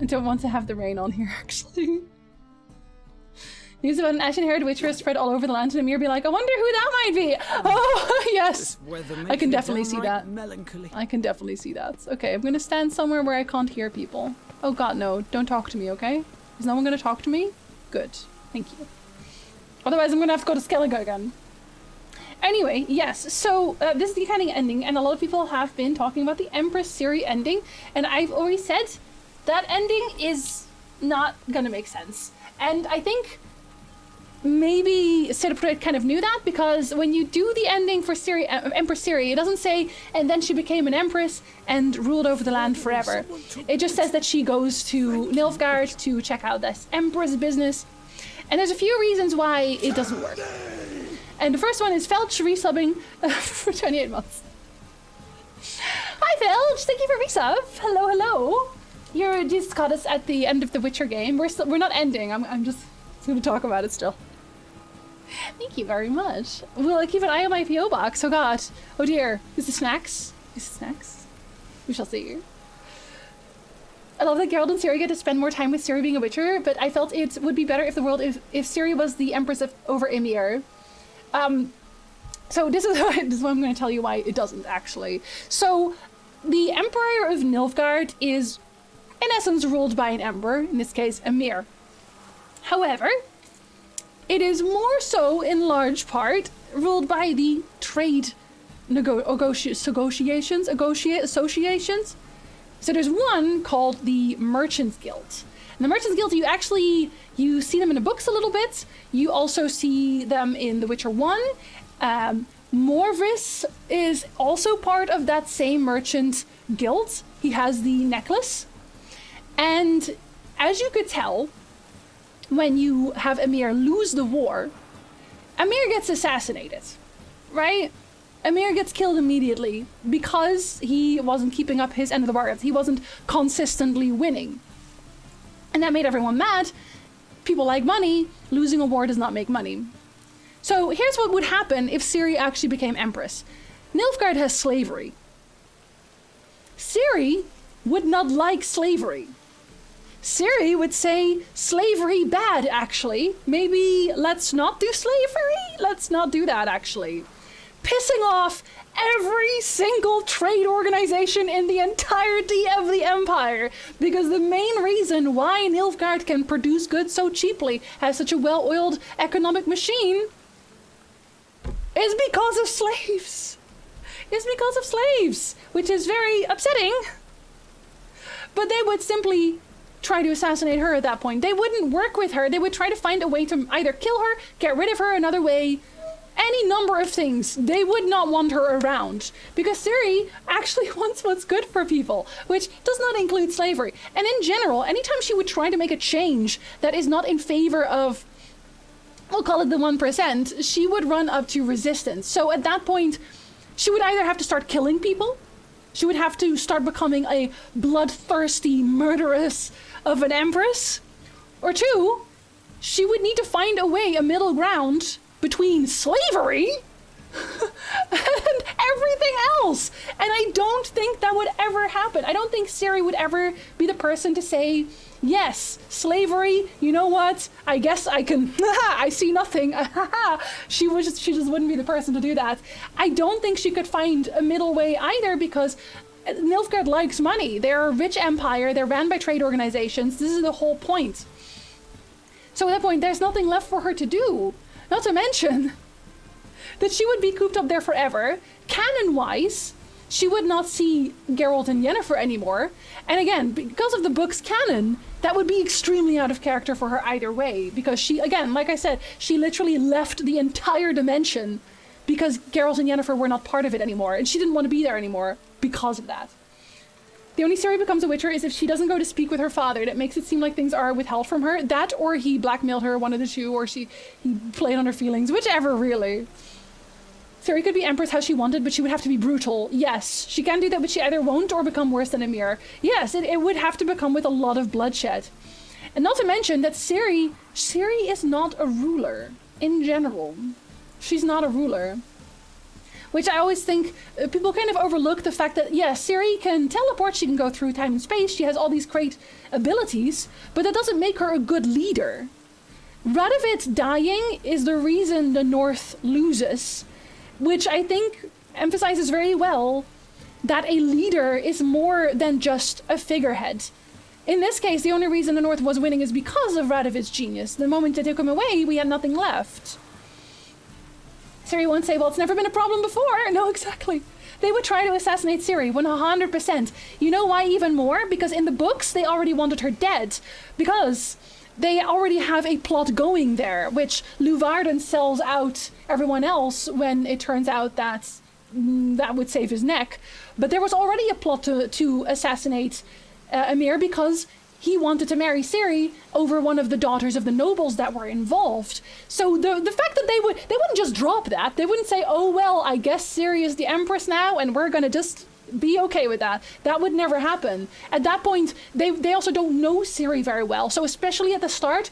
I don't want to have the rain on here, actually. News about an ashen-haired witcher spread all over the land, and Ymir be like, I wonder who that might be! Oh, yes! I can definitely see that. I can definitely see that. Okay, I'm gonna stand somewhere where I can't hear people. Oh god, no. Don't talk to me, okay? Is no one gonna talk to me? Good. Thank you. Otherwise, I'm gonna have to go to Skellige again. Anyway, yes, so this is the kind of ending, and a lot of people have been talking about the Empress Ciri ending, and I've always said that ending is not gonna make sense. And I think maybe Citipret kind of knew that, because when you do the ending for Empress Ciri, it doesn't say, and then she became an empress and ruled over the land forever. It just says that she goes to Nilfgaard to check out this empress business. And there's a few reasons why it doesn't work. And the first one is Felch resubbing for 28 months. Hi Felch, thank you for resub. Hello, hello. You're just caught us at the end of the Witcher game. We're not ending. I'm just going to talk about it still. Thank you very much. Will I keep an eye on my PO box? Oh god. Oh dear. Is it snacks? Is it snacks? We shall see. I love that Geralt and Ciri get to spend more time with Ciri being a Witcher, but I felt it would be better if the world if Ciri was the Empress over Emir. So this is what I'm going to tell you why it doesn't actually. So the Emperor of Nilfgaard is in essence ruled by an emperor, in this case Emir. However, it is more so in large part ruled by the trade associations. So there's one called the Merchants Guild. And the Merchants Guild, you see them in the books a little bit. You also see them in The Witcher 1. Morvis is also part of that same Merchant Guild. He has the necklace. And as you could tell, when you have Emir lose the war, Emir gets assassinated, right? Emir gets killed immediately because he wasn't keeping up his end of the bargain. He wasn't consistently winning. And that made everyone mad. People like money. Losing a war does not make money. So here's what would happen if Ciri actually became empress. Nilfgaard has slavery. Ciri would not like slavery. Ciri would say, slavery bad, actually. Maybe let's not do slavery? Let's not do that, actually. Pissing off every single trade organization in the entirety of the Empire. Because the main reason why Nilfgaard can produce goods so cheaply, has such a well-oiled economic machine, is because of slaves. Is because of slaves, which is very upsetting. But they would simply try to assassinate her at that point. They wouldn't work with her. They would try to find a way to either kill her, get rid of her another way, any number of things. They would not want her around because Ciri actually wants what's good for people, which does not include slavery. And in general, anytime she would try to make a change that is not in favor of, we'll call it the 1%, she would run up to resistance. So at that point, she would either have to start killing people, she would have to start becoming a bloodthirsty murderess of an empress, or two, she would need to find a way, a middle ground between slavery and everything else. And I don't think that would ever happen. I don't think Ciri would ever be the person to say, yes, slavery, you know what? I guess I can, I see nothing. She just wouldn't be the person to do that. I don't think she could find a middle way either because Nilfgaard likes money. They're a rich empire. They're ran by trade organizations. This is the whole point. So at that point, there's nothing left for her to do. Not to mention that she would be cooped up there forever. Canon-wise, she would not see Geralt and Yennefer anymore. And again, because of the book's canon, that would be extremely out of character for her either way. Because she, again, like I said, she literally left the entire dimension because Geralt and Yennefer were not part of it anymore. And she didn't want to be there anymore because of that. The only Ciri becomes a Witcher is if she doesn't go to speak with her father. That makes it seem like things are withheld from her. That or he blackmailed her, one of the two, or he played on her feelings. Whichever, really. Ciri could be Empress how she wanted, but she would have to be brutal. Yes, she can do that, but she either won't or become worse than Emir. Yes, it would have to become with a lot of bloodshed. And not to mention that Ciri is not a ruler in general. She's not a ruler. Which I always think people kind of overlook the fact that, yeah, Ciri can teleport, she can go through time and space, she has all these great abilities, but that doesn't make her a good leader. Radovid dying is the reason the North loses, which I think emphasizes very well that a leader is more than just a figurehead. In this case, the only reason the North was winning is because of Radovid's genius. The moment they took him away, we had nothing left. Ciri won't say, well, it's never been a problem before. No, exactly. They would try to assassinate Ciri 100%. You know why even more? Because in the books, they already wanted her dead. Because they already have a plot going there, which Luvarden sells out everyone else when it turns out that that would save his neck. But there was already a plot to assassinate Emir because he wanted to marry Ciri over one of the daughters of the nobles that were involved. So the fact that they wouldn't just drop that. They wouldn't say, oh, well, I guess Ciri is the Empress now and we're going to just be okay with that. That would never happen. At that point, they also don't know Ciri very well. So especially at the start,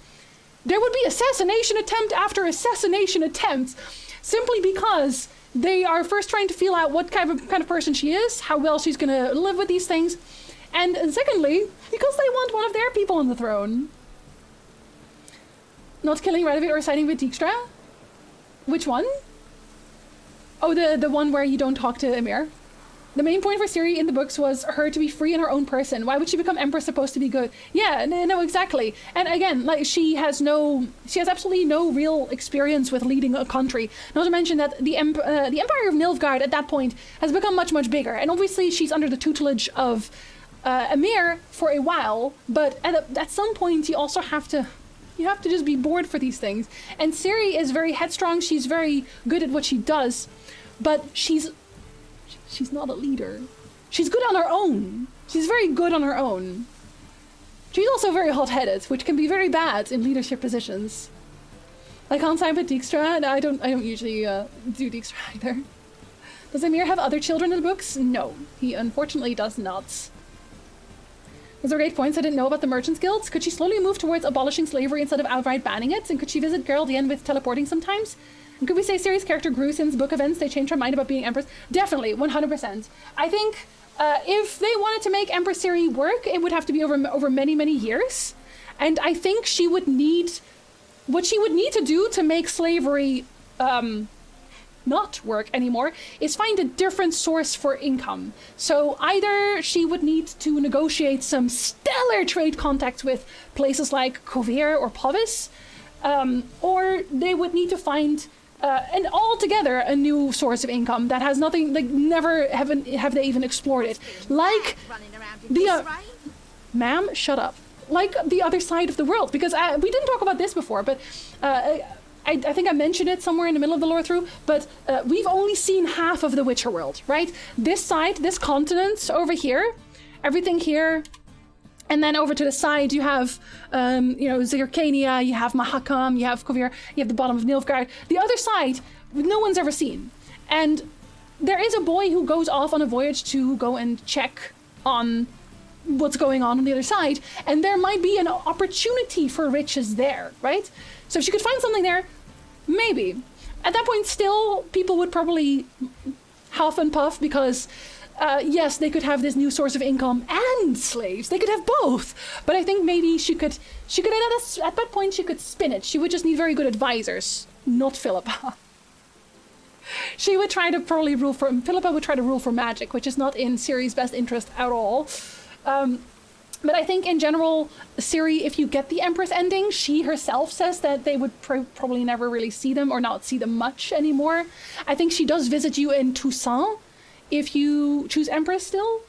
there would be assassination attempt after assassination attempt, simply because they are first trying to feel out what kind of person she is, how well she's going to live with these things, and secondly, because they want one of their people on the throne. Not killing Radovid or siding with Dijkstra? Which one? Oh, the one where you don't talk to Emir. The main point for Ciri in the books was her to be free in her own person. Why would she become Empress supposed to be good? Yeah, no, exactly. And again, like she has absolutely no real experience with leading a country. Not to mention that the Empire of Nilfgaard at that point has become much, much bigger. And obviously she's under the tutelage of Emir for a while, but at some point you also have to just be bored for these things. And Ciri is very headstrong. She's very good at what she does, but she's not a leader. She's good on her own. She's very good on her own. She's also very hot-headed, which can be very bad in leadership positions. I can't side with Dijkstra, and I don't usually do Dijkstra either. Does Emir have other children in the books? No, he unfortunately does not. Those are great points. I didn't know about the Merchants Guilds. Could she slowly move towards abolishing slavery instead of outright banning it? And could she visit Geraldine with teleporting sometimes? And could we say Ciri's character grew since book events? They changed her mind about being Empress? Definitely, 100%. I think if they wanted to make Empress Ciri work, it would have to be over many, many years. And I think she would need... What she would need to do to make slavery not work anymore is find a different source for income. So either she would need to negotiate some stellar trade contacts with places like Kovir or Povis, or they would need to find and altogether a new source of income that has nothing, like never have they even explored it. Like the ma'am, shut up. Like the other side of the world, because we didn't talk about this before, but I think I mentioned it somewhere in the middle of the Lorethrough, but we've only seen half of the Witcher world, right? This side, this continent over here, everything here, and then over to the side you have, Zircania, you have Mahakam, you have Kovir, you have the bottom of Nilfgaard. The other side, no one's ever seen. And there is a boy who goes off on a voyage to go and check on what's going on the other side, and there might be an opportunity for riches there, right? So if she could find something there, maybe. At that point, still, people would probably huff and puff because, yes, they could have this new source of income and slaves. They could have both. But I think maybe she could at that point, she could spin it. She would just need very good advisors, not Philippa. She would try to probably Philippa would try to rule for magic, which is not in Ciri's best interest at all. But I think in general, Ciri, if you get the Empress ending, she herself says that they would probably never really see them or not see them much anymore. I think she does visit you in Toussaint if you choose Empress still.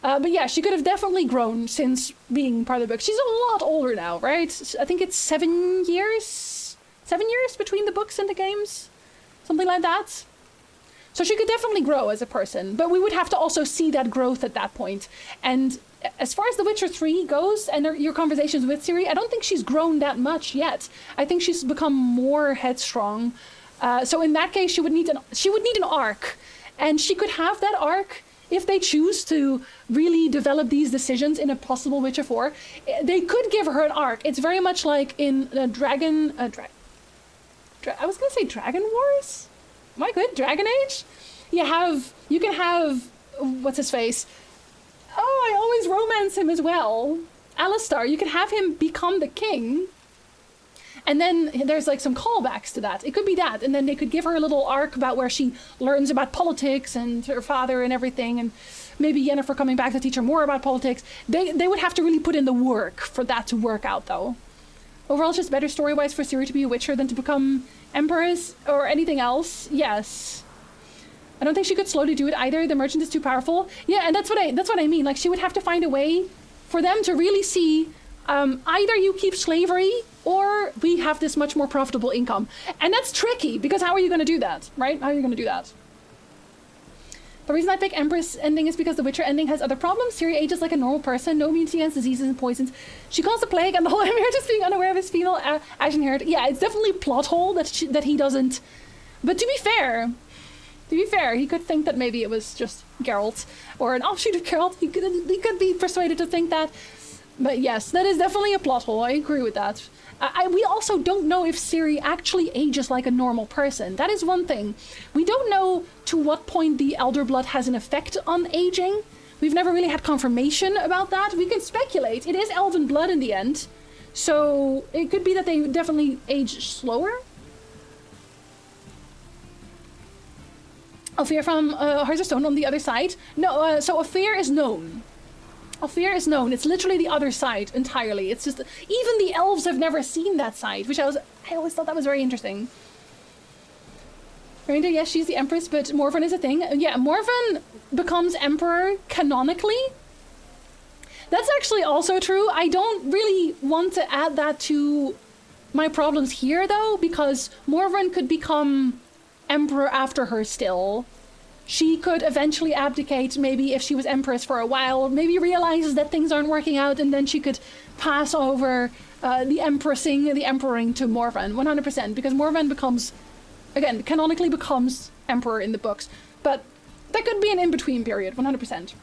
But yeah, she could have definitely grown since being part of the book. She's a lot older now, right? I think it's 7 years? 7 years between the books and the games? Something like that. So she could definitely grow as a person, but we would have to also see that growth at that point. And as far as The Witcher 3 goes and your conversations with Ciri, I don't think she's grown that much yet. I think she's become more headstrong. So in that case, she would need an arc, and she could have that arc if they choose to really develop these decisions in a possible Witcher 4. They could give her an arc. It's very much like in I was gonna say Dragon Wars? Am I good? Dragon Age? You can have, what's his face? Oh, I always romance him as well. Alistar, you can have him become the king. And then there's like some callbacks to that. It could be that. And then they could give her a little arc about where she learns about politics and her father and everything. And maybe Yennefer coming back to teach her more about politics. They would have to really put in the work for that to work out, though. Overall, it's just better story-wise for Ciri to be a Witcher than to become Empress or anything else. Yes. I don't think she could slowly do it either. The merchant is too powerful. Yeah, and that's what I mean. Like, she would have to find a way for them to really see Either you keep slavery or we have this much more profitable income. And that's tricky because how are you going to do that, right? How are you going to do that? The reason I pick Empress ending is because the Witcher ending has other problems. Ciri ages like a normal person, no immunity against diseases and poisons. She caused the plague and the whole Emir just being unaware of his female Ashen heritage. Yeah, it's definitely a plot hole that he doesn't. But to be fair, he could think that maybe it was just Geralt or an offshoot of Geralt. He could be persuaded to think that. But yes, that is definitely a plot hole. I agree with that. We also don't know if Ciri actually ages like a normal person. That is one thing. We don't know to what point the Elder Blood has an effect on aging. We've never really had confirmation about that. We can speculate. It is Elven blood in the end. So it could be that they definitely age slower. Ophir from Hearts of Stone on the other side. No, so Ophir is known. Ophir is known. It's literally the other side entirely. It's just even the elves have never seen that side, which I always thought that was very interesting. Reindeer, yes, she's the Empress, but Morven is a thing. Yeah, Morven becomes Emperor canonically. That's actually also true. I don't really want to add that to my problems here, though, because Morven could become Emperor after her still. She could eventually abdicate, maybe if she was Empress for a while, maybe realizes that things aren't working out, and then she could pass over the emperoring to Morven, 100%, because Morven becomes, again, canonically becomes Emperor in the books. But that could be an in-between period, 100%.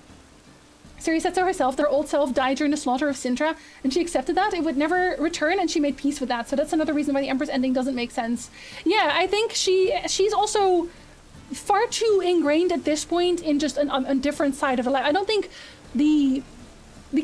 Ciri said so herself, their old self died during the slaughter of Sintra, and she accepted that. It would never return, and she made peace with that. So that's another reason why the Empress ending doesn't make sense. Yeah, I think she's also far too ingrained at this point in just a different side of her life. I don't think the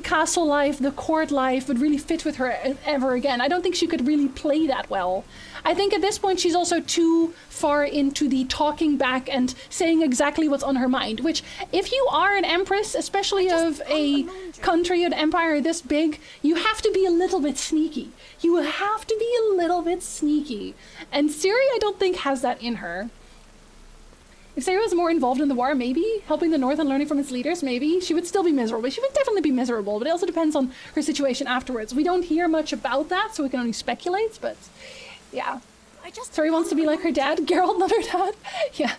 castle life, the court life would really fit with her ever again. I don't think she could really play that well. I think at this point she's also too far into the talking back and saying exactly what's on her mind, which if you are an empress, especially of a country, an empire this big, you have to be a little bit sneaky. You have to be a little bit sneaky. And Ciri, I don't think has that in her. If Ciri was more involved in the war, maybe, helping the North and learning from its leaders, maybe, she would still be miserable. She would definitely be miserable, but it also depends on her situation afterwards. We don't hear much about that, so we can only speculate, but yeah. Ciri wants to be like her dad. Geralt, not her dad. Yeah.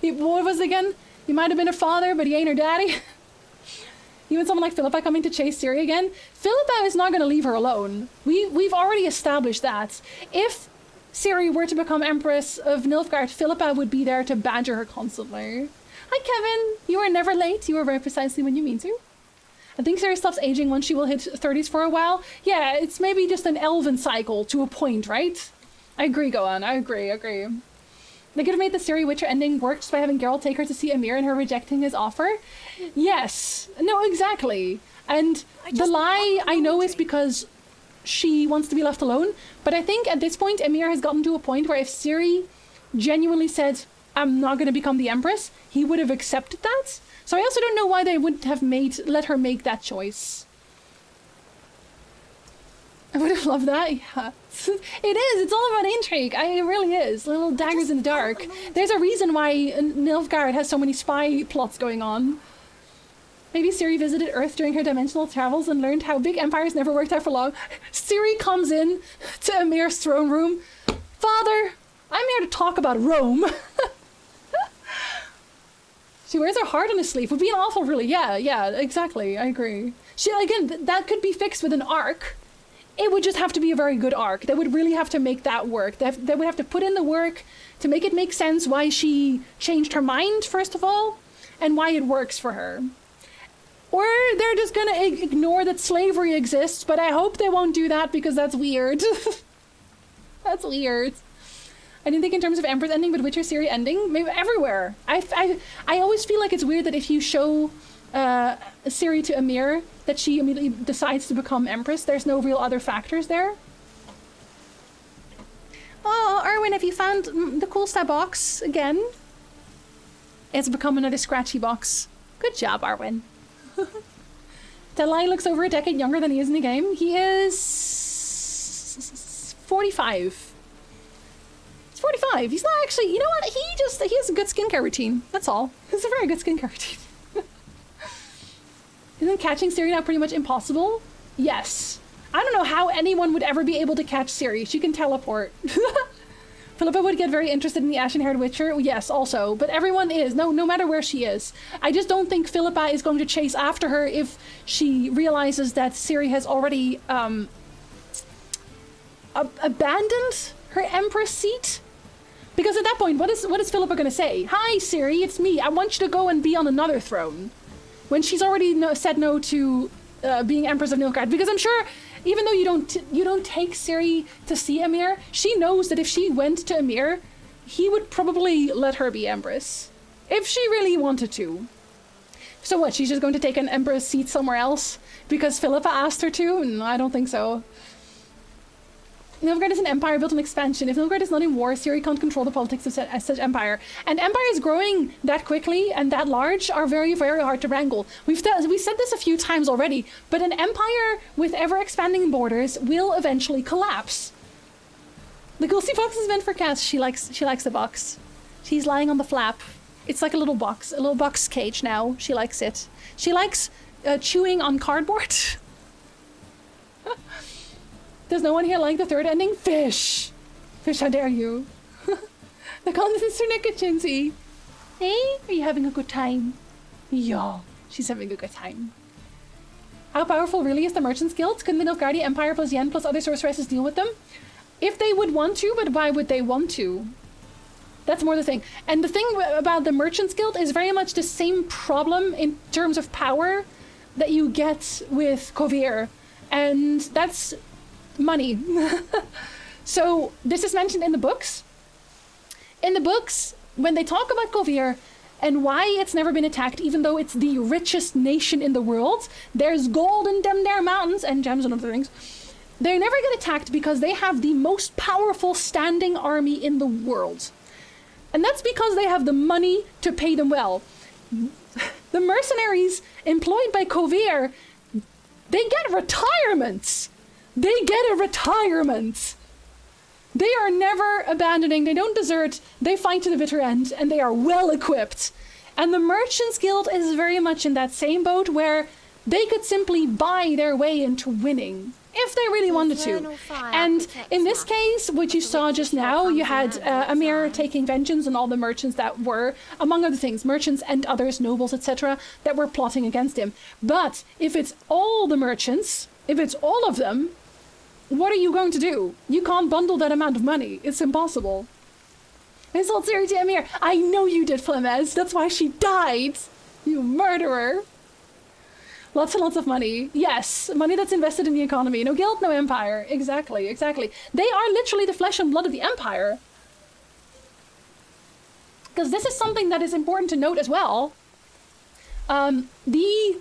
What was it again? He might have been her father, but he ain't her daddy. Even someone like Philippa coming to chase Ciri again. Philippa is not going to leave her alone. We've already established that. If Ciri were to become Empress of Nilfgaard, Philippa would be there to badger her constantly. Hi, Kevin. You are never late. You are very precisely when you mean to. I think Ciri stops aging once she will hit 30s for a while. Yeah, it's maybe just an elven cycle to a point, right? I agree, Gohan. I agree. They could have made the Ciri Witcher ending work just by having Geralt take her to see Emir and her rejecting his offer. Yes. No, exactly. And the lie I know is because she wants to be left alone, but I think at this point Emir has gotten to a point where if Ciri genuinely said, I'm not going to become the Empress, he would have accepted that. So I also don't know why they wouldn't have let her make that choice. I would have loved that, yeah. It is, it's all about intrigue. It really is. Little daggers in the dark. There's a reason why Nilfgaard has so many spy plots going on. Maybe Ciri visited Earth during her dimensional travels and learned how big empires never worked out for long. Ciri comes in to Emir's throne room. Father, I'm here to talk about Rome. She wears her heart on her sleeve. Would be an awful, really. Yeah, exactly. I agree. Again, that could be fixed with an arc. It would just have to be a very good arc. They would really have to make that work. They would have to put in the work to make it make sense why she changed her mind, first of all, and why it works for her. Or they're just gonna ignore that slavery exists, but I hope they won't do that because that's weird. That's weird. I didn't think in terms of Empress ending, but Witcher Ciri ending, maybe everywhere. I always feel like it's weird that if you show Ciri to Emir, that she immediately decides to become Empress. There's no real other factors there. Oh, Erwin, have you found the cool star box again? It's become another scratchy box. Good job, Arwen. Delay looks over a decade younger than he is in the game. He is 45. He's 45. He's not actually, you know what? He has a good skincare routine. That's all. It's a very good skincare routine. Isn't catching Ciri now pretty much impossible? Yes. I don't know how anyone would ever be able to catch Ciri. She can teleport. Philippa would get very interested in the ashen-haired witcher. Yes, also. But everyone is. No matter where she is. I just don't think Philippa is going to chase after her if she realizes that Ciri has already abandoned her empress seat. Because at that point, what is Philippa going to say? Hi, Ciri, it's me. I want you to go and be on another throne. When she's already said no to being Empress of Nilfgaard. Because I'm sure, even though you don't take Ciri to see Emir, she knows that if she went to Emir, he would probably let her be Empress. If she really wanted to. So what, she's just going to take an Empress seat somewhere else? Because Philippa asked her to? No, I don't think so. Nilfgaard is an empire built on expansion. If Nilfgaard is not in war, Ciri can't control the politics of such empire. And empires growing that quickly and that large are very, very hard to wrangle. We've said this a few times already, but an empire with ever-expanding borders will eventually collapse. The ghosty box is meant for Cass. She likes the box. She's lying on the flap. It's like a little box cage now. She likes it. She likes chewing on cardboard. Does no one here like the third ending? Fish! Fish, how dare you? The Constance Chinsey. Hey, are you having a good time? Yeah, she's having a good time. How powerful really is the Merchants Guild? Can the Nilfgaardi Empire plus Yen plus other sorceresses deal with them? If they would want to, but why would they want to? That's more the thing. And the thing about the Merchants Guild is very much the same problem in terms of power that you get with Kovir. And that's money. So this is mentioned in the books. In the books, when they talk about Kovir and why it's never been attacked, even though it's the richest nation in the world, there's gold in them there mountains and gems and other things. They never get attacked because they have the most powerful standing army in the world. And that's because they have the money to pay them well. The mercenaries employed by Kovir, they get retirements. They get a retirement. They are never abandoning, they don't desert, they fight to the bitter end, and they are well equipped. And the Merchants Guild is very much in that same boat where they could simply buy their way into winning, if they really wanted to. And in this case, what you saw just now, you had Amir taking vengeance on all the merchants that were, among other things, merchants and others, nobles, etc., that were plotting against him. But if it's all the merchants, if it's all of them, what are you going to do? You can't bundle that amount of money. It's impossible. I sold Ciri to Emir. I know you did, Flemez. That's why she died. You murderer. Lots and lots of money. Yes, money that's invested in the economy. No guild, no empire. Exactly, exactly. They are literally the flesh and blood of the empire. Because this is something that is important to note as well. The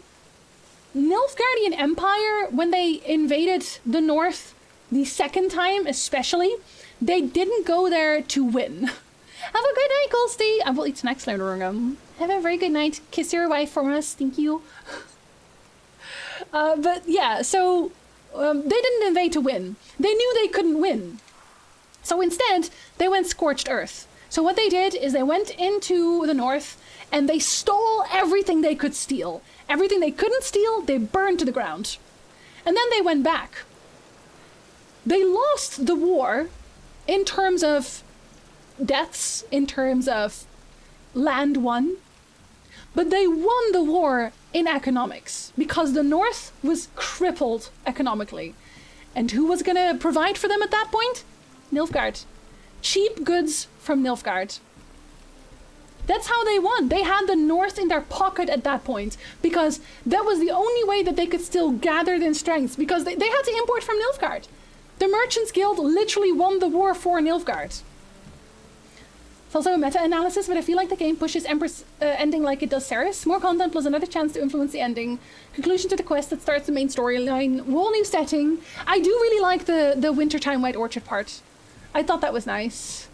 Nilfgaardian Empire, when they invaded the north the second time especially, they didn't go there to win. Have a good night, Ghosty. I will eat snacks later on. Have a very good night. Kiss your wife for us. Thank you. But yeah, so they didn't invade to win. They knew they couldn't win. So instead, they went scorched earth. So what they did is they went into the north and they stole everything they could steal. Everything they couldn't steal, they burned to the ground. And then they went back. They lost the war in terms of deaths, in terms of land won. But they won the war in economics because the north was crippled economically. And who was going to provide for them at that point? Nilfgaard. Cheap goods from Nilfgaard. That's how they won. They had the north in their pocket at that point because that was the only way that they could still gather their strengths because they had to import from Nilfgaard. The Merchants Guild literally won the war for Nilfgaard. It's also a meta-analysis, but I feel like the game pushes Empress ending like it does Ceres. More content plus another chance to influence the ending. Conclusion to the quest that starts the main storyline. Whole new setting. I do really like the wintertime White Orchard part. I thought that was nice.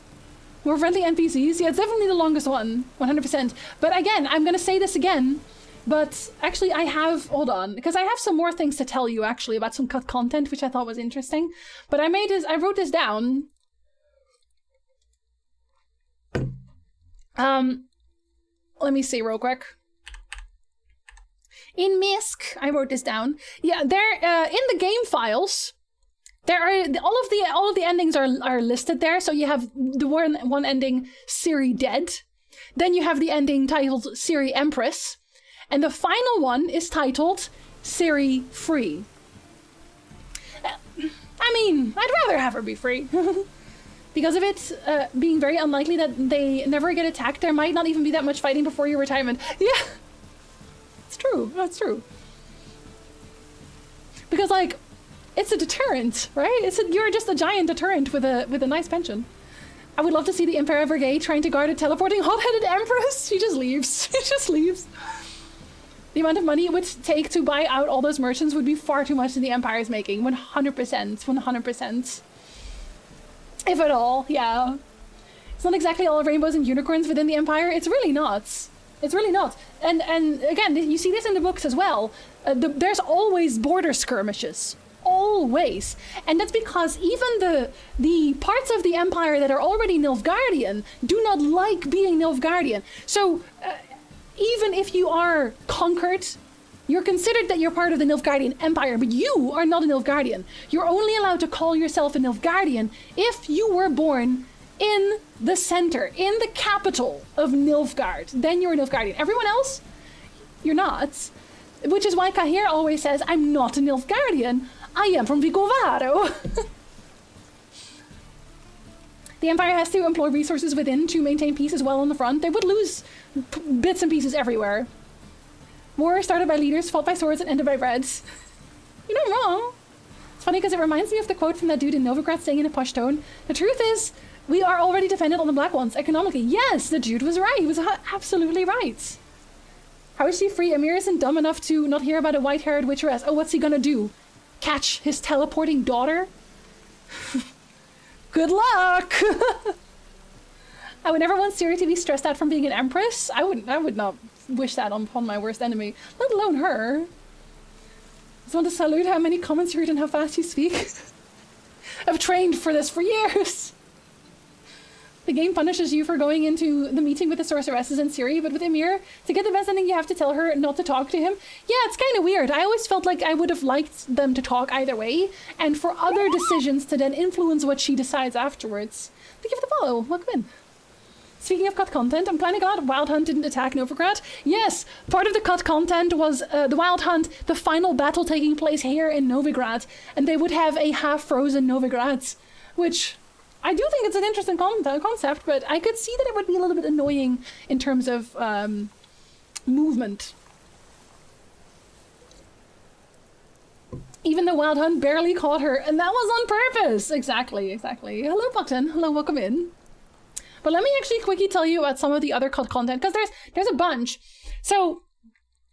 More friendly NPCs? Yeah, it's definitely the longest one. 100%. But again, I'm going to say this again. But actually I have... Hold on. Because I have some more things to tell you actually about some cut content, which I thought was interesting. But I wrote this down. Let me see real quick. In Misk, I wrote this down. Yeah, there in the game files, there are all of the endings are listed there. So you have the one ending, Ciri dead. Then you have the ending titled Ciri Empress, and the final one is titled Ciri free. I mean, I'd rather have her be free. Because of it being very unlikely that they never get attacked, there might not even be that much fighting before your retirement. Yeah, it's true. That's true. Because like, it's a deterrent, right? You're just a giant deterrent with a nice pension. I would love to see the Imperial Brigade trying to guard a teleporting hot-headed empress. She just leaves. She just leaves. The amount of money it would take to buy out all those merchants would be far too much than the Empire's making. 100%. 100%. If at all, yeah. It's not exactly all rainbows and unicorns within the Empire. It's really not. It's really not. And again, you see this in the books as well. There's always border skirmishes. Always. And that's because even the parts of the Empire that are already Nilfgaardian do not like being Nilfgaardian. So even if you are conquered, you're considered that you're part of the Nilfgaardian Empire, but you are not a Nilfgaardian. You're only allowed to call yourself a Nilfgaardian if you were born in the center, in the capital of Nilfgaard. Then you're a Nilfgaardian. Everyone else, you're not. Which is why Cahir always says, I'm not a Nilfgaardian. I am from Vicovaro. The Empire has to employ resources within to maintain peace as well on the front. They would lose bits and pieces everywhere. War started by leaders, fought by swords, and ended by reds. You're not wrong. It's funny because it reminds me of the quote from that dude in Novigrad saying in a posh tone, the truth is, we are already dependent on the Black Ones economically. Yes, the dude was right. He was absolutely right. How is she free? Emir isn't dumb enough to not hear about a white-haired witcheress. Oh, what's he gonna do? Catch his teleporting daughter? Good luck! I would never want Ciri to be stressed out from being an empress. I would not wish that upon my worst enemy, let alone her. I just want to salute how many comments you read and how fast you speak. I've trained for this for years. The game punishes you for going into the meeting with the sorceresses and Ciri, but with Emir, to get the best ending you have to tell her not to talk to him. Yeah, it's kind of weird. I always felt like I would have liked them to talk either way, and for other decisions to then influence what she decides afterwards. Thank you for the follow. Welcome in. Speaking of cut content, I'm kind of glad Wild Hunt didn't attack Novigrad. Yes, part of the cut content was the Wild Hunt, the final battle taking place here in Novigrad, and they would have a half-frozen Novigrad, which I do think it's an interesting concept, but I could see that it would be a little bit annoying in terms of movement. Even the Wild Hunt barely caught her, and that was on purpose! Exactly. Hello, Buckton. Hello, welcome in. But let me actually quickly tell you about some of the other cut content, because there's a bunch. So,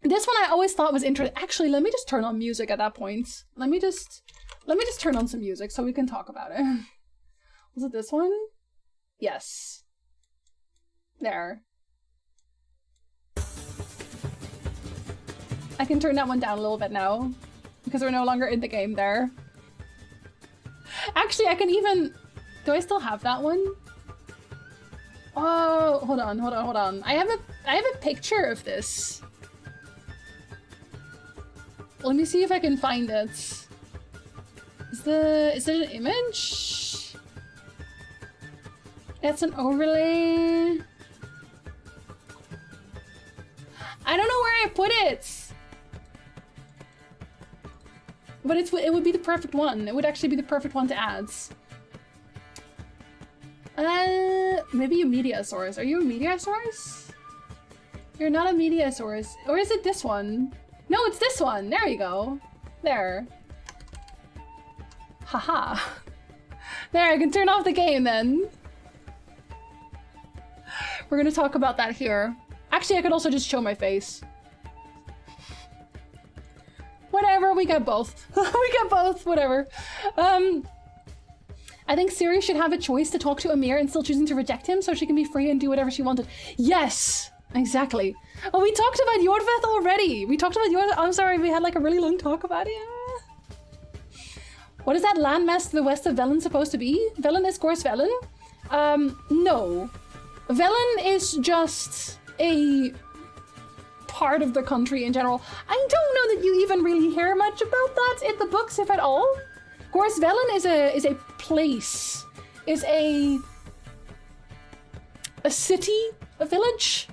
this one I always thought was interesting. Actually, let me just turn on music at that point. Let me just turn on some music so we can talk about it. Was it this one? Yes. There. I can turn that one down a little bit now, because we're no longer in the game there. Actually, I can even... Do I still have that one? Oh, hold on. I have a picture of this. Let me see if I can find it. Is there an image? That's an overlay. I don't know where I put it. But it would be the perfect one. It would actually be the perfect one to add. Maybe a Mediasaurus. Are you a Mediasaurus? You're not a Mediasaurus. Or is it this one? No, it's this one. There you go. There. Haha. There, I can turn off the game then. We're gonna talk about that here. Actually, I could also just show my face. Whatever, we got both. We got both, whatever. I think Ciri should have a choice to talk to Emir and still choosing to reject him so she can be free and do whatever she wanted. Yes! Exactly. Oh, we talked about Yorveth already! We talked about Yorveth. I'm sorry, we had like a really long talk about it. What is that landmass to the west of Velen supposed to be? Velen is Gorse Velen? No. Velen is just a part of the country in general. I don't know that you even really hear much about that in the books, if at all. Gorsvelen is a place, is a city, a village,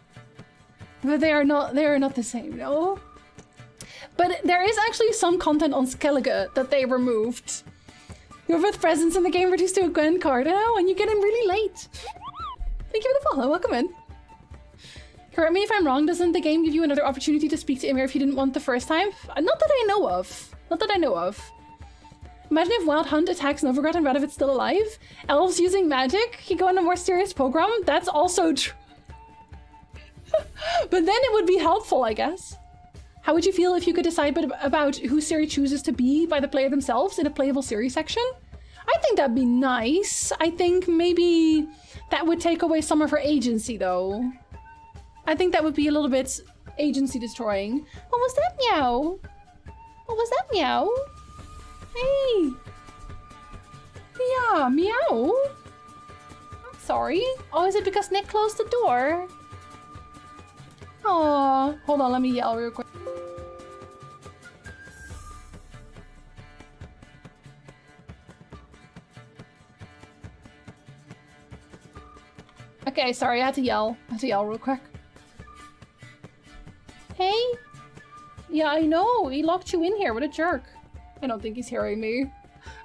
but they are not the same, no. But there is actually some content on Skellige that they removed. Your fifth presence in the game reduced to a Gwen card. Oh, and you get in really late. Thank you for the follow. Welcome in. Correct me if I'm wrong. Doesn't the game give you another opportunity to speak to Ymir if you didn't want the first time? Not that I know of. Not that I know of. Imagine if Wild Hunt attacks Novigrad and Radovit's still alive. Elves using magic. He go on a more serious pogrom. That's also true. But then it would be helpful, I guess. How would you feel if you could decide about who Ciri chooses to be by the player themselves in a playable Ciri section? I think that'd be nice. I think maybe that would take away some of her agency, though. I think that would be a little bit agency destroying. What was that meow? What was that meow? Hey. Yeah, meow. I'm sorry. Oh, is it because Nick closed the door? Aw. Hold on, let me yell real quick. Okay, sorry, I had to yell. Real quick. Hey? Yeah, I know. He locked you in here. What a jerk. I don't think he's hearing me.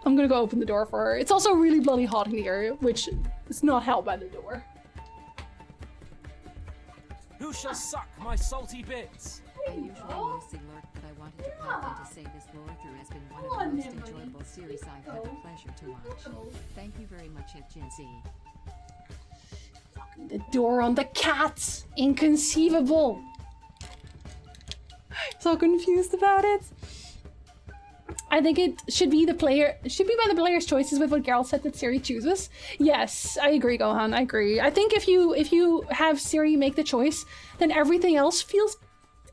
I'm gonna go open the door for her. It's also really bloody hot in here, which is not helped by the door. Who shall suck my salty bits? I usually mostly lurk, but I wanted to pop in to say this Lorethrough has been one of the most enjoyable series I've had the pleasure to watch. Thank you very much, Gen-Z. The door on the cat! Inconceivable! So confused about it. I think it should be by the player's choices with what Geralt said that Ciri chooses. Yes, I agree, Gohan, I agree. I think if you have Ciri make the choice, then everything else feels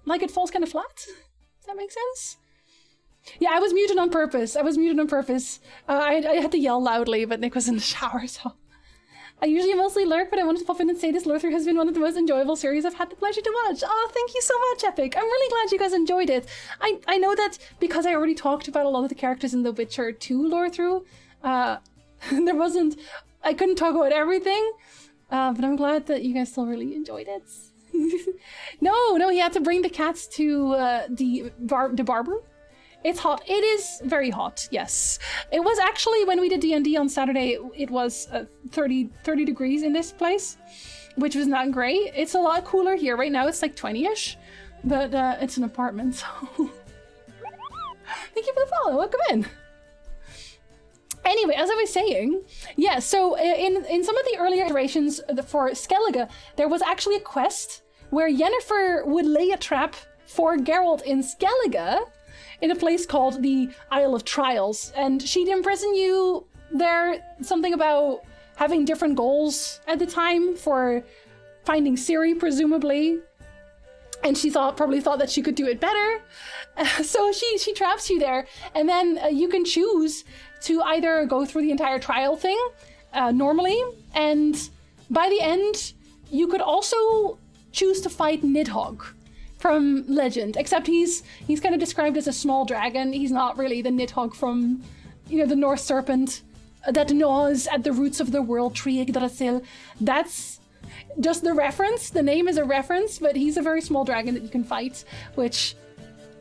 like it falls kind of flat. Does that make sense? Yeah, I was muted on purpose. I had to yell loudly, but Nick was in the shower, so... I usually mostly lurk, but I wanted to pop in and say this Lorethrough has been one of the most enjoyable series I've had the pleasure to watch. Oh, thank you so much, Epic. I'm really glad you guys enjoyed it. I know that because I already talked about a lot of the characters in The Witcher 2 Lorethrough, I couldn't talk about everything, but I'm glad that you guys still really enjoyed it. No, he had to bring the cats to the barber. It's hot. It is very hot, yes. It was actually, when we did D&D on Saturday, it was 30 degrees in this place, which was not great. It's a lot cooler here. Right now it's like 20-ish, but it's an apartment, so... Thank you for the follow. Welcome in. Anyway, as I was saying, yeah, so in some of the earlier iterations for Skellige, there was actually a quest where Yennefer would lay a trap for Geralt in Skellige, in a place called the Isle of Trials, and she'd imprison you there, something about having different goals at the time for finding Ciri, presumably, and she probably thought that she could do it better, so she traps you there, and then you can choose to either go through the entire trial thing normally, and by the end you could also choose to fight Nidhogg from Legend, except he's kind of described as a small dragon. He's not really the Nidhogg from, the Norse serpent that gnaws at the roots of the world tree, Yggdrasil. That's just the reference. The name is a reference, but he's a very small dragon that you can fight, which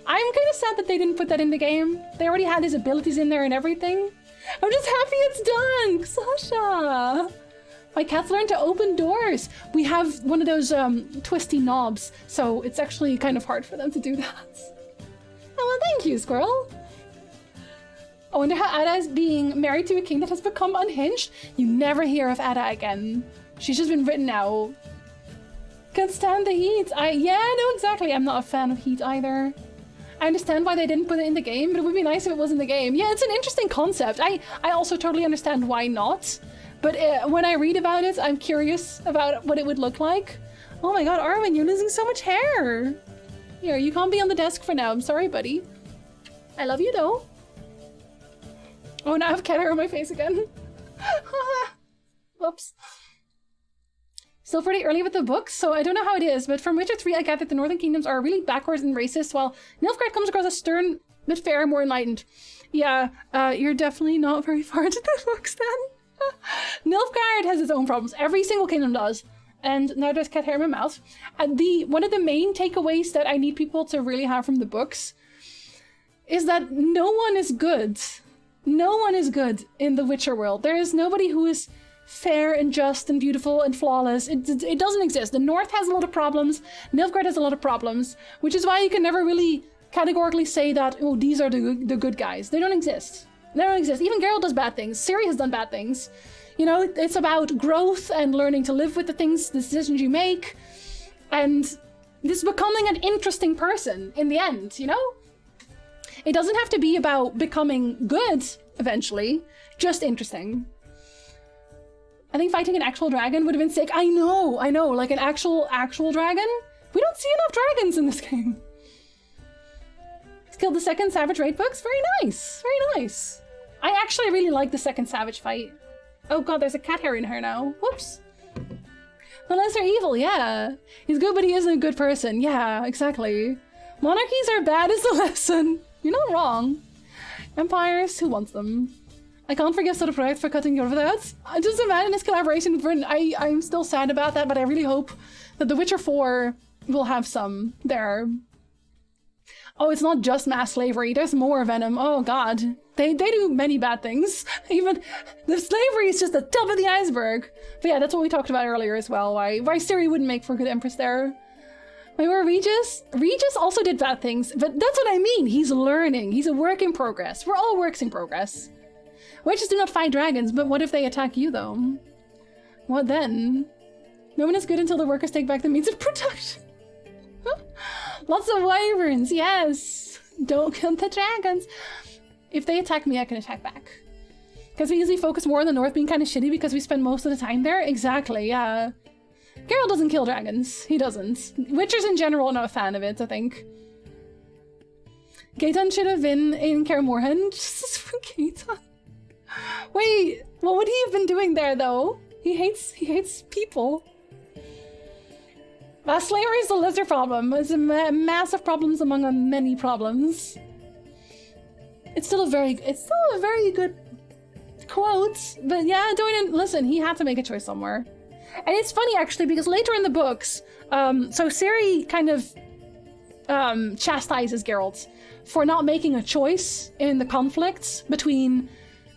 I'm kind of sad that they didn't put that in the game. They already had his abilities in there and everything. I'm just happy it's done, Sasha! My cats learn to open doors. We have one of those twisty knobs, so it's actually kind of hard for them to do that. Oh, well, thank you, Squirrel. I wonder how Ada is being married to a king that has become unhinged. You never hear of Ada again. She's just been written out. Can't stand the heat. Yeah, no, exactly. I'm not a fan of heat either. I understand why they didn't put it in the game, but it would be nice if it was in the game. Yeah, it's an interesting concept. I also totally understand why not. But when I read about it, I'm curious about what it would look like. Oh my god, Arwen, you're losing so much hair. Here, you can't be on the desk for now. I'm sorry, buddy. I love you, though. Oh, now I have cat hair on my face again. Whoops. Still pretty early with the books, so I don't know how it is, but from Witcher 3 I get that the Northern Kingdoms are really backwards and racist, while Nilfgaard comes across as stern, but fair, more enlightened. Yeah, you're definitely not very far into the books then. Nilfgaard has its own problems. Every single kingdom does. And now there's cat hair in my mouth. And one of the main takeaways that I need people to really have from the books is that no one is good. No one is good in the Witcher world. There is nobody who is fair and just and beautiful and flawless. It doesn't exist. The North has a lot of problems. Nilfgaard has a lot of problems, which is why you can never really categorically say that, oh, these are the good guys. They don't exist. They don't exist. Even Geralt does bad things. Ciri has done bad things. You know, it's about growth and learning to live with the decisions you make, and this becoming an interesting person in the end, you know? It doesn't have to be about becoming good eventually, just interesting. I think fighting an actual dragon would have been sick. I know, like an actual dragon? We don't see enough dragons in this game. Killed the second Savage raid books? Very nice, very nice. I actually really like the second Savage fight. Oh god, there's a cat hair in her now. Whoops. The lesser evil, yeah. He's good, but he isn't a good person. Yeah, exactly. Monarchies are bad is the lesson. You're not wrong. Empires, who wants them? I can't forgive Soderproject for cutting your out. Just imagine his collaboration with Britain. I'm still sad about that, but I really hope that The Witcher 4 will have some there. Oh, it's not just mass slavery. There's more venom. Oh god. They do many bad things. Even the slavery is just the top of the iceberg. But yeah, that's what we talked about earlier as well. Why Ciri wouldn't make for a good empress there. Wait, where Regis? Regis also did bad things, but that's what I mean. He's learning. He's a work in progress. We're all works in progress. Witches do not fight dragons, but what if they attack you, though? What then? No one is good until the workers take back the means of production. Lots of wyverns, yes! Don't kill the dragons. If they attack me, I can attack back. Because we usually focus more on the north being kind of shitty because we spend most of the time there. Exactly, yeah. Geralt doesn't kill dragons. He doesn't. Witchers in general are not a fan of it, I think. Gaetan should have been in Kaer Morhen. Just for Gaetan. Wait, what would he have been doing there, though? He hates people. Slavery is a lesser problem. It's a massive problems among many problems. It's still a very good quote, but yeah, listen, he had to make a choice somewhere. And it's funny actually because later in the books, so Ciri kind of chastises Geralt for not making a choice in the conflicts between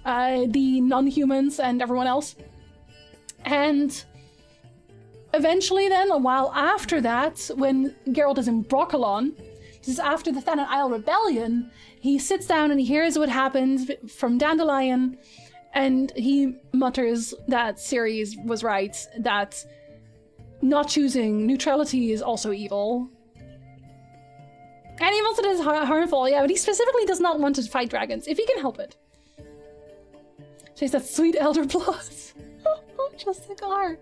the non-humans and everyone else. And eventually then, a while after that, when Geralt is in Brokilon, this is after the Thanet Isle Rebellion, he sits down and he hears what happened from Dandelion, and he mutters that Ciri was right, that not choosing neutrality is also evil. And he also does harmful, yeah, but he specifically does not want to fight dragons, if he can help it. She's that sweet elder blood. Just like her.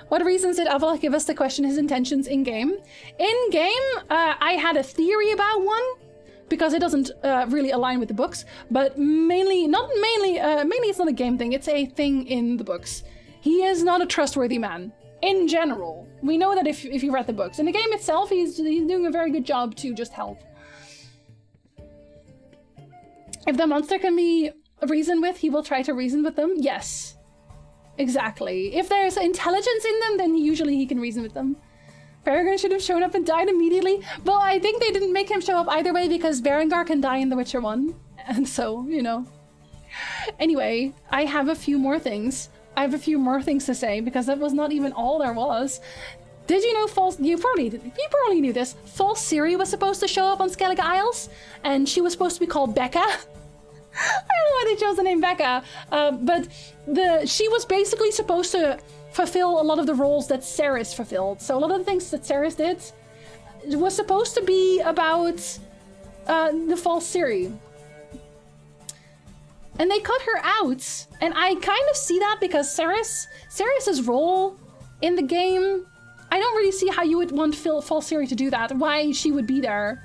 What reasons did Avalok give us to question his intentions in-game? In-game, I had a theory about one, because it doesn't really align with the books, but mainly it's not a game thing, it's a thing in the books. He is not a trustworthy man, in general. We know that if you read the books. In the game itself, he's doing a very good job to just help. If the monster can be reasoned with, he will try to reason with them. Yes, exactly. If there's intelligence in them, then usually he can reason with them. Berengar should have shown up and died immediately. Well, I think they didn't make him show up either way because Berengar can die in The Witcher 1. And so, you know. Anyway, I have a few more things. I have a few more things to say because that was not even all there was. Did you know you probably knew this. False Ciri was supposed to show up on Skellige Isles, and she was supposed to be called Becca. I don't know why they chose the name Becca, but she was basically supposed to fulfill a lot of the roles that Cerys fulfilled. So a lot of the things that Cerys did was supposed to be about the false Ciri. And they cut her out, and I kind of see that because Cerys' role in the game, I don't really see how you would want false Ciri to do that, why she would be there.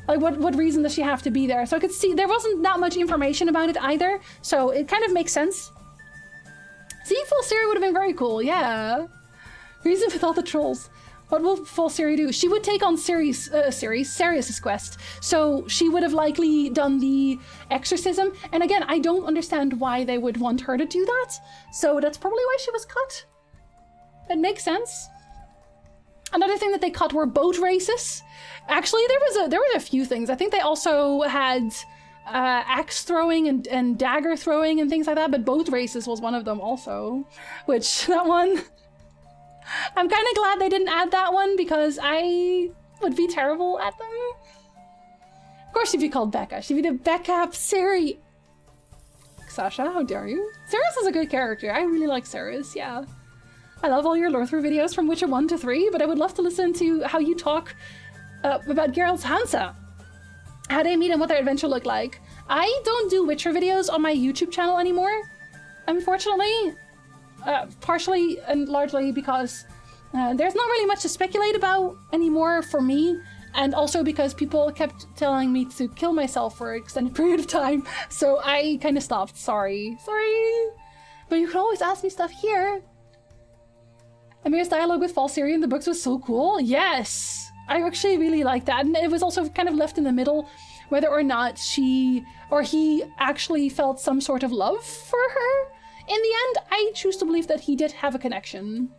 Like, what reason does she have to be there? So I could see there wasn't that much information about it either, so it kind of makes sense. Seeing full Ciri would have been very cool, yeah. Reason with all the trolls. What will full Ciri do? She would take on Sirius's quest. So she would have likely done the exorcism. And again, I don't understand why they would want her to do that. So that's probably why she was cut. It makes sense. Another thing that they cut were boat races. Actually, there were a few things. I think they also had axe throwing and dagger throwing and things like that, but boat races was one of them also. Which, that one... I'm kind of glad they didn't add that one because I would be terrible at them. Of course she'd be called Becca. She'd be the Becca Ciri. Sasha, how dare you? Sirius is a good character. I really like Sirius, yeah. I love all your Lorethrough videos from Witcher 1 to 3, but I would love to listen to how you talk about Geralt's Hansa. How they meet and what their adventure looked like. I don't do Witcher videos on my YouTube channel anymore, unfortunately. Partially and largely because there's not really much to speculate about anymore for me, and also because people kept telling me to kill myself for an extended period of time, so I kind of stopped. Sorry. But you can always ask me stuff here. Amir's dialogue with False Ciri in the books was so cool. Yes! I actually really liked that, and it was also kind of left in the middle whether or not she or he actually felt some sort of love for her. In the end, I choose to believe that he did have a connection.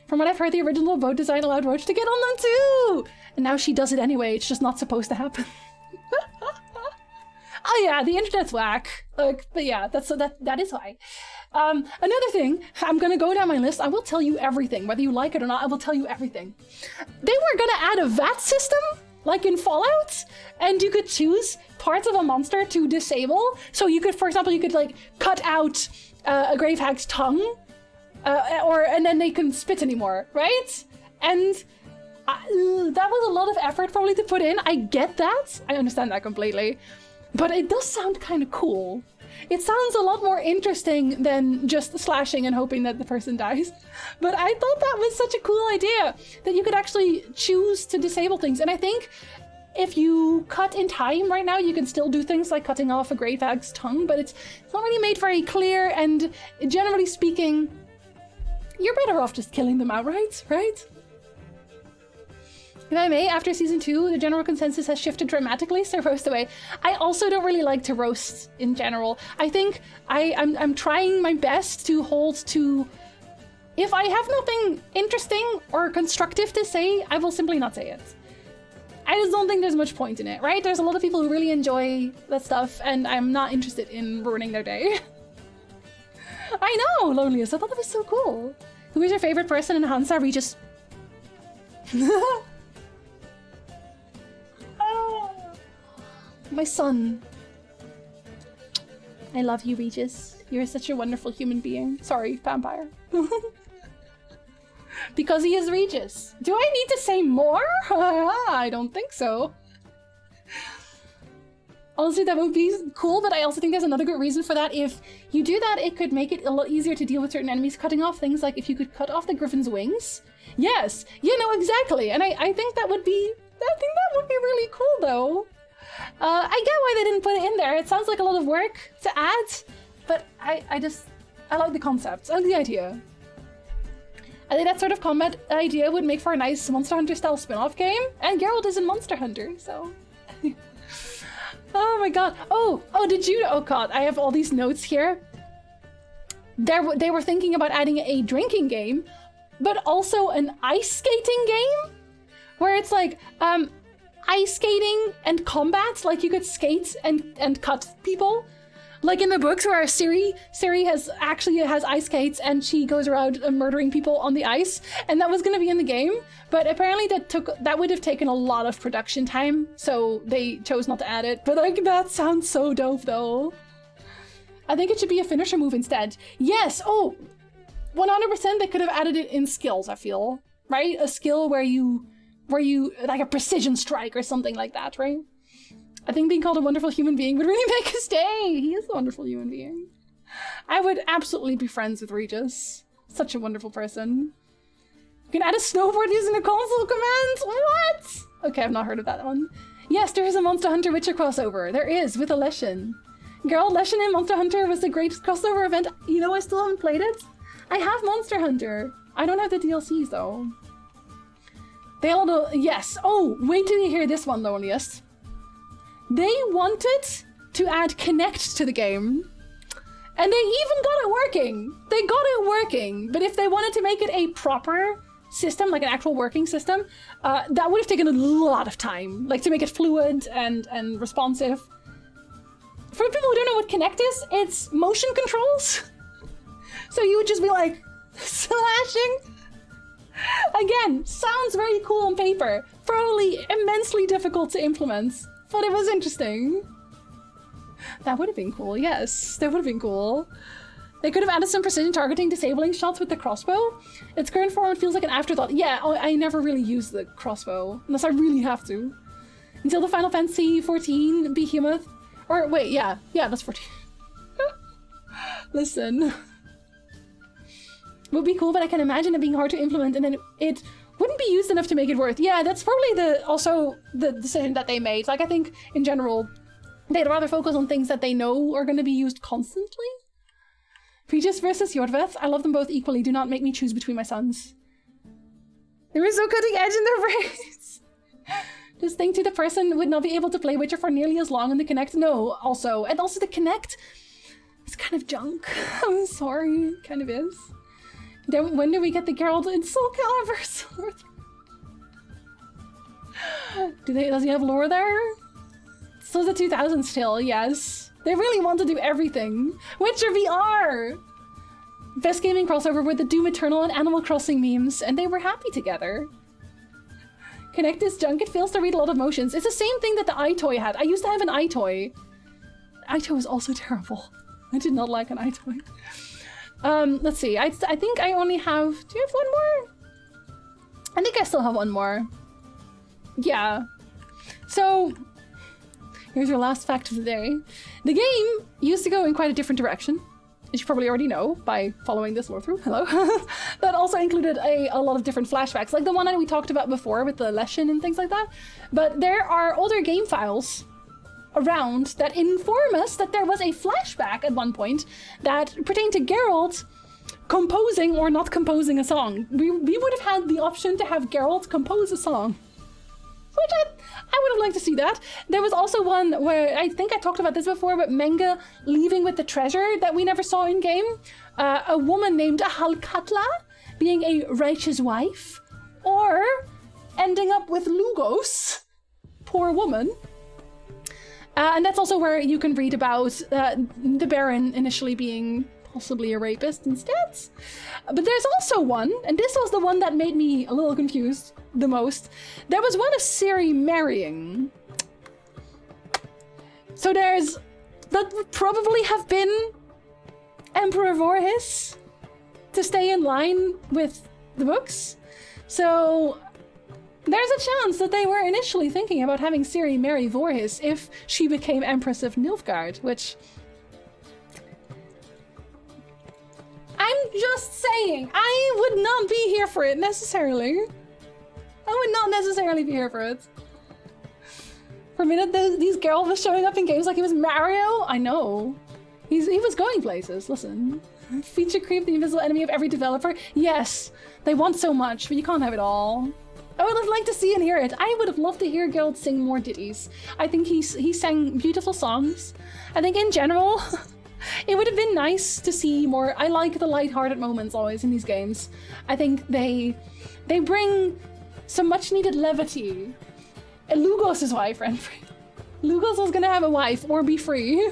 From what I've heard, the original boat design allowed Roach to get on them too! And now she does it anyway, it's just not supposed to happen. Oh yeah, the internet's whack. Like, but yeah, that is why. Another thing, I'm gonna go down my list, I will tell you everything. Whether you like it or not, I will tell you everything. They were gonna add a VAT system, like in Fallout, and you could choose parts of a monster to disable. So you could, for example, you could like cut out a grave hag's tongue, and then they couldn't spit anymore, right? And that was a lot of effort probably to put in. I get that, I understand that completely, but it does sound kind of cool. It sounds a lot more interesting than just slashing and hoping that the person dies. But I thought that was such a cool idea, that you could actually choose to disable things. And I think if you cut in time right now, you can still do things like cutting off a grave hag's tongue, but it's not really made very clear, and generally speaking, you're better off just killing them outright, right? If I may, after season 2, the general consensus has shifted dramatically, so roast away. I also don't really like to roast in general. I think I'm trying my best to hold to... If I have nothing interesting or constructive to say, I will simply not say it. I just don't think there's much point in it, right? There's a lot of people who really enjoy that stuff, and I'm not interested in ruining their day. I know, Loneliest, I thought that was so cool. Who is your favorite person in Hansa Regis? My son. I love you, Regis. You're such a wonderful human being. Sorry, vampire. Because he is Regis. Do I need to say more? I don't think so. Honestly, that would be cool, but I also think there's another good reason for that. If you do that, it could make it a lot easier to deal with certain enemies. Cutting off things like if you could cut off the griffin's wings. Yes, you know, exactly. And I think that would be... really cool, though. I get why they didn't put it in there. It sounds like a lot of work to add, but I like the concept. I like the idea. I think that sort of combat idea would make for a nice Monster Hunter style spin-off game, and Geralt is in Monster Hunter, so... Oh my god. Oh, did you... Oh god, I have all these notes here. They were thinking about adding a drinking game, but also an ice skating game? Where it's like, ice skating and combat, like you could skate and cut people. Like in the books where Ciri has ice skates and she goes around murdering people on the ice, and that was gonna be in the game, but apparently that would have taken a lot of production time, so they chose not to add it. But like, that sounds so dope though. I think it should be a finisher move instead. Yes, 100% they could have added it in skills, I feel. Right? A skill where you like a precision strike or something like that, right? I think being called a wonderful human being would really make us stay. He is a wonderful human being. I would absolutely be friends with Regis. Such a wonderful person. You can add a snowboard using a console command? What? Okay, I've not heard of that one. Yes, there is a Monster Hunter Witcher crossover. There is, with a Leshen. Girl, Leshen in Monster Hunter was the greatest crossover event. You know, I still haven't played it. I have Monster Hunter. I don't have the DLCs though. Yes. Oh, wait till you hear this one, Loneliest. They wanted to add Connect to the game. And they even got it working. They got it working. But if they wanted to make it a proper system, like an actual working system, that would have taken a lot of time. Like to make it fluid and responsive. For people who don't know what Connect is, it's motion controls. So you would just be like slashing. Again, sounds very cool on paper. Probably immensely difficult to implement, but it was interesting. That would have been cool, yes. That would have been cool. They could have added some precision targeting, disabling shots with the crossbow. Its current form feels like an afterthought. Yeah, I never really use the crossbow, unless I really have to. Until the Final Fantasy 14 Behemoth. Or wait, yeah, that's 14. Listen. Would be cool, but I can imagine it being hard to implement, and then it wouldn't be used enough to make it worth. Yeah, that's probably also the decision that they made. Like, I think in general, they'd rather focus on things that they know are going to be used constantly. Regis versus Yordveth. I love them both equally. Do not make me choose between my sons. They were so cutting edge in their phrase. Just think to the person would not be able to play Witcher for nearly as long in the Kinect. No, also. And also the Kinect is kind of junk. I'm sorry. It kind of is. Then when do we get the Geralt in Soul Calibur? Does he have lore there? Still the 2000s still, yes. They really want to do everything. Witcher VR! Best gaming crossover were the Doom Eternal and Animal Crossing memes, and they were happy together. Connect is junk, it fails to read a lot of motions. It's the same thing that the iToy had. I used to have an iToy. iToy was also terrible. I did not like an iToy. Let's see. I think I only have... Do you have one more? I think I still have one more. Yeah. So, here's your last fact of the day. The game used to go in quite a different direction, as you probably already know by following this Lorethrough. Hello. That also included a lot of different flashbacks, like the one that we talked about before with the Leshen and things like that. But there are older game files around that inform us that there was a flashback at one point that pertained to Geralt composing or not composing a song. We would have had the option to have Geralt compose a song, which I would have liked to see that. There was also one where, I think I talked about this before, but Menge leaving with the treasure that we never saw in game. A woman named Halkatla being a righteous wife, or ending up with Lugos. Poor woman. And that's also where you can read about the Baron initially being possibly a rapist instead. But there's also one, and this was the one that made me a little confused the most. There was one of Ciri marrying. So that would probably have been Emperor Vorhis to stay in line with the books. So there's a chance that they were initially thinking about having Ciri marry Vorhis if she became Empress of Nilfgaard, which... I'm just saying, I would not be here for it necessarily. I would not necessarily be here for it. For a minute, these Geralt was showing up in games like he was Mario. I know. He was going places, listen. Feature creep, the invisible enemy of every developer. Yes, they want so much, but you can't have it all. I would have liked to see and hear it. I would have loved to hear Geralt sing more ditties. I think he sang beautiful songs. I think in general, it would have been nice to see more. I like the lighthearted moments always in these games. I think they bring some much needed levity. And Lugos' wife, Renfrey. Lugos was gonna have a wife or be free.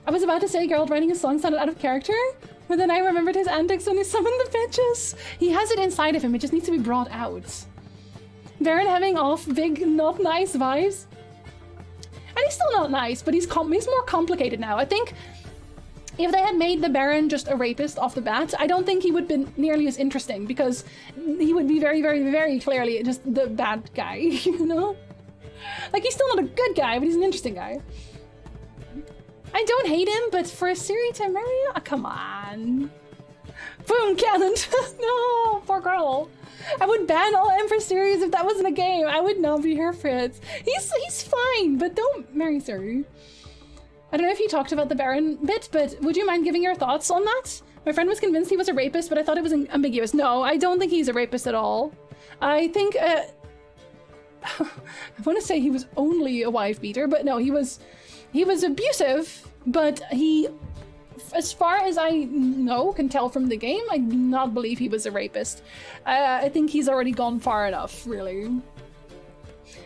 I was about to say Geralt writing a song sounded out of character, but then I remembered his antics when he summoned the bitches. He has it inside of him, it just needs to be brought out. Baron having off big, not nice vibes. And he's still not nice, but he's more complicated now. I think if they had made the Baron just a rapist off the bat, I don't think he would have been nearly as interesting, because he would be very, very, very clearly just the bad guy, you know? Like, he's still not a good guy, but he's an interesting guy. I don't hate him, but for Ciri to marry, oh, come on. Boom, cannon. No, poor girl. I would ban all Empress series if that wasn't a game. I would not be here for it. He's fine, but don't marry Ciri. I don't know if you talked about the Baron bit, but would you mind giving your thoughts on that? My friend was convinced he was a rapist, but I thought it was ambiguous. No, I don't think he's a rapist at all. I think, I want to say he was only a wife beater, but no, he was abusive, but he, as far as I know, can tell from the game, I do not believe he was a rapist. I think he's already gone far enough, really.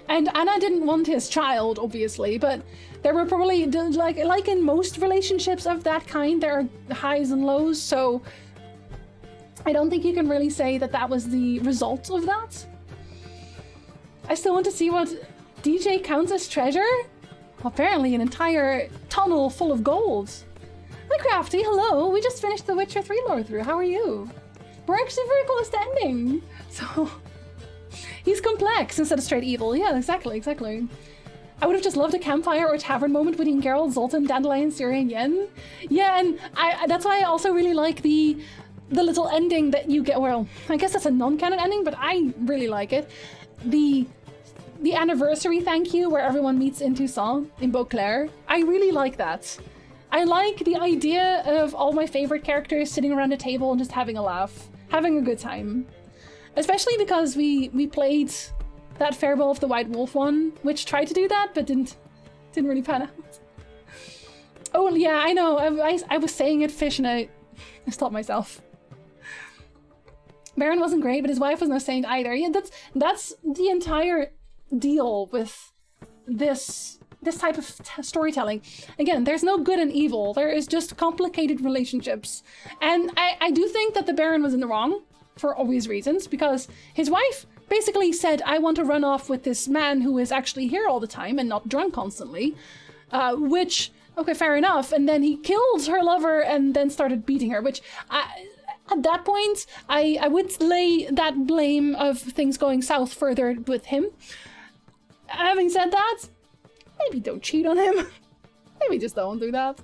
And Anna didn't want his child, obviously, but there were probably, like in most relationships of that kind, there are highs and lows, so I don't think you can really say that that was the result of that. I still want to see what DJ counts as treasure. Apparently an entire tunnel full of gold. Hi Crafty, hello. We just finished The Witcher 3 Lorethrough. How are you? We're actually very close to ending. So he's complex instead of straight evil. Yeah, exactly. I would have just loved a campfire or tavern moment between Geralt, Zoltan, Dandelion, Ciri, and Yen. Yeah, and that's why I also really like the little ending that you get. Well, I guess that's a non-canon ending, but I really like it. The anniversary thank you where everyone meets in Toussaint, in Beauclair. I really like that. I like the idea of all my favorite characters sitting around a table and just having a laugh, having a good time. Especially because we played that Farewell of the White Wolf one, which tried to do that, but didn't really pan out. Oh yeah, I know, I was saying it, Fish, and I stopped myself. Baron wasn't great, but his wife was no saint either. Yeah, that's the entire deal with this type of storytelling. Again, there's no good and evil. There is just complicated relationships. And I do think that the Baron was in the wrong for obvious reasons, because his wife basically said, I want to run off with this man who is actually here all the time and not drunk constantly, which, okay, fair enough. And then he killed her lover and then started beating her, which at that point, I would lay that blame of things going south further with him. Having said that, maybe don't cheat on him. Maybe just don't do that.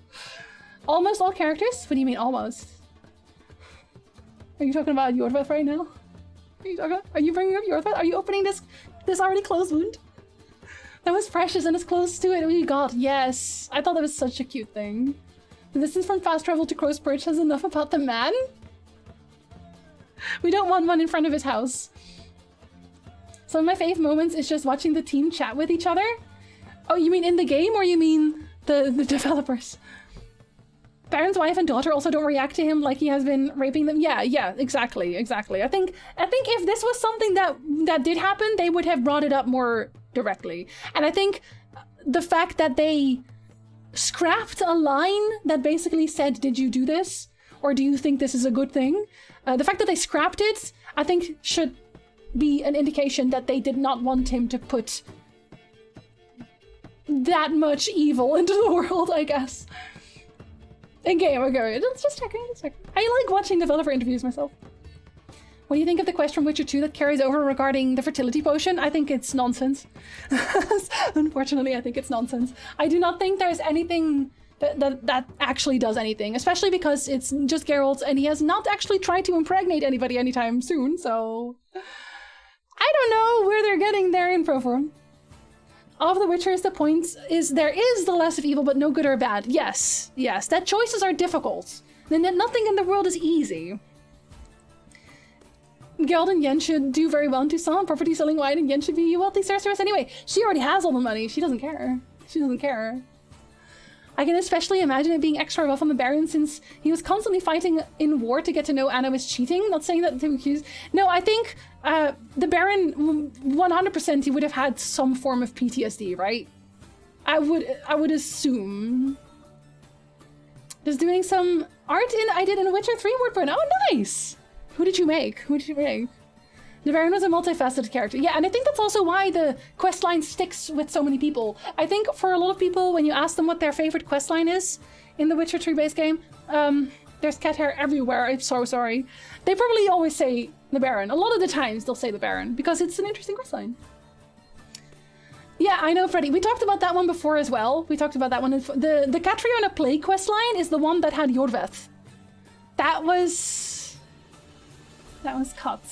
Almost all characters? What do you mean almost? Are you talking about Yorveth right now? Are you bringing up Yorveth? Are you opening this already closed wound? That was precious and it's close to it. Oh my god, yes. I thought that was such a cute thing. The distance from fast travel to Crow's Perch has enough about the man? We don't want one in front of his house. Some of my fave moments is just watching the team chat with each other. Oh, you mean in the game or you mean the developers? Baron's wife and daughter also don't react to him like he has been raping them. Yeah, exactly. I think if this was something that did happen, they would have brought it up more directly. And I think the fact that they scrapped a line that basically said, did you do this? Or do you think this is a good thing? The fact that they scrapped it, I think should be an indication that they did not want him to put that much evil into the world, I guess. In game, okay, just checking. I like watching developer interviews myself. What do you think of the quest from Witcher 2 that carries over regarding the fertility potion? I think it's nonsense. Unfortunately, I think it's nonsense. I do not think there's anything that actually does anything, especially because it's just Geralt and he has not actually tried to impregnate anybody anytime soon, so I don't know where they're getting their info from. Of the Witchers, the point is there is the less of evil, but no good or bad. Yes, that choices are difficult. Then nothing in the world is easy. Geralt and Yen should do very well in Toussaint, property selling wide, and Yen should be a wealthy sorceress anyway. She already has all the money. She doesn't care. I can especially imagine it being extra rough on the Baron since he was constantly fighting in war to get to know Anna was cheating. Not saying that to accuse. No, I think the Baron, 100% he would have had some form of PTSD, right? I would assume. Just doing some art I did in Witcher 3 word print. Oh, nice! Who did you make? The Baron was a multifaceted character. Yeah, and I think that's also why the questline sticks with so many people. I think for a lot of people, when you ask them what their favorite questline is in the Witcher 3 base game, there's cat hair everywhere, I'm so sorry. They probably always say the Baron. A lot of the times they'll say the Baron, because it's an interesting questline. Yeah, I know, Freddy. We talked about that one before as well. We talked about that one. The Catriona Plague questline is the one that had Yorveth. That was cut.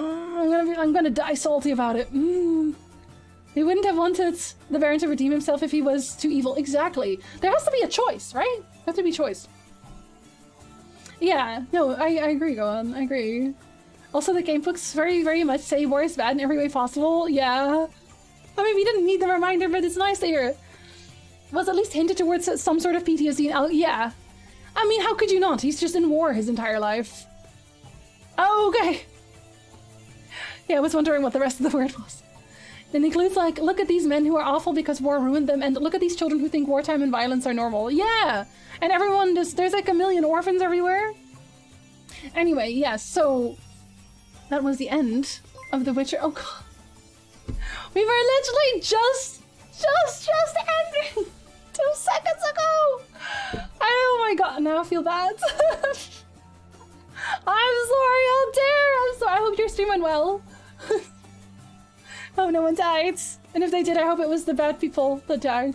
I'm gonna die salty about it. They wouldn't have wanted the Baron to redeem himself if he was too evil. Exactly. There has to be a choice, right? There has to be a choice. Yeah, no, I agree, Gohan. I agree. Also, the game books very, very much say war is bad in every way possible. Yeah. I mean, we didn't need the reminder, but it's nice to hear it. Was at least hinted towards some sort of PTSD. Yeah. I mean, how could you not? He's just in war his entire life. Oh, okay. Yeah, I was wondering what the rest of the word was. It includes, like, look at these men who are awful because war ruined them, and look at these children who think wartime and violence are normal. Yeah! And everyone just, there's like a million orphans everywhere. Anyway, yes, so that was the end of The Witcher. Oh, God. We were literally just ending 2 seconds ago! Oh my God, now I feel bad. I'm sorry, oh dear! I'm sorry, I hope you're streaming well. Oh, no one died. And if they did, I hope it was the bad people that died.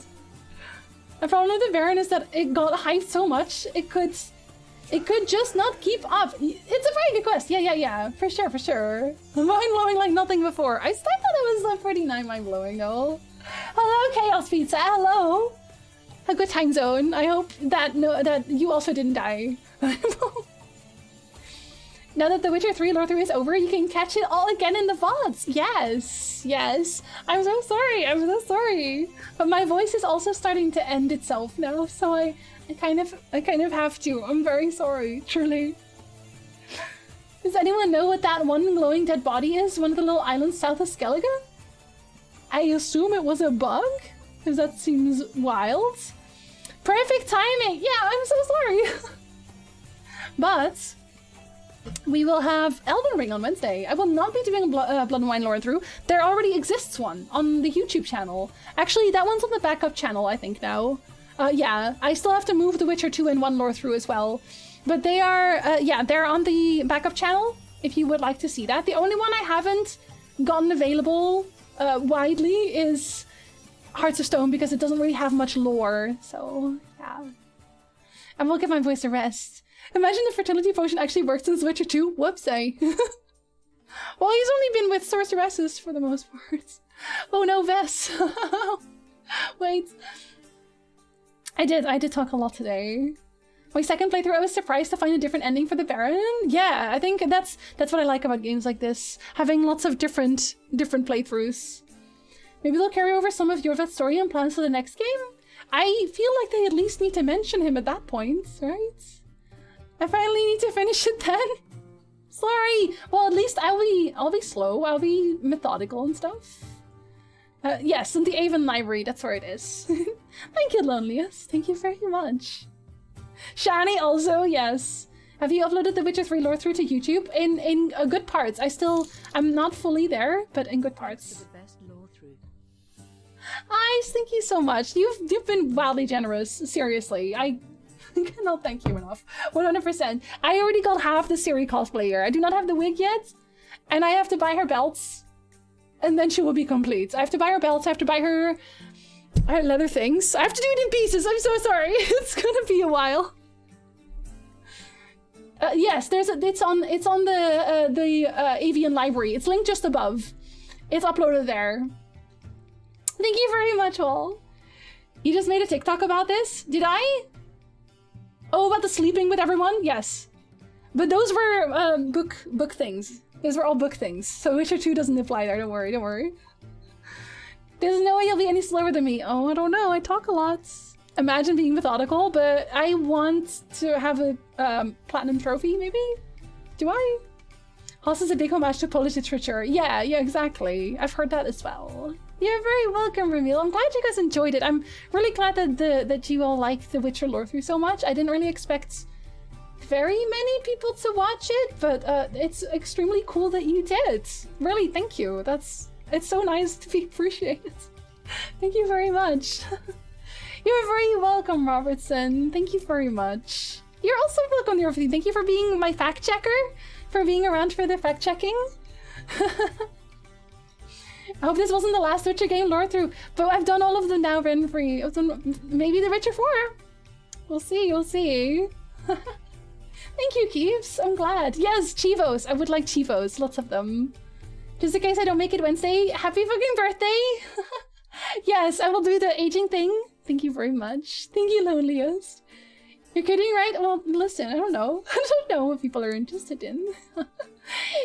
The problem with the Baron is that it got hyped so much, it could just not keep up. It's a very good quest. Yeah, for sure. Mind-blowing like nothing before. I thought it was pretty mind-blowing though. Hello, Chaos Pizza, hello! A good time zone. I hope that that you also didn't die. Now that The Witcher 3 Lorethrough is over, you can catch it all again in the VODs. Yes. I'm so sorry. But my voice is also starting to end itself now, so I kind of have to. I'm very sorry, truly. Does anyone know what that one glowing dead body is? One of the little islands south of Skellige? I assume it was a bug, because that seems wild. Perfect timing! Yeah, I'm so sorry! But we will have Elden Ring on Wednesday. I will not be doing Blood and Wine Lorethrough. There already exists one on the YouTube channel. Actually, that one's on the backup channel, I think, now. Yeah, I still have to move The Witcher 2 and 1 Lorethrough as well. But they are, yeah, they're on the backup channel, if you would like to see that. The only one I haven't gotten available widely is Hearts of Stone, because it doesn't really have much lore, so, yeah. I will give my voice a rest. Imagine the fertility potion actually works in Witcher 2. Whoopsie. Well, he's only been with sorceresses for the most part. Oh no, Vess. Wait. I did talk a lot today. My second playthrough, I was surprised to find a different ending for the Baron. Yeah, I think that's what I like about games like this. Having lots of different playthroughs. Maybe they'll carry over some of Yorvet's story and plans for the next game? I feel like they at least need to mention him at that point, right? I finally need to finish it then. Sorry. Well, at least I'll be slow. I'll be methodical and stuff. Yes, in the Avon Library. That's where it is. Thank you, Loneliest. Thank you very much. Shani also, yes. Have you uploaded The Witcher 3 Lorethrough to YouTube? In good parts. I'm not fully there, but in good parts. Ice, thank you so much. You've been wildly generous. Seriously, I cannot thank you enough. 100%. I already got half the Ciri cosplayer. I do not have the wig yet, and I have to buy her belts, and then she will be complete. I have to buy her belts. I have to buy her leather things. I have to do it in pieces. I'm so sorry. It's gonna be a while. Yes, it's on the Avian Library. It's linked just above. It's uploaded there. Thank you very much, all. You just made a TikTok about this? Did I? Oh, about the sleeping with everyone? Yes. But those were book things. Those were all book things. So Witcher 2 doesn't apply there. Don't worry. There's no way you'll be any slower than me. Oh, I don't know. I talk a lot. Imagine being methodical, but I want to have a platinum trophy, maybe? Do I? Hoss is a big homage to Polish literature. Yeah, exactly. I've heard that as well. You're very welcome, Ramil. I'm glad you guys enjoyed it. I'm really glad that you all liked The Witcher Lorethrough so much. I didn't really expect very many people to watch it, but it's extremely cool that you did. Really, thank you. It's so nice to be appreciated. Thank you very much. You're very welcome, Robertson. Thank you very much. You're also welcome, Dorothy. Thank you for being my fact checker, for being around for the fact checking. I hope this wasn't the last Witcher game Lorethrough, but I've done all of them now rent-free. I've done maybe The Witcher 4. We'll see. Thank you, Keeps. I'm glad. Yes, Chivos. I would like Chivos. Lots of them. Just in case I don't make it Wednesday, happy fucking birthday! Yes, I will do the aging thing. Thank you very much. Thank you, Loneliest. You're kidding, right? Well, listen, I don't know. I don't know what people are interested in.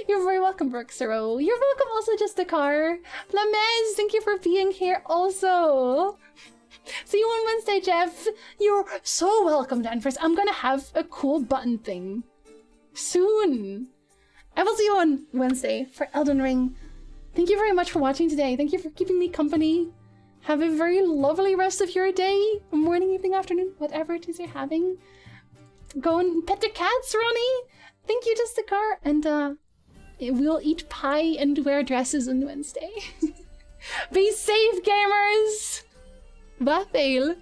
You're very welcome, Brooksero. You're welcome also, Just a Car. Flamez, thank you for being here also. See you on Wednesday, Jeff. You're so welcome, Danvers. I'm gonna have a cool button thing soon. I will see you on Wednesday for Elden Ring. Thank you very much for watching today. Thank you for keeping me company. Have a very lovely rest of your day, morning, evening, afternoon, whatever it is you're having. Go and pet the cats, Ronnie. Thank you, Just a Car. And we'll eat pie and wear dresses on Wednesday. Be safe, gamers. Bye, fail.